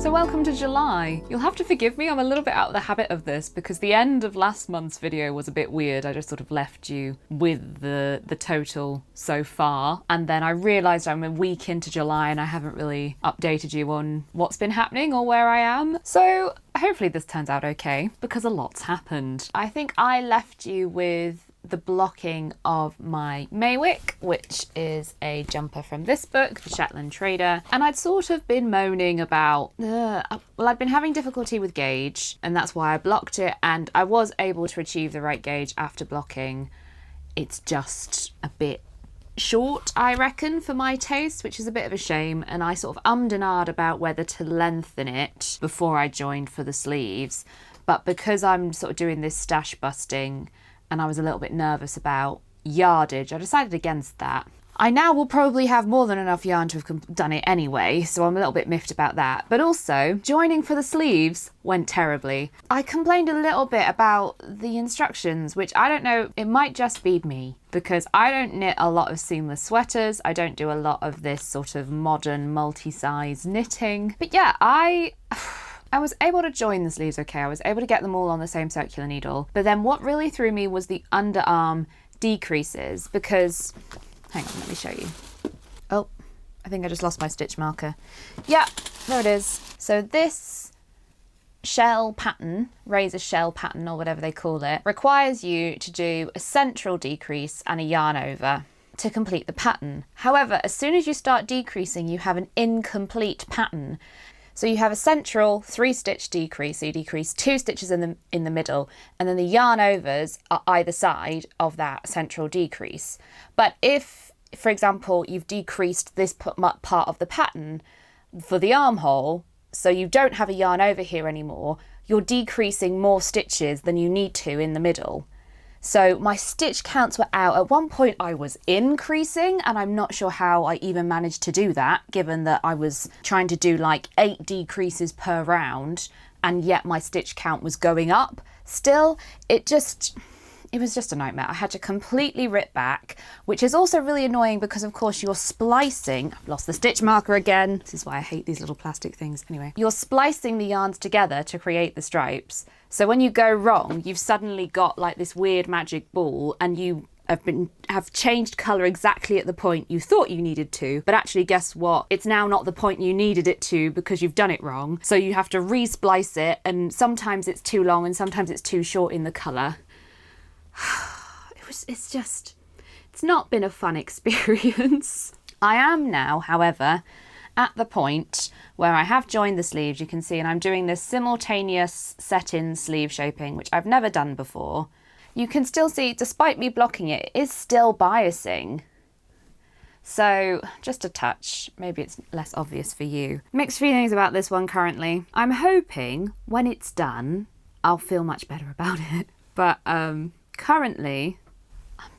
So welcome to July. You'll have to forgive me, I'm a little bit out of the habit of this because the end of last month's video was a bit weird. I just sort of left you with the total so far, and then I realised I'm a week into July and I haven't really updated you on what's been happening or where I am. So hopefully this turns out okay, because a lot's happened. I think I left you with the blocking of my Maywick, which is a jumper from this book, The Shetland Trader. And I'd sort of been moaning about, I'd been having difficulty with gauge, and that's why I blocked it, and I was able to achieve the right gauge after blocking. It's just a bit short, I reckon, for my taste, which is a bit of a shame, and I sort of ummed and ahed about whether to lengthen it before I joined for the sleeves. But because I'm sort of doing this stash busting, and I was a little bit nervous about yardage, I decided against that. I now will probably have more than enough yarn to have done it anyway, so I'm a little bit miffed about that. But also, joining for the sleeves went terribly. I complained a little bit about the instructions, which I don't know, it might just be me, because I don't knit a lot of seamless sweaters. I don't do a lot of this sort of modern multi-size knitting. But yeah, I was able to join the sleeves okay. I was able to get them all on the same circular needle. But then what really threw me was the underarm decreases, because hang on, let me show you. Oh, I think I just lost my stitch marker. Yeah, there it is. So this shell pattern, razor shell pattern or whatever they call it, requires you to do a central decrease and a yarn over to complete the pattern. However, as soon as you start decreasing, you have an incomplete pattern. So you have a central 3-stitch decrease, so you decrease 2 stitches in the middle, and then the yarn overs are either side of that central decrease. But if, for example, you've decreased this part of the pattern for the armhole, so you don't have a yarn over here anymore, you're decreasing more stitches than you need to in the middle. So my stitch counts were out. At one point I was increasing, and I'm not sure how I even managed to do that, given that I was trying to do like 8 decreases per round, and yet my stitch count was going up. Still, it was just a nightmare. I had to completely rip back, which is also really annoying because of course you're splicing, I've lost the stitch marker again. This is why I hate these little plastic things. Anyway, you're splicing the yarns together to create the stripes. So when you go wrong, you've suddenly got like this weird magic ball, and you have changed colour exactly at the point you thought you needed to, but actually guess what? It's now not the point you needed it to because you've done it wrong. So you have to re-splice it, and sometimes it's too long and sometimes it's too short in the colour. It's not been a fun experience. I am now, however, at the point where I have joined the sleeves, you can see, and I'm doing this simultaneous set-in sleeve shaping, which I've never done before. You can still see, despite me blocking it, it is still biasing. So just a touch, maybe it's less obvious for you. Mixed feelings about this one currently. I'm hoping when it's done, I'll feel much better about it. But currently,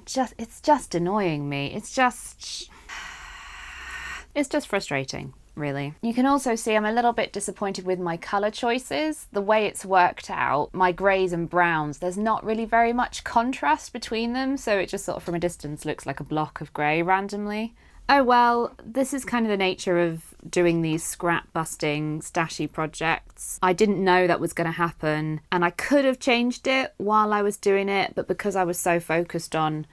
it's just annoying me. It's just frustrating, really. You can also see I'm a little bit disappointed with my colour choices. The way it's worked out, my greys and browns, there's not really very much contrast between them, so it just sort of from a distance looks like a block of grey randomly. Oh well, this is kind of the nature of doing these scrap busting stashy projects. I didn't know that was going to happen, and I could have changed it while I was doing it, but because I was so focused on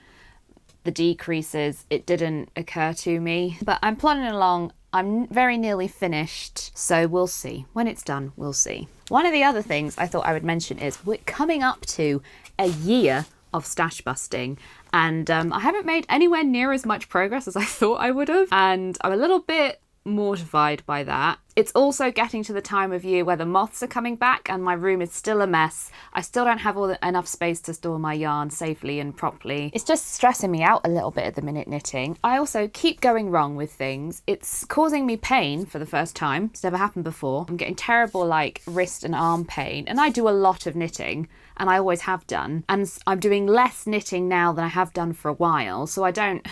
the decreases, it didn't occur to me. But I'm plodding along. I'm very nearly finished, so we'll see. When it's done, we'll see. One of the other things I thought I would mention is we're coming up to a year of stash busting, and I haven't made anywhere near as much progress as I thought I would have, and I'm a little bit mortified by that. It's also getting to the time of year where the moths are coming back and my room is still a mess. I still don't have enough space to store my yarn safely and properly. It's just stressing me out a little bit at the minute knitting. I also keep going wrong with things. It's causing me pain for the first time. It's never happened before. I'm getting terrible like wrist and arm pain, and I do a lot of knitting, and I always have done, and I'm doing less knitting now than I have done for a while, so I don't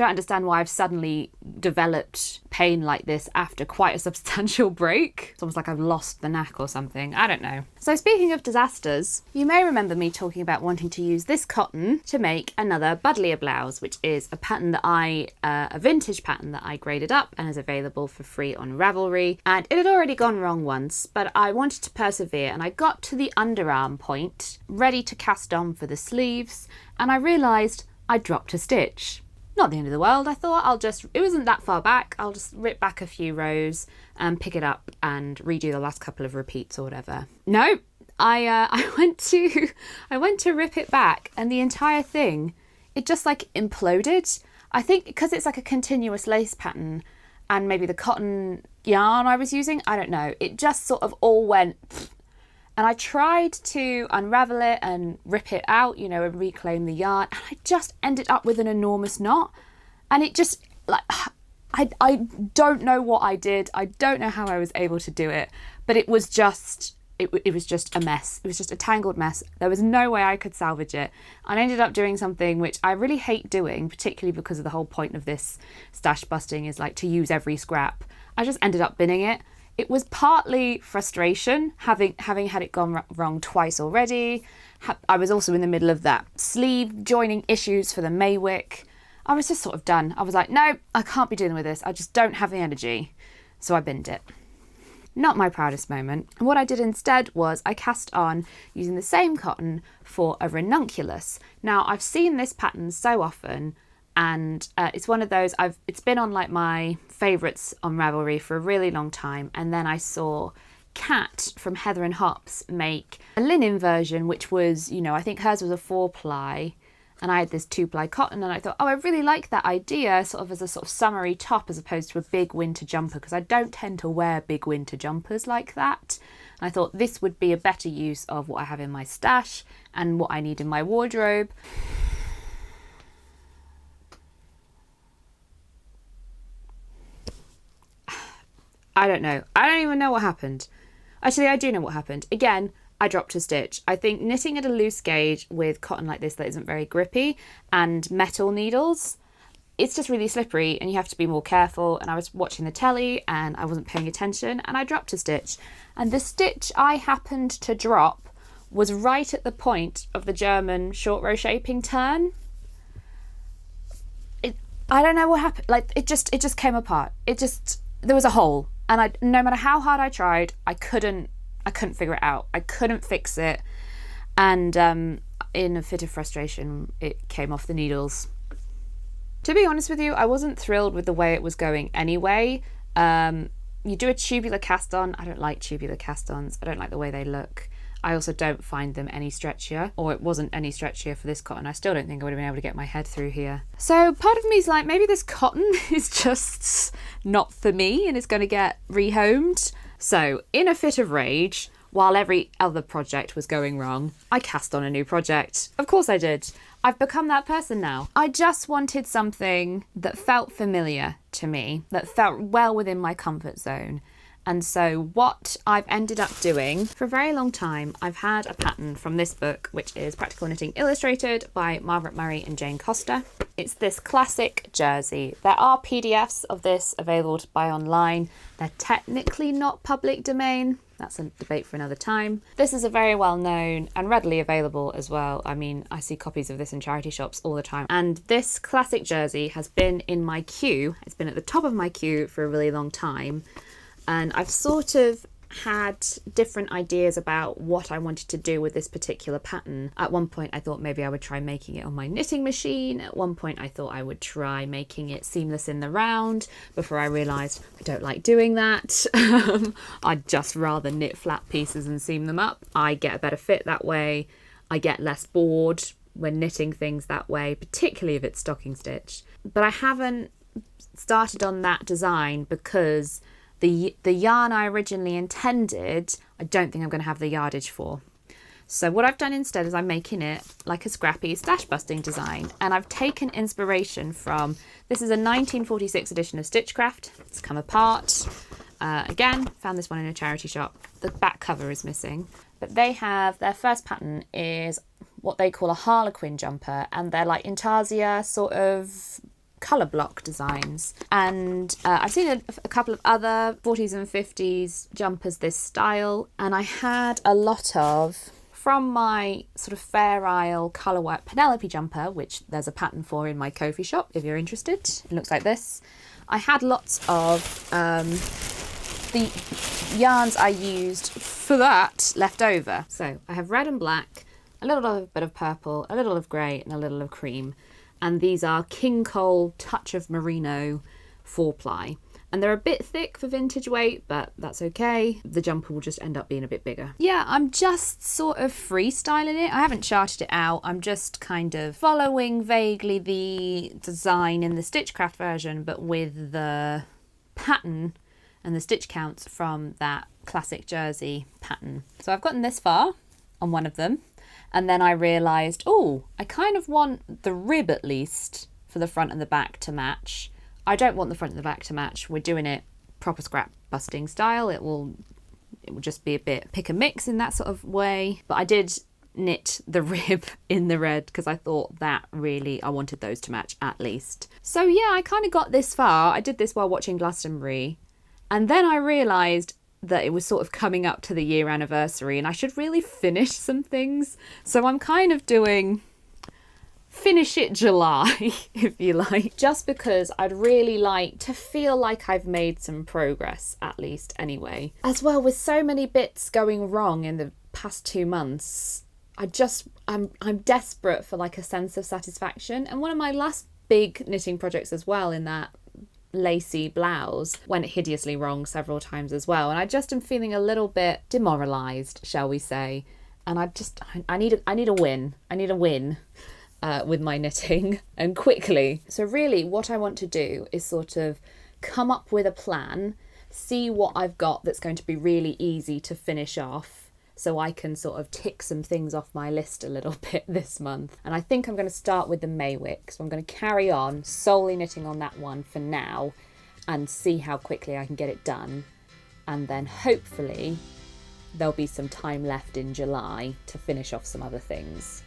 understand why I've suddenly developed pain like this after quite a substantial break. It's almost like I've lost the knack or something. I don't know. So speaking of disasters, you may remember me talking about wanting to use this cotton to make another buddleia blouse, which is a pattern that a vintage pattern that I graded up and is available for free on Ravelry. And it had already gone wrong once, but I wanted to persevere, and I got to the underarm point, ready to cast on for the sleeves, and I realised I dropped a stitch. Not the end of the world. I thought it wasn't that far back. I'll just rip back a few rows and pick it up and redo the last couple of repeats or whatever. No, I went to rip it back, and the entire thing, it just like imploded. I think because it's like a continuous lace pattern and maybe the cotton yarn I was using, I don't know. It just sort of all went. And I tried to unravel it and rip it out, you know, and reclaim the yarn. And I just ended up with an enormous knot. And it just, like, I don't know what I did. I don't know how I was able to do it. But it was just it was just a mess. It was just a tangled mess. There was no way I could salvage it. I ended up doing something which I really hate doing, particularly because of the whole point of this stash busting is like to use every scrap. I just ended up binning it. It was partly frustration, having had it gone wrong twice already. I was also in the middle of that sleeve joining issues for the Maywick. I was just sort of done. I was like, no, I can't be dealing with this. I just don't have the energy. So I binned it. Not my proudest moment. And what I did instead was I cast on using the same cotton for a ranunculus. Now, I've seen this pattern so often, and it's one of those, it's been on like my favourites on Ravelry for a really long time. And then I saw Kat from Heather and Hops make a linen version, which was, you know, I think hers was a 4-ply. And I had this 2-ply cotton, and I thought, oh, I really like that idea, sort of as a sort of summery top as opposed to a big winter jumper, because I don't tend to wear big winter jumpers like that. And I thought this would be a better use of what I have in my stash and what I need in my wardrobe. I don't know. I don't even know what happened. Actually, I do know what happened. Again, I dropped a stitch. I think knitting at a loose gauge with cotton like this that isn't very grippy and metal needles, it's just really slippery and you have to be more careful. And I was watching the telly and I wasn't paying attention and I dropped a stitch. And the stitch I happened to drop was right at the point of the German short row shaping turn. I don't know what happened. Like it just came apart. There was a hole, and no matter how hard I tried, I couldn't figure it out. I couldn't fix it. And in a fit of frustration, it came off the needles. To be honest with you, I wasn't thrilled with the way it was going anyway. You do a tubular cast on. I don't like tubular cast ons. I don't like the way they look. I also don't find them any stretchier, or it wasn't any stretchier for this cotton. I still don't think I would have been able to get my head through here. So part of me is like, maybe this cotton is just not for me and it's going to get rehomed. So in a fit of rage, while every other project was going wrong, I cast on a new project. Of course I did. I've become that person now. I just wanted something that felt familiar to me, that felt well within my comfort zone. And so what I've ended up doing for a very long time, I've had a pattern from this book, which is Practical Knitting Illustrated by Margaret Murray and Jane Costa. It's this classic jersey. There are PDFs of this available to buy online. They're technically not public domain. That's a debate for another time. This is a very well known and readily available as well. I mean, I see copies of this in charity shops all the time. And this classic jersey has been in my queue. It's been at the top of my queue for a really long time. And I've sort of had different ideas about what I wanted to do with this particular pattern. At one point I thought maybe I would try making it on my knitting machine. At one point I thought I would try making it seamless in the round, before I realised I don't like doing that. I'd just rather knit flat pieces and seam them up. I get a better fit that way. I get less bored when knitting things that way, particularly if it's stocking stitch. But I haven't started on that design because the yarn I originally intended, I don't think I'm going to have the yardage for. So what I've done instead is I'm making it like a scrappy stash busting design. And I've taken inspiration from, this is a 1946 edition of Stitchcraft. It's come apart. Again, found this one in a charity shop. The back cover is missing. But they have, their first pattern is what they call a Harlequin jumper. And they're like intarsia sort of colour block designs, and I've seen a couple of other 40s and 50s jumpers this style, and I had a lot of, from my sort of Fair Isle colourwork Penelope jumper, which there's a pattern for in my Ko-fi shop if you're interested. It looks like this. I had lots of the yarns I used for that left over. So I have red and black, a little bit of purple, a little of grey and a little of cream. And these are King Cole Touch of Merino 4-ply. And they're a bit thick for vintage weight, but that's okay. The jumper will just end up being a bit bigger. Yeah, I'm just sort of freestyling it. I haven't charted it out. I'm just kind of following vaguely the design in the Stitchcraft version, but with the pattern and the stitch counts from that classic jersey pattern. So I've gotten this far on one of them. And then I realised, oh, I kind of want the rib at least for the front and the back to match. I don't want the front and the back to match. We're doing it proper scrap busting style. it would just be a bit pick and mix in that sort of way. But I did knit the rib in the red because I thought that really, I wanted those to match at least. So yeah, I kind of got this far. I did this while watching Glastonbury, and then I realised that it was sort of coming up to the year anniversary and I should really finish some things. So I'm kind of doing finish it July, if you like, just because I'd really like to feel like I've made some progress, at least anyway. As well, with so many bits going wrong in the past 2 months, I'm desperate for like a sense of satisfaction. And one of my last big knitting projects as well, in that lacy blouse, went hideously wrong several times as well, and I just am feeling a little bit demoralized, shall we say. And I need a win with my knitting, and quickly. So really what I want to do is sort of come up with a plan, see what I've got that's going to be really easy to finish off, so I can sort of tick some things off my list a little bit this month. And I think I'm going to start with the Maywick. So I'm going to carry on solely knitting on that one for now and see how quickly I can get it done. And then hopefully there'll be some time left in July to finish off some other things.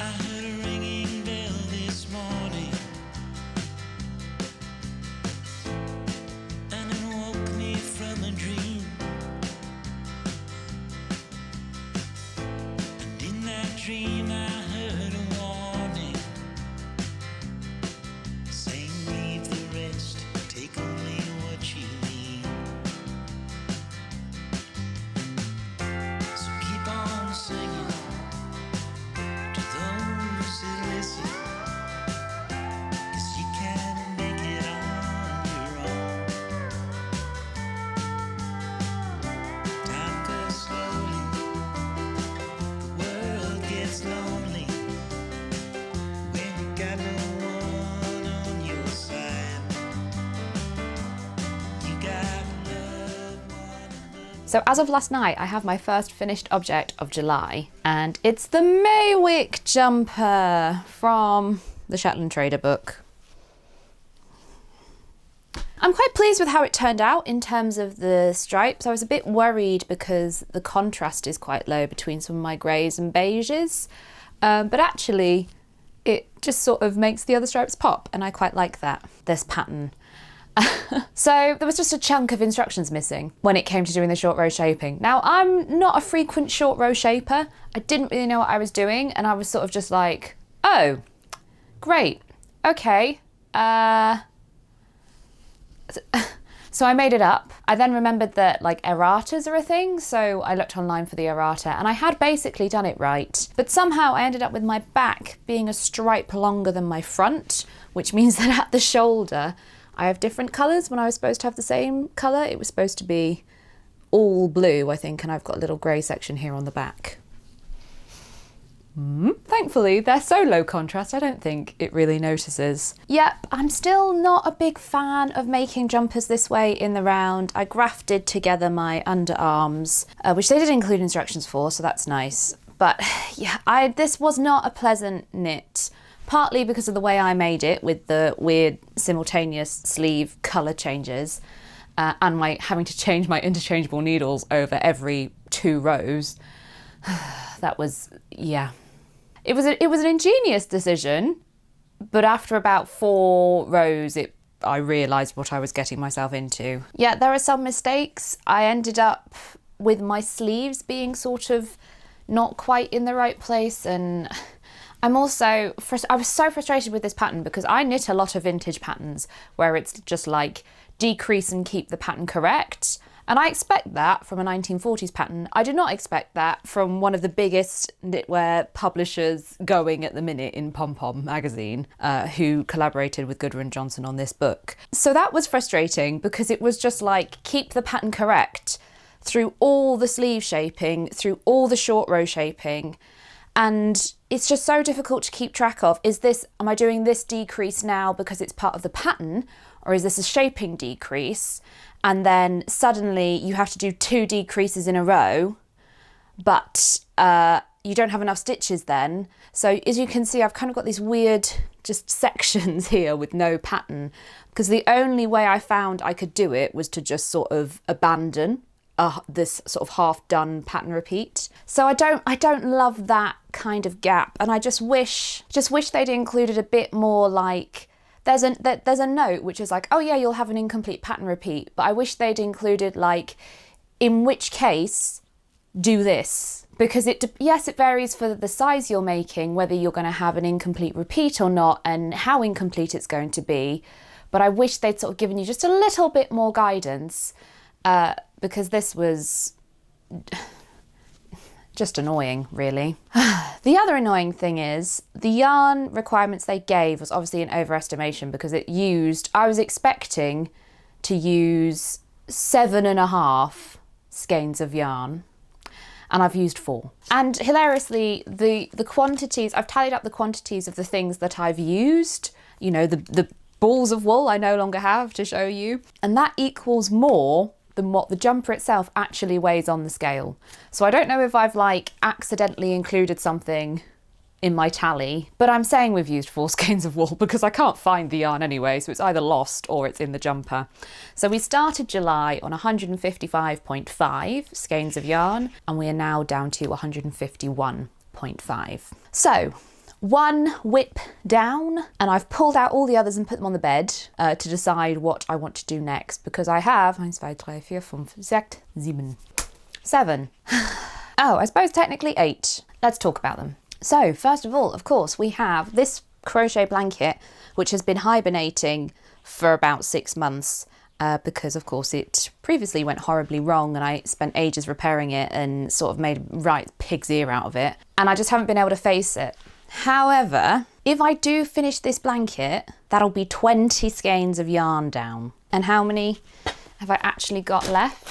I heard a ringing bell this morning, and it woke me from a dream. And in that dream I heard a warning, saying leave the rest, take only what you need. So keep on singing to those who listen, 'cause you can make it on your own. Time goes slowly, the world gets lonely, when you got no one on your side. You got love one. So as of last night, I have my first finished object of July, and it's the Maywick jumper from the Shetland Trader book. I'm quite pleased with how it turned out in terms of the stripes. I was a bit worried because the contrast is quite low between some of my greys and beiges, but actually it just sort of makes the other stripes pop, and I quite like that, this pattern. So there was just a chunk of instructions missing when it came to doing the short row shaping. Now, I'm not a frequent short row shaper. I didn't really know what I was doing, and I was sort of just like, oh, great, okay. So I made it up. I then remembered that like erratas are a thing, so I looked online for the errata, and I had basically done it right. But somehow I ended up with my back being a stripe longer than my front, which means that at the shoulder I have different colours when I was supposed to have the same colour. It was supposed to be all blue, I think, and I've got a little grey section here on the back. Thankfully, they're so low contrast, I don't think it really notices. Yep, I'm still not a big fan of making jumpers this way in the round. I grafted together my underarms, which they did include instructions for, so that's nice. But yeah, this was not a pleasant knit. Partly because of the way I made it with the weird simultaneous sleeve colour changes, and my having to change my interchangeable needles over every 2 rows. That was, yeah. It was an ingenious decision, but after about 4 rows I realised what I was getting myself into. Yeah, there are some mistakes. I ended up with my sleeves being sort of not quite in the right place, and I was so frustrated with this pattern because I knit a lot of vintage patterns where it's just like decrease and keep the pattern correct. And I expect that from a 1940s pattern. I do not expect that from one of the biggest knitwear publishers going at the minute in Pom Pom magazine, who collaborated with Goodwin Johnson on this book. So that was frustrating because it was just like, keep the pattern correct through all the sleeve shaping, through all the short row shaping. And it's just so difficult to keep track of. Am I doing this decrease now because it's part of the pattern, or is this a shaping decrease? And then suddenly you have to do 2 decreases in a row, but you don't have enough stitches then. So as you can see, I've kind of got these weird just sections here with no pattern. because the only way I found I could do it was to just sort of abandon this sort of half done pattern repeat. So I don't love that kind of gap, and I just wish they'd included a bit more, like there's a note which is like, oh yeah, you'll have an incomplete pattern repeat, but I wish they'd included like, in which case do this, because it varies for the size you're making, whether you're going to have an incomplete repeat or not, and how incomplete it's going to be. But I wish they'd sort of given you just a little bit more guidance, because this was just annoying, really. The other annoying thing is the yarn requirements they gave was obviously an overestimation, because I was expecting to use 7.5 skeins of yarn, and I've used 4. And hilariously, the quantities, I've tallied up the quantities of the things that I've used, you know, the balls of wool I no longer have to show you, and that equals more than what the jumper itself actually weighs on the scale. So I don't know if I've like accidentally included something in my tally, but I'm saying we've used 4 skeins of wool because I can't find the yarn anyway, so it's either lost or it's in the jumper. So we started July on 155.5 skeins of yarn, and we are now down to 151.5. So 1 whip down, and I've pulled out all the others and put them on the bed to decide what I want to do next, because I have 1, 2, 3, 4, 5, 6, 7. Oh, I suppose technically 8. Let's talk about them. So first of all, of course, we have this crochet blanket, which has been hibernating for about 6 months, because of course it previously went horribly wrong and I spent ages repairing it and sort of made a right pig's ear out of it, and I just haven't been able to face it. However, if I do finish this blanket, that'll be 20 skeins of yarn down. And how many have I actually got left?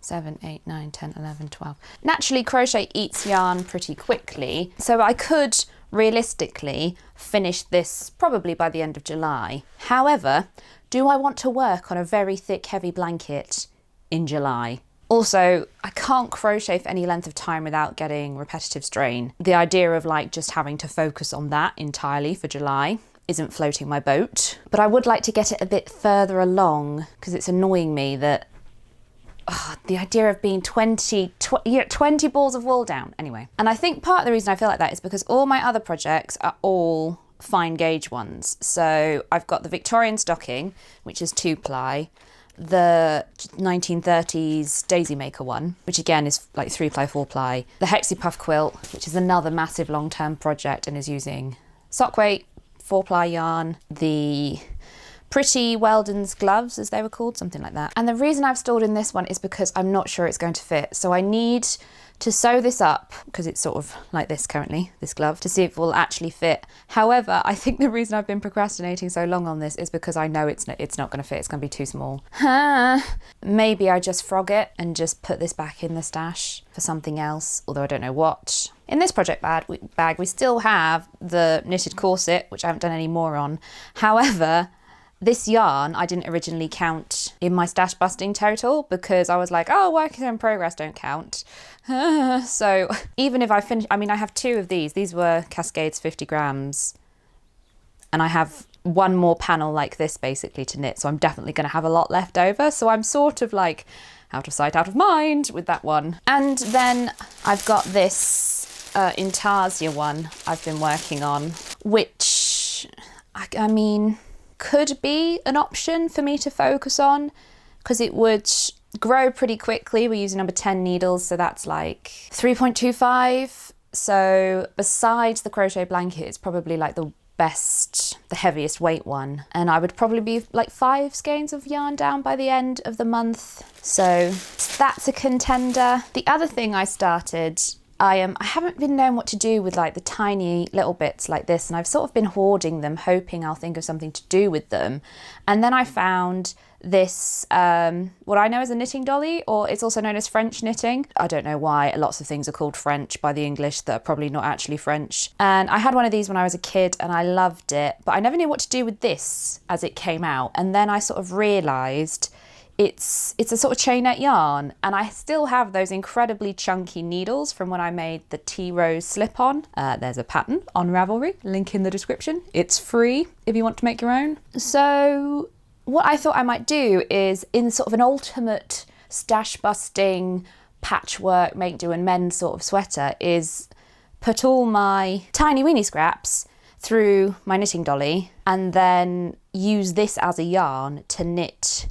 7, 8, 9, 10, 11, 12. Naturally, crochet eats yarn pretty quickly, so I could realistically finish this probably by the end of July. However, do I want to work on a very thick, heavy blanket in July? Also, I can't crochet for any length of time without getting repetitive strain. The idea of like just having to focus on that entirely for July isn't floating my boat. But I would like to get it a bit further along, because it's annoying me that the idea of being 20 balls of wool down. Anyway, and I think part of the reason I feel like that is because all my other projects are all fine gauge ones. So I've got the Victorian stocking, which is 2-ply, the 1930s daisy maker one, which again is like 3-ply, 4-ply, the Hexie Puff quilt, which is another massive long-term project and is using sock weight 4-ply yarn, the Pretty Weldon's gloves, as they were called, something like that. And the reason I've stalled in this one is because I'm not sure it's going to fit. So I need to sew this up, because it's sort of like this currently, this glove, to see if it will actually fit. However, I think the reason I've been procrastinating so long on this is because I know it's not going to fit. It's going to be too small. Maybe I just frog it and just put this back in the stash for something else, although I don't know what. In this project bag, we still have the knitted corset, which I haven't done any more on. However, this yarn I didn't originally count in my stash busting total, because I was like, oh, work in progress don't count. So even if I finish, I mean, I have 2 of these. These were Cascades 50 grams. And I have 1 more panel like this basically to knit. So I'm definitely going to have a lot left over. So I'm sort of like out of sight, out of mind with that one. And then I've got this Intarsia one I've been working on, which, I mean, could be an option for me to focus on, because it would grow pretty quickly. We're using number 10 needles, so that's like 3.25. So besides the crochet blanket, it's probably like the heaviest weight one. And I would probably be like 5 skeins of yarn down by the end of the month. So that's a contender. The other thing I started, I haven't been knowing what to do with like the tiny little bits like this, and I've sort of been hoarding them, hoping I'll think of something to do with them. And then I found this, what I know as a knitting dolly, or it's also known as French knitting. I don't know why lots of things are called French by the English that are probably not actually French. And I had one of these when I was a kid and I loved it, but I never knew what to do with this as it came out. And then I sort of realised It's a sort of chainette yarn, and I still have those incredibly chunky needles from when I made the tea rose slip-on. There's a pattern on Ravelry, link in the description. It's free if you want to make your own. So what I thought I might do is, in sort of an ultimate stash busting patchwork make do and mend sort of sweater, is put all my tiny weeny scraps through my knitting dolly and then use this as a yarn to knit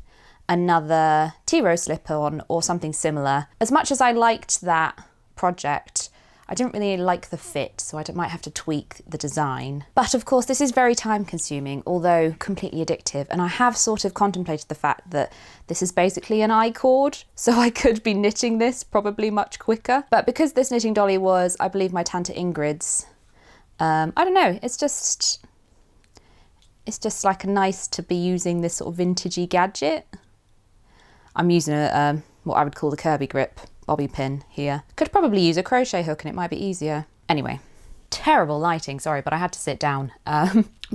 another tea rose slip-on or something similar. As much as I liked that project, I didn't really like the fit, so I might have to tweak the design. But of course, this is very time consuming, although completely addictive. And I have sort of contemplated the fact that this is basically an I-cord, so I could be knitting this probably much quicker. But because this knitting dolly was, I believe, my Tanta Ingrid's, I don't know, it's just like nice to be using this sort of vintagey gadget. I'm using a what I would call the Kirby grip bobby pin here. Could probably use a crochet hook and it might be easier. Anyway, terrible lighting, sorry, but I had to sit down.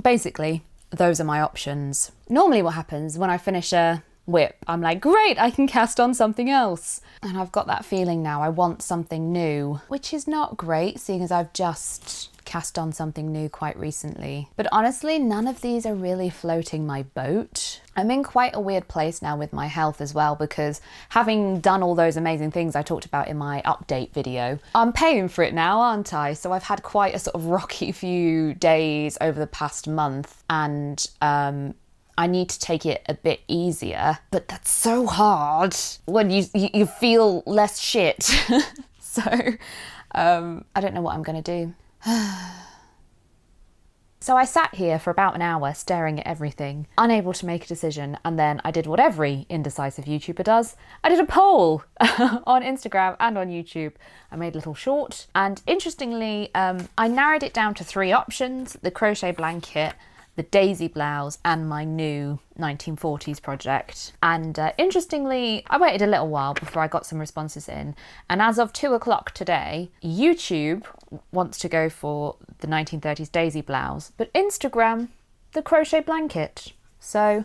Basically, those are my options. Normally what happens when I finish a whip, I'm like, great, I can cast on something else. And I've got that feeling now, I want something new, which is not great, seeing as I've just cast on something new quite recently. But honestly, none of these are really floating my boat. I'm in quite a weird place now with my health as well, because having done all those amazing things I talked about in my update video, I'm paying for it now, aren't I? So I've had quite a sort of rocky few days over the past month, and I need to take it a bit easier, but that's so hard when you feel less shit. So I don't know what I'm gonna do. So I sat here for about an hour staring at everything, unable to make a decision, and then I did what every indecisive YouTuber does. I did a poll on Instagram and on YouTube. I made a little short, and interestingly, I narrowed it down to 3 options: the crochet blanket, the daisy blouse, and my new 1940s project. And interestingly, I waited a little while before I got some responses in, and as of 2 o'clock today, YouTube wants to go for the 1930s daisy blouse, but Instagram, the crochet blanket. So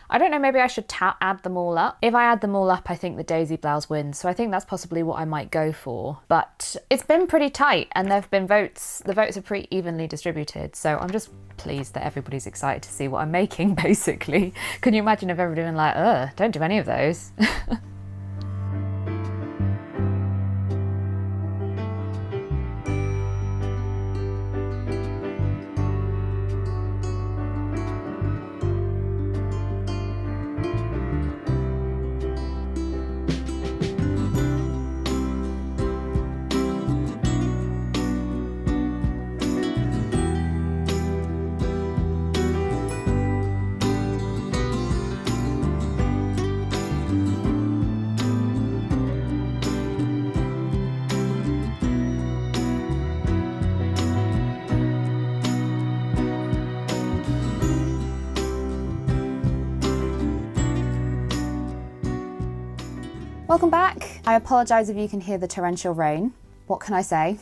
I don't know, maybe I should add them all up. If I add them all up, I think the daisy blouse wins. So I think that's possibly what I might go for. But it's been pretty tight, and there've been votes. The votes are pretty evenly distributed. So I'm just pleased that everybody's excited to see what I'm making, basically. Can you imagine if everybody been like, ugh, don't do any of those? Welcome back. I apologise if you can hear the torrential rain. What can I say?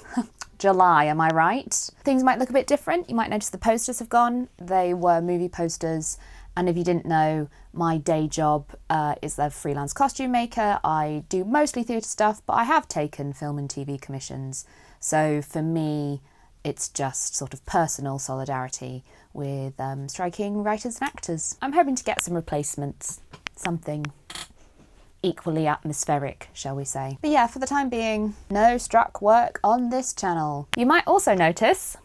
July, am I right? Things might look a bit different. You might notice the posters have gone. They were movie posters. And if you didn't know, my day job is a freelance costume maker. I do mostly theatre stuff, but I have taken film and TV commissions. So for me, it's just sort of personal solidarity with striking writers and actors. I'm hoping to get some replacements, something equally atmospheric, shall we say. But yeah, for the time being, no struck work on this channel. You might also notice...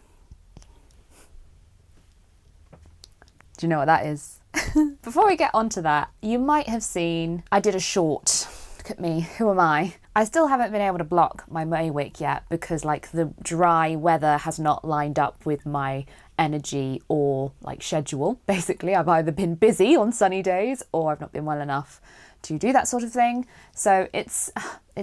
Do you know what that is? Before we get onto that, you might have seen I did a short. Look at me, who am I? I still haven't been able to block my Maywick yet because like the dry weather has not lined up with my energy or like schedule. Basically, I've either been busy on sunny days or I've not been well enough to do that sort of thing. So it's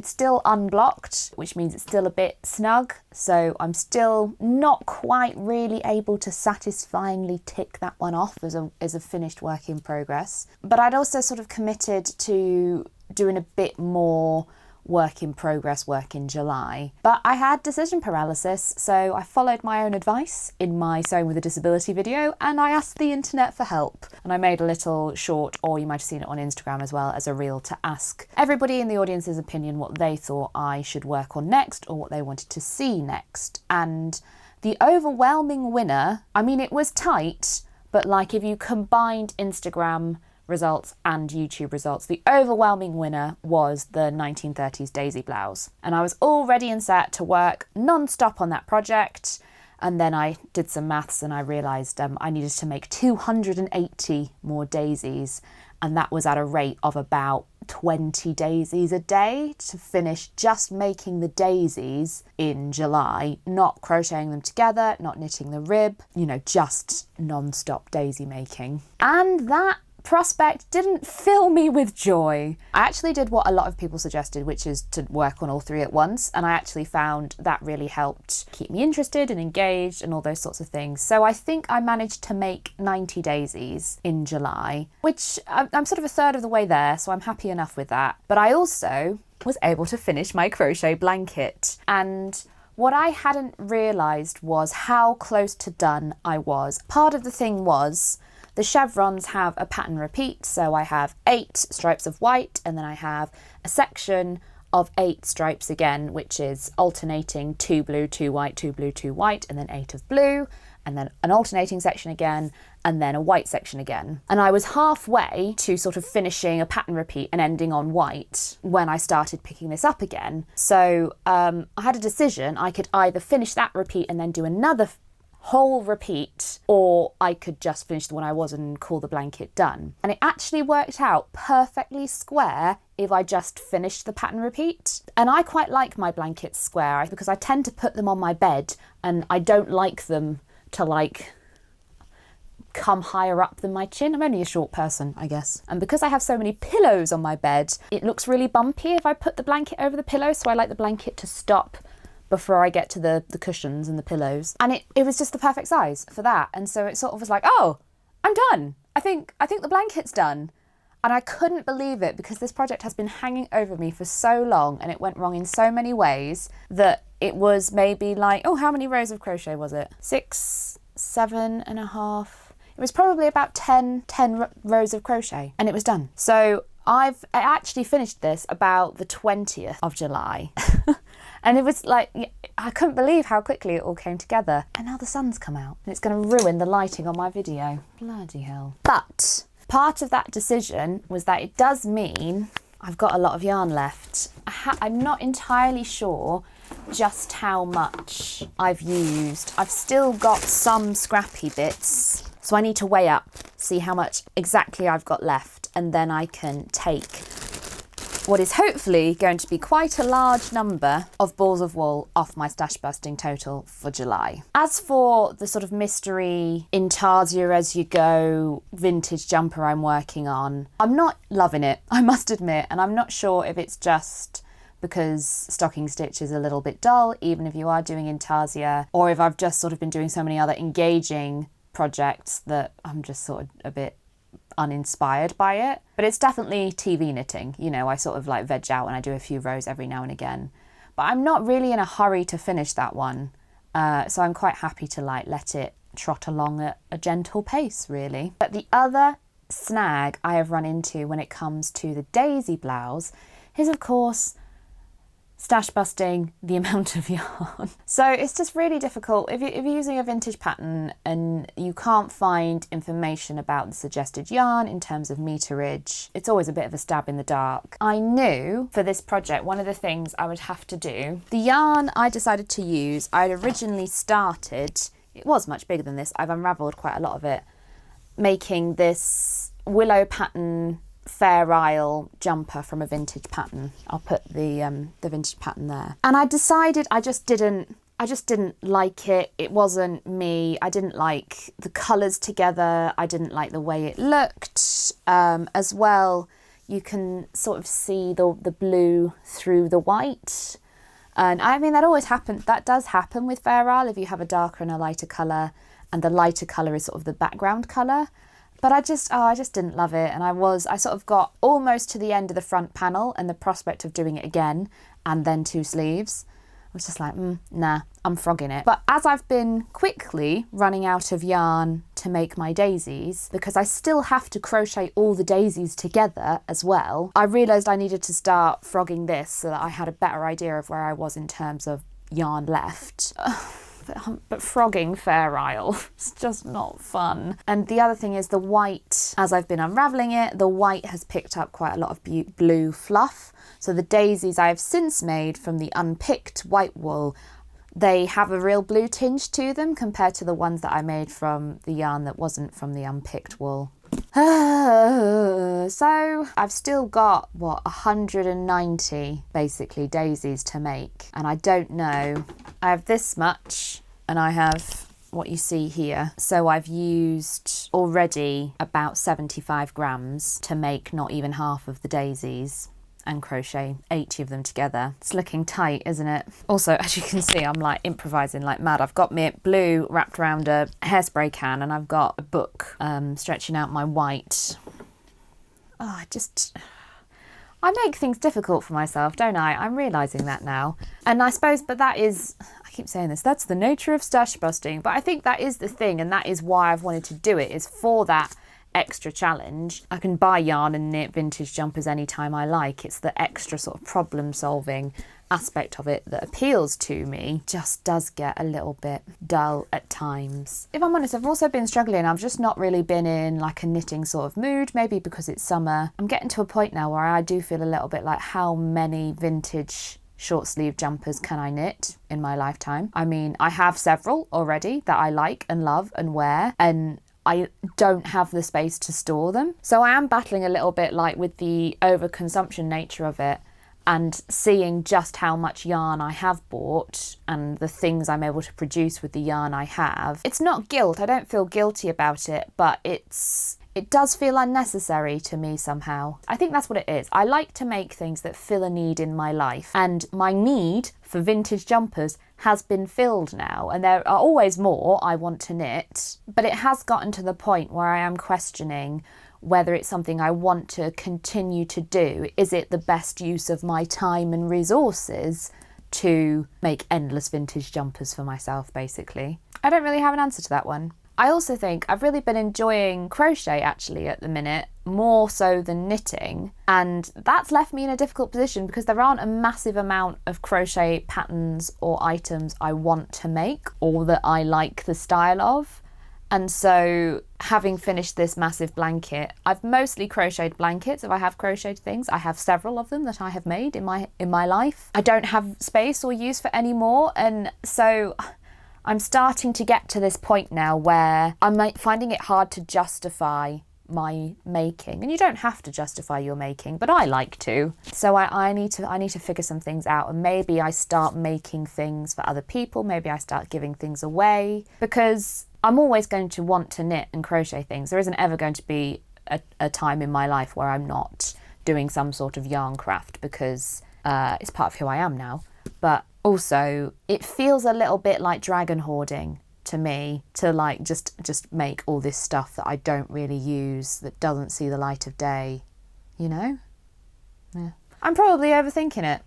still unblocked, which means it's still a bit snug. So I'm still not quite really able to satisfyingly tick that one off as a finished work in progress. But I'd also sort of committed to doing a bit more work in progress work in July. But I had decision paralysis, so I followed my own advice in my Sewing with a Disability video, and I asked the internet for help. And I made a little short, or you might have seen it on Instagram as well, as a reel to ask everybody in the audience's opinion what they thought I should work on next, or what they wanted to see next. And the overwhelming winner, I mean, it was tight, but like if you combined Instagram results and YouTube results, the overwhelming winner was the 1930s daisy blouse. And I was all ready and set to work non-stop on that project. And then I did some maths and I realised I needed to make 280 more daisies. And that was at a rate of about 20 daisies a day to finish just making the daisies in July, not crocheting them together, not knitting the rib, you know, just non-stop daisy making. And that prospect didn't fill me with joy. I actually did what a lot of people suggested, which is to work on all three at once, and I actually found that really helped keep me interested and engaged and all those sorts of things. So I think I managed to make 90 daisies in July, which I'm sort of a third of the way there, so I'm happy enough with that. But I also was able to finish my crochet blanket, and what I hadn't realised was how close to done I was. Part of the thing was the chevrons have a pattern repeat, so I have 8 stripes of white, and then I have a section of 8 stripes again, which is alternating 2 blue, 2 white, 2 blue, 2 white, and then 8 of blue, and then an alternating section again, and then a white section again. And I was halfway to sort of finishing a pattern repeat and ending on white when I started picking this up again. So I had a decision. I could either finish that repeat and then do another whole repeat, or I could just finish the one I was and call the blanket done. And it actually worked out perfectly square if I just finished the pattern repeat. And I quite like my blankets square because I tend to put them on my bed and I don't like them to like come higher up than my chin. I'm only a short person, I guess. And because I have so many pillows on my bed, it looks really bumpy if I put the blanket over the pillow, so I like the blanket to stop before I get to the cushions and the pillows. And it was just the perfect size for that. And so it sort of was like, oh, I'm done. I think the blanket's done. And I couldn't believe it because this project has been hanging over me for so long and it went wrong in so many ways that it was maybe like, oh, how many rows of crochet was it? 6, 7.5. It was probably about 10 rows of crochet and it was done. So I actually finished this about the 20th of July. And it was like, I couldn't believe how quickly it all came together. And now the sun's come out and it's going to ruin the lighting on my video. Bloody hell. But part of that decision was that it does mean I've got a lot of yarn left. I'm not entirely sure just how much I've used. I've still got some scrappy bits. So I need to weigh up, see how much exactly I've got left. And then I can take what is hopefully going to be quite a large number of balls of wool off my stash busting total for July. As for the sort of mystery intarsia as you go vintage jumper I'm working on, I'm not loving it, I must admit, and I'm not sure if it's just because stocking stitch is a little bit dull, even if you are doing intarsia, or if I've just sort of been doing so many other engaging projects that I'm just sort of a bit uninspired by it. But it's definitely TV knitting, you know, I sort of like veg out and I do a few rows every now and again, but I'm not really in a hurry to finish that one, so I'm quite happy to like let it trot along at a gentle pace really. But the other snag I have run into when it comes to the daisy blouse is of course stash busting the amount of yarn. So it's just really difficult if you're using a vintage pattern and you can't find information about the suggested yarn in terms of meterage. It's always a bit of a stab in the dark. I knew for this project one of the things I would have to do, the yarn I decided to use, I'd originally started, it was much bigger than this, I've unravelled quite a lot of it, making this willow pattern Fair Isle jumper from a vintage pattern. I'll put the vintage pattern there. And I decided I just didn't like it. It wasn't me. I didn't like the colours together. I didn't like the way it looked. As well, you can sort of see the blue through the white. And I mean, that does happen with Fair Isle if you have a darker and a lighter colour and the lighter colour is sort of the background colour. But I just didn't love it. And I sort of got almost to the end of the front panel and the prospect of doing it again and then 2 sleeves. I was just like, nah, I'm frogging it. But as I've been quickly running out of yarn to make my daisies, because I still have to crochet all the daisies together as well, I realised I needed to start frogging this so that I had a better idea of where I was in terms of yarn left. But frogging Fair Isle is just not fun. And the other thing is the white, as I've been unravelling it, the white has picked up quite a lot of blue fluff. So the daisies I have since made from the unpicked white wool, they have a real blue tinge to them compared to the ones that I made from the yarn that wasn't from the unpicked wool. So I've still got, 190 basically daisies to make. And I don't know, I have this much and I have what you see here. So I've used already about 75 grams to make not even half of the daisies and crochet 80 of them together. It's looking tight, isn't it? Also, as you can see, I'm like improvising like mad. I've got my blue wrapped around a hairspray can and I've got a book stretching out my white. I make things difficult for myself, don't I? I'm realising that now. And I suppose, but that is, I keep saying this, that's the nature of stash busting. But I think that is the thing, and that is why I've wanted to do it, is for that extra challenge. I can buy yarn and knit vintage jumpers anytime I like. It's the extra sort of problem solving aspect of it that appeals to me. Just does get a little bit dull at times. If I'm honest, I've also been struggling. I've just not really been in like a knitting sort of mood, maybe because it's summer. I'm getting to a point now where I do feel a little bit like, how many vintage short sleeve jumpers can I knit in my lifetime? I mean, I have several already that I like and love and wear, and I don't have the space to store them. So I am battling a little bit like with the overconsumption nature of it, and seeing just how much yarn I have bought and the things I'm able to produce with the yarn I have. It's not guilt, I don't feel guilty about it, but it does feel unnecessary to me somehow. I think that's what it is. I like to make things that fill a need in my life, and my need for vintage jumpers has been filled now, and there are always more I want to knit, but it has gotten to the point where I am questioning whether it's something I want to continue to do. Is it the best use of my time and resources to make endless vintage jumpers for myself, basically? I don't really have an answer to that one. I also think I've really been enjoying crochet actually at the minute, more so than knitting, and that's left me in a difficult position because there aren't a massive amount of crochet patterns or items I want to make or that I like the style of. And so having finished this massive blanket, I've mostly crocheted blankets. If I have crocheted things, I have several of them that I have made in my life. I don't have space or use for any more, and so I'm starting to get to this point now where I'm finding it hard to justify my making. And you don't have to justify your making, but I like to. So I need to figure some things out, and maybe I start making things for other people. Maybe I start giving things away, because I'm always going to want to knit and crochet things. There isn't ever going to be a time in my life where I'm not doing some sort of yarn craft, because it's part of who I am now. But also it feels a little bit like dragon hoarding to me, to like just make all this stuff that I don't really use, that doesn't see the light of day, you know? Yeah. I'm probably overthinking it.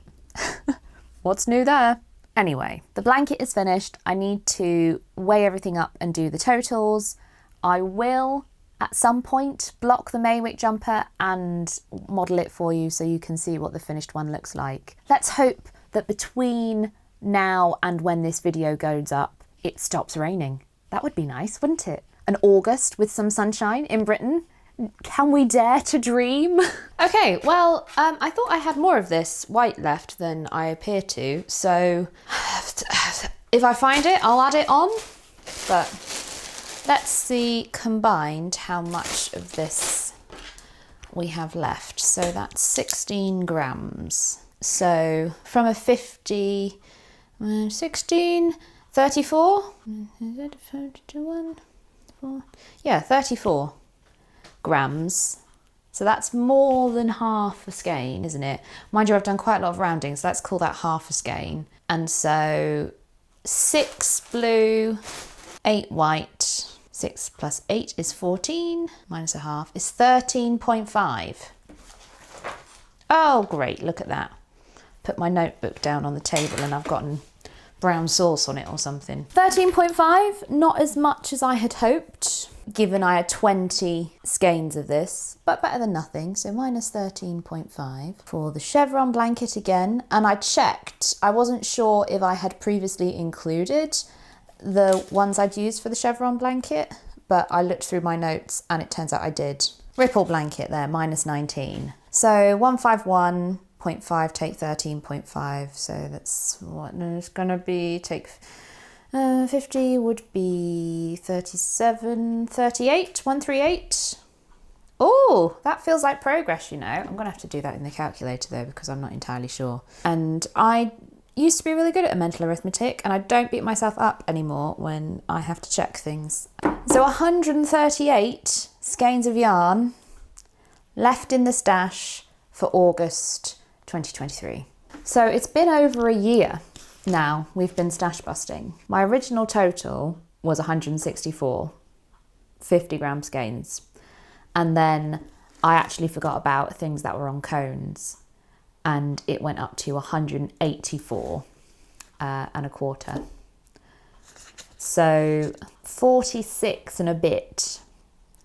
What's new there? Anyway, the blanket is finished. I need to weigh everything up and do the totals. I will, at some point, block the Maywick jumper and model it for you so you can see what the finished one looks like. Let's hope that between now and when this video goes up, it stops raining. That would be nice, wouldn't it? An August with some sunshine in Britain. Can we dare to dream? Okay, well, I thought I had more of this white left than I appear to, so if I find it, I'll add it on. But let's see combined how much of this we have left. So that's 16 grams. So from a 50, 16, 34? Yeah, 34 grams. So that's more than half a skein, isn't it? Mind you, I've done quite a lot of rounding, so let's call that half a skein. And so 6 blue, 8 white, 6 plus 8 is 14, minus a half is 13.5. Oh, great, look at that. Put my notebook down on the table and I've gotten brown sauce on it or something. 13.5, not as much as I had hoped, given I had 20 skeins of this, but better than nothing. So minus 13.5 for the chevron blanket again. And I checked, I wasn't sure if I had previously included the ones I'd used for the chevron blanket, but I looked through my notes and it turns out I did. Ripple blanket there, minus 19. So 151.5 take 13.5, so that's what it's gonna be. Take 50 would be 37, 38, 138. Oh, that feels like progress, you know. I'm gonna have to do that in the calculator though, because I'm not entirely sure. And I used to be really good at mental arithmetic, and I don't beat myself up anymore when I have to check things. So 138 skeins of yarn left in the stash for August 2023. So it's been over a year now we've been stash busting. My original total was 164 50-gram skeins, and then I actually forgot about things that were on cones, and it went up to 184 and a quarter. So 46 and a bit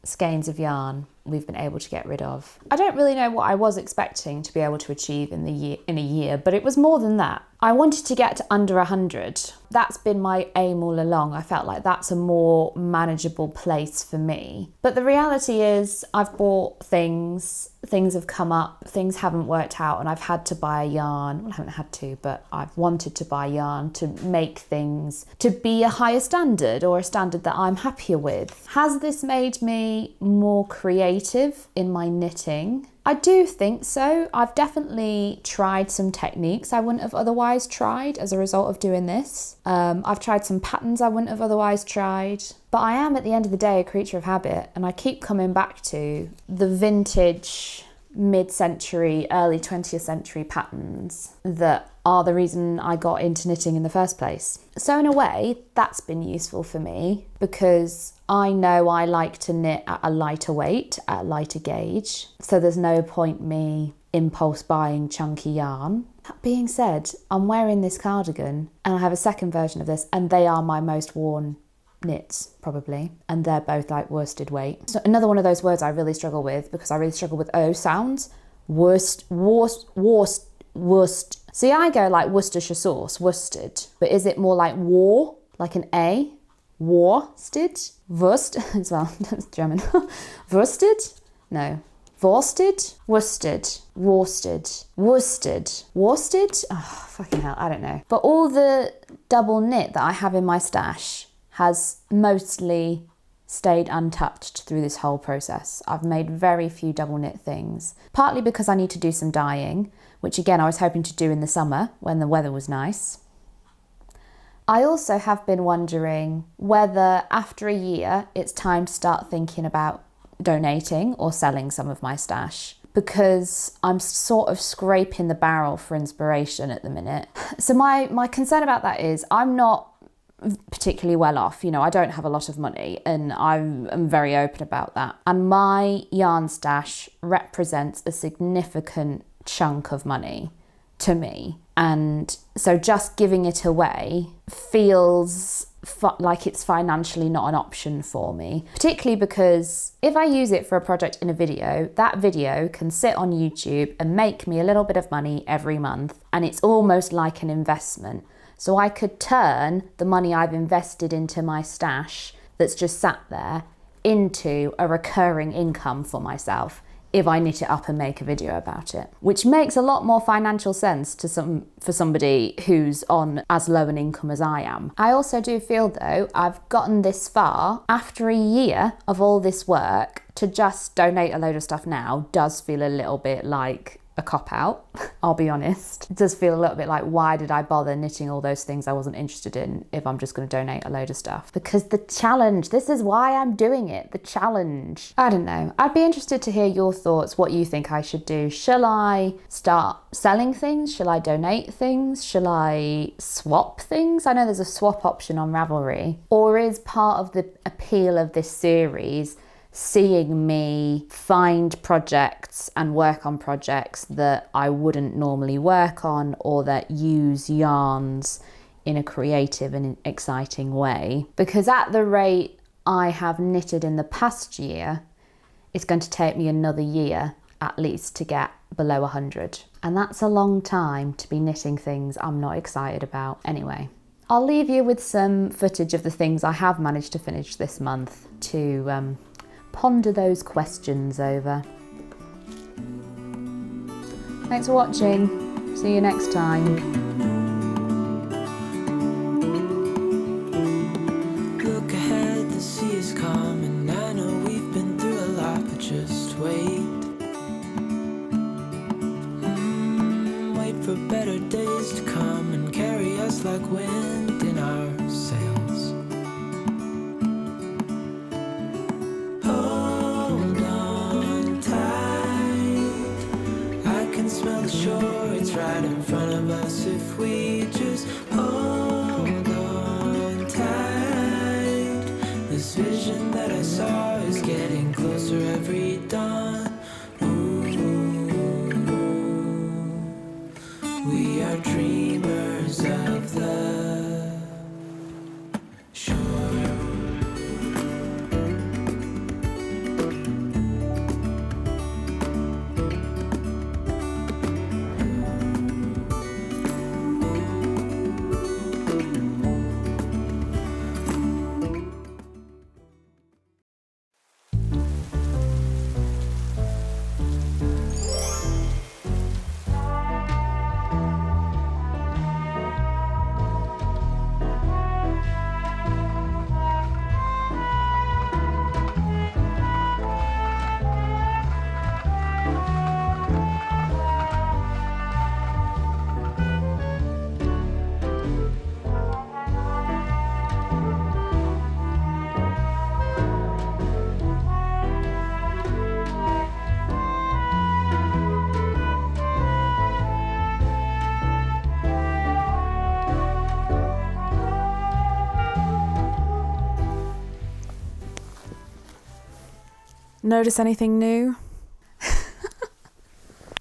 skeins of yarn we've been able to get rid of. I don't really know what I was expecting to be able to achieve in a year, but it was more than that. I wanted to get to under 100. That's been my aim all along. I felt like that's a more manageable place for me. But the reality is I've bought things have come up, things haven't worked out, and I've had to buy a yarn. Well, I haven't had to, but I've wanted to buy yarn to make things to be a higher standard, or a standard that I'm happier with. Has this made me more creative in my knitting? I do think so. I've definitely tried some techniques I wouldn't have otherwise tried as a result of doing this. I've tried some patterns I wouldn't have otherwise tried. But I am, at the end of the day, a creature of habit, and I keep coming back to the vintage, mid-century, early 20th century patterns that are the reason I got into knitting in the first place. So in a way, that's been useful for me, because I know I like to knit at a lighter weight, at a lighter gauge, so there's no point me impulse buying chunky yarn. That being said, I'm wearing this cardigan, and I have a second version of this, and they are my most worn knits probably, and they're both like worsted weight. So another one of those words I really struggle with, because I really struggle with O sounds. Worst. See, I go like Worcestershire sauce, worsted, but is it more like war, like an A? Worsted? Wurst as well, that's German. Worsted? No. Worsted? Worsted. Worsted. Worsted. Worsted? Oh, fucking hell, I don't know. But all the double knit that I have in my stash has mostly stayed untouched through this whole process. I've made very few double knit things, partly because I need to do some dyeing, which again I was hoping to do in the summer when the weather was nice. I also have been wondering whether after a year it's time to start thinking about donating or selling some of my stash, because I'm sort of scraping the barrel for inspiration at the minute. So my concern about that is I'm not particularly well off, you know, I don't have a lot of money, and I'm very open about that. And my yarn stash represents a significant chunk of money to me. And so just giving it away feels like it's financially not an option for me, particularly because if I use it for a project in a video, that video can sit on YouTube and make me a little bit of money every month, and it's almost like an investment. So I could turn the money I've invested into my stash that's just sat there into a recurring income for myself if I knit it up and make a video about it, which makes a lot more financial sense for somebody who's on as low an income as I am. I also do feel though I've gotten this far after a year of all this work, to just donate a load of stuff now does feel a little bit like a cop-out, I'll be honest. It does feel a little bit like, why did I bother knitting all those things I wasn't interested in if I'm just going to donate a load of stuff? Because the challenge, this is why I'm doing it, the challenge. I don't know. I'd be interested to hear your thoughts, what you think I should do. Shall I start selling things? Shall I donate things? Shall I swap things? I know there's a swap option on Ravelry. Or is part of the appeal of this series seeing me find projects and work on projects that I wouldn't normally work on, or that use yarns in a creative and exciting way? Because at the rate I have knitted in the past year, it's going to take me another year at least to get below 100. And that's a long time to be knitting things I'm not excited about. Anyway, I'll leave you with some footage of the things I have managed to finish this month to ponder those questions over. Thanks for watching. See you next time. Look ahead, the sea is calm, and I know we've been through a lot, but just wait. Wait for better days to come and carry us like wind in our sails. Hold on tight, I can smell the shore, it's right in front of us if we just hold on tight. This vision that I saw is getting closer every dawn. We are dreamers of the shore. Notice anything new?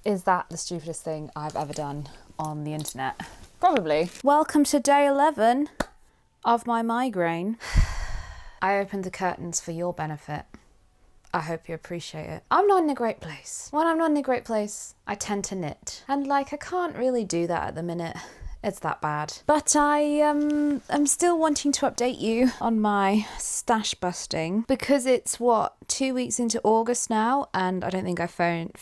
Is that the stupidest thing I've ever done on the internet? Probably. Welcome to day 11 of my migraine. I opened the curtains for your benefit. I hope you appreciate it. I'm not in a great place. When I'm not in a great place, I tend to knit. And I can't really do that at the minute. It's that bad. But I am still wanting to update you on my stash busting, because it's 2 weeks into August now, and I don't think I filmed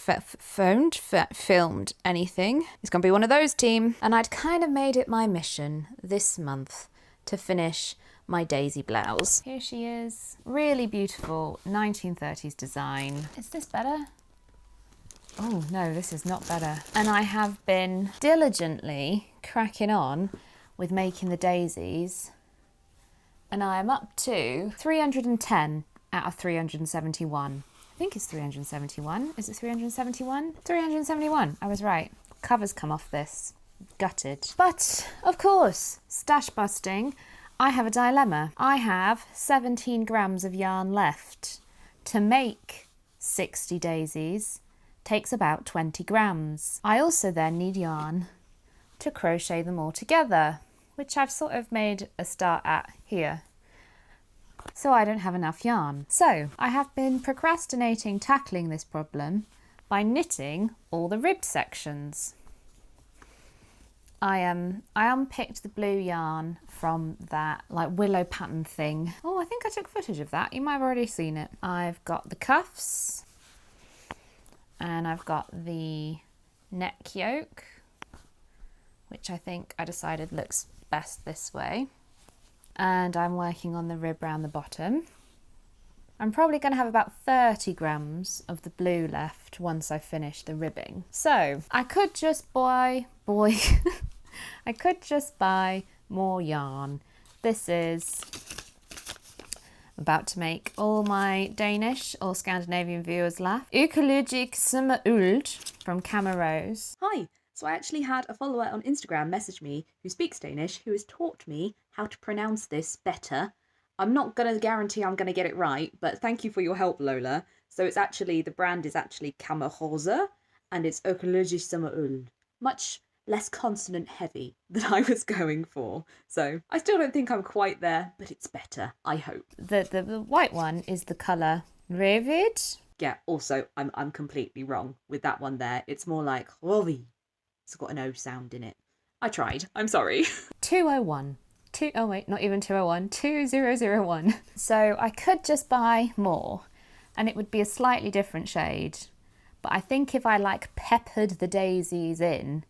anything. It's gonna be one of those, team. And I'd kind of made it my mission this month to finish my daisy blouse. Here she is. Really beautiful 1930s design. Is this better? Oh no, this is not better. And I have been diligently cracking on with making the daisies, and I am up to 310 out of 371. I think it's 371. Is it 371? 371, I was right. Covers come off this. Gutted. But, of course, stash busting, I have a dilemma. I have 17 grams of yarn left. To make 60 daisies takes about 20 grams. I also then need yarn to crochet them all together, which I've sort of made a start at here. So I don't have enough yarn. So I have been procrastinating tackling this problem by knitting all the ribbed sections. I unpicked the blue yarn from that willow pattern thing. Oh, I think I took footage of that. You might have already seen it. I've got the cuffs, and I've got the neck yoke, which I think I decided looks best this way. And I'm working on the rib around the bottom. I'm probably going to have about 30 grams of the blue left once I finish the ribbing. So I could just I could just buy more yarn. This is about to make all my Danish or Scandinavian viewers laugh. Økologisk uld from Camerose. Hi! So I actually had a follower on Instagram message me who speaks Danish, who has taught me how to pronounce this better. I'm not going to guarantee I'm going to get it right, but thank you for your help, Lola. So it's actually, the brand is actually Camerose, and it's Økologisk uld. Much less consonant heavy than I was going for. So I still don't think I'm quite there, but it's better, I hope. The white one is the colour Revid. Yeah, also, I'm completely wrong with that one there. It's more like Rovi. It's got an O sound in it. I tried. I'm sorry. 201. Oh wait, not even 201, 2001. So I could just buy more and it would be a slightly different shade. But I think if I like peppered the daisies in,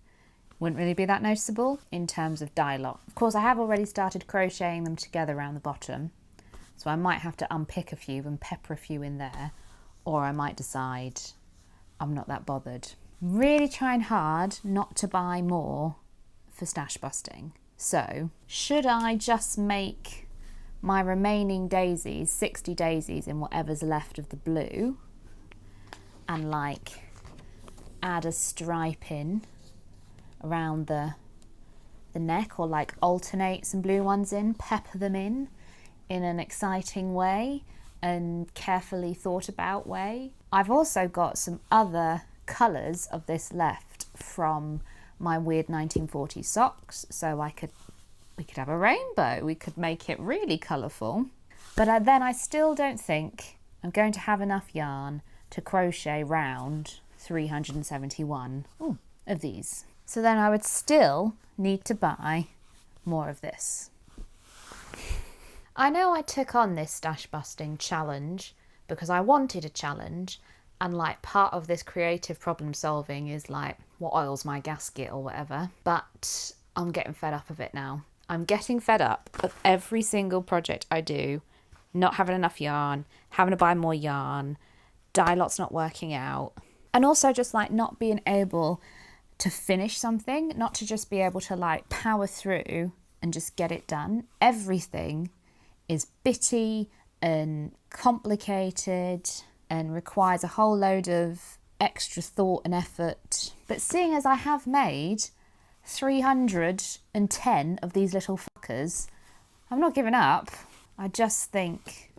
wouldn't really be that noticeable in terms of dye lot. Of course, I have already started crocheting them together around the bottom. So I might have to unpick a few and pepper a few in there. Or I might decide I'm not that bothered. Really trying hard not to buy more for stash busting. So, should I just make my remaining daisies, 60 daisies in whatever's left of the blue, and like add a stripe in around the neck, or like alternate some blue ones in, pepper them in an exciting way and carefully thought about way? I've also got some other colours of this left from my weird 1940s socks, so we could have a rainbow, we could make it really colourful. But then I still don't think I'm going to have enough yarn to crochet round 371 of these. So then I would still need to buy more of this. I know I took on this stash busting challenge because I wanted a challenge, and like part of this creative problem solving is like, what oils my gasket or whatever, but I'm getting fed up of it now. I'm getting fed up of every single project I do not having enough yarn, having to buy more yarn, dye lots not working out, and also just like not being able to finish something, not to just be able to like power through and just get it done. Everything is bitty and complicated and requires a whole load of extra thought and effort. But seeing as I have made 310 of these little fuckers, I'm not giving up. I just think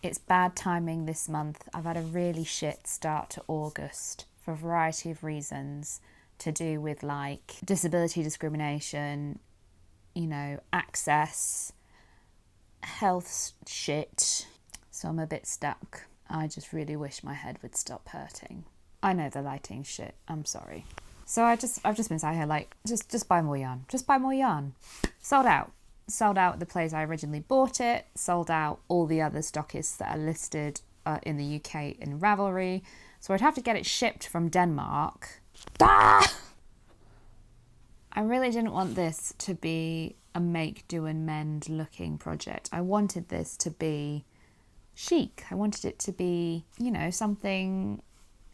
it's bad timing this month. I've had a really shit start to August for a variety of reasons to do with like disability discrimination, you know, access, health shit. So I'm a bit stuck. I just really wish my head would stop hurting. I know the lighting's shit. I'm sorry. So I've just been sat here like, just buy more yarn. Just buy more yarn. Sold out. Sold out the place I originally bought it. Sold out all the other stockists that are listed in the UK in Ravelry. So I'd have to get it shipped from Denmark. Ah! I really didn't want this to be a make, do and mend looking project. I wanted this to be chic. I wanted it to be, you know, something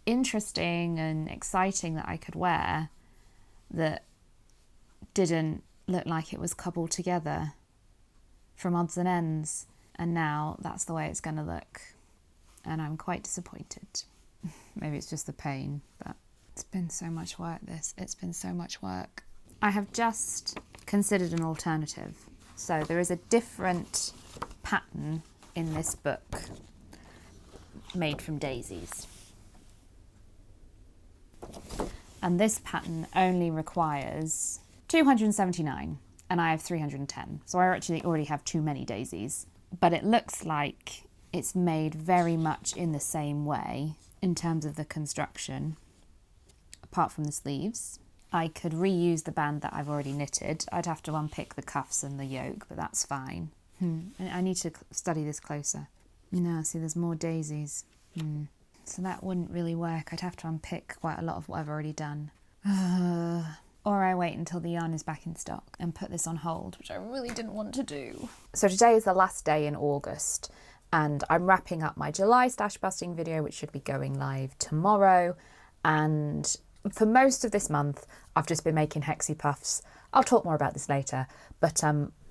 interesting and exciting that I could wear that didn't look like it was cobbled together from odds and ends. And now that's the way it's going to look. And I'm quite disappointed. Maybe it's just the pain, but it's been so much work, this. It's been so much work. I have just considered an alternative. So there is a different pattern in this book made from daisies. And this pattern only requires 279 and I have 310. So I actually already have too many daisies. But it looks like it's made very much in the same way in terms of the construction, apart from the sleeves. I could reuse the band that I've already knitted. I'd have to unpick the cuffs and the yoke, but that's fine. I need to study this closer. No, see, there's more daisies. So that wouldn't really work. I'd have to unpick quite a lot of what I've already done. Or I wait until the yarn is back in stock and put this on hold, which I really didn't want to do. So today is the last day in August, and I'm wrapping up my July stash busting video, which should be going live tomorrow. And for most of this month, I've just been making hexie puffs. I'll talk more about this later, but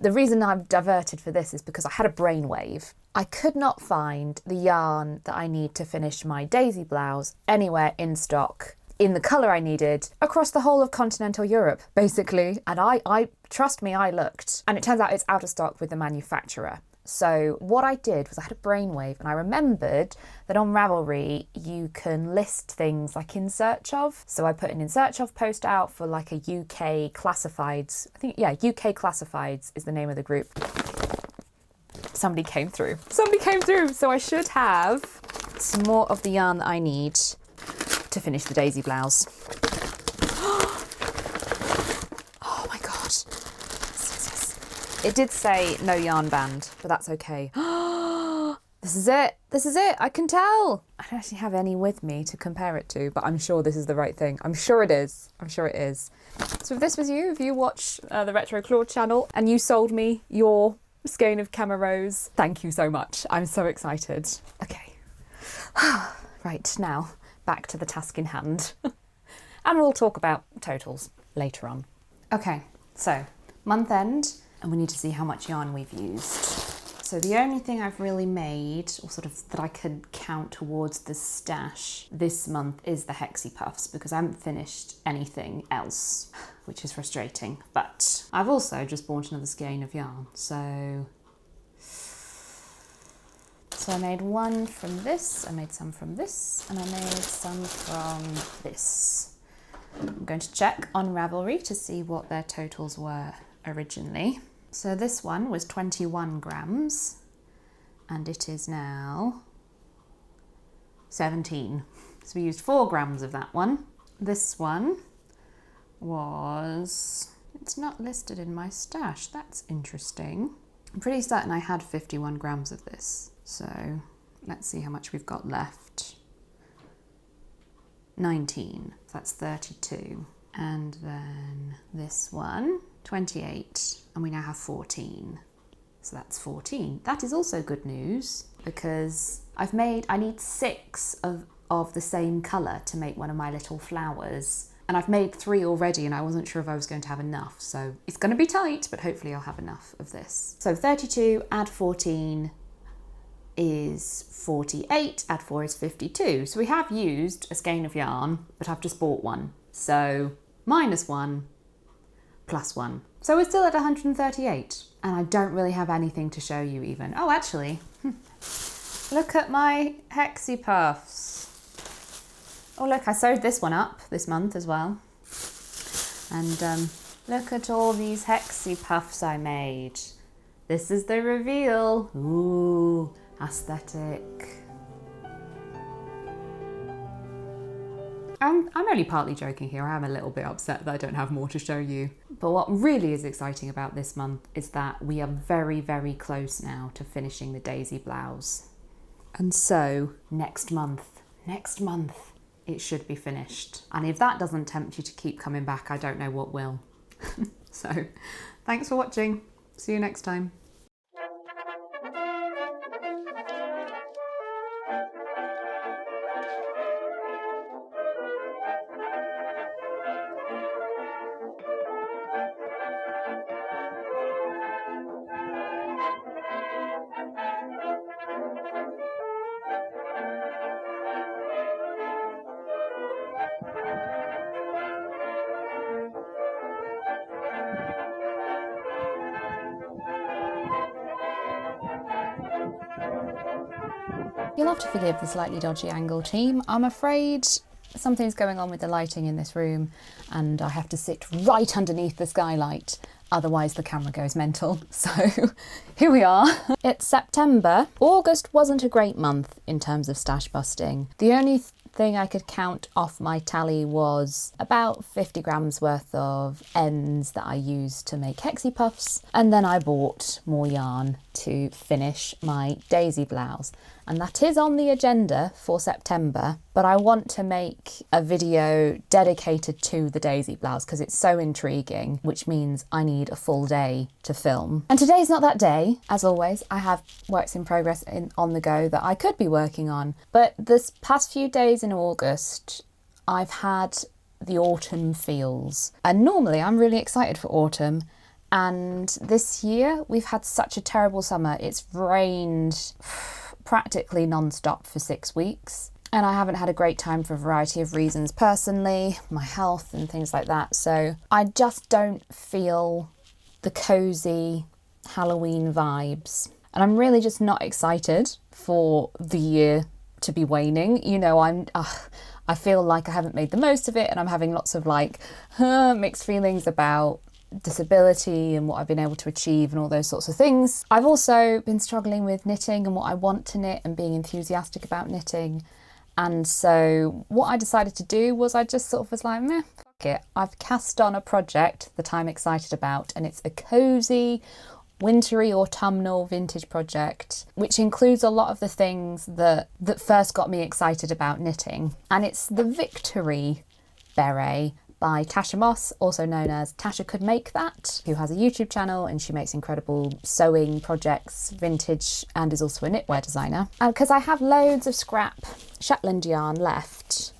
the reason I've diverted for this is because I had a brainwave. I could not find the yarn that I need to finish my daisy blouse anywhere in stock in the colour I needed across the whole of continental Europe, basically. And I trust me, I looked, and it turns out it's out of stock with the manufacturer. So what I did was I had a brainwave, and I remembered that on Ravelry you can list things like in search of. So I put an in search of post out for like a UK classifieds. I think, yeah, UK classifieds is the name of the group. Somebody came through. Somebody came through. So I should have some more of the yarn that I need to finish the daisy blouse. Oh my God. Yes. It did say no yarn band, but that's okay. This is it. This is it. I can tell. I don't actually have any with me to compare it to, but I'm sure this is the right thing. I'm sure it is. I'm sure it is. So if this was you, if you watch the Retro Claude channel and you sold me your skein of Camerose, thank you so much. I'm so excited. Okay. Right, now back to the task in hand. And we'll talk about totals later on. Okay, so month end, and we need to see how much yarn we've used. So the only thing I've really made, or sort of that I could count towards the stash this month, is the hexie puffs, because I haven't finished anything else, which is frustrating. But I've also just bought another skein of yarn, so I made one from this, I made some from this, and I made some from this. I'm going to check on Ravelry to see what their totals were originally. So this one was 21 grams, and it is now 17. So we used 4 grams of that one. This one was, it's not listed in my stash, that's interesting. I'm pretty certain I had 51 grams of this. So let's see how much we've got left. 19, so that's 32. And then this one, 28, and we now have 14. So that's 14. That is also good news, because I need 6 of the same colour to make one of my little flowers. And I've made 3 already, and I wasn't sure if I was going to have enough. So it's going to be tight, but hopefully I'll have enough of this. So 32 add 14 is 48, add 4 is 52. So we have used a skein of yarn, but I've just bought one. So -1, +1. So we're still at 138. And I don't really have anything to show you even. Oh, actually, look at my hexie puffs. Oh look, I sewed this one up this month as well. And look at all these hexie puffs I made. This is the reveal. Ooh, aesthetic. I'm only partly joking here. I am a little bit upset that I don't have more to show you. But what really is exciting about this month is that we are very, very close now to finishing the daisy blouse. And so next month, it should be finished. And if that doesn't tempt you to keep coming back, I don't know what will. So thanks for watching. See you next time. You'll have to forgive the slightly dodgy angle, team. I'm afraid something's going on with the lighting in this room and I have to sit right underneath the skylight, otherwise the camera goes mental. So here we are. It's September. August wasn't a great month in terms of stash busting. The only thing I could count off my tally was about 50 grams worth of ends that I used to make hexie puffs, and then I bought more yarn to finish my daisy blouse. and that is on the agenda for September, but I want to make a video dedicated to the daisy blouse because it's so intriguing, which means I need a full day to film. And today's not that day. As always, I have works in progress on the go that I could be working on, but this past few days in August, I've had the autumn feels, and normally I'm really excited for autumn. And this year we've had such a terrible summer. It's rained practically non-stop for 6 weeks. And I haven't had a great time for a variety of reasons personally, my health and things like that. So I just don't feel the cozy Halloween vibes. And I'm really just not excited for the year to be waning. You know, I feel like I haven't made the most of it, and I'm having lots of mixed feelings about disability and what I've been able to achieve and all those sorts of things. I've also been struggling with knitting and what I want to knit and being enthusiastic about knitting. And so what I decided to do was I just sort of was like, meh, fuck it. I've cast on a project that I'm excited about, and it's a cozy, wintry, autumnal vintage project, which includes a lot of the things that first got me excited about knitting. And it's the Victory Beret by Tasha Moss, also known as Tasha Could Make That, who has a YouTube channel and she makes incredible sewing projects, vintage, and is also a knitwear designer. And because I have loads of scrap Shetland yarn left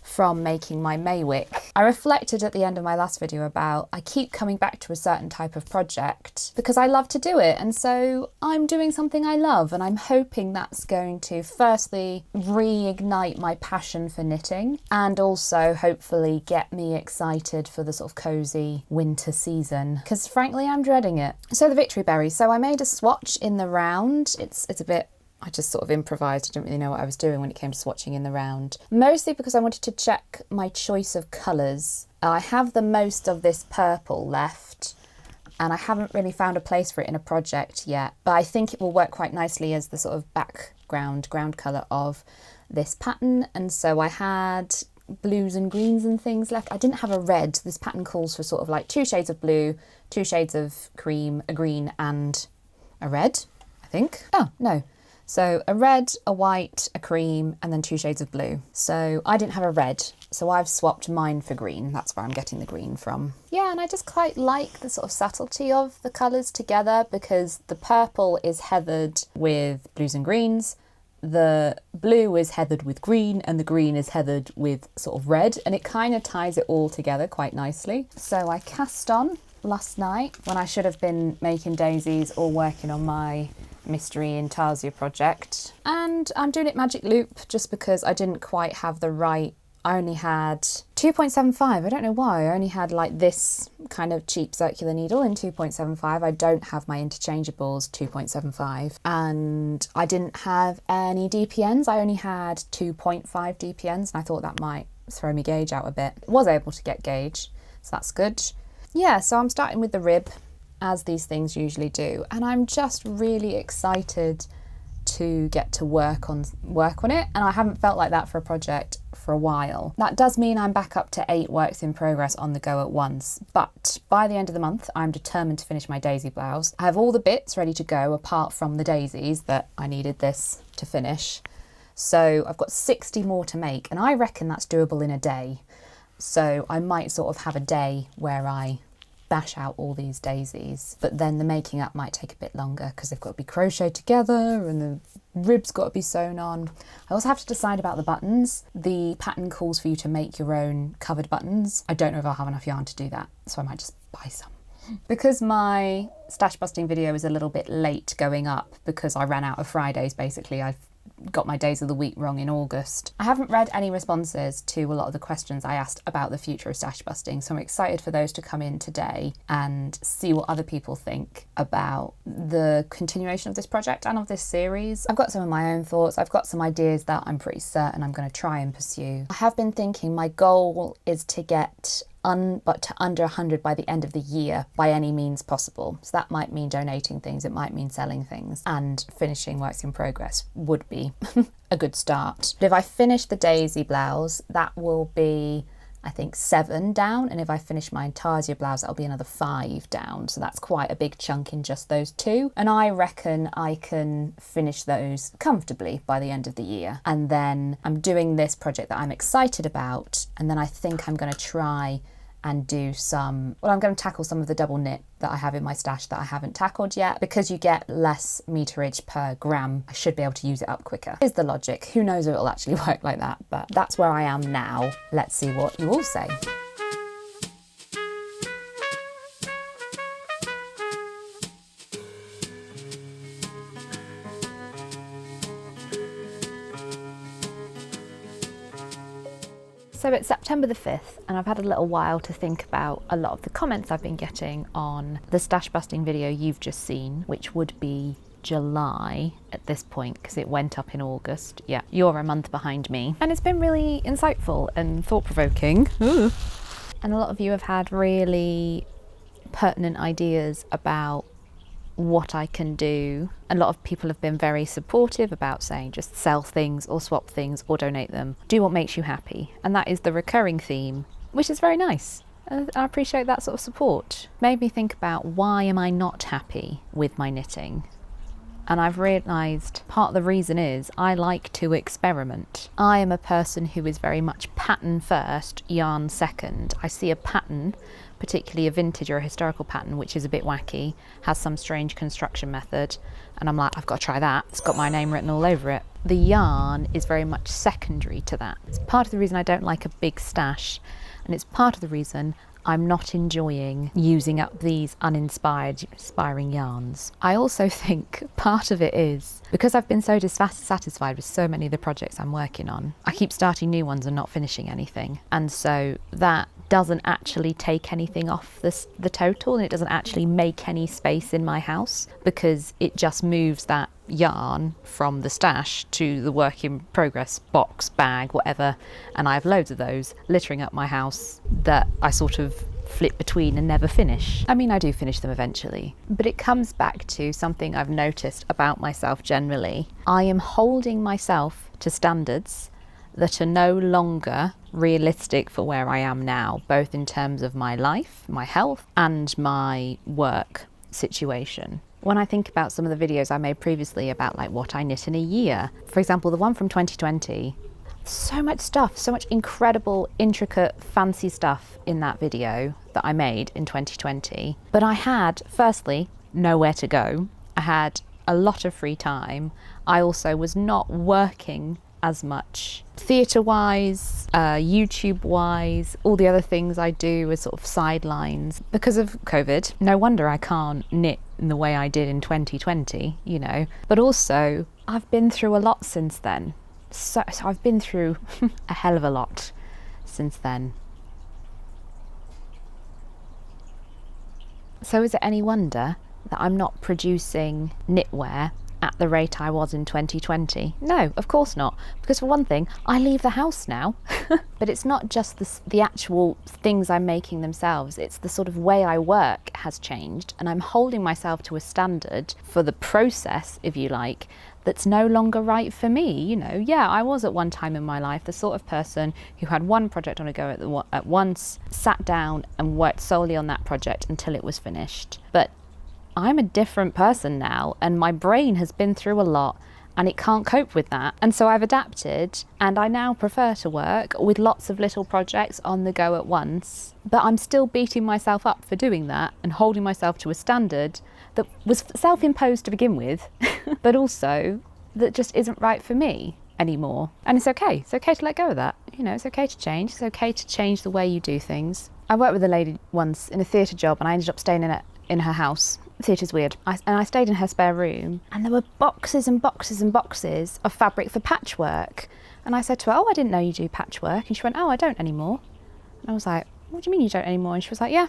from making my Maywick, I reflected at the end of my last video about I keep coming back to a certain type of project because I love to do it, and so I'm doing something I love, and I'm hoping that's going to firstly reignite my passion for knitting and also hopefully get me excited for the sort of cozy winter season, because frankly I'm dreading it. So the Victory Berry, so I made a swatch in the round. It's a bit, I just sort of improvised. I didn't really know what I was doing when it came to swatching in the round. Mostly because I wanted to check my choice of colours. I have the most of this purple left, and I haven't really found a place for it in a project yet, but I think it will work quite nicely as the sort of ground colour of this pattern. And so I had blues and greens and things left. I didn't have a red. This pattern calls for sort of like 2 shades of blue, 2 shades of cream, a green and a red, I think. Oh, no. So a red, a white, a cream, and then 2 shades of blue. So I didn't have a red, so I've swapped mine for green. That's where I'm getting the green from. Yeah, and I just quite like the sort of subtlety of the colours together, because the purple is heathered with blues and greens, the blue is heathered with green, and the green is heathered with sort of red, and it kind of ties it all together quite nicely. So I cast on last night when I should have been making daisies or working on my mystery intarsia project, and I'm doing it magic loop just because I didn't quite have the right, I only had 2.75. I don't know why. I only had like this kind of cheap circular needle in 2.75. I don't have my interchangeables 2.75, and I didn't have any DPNs. I only had 2.5 DPNs, and I thought that might throw my gauge out a bit. I was able to get gauge, so that's good. Yeah, so I'm starting with the rib, as these things usually do, and I'm just really excited to get to work on it, and I haven't felt like that for a project for a while. That does mean I'm back up to 8 works in progress on the go at once, but by the end of the month I'm determined to finish my daisy blouse. I have all the bits ready to go apart from the daisies that I needed this to finish, so I've got 60 more to make, and I reckon that's doable in a day. So I might sort of have a day where I bash out all these daisies, but then the making up might take a bit longer because they've got to be crocheted together and the ribs got to be sewn on. I also have to decide about the buttons. The pattern calls for you to make your own covered buttons. I don't know if I'll have enough yarn to do that, so I might just buy some. Because my stash busting video is a little bit late going up because I ran out of Fridays basically, I've got my days of the week wrong in August. I haven't read any responses to a lot of the questions I asked about the future of stash busting, so I'm excited for those to come in today and see what other people think about the continuation of this project and of this series. I've got some of my own thoughts. I've got some ideas that I'm pretty certain I'm going to try and pursue. I have been thinking my goal is to get to under 100 by the end of the year by any means possible. So that might mean donating things, it might mean selling things, and finishing works in progress would be a good start. But if I finish the daisy blouse, that will be I think 7 down, and if I finish my intarsia blouse, that'll be another 5 down. So that's quite a big chunk in just those 2. And I reckon I can finish those comfortably by the end of the year. And then I'm doing this project that I'm excited about, and then I think I'm going to try and do some, well, I'm going to tackle some of the double knit that I have in my stash that I haven't tackled yet. Because you get less meterage per gram, I should be able to use it up quicker. Is the logic. Who knows if it'll actually work like that, but that's where I am now. Let's see what you all say. So it's September the 5th, and I've had a little while to think about a lot of the comments I've been getting on the stash busting video you've just seen, which would be July at this point because it went up in August. Yeah, you're a month behind me. And it's been really insightful and thought-provoking. And a lot of you have had really pertinent ideas about what I can do. A lot of people have been very supportive about saying just sell things or swap things or donate them. Do what makes you happy. And that is the recurring theme, which is very nice. I appreciate that sort of support. Made me think about why am I not happy with my knitting? And I've realised part of the reason is I like to experiment. I am a person who is very much pattern first, yarn second. I see a pattern, particularly a vintage or a historical pattern, which is a bit wacky, has some strange construction method, and I'm like, I've got to try that. It's got my name written all over it. The yarn is very much secondary to that. It's part of the reason I don't like a big stash, and it's part of the reason I'm not enjoying using up these inspiring yarns. I also think part of it is because I've been so dissatisfied with so many of the projects I'm working on. I keep starting new ones and not finishing anything, and so that doesn't actually take anything off the total, and it doesn't actually make any space in my house because it just moves that yarn from the stash to the work in progress box, bag, whatever, and I have loads of those littering up my house that I sort of flip between and never finish. I mean, I do finish them eventually, but it comes back to something I've noticed about myself generally. I am holding myself to standards that are no longer realistic for where I am now, both in terms of my life, my health, and my work situation. When I think about some of the videos I made previously about like what I knit in a year, for example, the one from 2020, so much stuff, so much incredible, intricate, fancy stuff in that video that I made in 2020. But I had, firstly, nowhere to go. I had a lot of free time. I also was not working as much theatre-wise, YouTube-wise, all the other things I do as sort of sidelines because of COVID. No wonder I can't knit in the way I did in 2020, you know. But also, I've been through a lot since then. So I've been through a hell of a lot since then. So is it any wonder that I'm not producing knitwear at the rate I was in 2020? No, of course not. Because for one thing, I leave the house now. But it's not just the actual things I'm making themselves. It's the sort of way I work has changed. And I'm holding myself to a standard for the process, if you like, that's no longer right for me. You know, yeah, I was at one time in my life the sort of person who had one project on a go at once, sat down and worked solely on that project until it was finished. But I'm a different person now, and my brain has been through a lot and it can't cope with that. And so I've adapted, and I now prefer to work with lots of little projects on the go at once. But I'm still beating myself up for doing that and holding myself to a standard that was self-imposed to begin with, but also that just isn't right for me anymore. And it's okay. It's okay to let go of that. You know, it's okay to change. It's okay to change the way you do things. I worked with a lady once in a theatre job, and I ended up staying in her house. Theatre's weird. I stayed in her spare room, and there were boxes and boxes and boxes of fabric for patchwork. And I said to her, "Oh, I didn't know you do patchwork." And she went, "Oh, I don't anymore." And I was like, "What do you mean you don't anymore?" And she was like, "Yeah,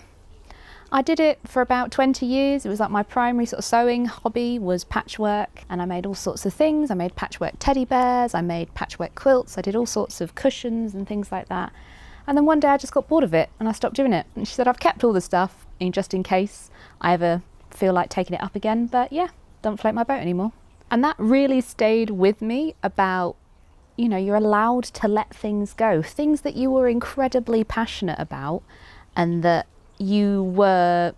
I did it for about 20 years. It was like my primary sort of sewing hobby was patchwork, and I made all sorts of things. I made patchwork teddy bears, I made patchwork quilts, I did all sorts of cushions and things like that. And then one day I just got bored of it and I stopped doing it." And she said, "I've kept all the stuff just in case I ever feel like taking it up again, but yeah, don't float my boat anymore." And that really stayed with me about you know, you're allowed to let things go. Things that you were incredibly passionate about and that you were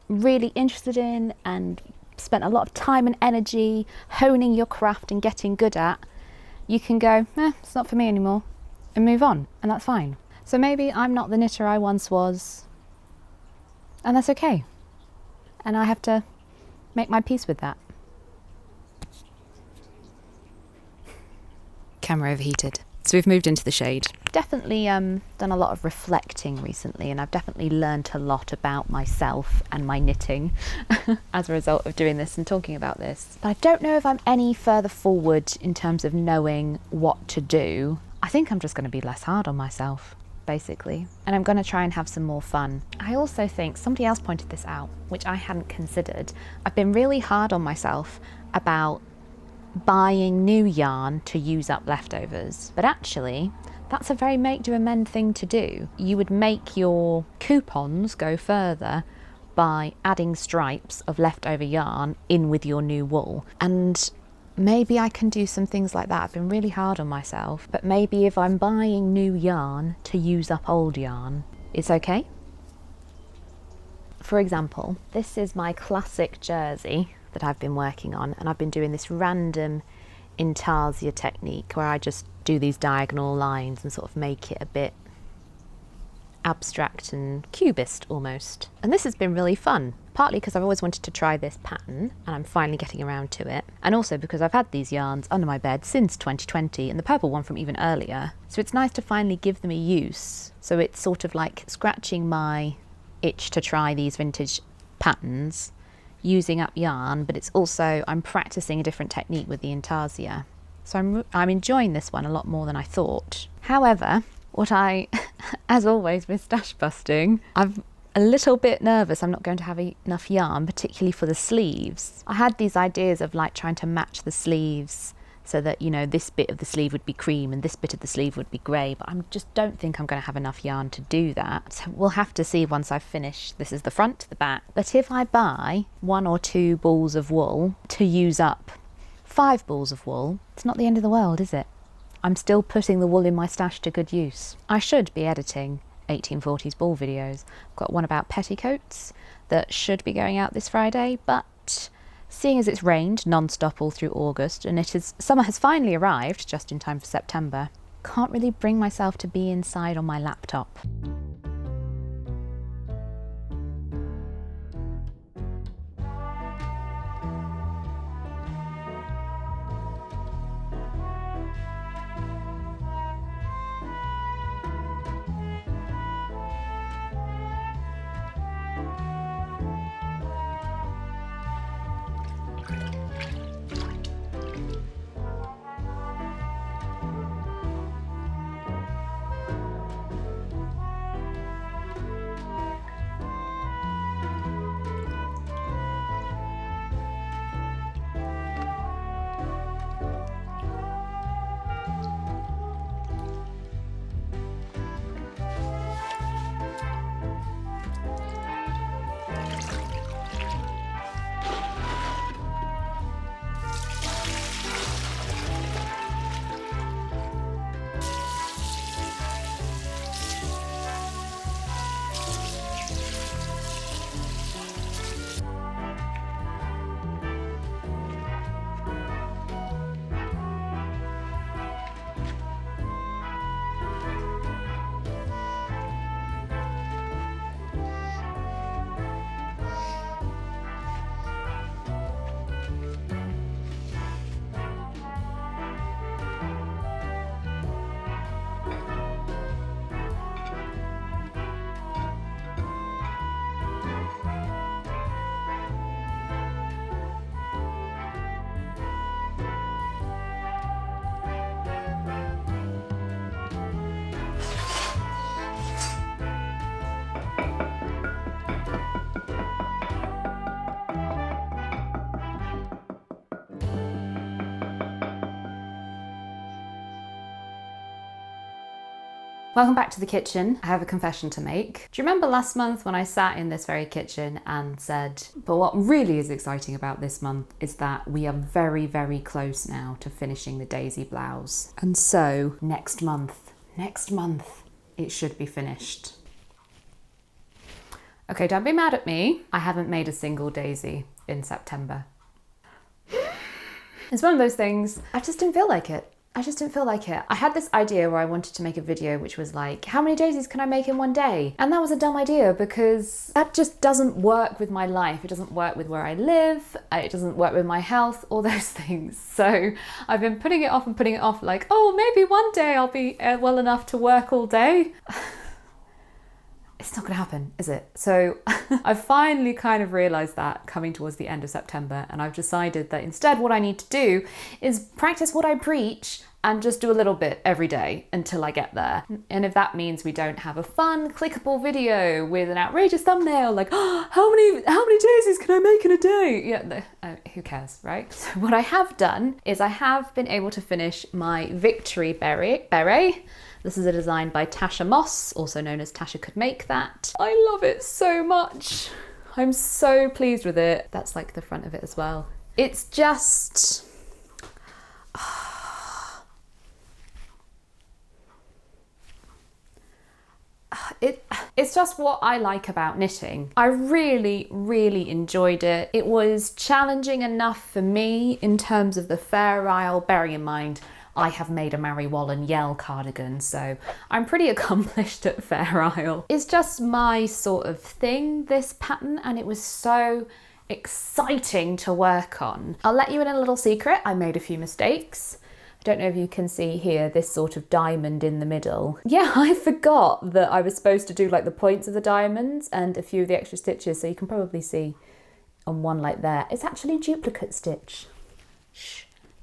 really interested in and spent a lot of time and energy honing your craft and getting good at, you can go, it's not for me anymore, and move on, and that's fine. So maybe I'm not the knitter I once was, and that's okay. And I have to make my peace with that. Camera overheated. So we've moved into the shade. Definitely done a lot of reflecting recently, and I've definitely learned a lot about myself and my knitting as a result of doing this and talking about this. But I don't know if I'm any further forward in terms of knowing what to do. I think I'm just going to be less hard on myself, basically. And I'm going to try and have some more fun. I also think, somebody else pointed this out, which I hadn't considered, I've been really hard on myself about buying new yarn to use up leftovers. But actually, that's a very make do amend thing to do. You would make your coupons go further by adding stripes of leftover yarn in with your new wool. And maybe I can do some things like that. I've been really hard on myself, but maybe if I'm buying new yarn to use up old yarn, it's okay. For example, this is my classic jersey that I've been working on, and I've been doing this random intarsia technique where I just do these diagonal lines and sort of make it a bit abstract and cubist almost. And this has been really fun, partly because I've always wanted to try this pattern and I'm finally getting around to it, and also because I've had these yarns under my bed since 2020 and the purple one from even earlier, so it's nice to finally give them a use. So it's sort of like scratching my itch to try these vintage patterns using up yarn, but it's also, I'm practicing a different technique with the intarsia. So I'm enjoying this one a lot more than I thought. However, what I, as always with stash busting, I'm a little bit nervous I'm not going to have enough yarn, particularly for the sleeves. I had these ideas of like trying to match the sleeves so that, you know, this bit of the sleeve would be cream and this bit of the sleeve would be grey, but I just don't think I'm going to have enough yarn to do that. So we'll have to see once I've finished. This is the front, the back. But if I buy 1 or 2 balls of wool to use up 5 balls of wool, it's not the end of the world, is it? I'm still putting the wool in my stash to good use. I should be editing 1840s ball videos. I've got one about petticoats that should be going out this Friday, but seeing as it's rained non-stop all through August and summer has finally arrived just in time for September, can't really bring myself to be inside on my laptop. Welcome back to the kitchen. I have a confession to make. Do you remember last month when I sat in this very kitchen and said, but what really is exciting about this month is that we are very, very close now to finishing the Daisy blouse. And so next month, it should be finished. Okay, don't be mad at me. I haven't made a single Daisy in September. It's one of those things, I just didn't feel like it. I had this idea where I wanted to make a video which was like, how many daisies can I make in one day? And that was a dumb idea because that just doesn't work with my life. It doesn't work with where I live. It doesn't work with my health, all those things. So I've been putting it off like, oh, maybe one day I'll be well enough to work all day. It's not gonna happen, is it? So I've finally kind of realized that coming towards the end of September, and I've decided that instead what I need to do is practice what I preach and just do a little bit every day until I get there. And if that means we don't have a fun, clickable video with an outrageous thumbnail, like, oh, how many daisies can I make in a day? Yeah, who cares, right? So what I have done is I have been able to finish my victory beret. This is a design by Tasha Moss, also known as Tasha Could Make That. I love it so much. I'm so pleased with it. That's like the front of it as well. It's just... It's just what I like about knitting. I really, really enjoyed it. It was challenging enough for me in terms of the Fair Isle, bearing in mind I have made a Mary Wallen Yell cardigan, so I'm pretty accomplished at Fair Isle. It's just my sort of thing, this pattern, and it was so exciting to work on. I'll let you in a little secret, I made a few mistakes. I don't know if you can see here this sort of diamond in the middle. Yeah, I forgot that I was supposed to do like the points of the diamonds and a few of the extra stitches, so you can probably see on one like there. It's actually duplicate stitch. Shh.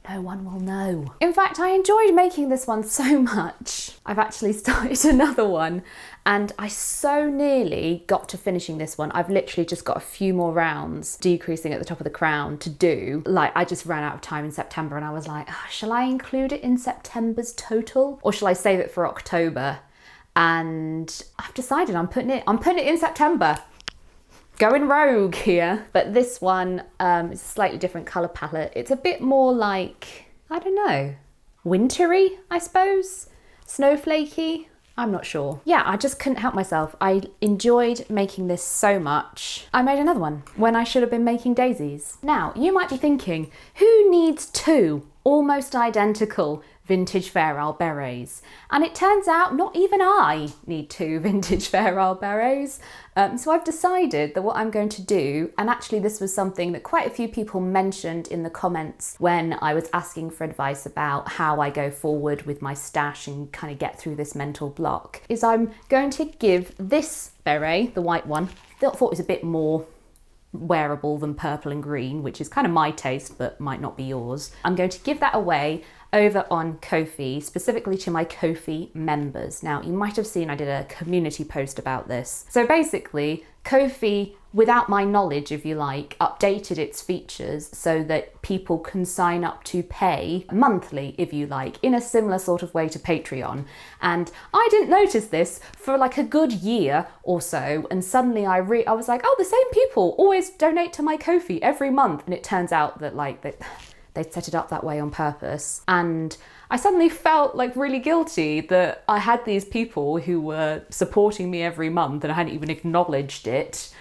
No one will know. In fact, I enjoyed making this one so much. I've actually started another one and I so nearly got to finishing this one. I've literally just got a few more rounds decreasing at the top of the crown to do. Like, I just ran out of time in September and I was like, oh, shall I include it in September's total or shall I save it for October? And I've decided I'm putting it in September. Going rogue here, but this one is a slightly different colour palette. It's a bit more like, I don't know, wintry, I suppose? Snowflakey? I'm not sure. Yeah, I just couldn't help myself. I enjoyed making this so much. I made another one when I should have been making daisies. Now, you might be thinking, who needs two almost identical vintage Fair Isle berets? And it turns out not even I need two vintage Fair Isle berets. So I've decided that what I'm going to do, and actually this was something that quite a few people mentioned in the comments when I was asking for advice about how I go forward with my stash and kind of get through this mental block, is I'm going to give this beret, the white one, I thought it was a bit more wearable than purple and green, which is kind of my taste but might not be yours. I'm going to give that away over on Ko-fi, specifically to my Ko-fi members. Now, you might have seen I did a community post about this. So basically, Ko-fi, without my knowledge, if you like, updated its features so that people can sign up to pay monthly, if you like, in a similar sort of way to Patreon. And I didn't notice this for like a good year or so, and suddenly I was like, oh, the same people always donate to my Ko-fi every month. And it turns out that like they'd set it up that way on purpose. And I suddenly felt like really guilty that I had these people who were supporting me every month and I hadn't even acknowledged it.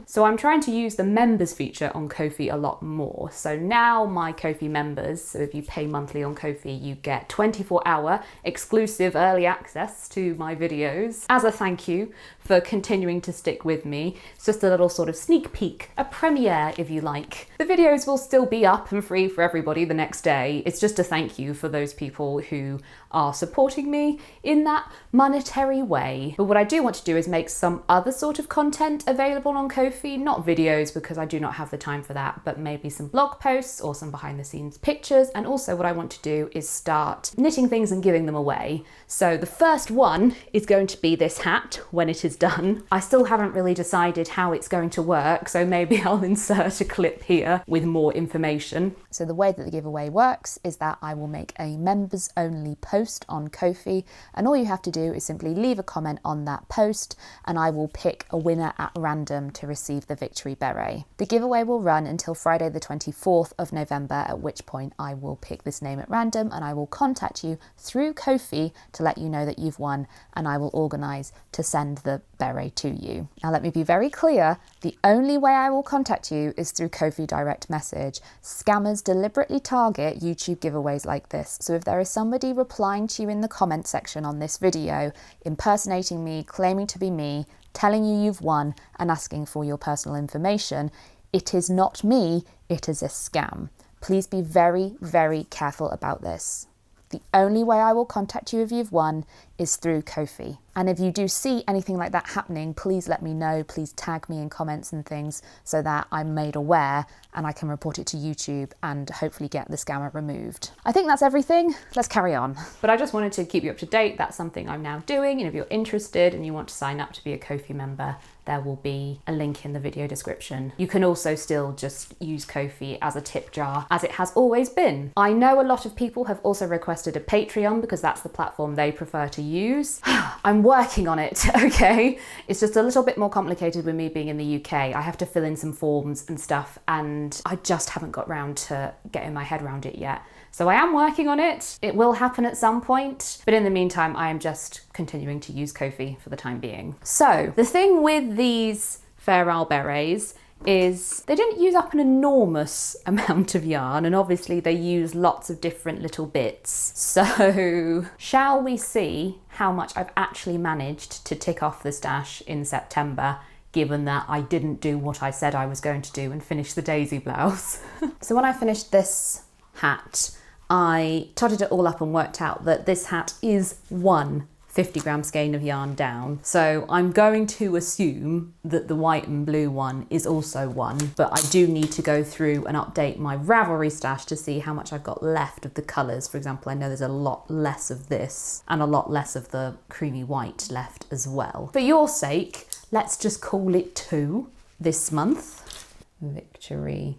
So I'm trying to use the members feature on Ko-fi a lot more. So now my Ko-fi members, so if you pay monthly on Ko-fi, you get 24-hour exclusive early access to my videos as a thank you for continuing to stick with me. It's just a little sort of sneak peek, a premiere if you like. The videos will still be up and free for everybody the next day. It's just a thank you for those people who are supporting me in that monetary way. But what I do want to do is make some other sort of content available available on Ko-fi, not videos because I do not have the time for that, but maybe some blog posts or some behind the scenes pictures. And also what I want to do is start knitting things and giving them away. So the first one is going to be this hat when it is done. I still haven't really decided how it's going to work, so maybe I'll insert a clip here with more information. So the way that the giveaway works is that I will make a members only post on Ko-fi, and all you have to do is simply leave a comment on that post and I will pick a winner at random to receive the victory beret. The giveaway will run until Friday the 24th of November, at which point I will pick this name at random and I will contact you through Ko-fi to let you know that you've won, and I will organise to send the beret to you. Now let me be very clear, the only way I will contact you is through Ko-fi direct message. Scammers deliberately target YouTube giveaways like this, so if there is somebody replying to you in the comment section on this video, impersonating me, claiming to be me, telling you you've won and asking for your personal information, it is not me, it is a scam. Please be very, very careful about this. The only way I will contact you if you've won is through Ko-fi. And if you do see anything like that happening, please let me know. Please tag me in comments and things so that I'm made aware and I can report it to YouTube and hopefully get the scammer removed. I think that's everything. Let's carry on. But I just wanted to keep you up to date. That's something I'm now doing. And if you're interested and you want to sign up to be a Ko-fi member, there will be a link in the video description. You can also still just use Ko-fi as a tip jar, as it has always been. I know a lot of people have also requested a Patreon because that's the platform they prefer to use. I'm working on it, okay? It's just a little bit more complicated with me being in the UK. I have to fill in some forms and stuff, and I just haven't got round to getting my head around it yet. So I am working on it. It will happen at some point, but in the meantime, I am just continuing to use Ko-fi for the time being. So the thing with these Fair Isle berets is they didn't use up an enormous amount of yarn, and obviously they use lots of different little bits. So shall we see how much I've actually managed to tick off the stash in September, given that I didn't do what I said I was going to do and finish the daisy blouse? So when I finished this hat, I totted it all up and worked out that this hat is one 50-gram skein of yarn down. So I'm going to assume that the white and blue one is also one, but I do need to go through and update my Ravelry stash to see how much I've got left of the colours. For example, I know there's a lot less of this and a lot less of the creamy white left as well. For your sake, let's just call it 2 this month. Victory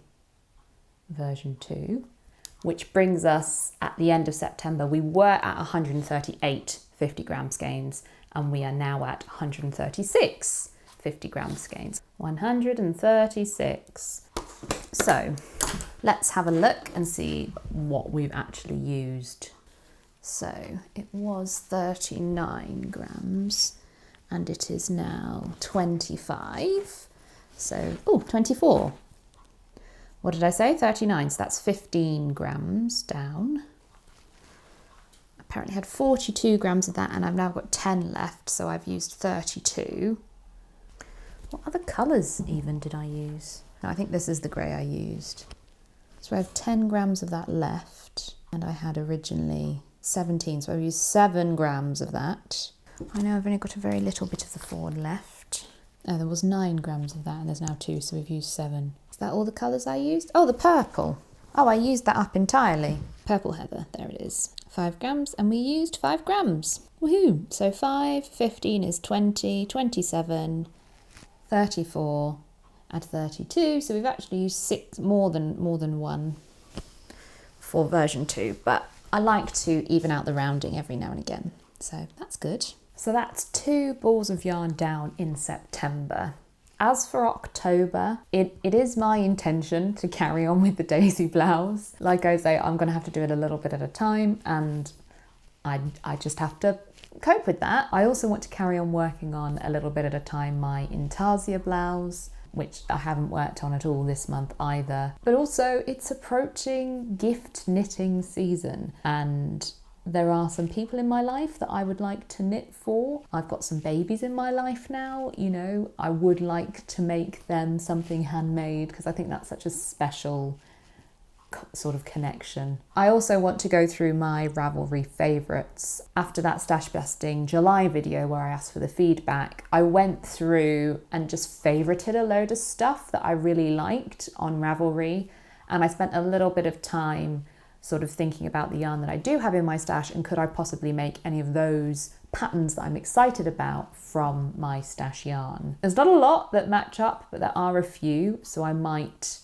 version 2. Which brings us at the end of September, we were at 138 50-gram skeins and we are now at 136 50-gram skeins. 136. So let's have a look and see what we've actually used. So it was 39 grams and it is now 25. So, 24. What did I say? 39, so that's 15 grams down. Apparently had 42 grams of that and I've now got 10 left, so I've used 32. What other colours even did I use? No, I think this is the grey I used. So I have 10 grams of that left and I had originally 17, so I've used 7 grams of that. I know I've only got a very little bit of the fawn left. Oh, there was 9 grams of that and there's now 2, so we've used 7. Is that all the colours I used? Oh, the purple. Oh, I used that up entirely. Purple heather, there it is. 5 grams, and we used 5 grams. Woohoo! So 5, 15 is 20, 27, 34, and 32. So we've actually used 6, more than one for version 2, but I like to even out the rounding every now and again. So that's good. So that's 2 balls of yarn down in September. As for October, it is my intention to carry on with the daisy blouse. Like I say, I'm going to have to do it a little bit at a time and I just have to cope with that. I also want to carry on working on a little bit at a time my Intarsia blouse, which I haven't worked on at all this month either. But also it's approaching gift knitting season and there are some people in my life that I would like to knit for. I've got some babies in my life now, you know, I would like to make them something handmade because I think that's such a special sort of connection. I also want to go through my Ravelry favourites. After that stash busting July video where I asked for the feedback, I went through and just favourited a load of stuff that I really liked on Ravelry, and I spent a little bit of time sort of thinking about the yarn that I do have in my stash and could I possibly make any of those patterns that I'm excited about from my stash yarn. There's not a lot that match up, but there are a few, so I might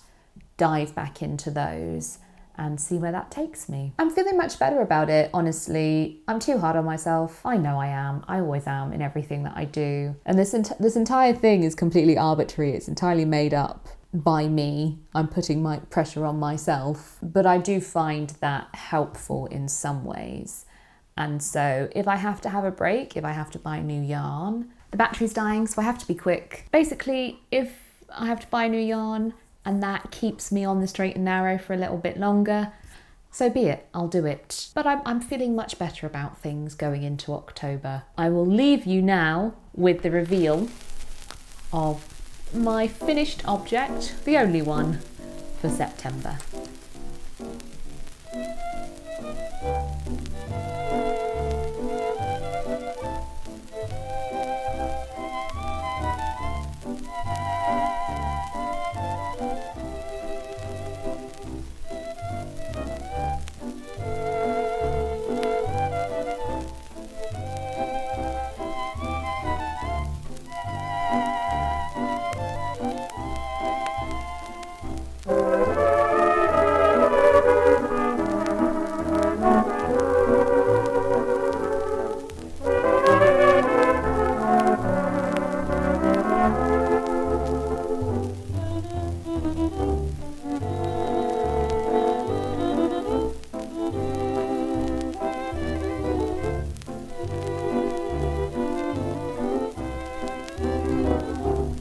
dive back into those and see where that takes me. I'm feeling much better about it, honestly. I'm too hard on myself. I know I am. I always am in everything that I do. And this entire thing is completely arbitrary. It's entirely made up by me. I'm putting my pressure on myself, but I do find that helpful in some ways. And so if I have to have a break, if I have to buy new yarn, the battery's dying, so I have to be quick. Basically, if I have to buy new yarn and that keeps me on the straight and narrow for a little bit longer, so be it, I'll do it. But I'm feeling much better about things going into October. I will leave you now with the reveal of my finished object, the only one for September.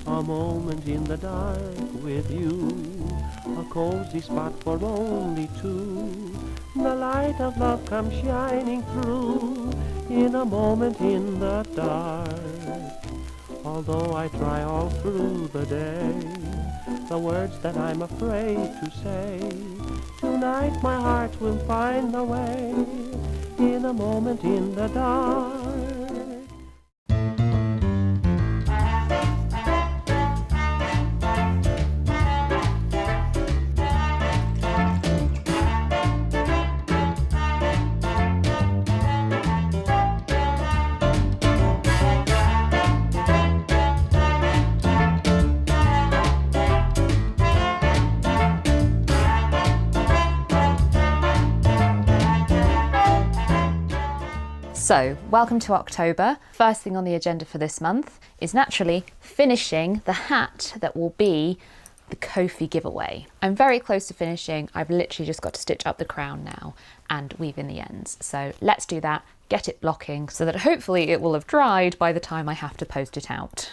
A moment in the dark with you, a cozy spot for only two. The light of love comes shining through in a moment in the dark. Although I try all through the day, the words that I'm afraid to say, tonight my heart will find the way in a moment in the dark. So, welcome to October. First thing on the agenda for this month is naturally finishing the hat that will be the Ko-fi giveaway. I'm very close to finishing. I've literally just got to stitch up the crown now and weave in the ends. So let's do that, get it blocking so that hopefully it will have dried by the time I have to post it out.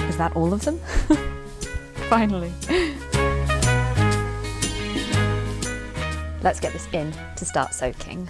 Is that all of them? Finally. Let's get this in to start soaking.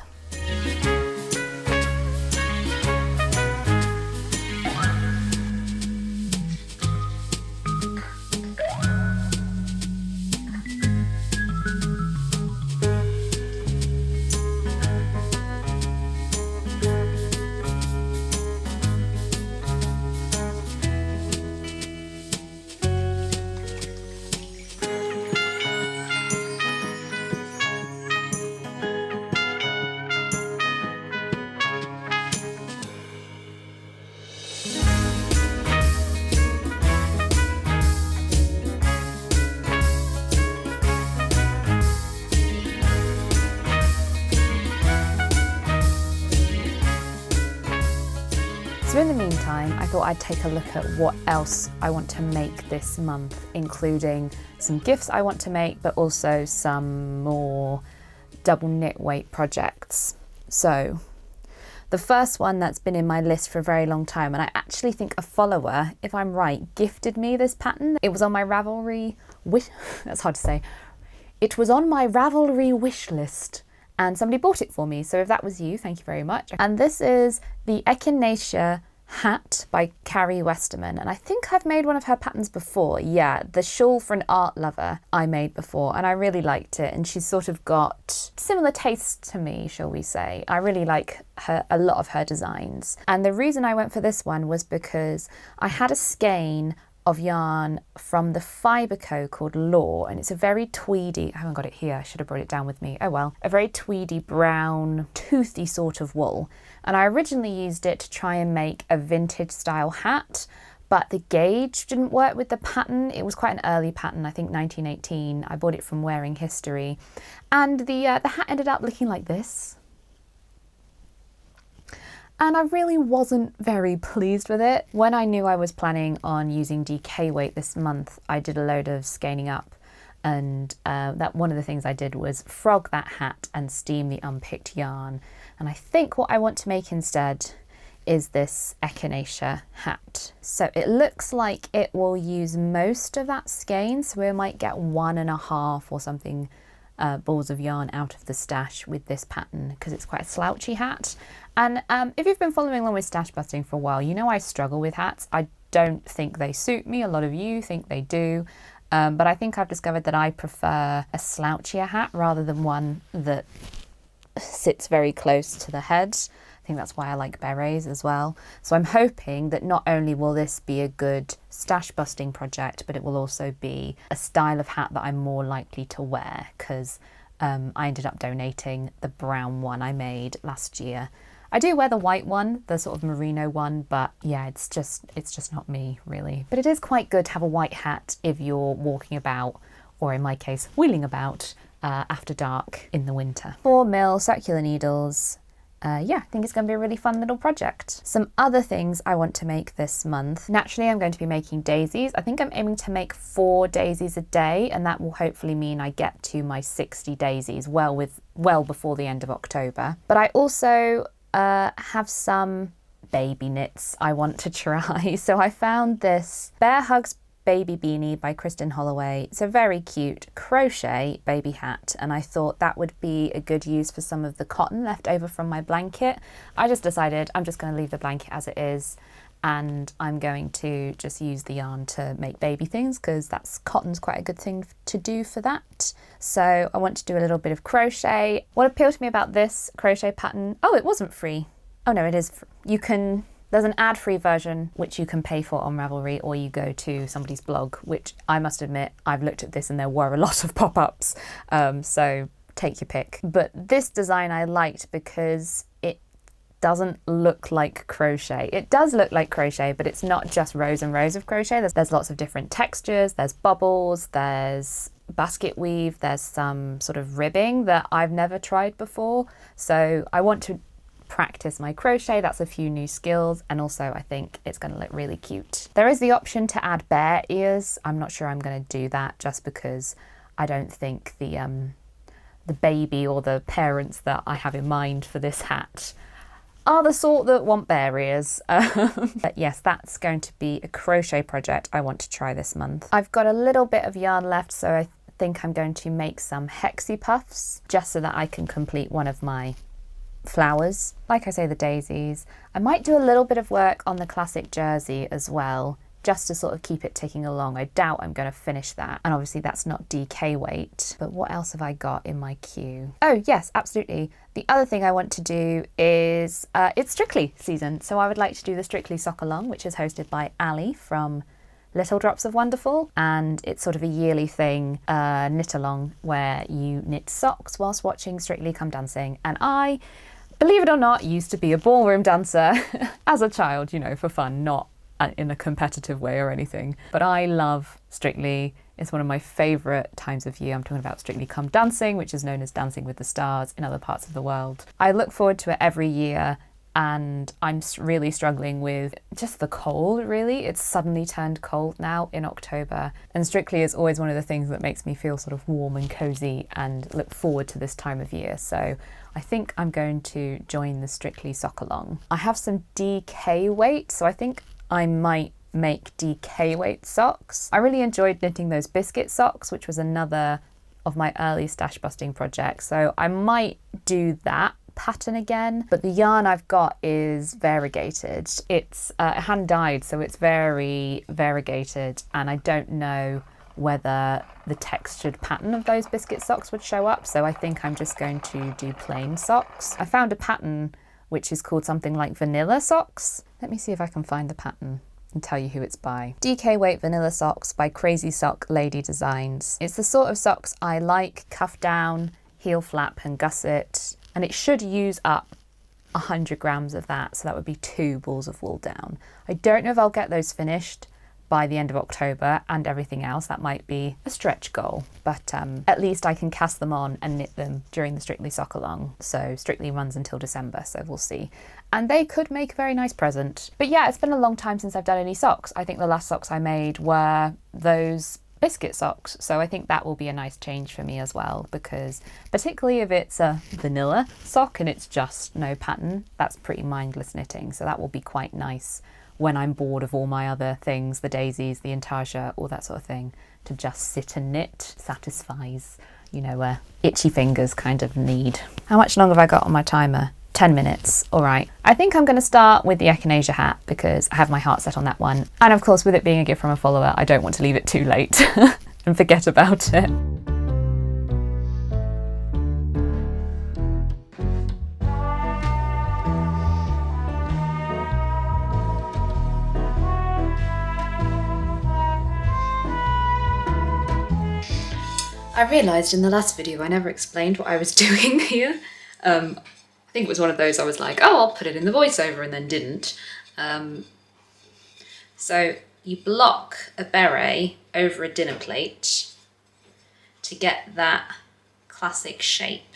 time, I thought I'd take a look at what else I want to make this month, including some gifts I want to make, but also some more double knit weight projects. So the first one that's been in my list for a very long time, and I actually think a follower, if I'm right, gifted me this pattern. It was on my Ravelry that's hard to say. It was on my Ravelry wish list and somebody bought it for me. So if that was you, thank you very much. And this is the Echinacea hat by Carrie Westerman. And I think I've made one of her patterns before. Yeah, the shawl for an art lover I made before and I really liked it. And she's sort of got similar tastes to me, shall we say. I really like a lot of her designs. And the reason I went for this one was because I had a skein of yarn from the Fibre Co called Law, and it's a very tweedy, I haven't got it here, I should have brought it down with me, oh well, a very tweedy brown toothy sort of wool. And I originally used it to try and make a vintage style hat, but the gauge didn't work with the pattern. It was quite an early pattern, I think 1918. I bought it from Wearing History, and the hat ended up looking like this. And I really wasn't very pleased with it. When I knew I was planning on using DK weight this month, I did a load of scaling up, and that one of the things I did was frog that hat and steam the unpicked yarn. And I think what I want to make instead is this Echinacea hat. So it looks like it will use most of that skein, so we might get 1.5 or something balls of yarn out of the stash with this pattern, because it's quite a slouchy hat. And if you've been following along with stash busting for a while, you know I struggle with hats. I don't think they suit me. A lot of you think they do. But I think I've discovered that I prefer a slouchier hat rather than one that sits very close to the head. I think that's why I like berets as well. So I'm hoping that not only will this be a good stash busting project, but it will also be a style of hat that I'm more likely to wear, because I ended up donating the brown one I made last year. I do wear the white one, the sort of merino one, but yeah, it's just not me really. But it is quite good to have a white hat if you're walking about, or in my case, wheeling about after dark in the winter. 4 mil circular needles. Yeah, I think it's going to be a really fun little project. Some other things I want to make this month. Naturally, I'm going to be making daisies. I think I'm aiming to make 4 daisies a day, and that will hopefully mean I get to my 60 daisies well before the end of October. But I also have some baby knits I want to try. So I found this Bear Hugs Baby Beanie by Kristen Holloway. It's a very cute crochet baby hat, and I thought that would be a good use for some of the cotton left over from my blanket. I just decided I'm just going to leave the blanket as it is, and I'm going to just use the yarn to make baby things, because cotton's quite a good thing to do for that. So I want to do a little bit of crochet. What appealed to me about this crochet pattern, oh, it wasn't free. Oh no, it is. There's an ad-free version which you can pay for on Ravelry, or you go to somebody's blog, which I must admit, I've looked at this and there were a lot of pop-ups, so take your pick. But this design I liked because it doesn't look like crochet. It does look like crochet, but it's not just rows and rows of crochet. There's lots of different textures, there's bubbles, there's basket weave, there's some sort of ribbing that I've never tried before. So I want to practice my crochet. That's a few new skills, and also I think it's going to look really cute. There is the option to add bear ears. I'm not sure I'm going to do that, just because I don't think the baby or the parents that I have in mind for this hat are the sort that want bear ears. But yes, that's going to be a crochet project I want to try this month. I've got a little bit of yarn left, so I think I'm going to make some hexie puffs just so that I can complete one of my flowers. Like I say, the daisies. I might do a little bit of work on the classic jersey as well, just to sort of keep it ticking along. I doubt I'm going to finish that, and obviously that's not DK weight. But what else have I got in my queue? Oh yes, absolutely. The other thing I want to do is it's Strictly season, so I would like to do the Strictly Sock Along, which is hosted by Ali from Little Drops of Wonderful, and it's sort of a yearly thing, knit along, where you knit socks whilst watching Strictly Come Dancing. And I, believe it or not, used to be a ballroom dancer as a child, you know, for fun, not in a competitive way or anything. But I love Strictly. It's one of my favourite times of year. I'm talking about Strictly Come Dancing, which is known as Dancing with the Stars in other parts of the world. I look forward to it every year, and I'm really struggling with just the cold, really. It's suddenly turned cold now in October, and Strictly is always one of the things that makes me feel sort of warm and cozy and look forward to this time of year. So I think I'm going to join the Strictly sock along. I have some DK weight, so I think I might make DK weight socks. I really enjoyed knitting those biscuit socks, which was another of my early stash busting projects, so I might do that pattern again, but the yarn I've got is variegated. It's hand dyed, so it's very variegated, and I don't know whether the textured pattern of those biscuit socks would show up, so I think I'm just going to do plain socks. I found a pattern which is called something like vanilla socks. Let me see if I can find the pattern and tell you who it's by. DK Weight Vanilla Socks by Crazy Sock Lady Designs. It's the sort of socks I like, cuff down, heel flap and gusset, and it should use up 100 grams of that, so that would be 2 balls of wool down. I don't know if I'll get those finished by the end of October and everything else. That might be a stretch goal, but at least I can cast them on and knit them during the Strictly sock along. So Strictly runs until December, so we'll see. And they could make a very nice present. But yeah, it's been a long time since I've done any socks. I think the last socks I made were those biscuit socks, so I think that will be a nice change for me as well, because particularly if it's a vanilla sock and it's just no pattern, that's pretty mindless knitting, so that will be quite nice when I'm bored of all my other things, the daisies, the intarsia, all that sort of thing, to just sit and knit. Satisfies, you know, a itchy fingers kind of need. How much longer have I got on my timer? 10 minutes. All right. I think I'm going to start with the echinacea hat because I have my heart set on that one. And of course, with it being a gift from a follower, I don't want to leave it too late and forget about it. I realised in the last video I never explained what I was doing here. I think it was one of those I was like, oh, I'll put it in the voiceover and then didn't. So you block a beret over a dinner plate to get that classic shape.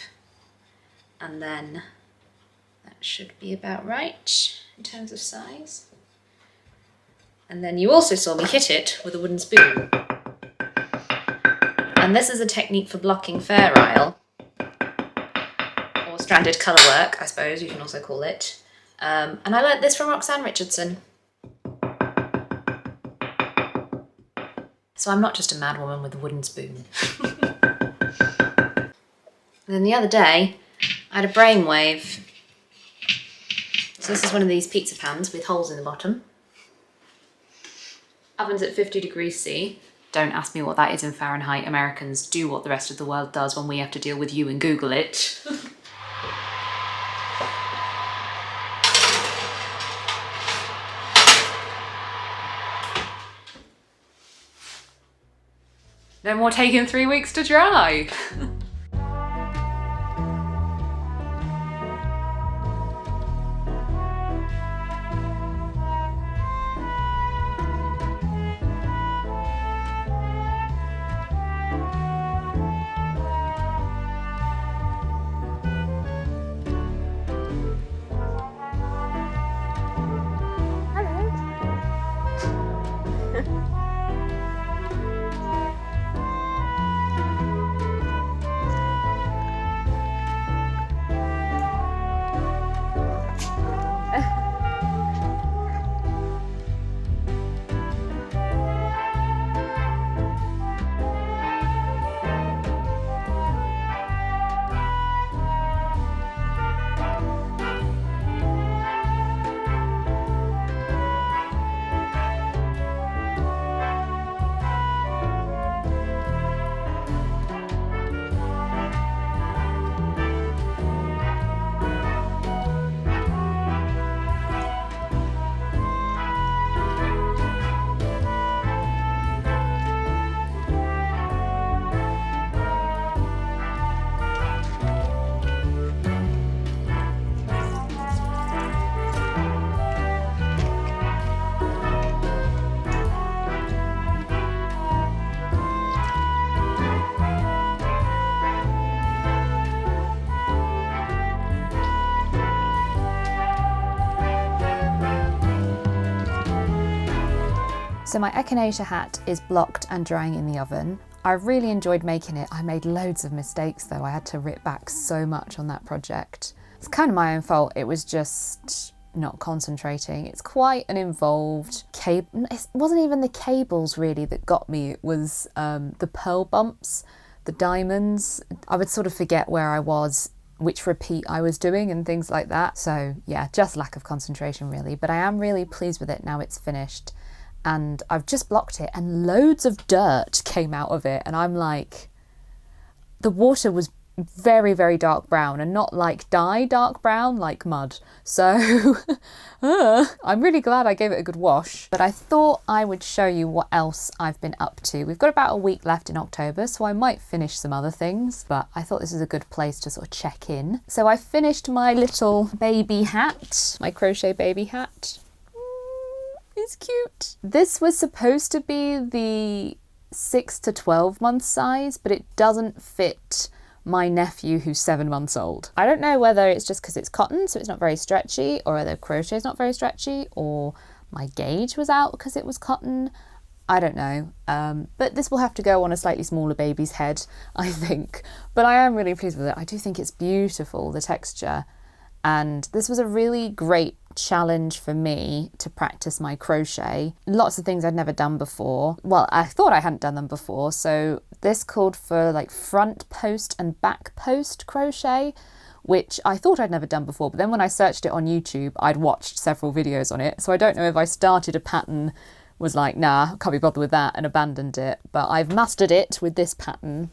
And then that should be about right in terms of size. And then you also saw me hit it with a wooden spoon. And this is a technique for blocking Fair Isle, or stranded colour work, I suppose you can also call it. And I learnt this from Roxanne Richardson. So I'm not just a mad woman with a wooden spoon. And then the other day, I had a brainwave. So this is one of these pizza pans with holes in the bottom. Oven's at 50 degrees C. Don't ask me what that is in Fahrenheit. Americans do what the rest of the world does when we have to deal with you and Google it. No more taking 3 weeks to dry. So my echinacea hat is blocked and drying in the oven. I really enjoyed making it. I made loads of mistakes though. I had to rip back so much on that project. It's kind of my own fault. It was just not concentrating. It's quite an involved cable. It wasn't even the cables really that got me. It was the pearl bumps, the diamonds. I would sort of forget where I was, which repeat I was doing and things like that. So yeah, just lack of concentration really. But I am really pleased with it now it's finished. And I've just blocked it and loads of dirt came out of it. And I'm like, the water was very, very dark brown and not like dye dark brown, like mud. So I'm really glad I gave it a good wash. But I thought I would show you what else I've been up to. We've got about a week left in October, so I might finish some other things, but I thought this is a good place to sort of check in. So I finished my little baby hat, my crochet baby hat. It's cute. This was supposed to be the 6 to 12 month size, but it doesn't fit my nephew who's 7 months old. I don't know whether it's just because it's cotton, so it's not very stretchy, or whether crochet is not very stretchy, or my gauge was out because it was cotton. I don't know. But this will have to go on a slightly smaller baby's head, I think. But I am really pleased with it. I do think it's beautiful, the texture. And this was a really great challenge for me to practice my crochet. Lots of things I'd never done before. Well, I thought I hadn't done them before. So this called for like front post and back post crochet, which I thought I'd never done before. But then when I searched it on YouTube, I'd watched several videos on it. So I don't know if I started a pattern, was like, nah, can't be bothered with that, and abandoned it. But I've mastered it with this pattern.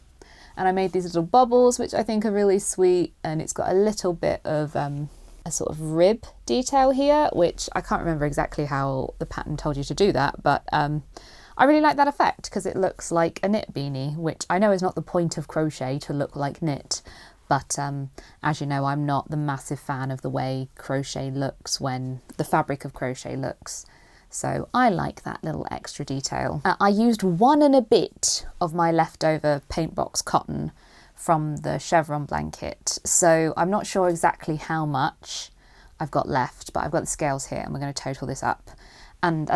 And I made these little bubbles, which I think are really sweet. And it's got a little bit of a sort of rib detail here, which I can't remember exactly how the pattern told you to do that. But I really like that effect because it looks like a knit beanie, which I know is not the point of crochet to look like knit. But as you know, I'm not the massive fan of the way crochet looks when the fabric of crochet looks. So I like that little extra detail. I used 1 and a bit of my leftover paint box cotton from the chevron blanket. So I'm not sure exactly how much I've got left, but I've got the scales here and we're going to total this up. And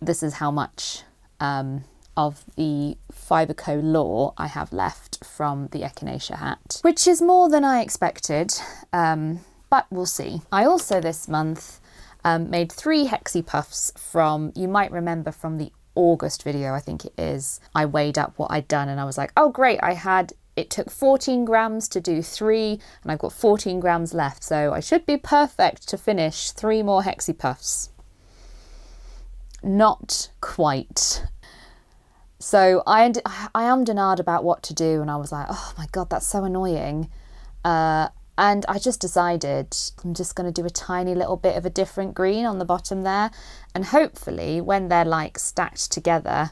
this is how much of the Fiberco Law I have left from the echinacea hat, which is more than I expected, but we'll see. I also this month made 3 hexie puffs from, you might remember from the August video, I think it is. I weighed up what I'd done and I was like, oh great, it took 14 grams to do 3 and I've got 14 grams left. So I should be perfect to finish 3 more hexie puffs. Not quite. So I ummed and ahed about what to do and I was like, oh my God, that's so annoying. And I just decided I'm just going to do a tiny little bit of a different green on the bottom there. And hopefully when they're like stacked together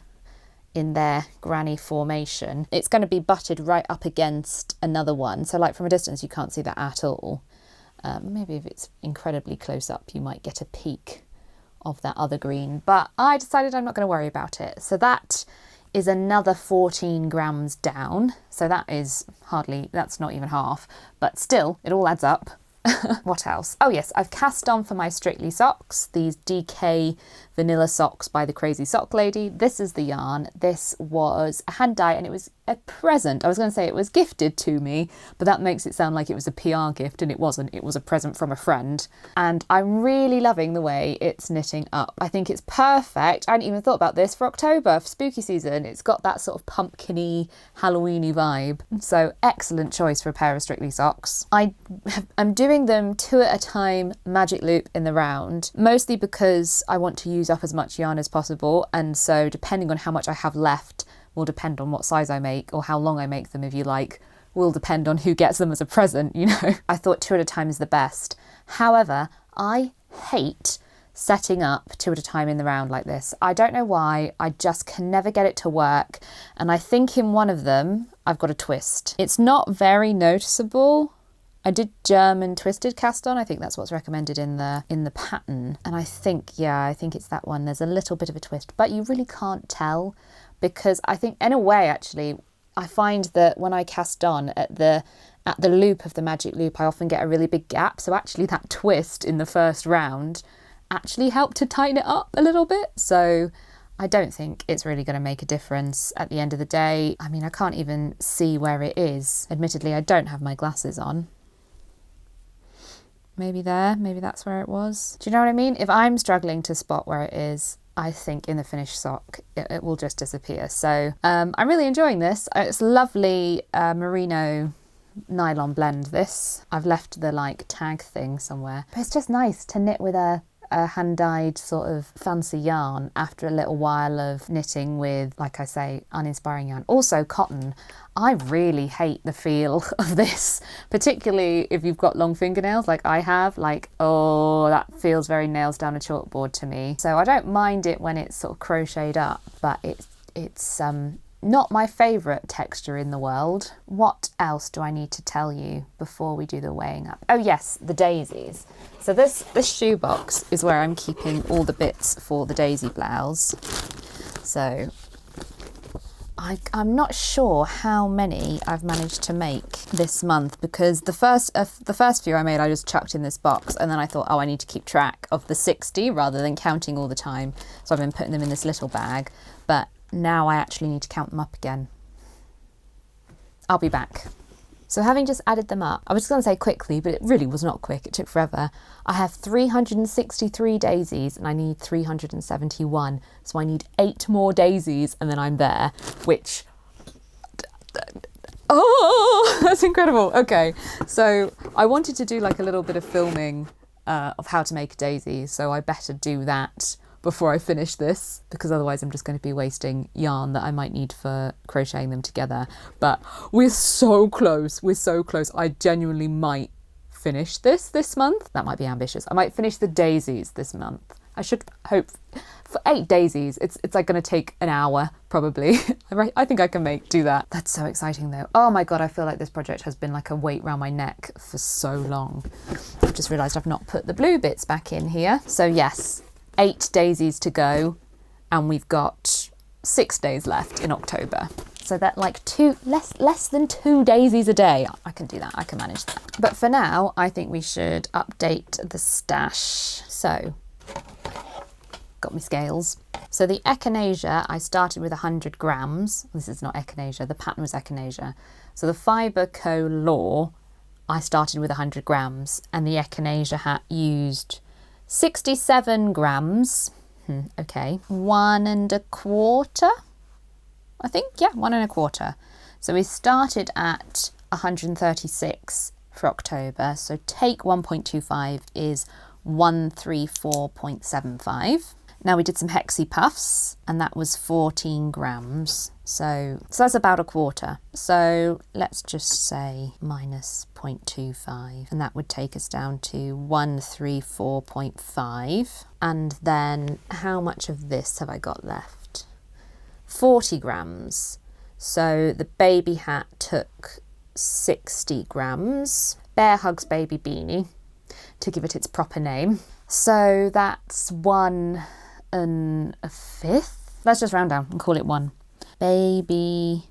in their granny formation, it's going to be butted right up against another one. So like from a distance, you can't see that at all. Maybe if it's incredibly close up, you might get a peek of that other green. But I decided I'm not going to worry about it. So that is another 14 grams down. So that is that's not even half, but still it all adds up. What else? Oh yes, I've cast on for my Strictly socks, these DK vanilla socks by the Crazy Sock Lady. This is the yarn. This was a hand dye and it was a present. I was going to say it was gifted to me, but that makes it sound like it was a PR gift and it wasn't. It was a present from a friend. And I'm really loving the way it's knitting up. I think it's perfect. I hadn't even thought about this for October, for spooky season. It's got that sort of pumpkin-y, Halloween-y vibe. So excellent choice for a pair of Strictly socks. I'm doing them 2 at a time, magic loop in the round, mostly because I want to use up as much yarn as possible, and so depending on how much I have left will depend on what size I make, or how long I make them, if you like, will depend on who gets them as a present, you know. I thought 2 at a time is the best. However, I hate setting up 2 at a time in the round like this. I don't know why, I just can never get it to work, and I think in one of them I've got a twist. It's not very noticeable. I did German twisted cast on. I think that's what's recommended in the pattern. And I think it's that one. There's a little bit of a twist, but you really can't tell, because I think in a way, actually, I find that when I cast on at the loop of the magic loop, I often get a really big gap. So actually that twist in the first round actually helped to tighten it up a little bit. So I don't think it's really going to make a difference at the end of the day. I mean, I can't even see where it is. Admittedly, I don't have my glasses on. Maybe there, maybe that's where it was. Do you know what I mean? If I'm struggling to spot where it is, I think in the finished sock, it will just disappear. So I'm really enjoying this. It's lovely merino nylon blend, this. I've left the like tag thing somewhere. But it's just nice to knit with a hand-dyed sort of fancy yarn after a little while of knitting with, like I say, uninspiring yarn. Also cotton. I really hate the feel of this, particularly if you've got long fingernails like I have. Like, oh, that feels very nails down a chalkboard to me. So I don't mind it when it's sort of crocheted up, but it's not my favourite texture in the world. What else do I need to tell you before we do the weighing up? Oh yes, the daisies. So this shoebox is where I'm keeping all the bits for the daisy blouse. So I'm not sure how many I've managed to make this month, because the first few I made I just chucked in this box, and then I thought, oh, I need to keep track of the 60 rather than counting all the time. So I've been putting them in this little bag, but now I actually need to count them up again. I'll be back. So having just added them up, I was going to say quickly, but it really was not quick. It took forever. I have 363 daisies and I need 371. So I need 8 more daisies and then I'm there, which... Oh, that's incredible. Okay, so I wanted to do like a little bit of filming of how to make a daisy. So I better do that before I finish this, because otherwise I'm just going to be wasting yarn that I might need for crocheting them together. But we're so close. We're so close. I genuinely might finish this month. That might be ambitious. I might finish the daisies this month. I should hope for 8 daisies. It's like going to take an hour probably. I think I can do that. That's so exciting though. Oh my God, I feel like this project has been like a weight around my neck for so long. I've just realised I've not put the blue bits back in here. So yes, 8 daisies to go, and we've got 6 days left in October. So that like less than 2 daisies a day. I can do that, I can manage that. But for now, I think we should update the stash. So, got my scales. So the echinacea, I started with 100 grams. This is not echinacea, the pattern was echinacea. So the Fibre Co. Law, I started with 100 grams, and the echinacea hat used 67 grams, okay, 1 1/4, I think, yeah, 1 1/4. So we started at 136 for October, so take 1.25 is 134.75. Now we did some hexie puffs, and that was 14 grams. So that's about 1/4. So let's just say minus 0.25, and that would take us down to 134.5. And then how much of this have I got left? 40 grams. So the baby hat took 60 grams. Bear Hugs Baby Beanie, to give it its proper name. So that's 1 1/5. Let's just round down and call it 1. Baby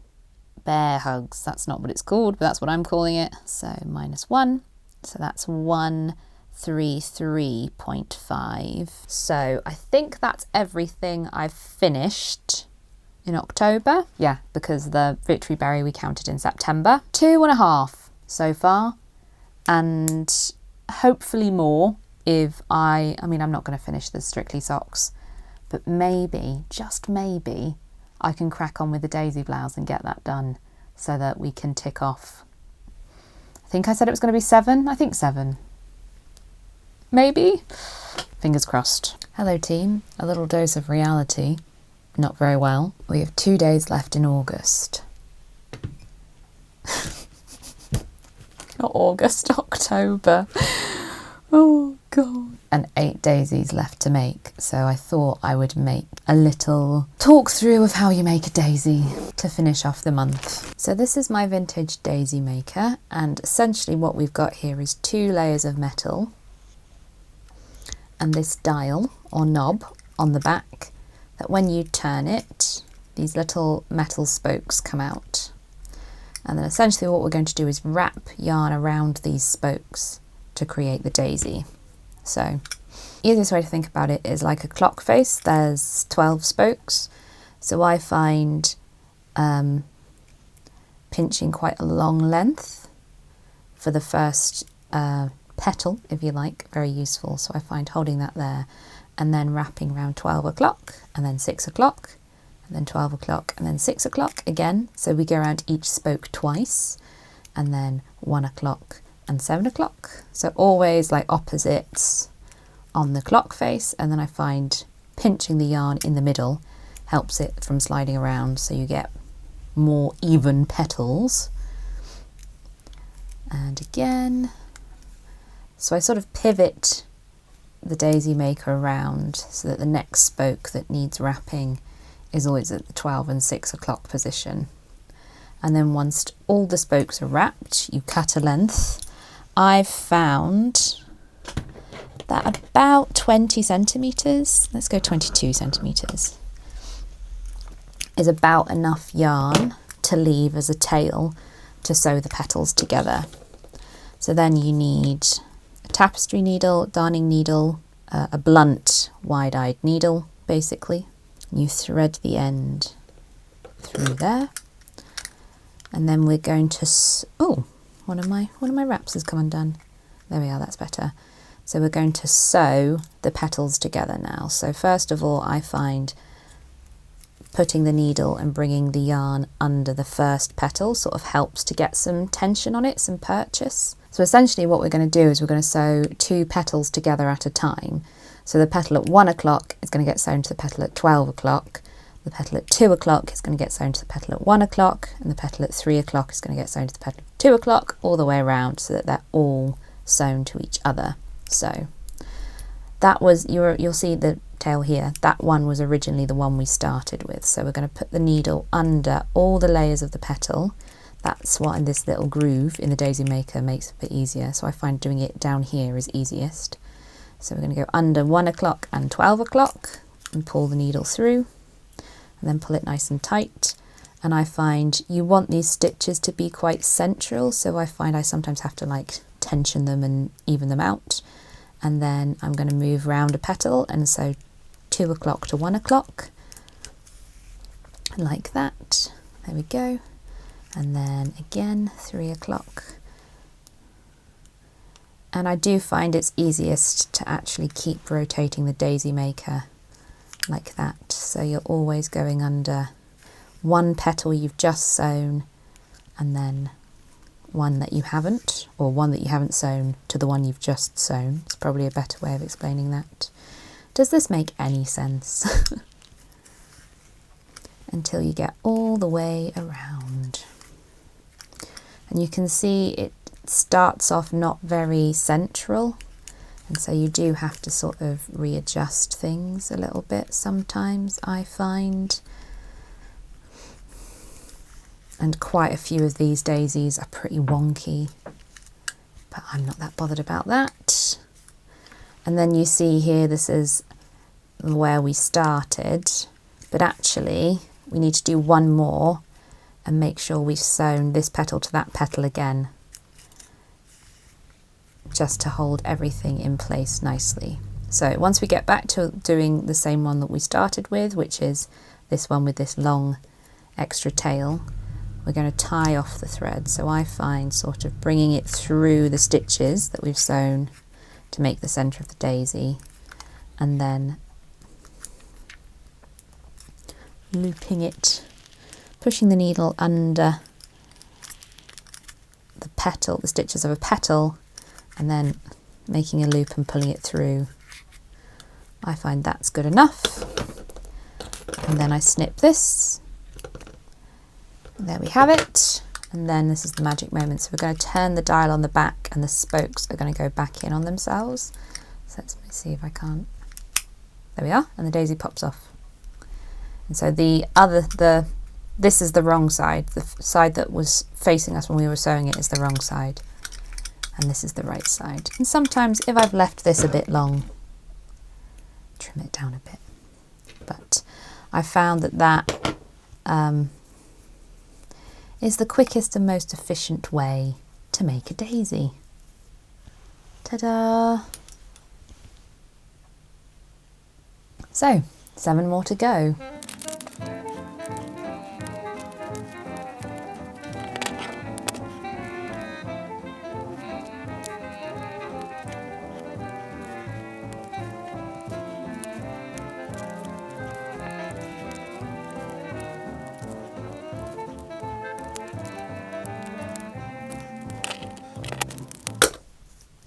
Bear Hugs. That's not what it's called, but that's what I'm calling it. So minus 1. So that's 133.5. So I think that's everything I've finished in October. Yeah, because the Victory Berry we counted in September. 2.5 so far, and hopefully more if I mean, I'm not going to finish the Strictly socks, but maybe, just maybe, I can crack on with the daisy blouse and get that done so that we can tick off. I think I said it was going to be 7. I think 7. Maybe? Fingers crossed. Hello team, a little dose of reality. Not very well. We have 2 days left in August. Not August, October. Oh God. And 8 daisies left to make. So I thought I would make a little talk through of how you make a daisy to finish off the month. So this is my vintage daisy maker, and essentially what we've got here is 2 layers of metal and this dial or knob on the back that when you turn it, these little metal spokes come out. And then essentially what we're going to do is wrap yarn around these spokes to create the daisy. So Easiest way to think about it is like a clock face. There's 12 spokes. So I find pinching quite a long length for the first petal, if you like, very useful. So I find holding that there and then wrapping around 12 o'clock and then 6 o'clock and then 12 o'clock and then 6 o'clock again. So we go around each spoke twice, and then 1 o'clock and 7 o'clock. So always like opposites on the clock face, and then I find pinching the yarn in the middle helps it from sliding around, so you get more even petals. And again, so I sort of pivot the daisy maker around so that the next spoke that needs wrapping is always at the 12 and 6 o'clock position. And then once all the spokes are wrapped, you cut a length. I've found that about 20 centimetres, let's go 22 centimetres, is about enough yarn to leave as a tail to sew the petals together. So then you need a tapestry needle, darning needle, a blunt wide-eyed needle basically. You thread the end through there, and then we're going to one of my wraps has come undone. There we are, that's better. So we're going to sew the petals together now. So first of all, I find putting the needle and bringing the yarn under the first petal sort of helps to get some tension on it, some purchase. So essentially what we're going to do is we're going to sew 2 petals together at a time. So the petal at 1 o'clock is going to get sewn to the petal at 12 o'clock. The petal at 2 o'clock is going to get sewn to the petal at 1 o'clock, and the petal at 3 o'clock is going to get sewn to the petal at 2 o'clock, all the way around, so that they're all sewn to each other. So that was, you'll see the tail here, that one was originally the one we started with. So we're going to put the needle under all the layers of the petal. That's what in this little groove in the daisy maker makes it a bit easier. So I find doing it down here is easiest. So we're going to go under 1 o'clock and 12 o'clock and pull the needle through, and then pull it nice and tight. And I find you want these stitches to be quite central, so I find I sometimes have to like tension them and even them out. And then I'm going to move round a petal, and so 2 o'clock to 1 o'clock, like that. There we go. And then again 3 o'clock. And I do find it's easiest to actually keep rotating the daisy maker like that. So you're always going under one petal you've just sewn, and then one that you haven't, or one that you haven't sewn to the one you've just sewn. It's probably a better way of explaining that. Does this make any sense? Until you get all the way around. And you can see it starts off not very central, and so you do have to sort of readjust things a little bit sometimes, I find. And quite a few of these daisies are pretty wonky, but I'm not that bothered about that. And then you see here, this is where we started, but actually we need to do one more and make sure we've sewn this petal to that petal again, just to hold everything in place nicely. So once we get back to doing the same one that we started with, which is this one with this long extra tail, we're going to tie off the thread. So I find sort of bringing it through the stitches that we've sewn to make the centre of the daisy, and then looping it, pushing the needle under the petal, the stitches of a petal, and then making a loop and pulling it through. I find that's good enough. And then I snip this. There we have it. And then this is the magic moment. So we're going to turn the dial on the back, and the spokes are going to go back in on themselves. So let's see if I can't. There we are. And the daisy pops off. And so this is the wrong side. The side that was facing us when we were sewing it is the wrong side. And this is the right side. And sometimes if I've left this a bit long, trim it down a bit. But I found that is the quickest and most efficient way to make a daisy. Ta-da! So, 7 more to go.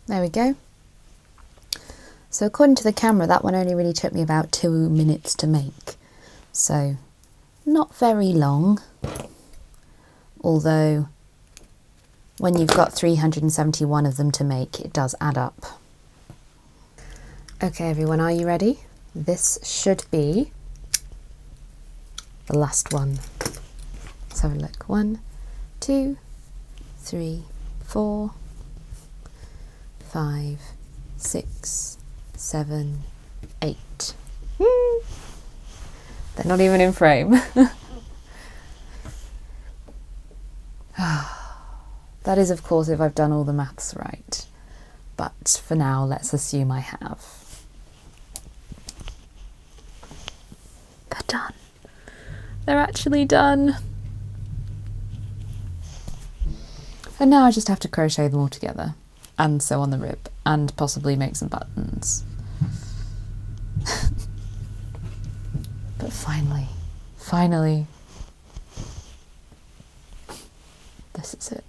There we go. So according to the camera, that one only really took me about 2 minutes to make. So not very long, although when you've got 371 of them to make, it does add up. Okay everyone, are you ready? This should be the last one. Let's have a look. 1, 2, 3, 4, 5, 6, 7, 8. They're not even in frame. That is, of course, if I've done all the maths right. But for now, let's assume I have. They're done. They're actually done. And now I just have to crochet them all together. And sew on the rib, and possibly make some buttons. But finally, this is it.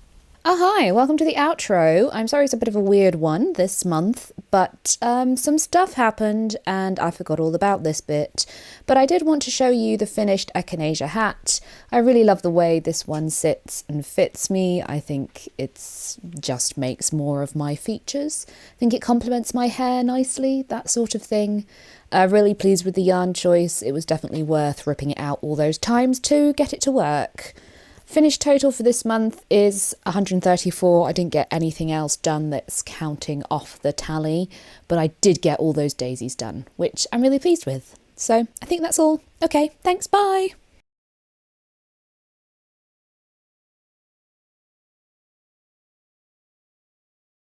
Oh hi, welcome to the outro. I'm sorry it's a bit of a weird one this month, but some stuff happened and I forgot all about this bit. But I did want to show you the finished echinacea hat. I really love the way this one sits and fits me. I think it's just makes more of my features. I think it complements my hair nicely, that sort of thing. Really pleased with the yarn choice. It was definitely worth ripping it out all those times to get it to work. Finished total for this month is 134. I didn't get anything else done that's counting off the tally, but I did get all those daisies done, which I'm really pleased with. So I think that's all. Okay, thanks, bye.